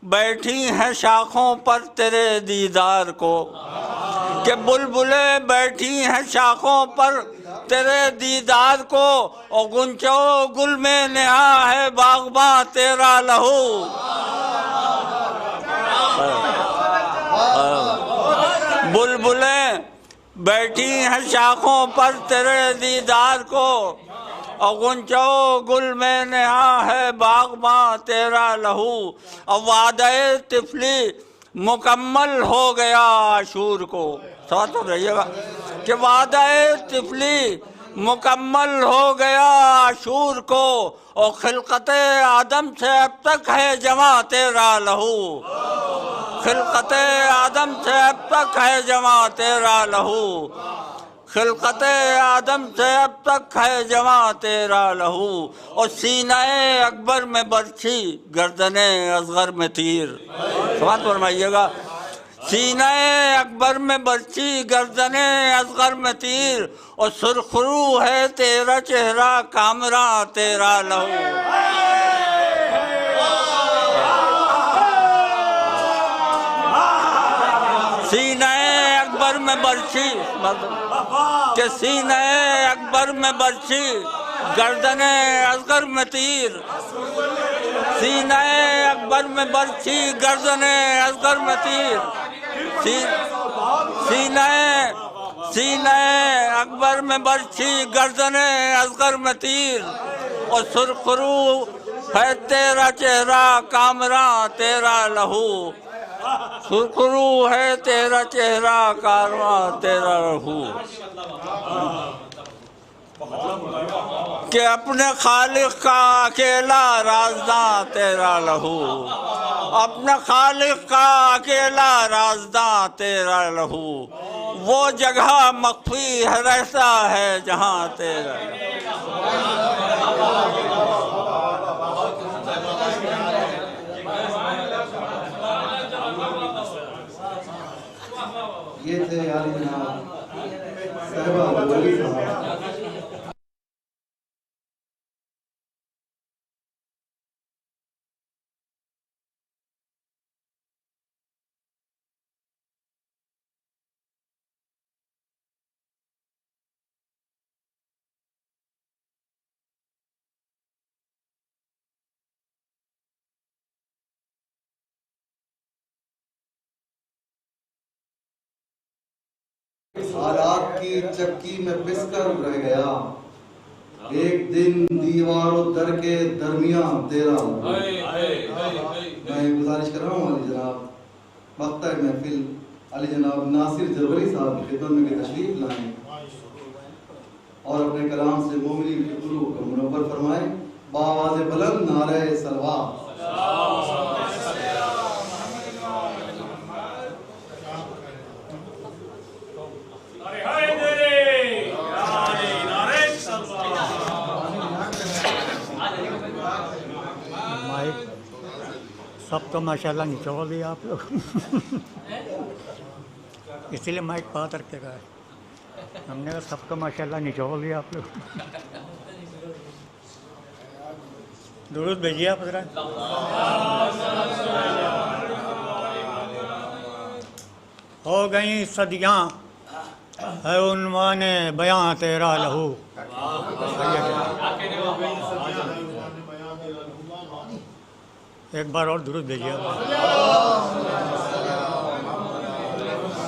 बैठी हैं शाखों पर तेरे दीदार को, कि बुलबुलें बैठी हैं शाखों पर तेरे दीदार को। और गुंचो गुल में नेहा है बागबा तेरा लहू। बुलबुलें बैठी हैं शाखों पर तेरे दीदार को, और गुंचो गुल में नेहा है बागबा तेरा लहू। और वादे तिफली मुकम्मल हो गया आशूर को। समझ तो रहिएगा कि वादे तिफली मुकम्मल हो गया आशूर को। और खिलकते आदम से अब तक है जमा तेरा लहू। खिलकते आदम से अब तक है जमा तेरा लहू। खिलकते आदम से अब तक है जमा तेरा लहू। और सीनाए अकबर में बरछी गर्दने असगर में तीर। समझ फरमाइएगा, सीनाए अकबर में बरछी गर्दने असगर में तीर। और सुरखरू है तेरा चेहरा कामरा तेरा लहू। सीनाए अकबर में बरछी के सीनाए अकबर में बरछी गर्दने असगर में तीर। सीनाए अकबर में बरछी गर्दने असगर में तीर। सीनाए अकबर में बरछी गर्दने असगर में तीर। और सुरखरू है तेरा चेहरा कामरा तेरा लहू। सुरखरू है तेरा चेहरा कारवा तेरा लहू। कि अपने खालिक का अकेला राज़दां तेरा लहू। अपने खालिक का अकेला राज़दां तेरा लहू। वो जगह मख्फी है रहता है जहाँ तेरा। ये थे यार जनाब साहिबा वली साहब। हालात की चक्की में पिसकर रह गया। एक दिन दीवारों दर के दरमियान तेरा। मैं गुजारिश कर रहा हूँ अली जनाब वक्ता महफिल अली जनाब नासिर जबरी साहब की खिदमत में तशरीफ लाएं और अपने कलाम से मोमिनीन के कुलूब को मुनव्वर फरमाएं। बावाज़ बुलंद नारे सलवात। सब तो माशाल्लाह निचोड़ दिया आप लोग इसीलिए माइक पात रख के गए। हमने कहा सबका माशाल्लाह निचोड़ दिया आप लोग। दुरूद भेजिए आप जरा। हो गई सदियाँ है उन्वाने बयां तेरा लहू। एक बार और दुरूद भेजिए।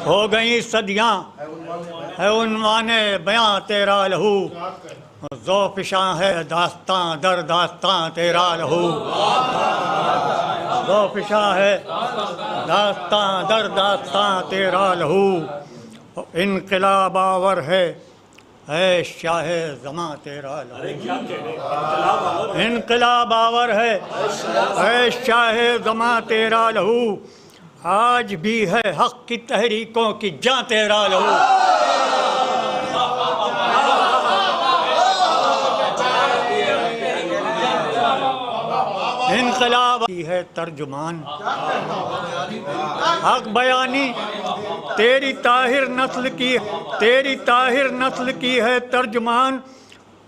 हो गई सदियाँ है उन्वाने बयां तेरा लहू। ज़ौफ़िशां है दास्तां दर दास्तां तेरा लहू। ज़ौफ़िशां है दास्तां दर दास्तां तेरा लहू। इनक़िलाब आवर है शाह ज़मां तेरा लहू। इनक़िलाब आवर है शाह ज़मां तेरा लहू। आज भी है हक़ की तहरीकों की जां तेरा लहू। इनक़िलाब की है तर्जुमान हक़ बयानी तेरी ताहिर नस्ल की है तर्जुमान।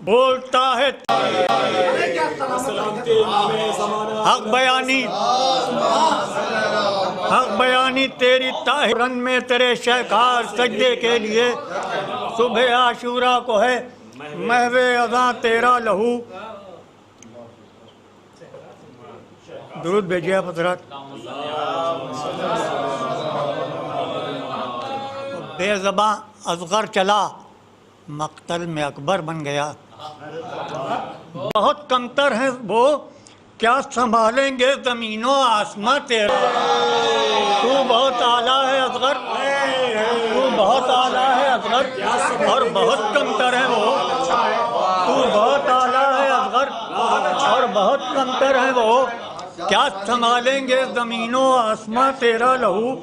बोलता है हक़ बयानी तेरी ताहिर। रन में तेरे शहकार सजदे के लिए सुबह आशूरा को है महवे अज़ां तेरा लहू। दुरूद भेजिए आप हज़रात। बेज़बां असग़र चला मक़तल में अकबर बन गया। बहुत कमतर हैं वो क्या संभालेंगे ज़मीनों आसमां तेरा। तू बहुत आला है असग़र, तू बहुत आला है असग़र और बहुत कमतर है वो। तू बहुत आला है असग़र और बहुत कमतर है वो। क्या संभालेंगे ज़मीनों आसमां तेरा लहू।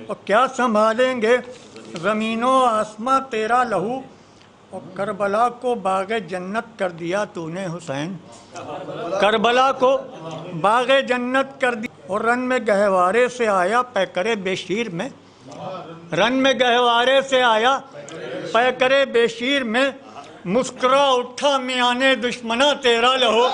और क्या संभालेंगे ज़मीनों आसमां तेरा लहू। और करबला को बाग़े जन्नत कर दिया तूने हुसैन। करबला को बाग़े जन्नत कर दिया। और रन में गहवारे से आया पैकरे बेशीर में। रन में गहवारे से आया पैकरे बेशीर में। मुस्कुरा उठा मियाने दुश्मना तेरा लहू।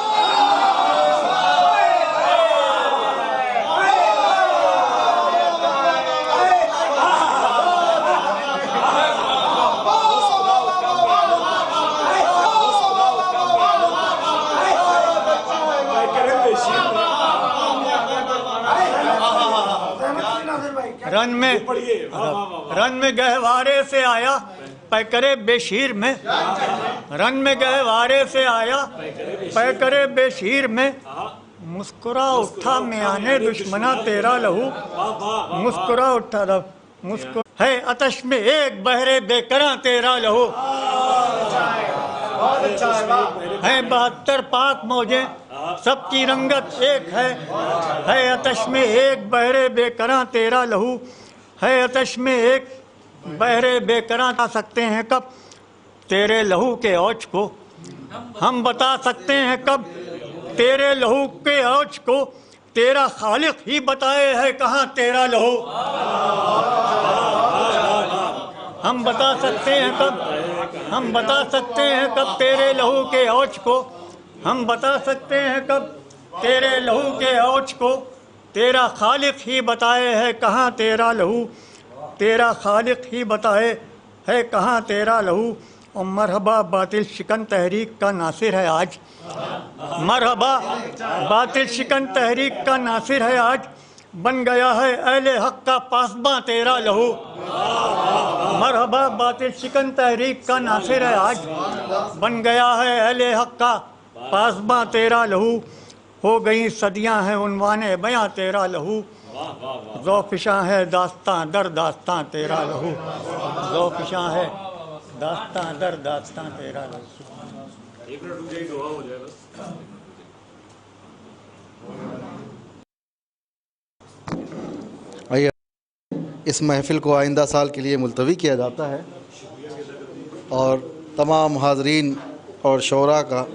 रन में गहवारे से आया पैकरे बेशीर में। रन में गहवारे से आया पैकरे बेशीर में। मुस्कुरा उठा मियाने दुश्मना तेरा लहू। मुस्कुरा उठा है अतश में एक बहरे बेकरां तेरा लहू। है 72 पाक मौजे सबकी रंगत एक है अतश में एक बहरे बेकरां तेरा लहू। है अतश में एक बहरे बेकरां बता सकते हैं कब तेरे लहू के औच को। हम बता सकते हैं कब तेरे लहू के औच को। तेरा खालिक ही बताए है कहाँ तेरा लहू। हम बता सकते हैं कब तेरे लहू के औच को। हम बता सकते हैं कब तेरे लहू के औच को। तेरा खालिक ही बताए है कहाँ तेरा लहू। तेरा खालिक ही बताए है कहाँ तेरा लहू। और मरहबा बातिल शिकन तहरीक का नासिर है आज। मरहबा बातिल शिकन तहरीक का नासिर है आज। बन गया है अहले हक का पासबां तेरा लहू। मरहबा बातिल शिकन तहरीक का नासिर है आज। बन गया है अहले हक का पासबां तेरा लहू। हो गई सदियां हैं उन्वाने बयां तेरा लहू। ज़ौफ़िशां है दास्तां दर दास्तां तेरा लहू। ज़ौफ़िशां है दास्तां दर दास्तां तेरा लहू। एक मिनट रुक जाइए, दुआ हो जाए बस। आइए, इस महफ़िल को आइंदा साल के लिए मुलतवी किया जाता है और तमाम हाज़रीन और शोरा का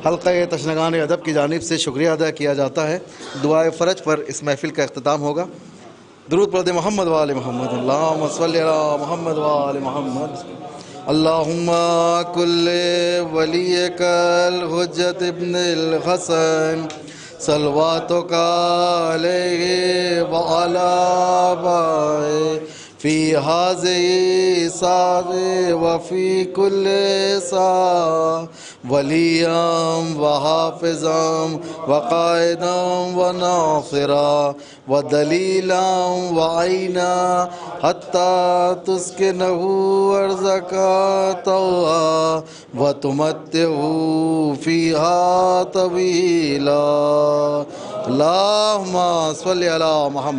हल्का तशनगान अदब की जानिब से शुक्रिया अदा किया जाता है। दुआए फ़रज पर इस महफ़िल का अख्ताम होगा। दुरूद पढ़ दे मोहम्मद वाले मोहम्मद, अल्लाहुम्मा सल्लि अला मोहम्मद वाले मोहम्मद। अल्लाहुम्मा कुल्ले वलियकल हुज्जत इब्नुल हसन सलवातुका अलैहि व अला आबाए फ़ी हाज़िही सादे व फ़ी कुल्ले सा वलियम व हाफ़िज़म व क़ाइदम व नासिरा व दलीलम व आइना हत्ता तुस्किनहु अर्ज़का तवा व तुमत्तिहु फ़ीहा तवीला। अल्लाहुम्मा सल्लि अला मुहम्मद।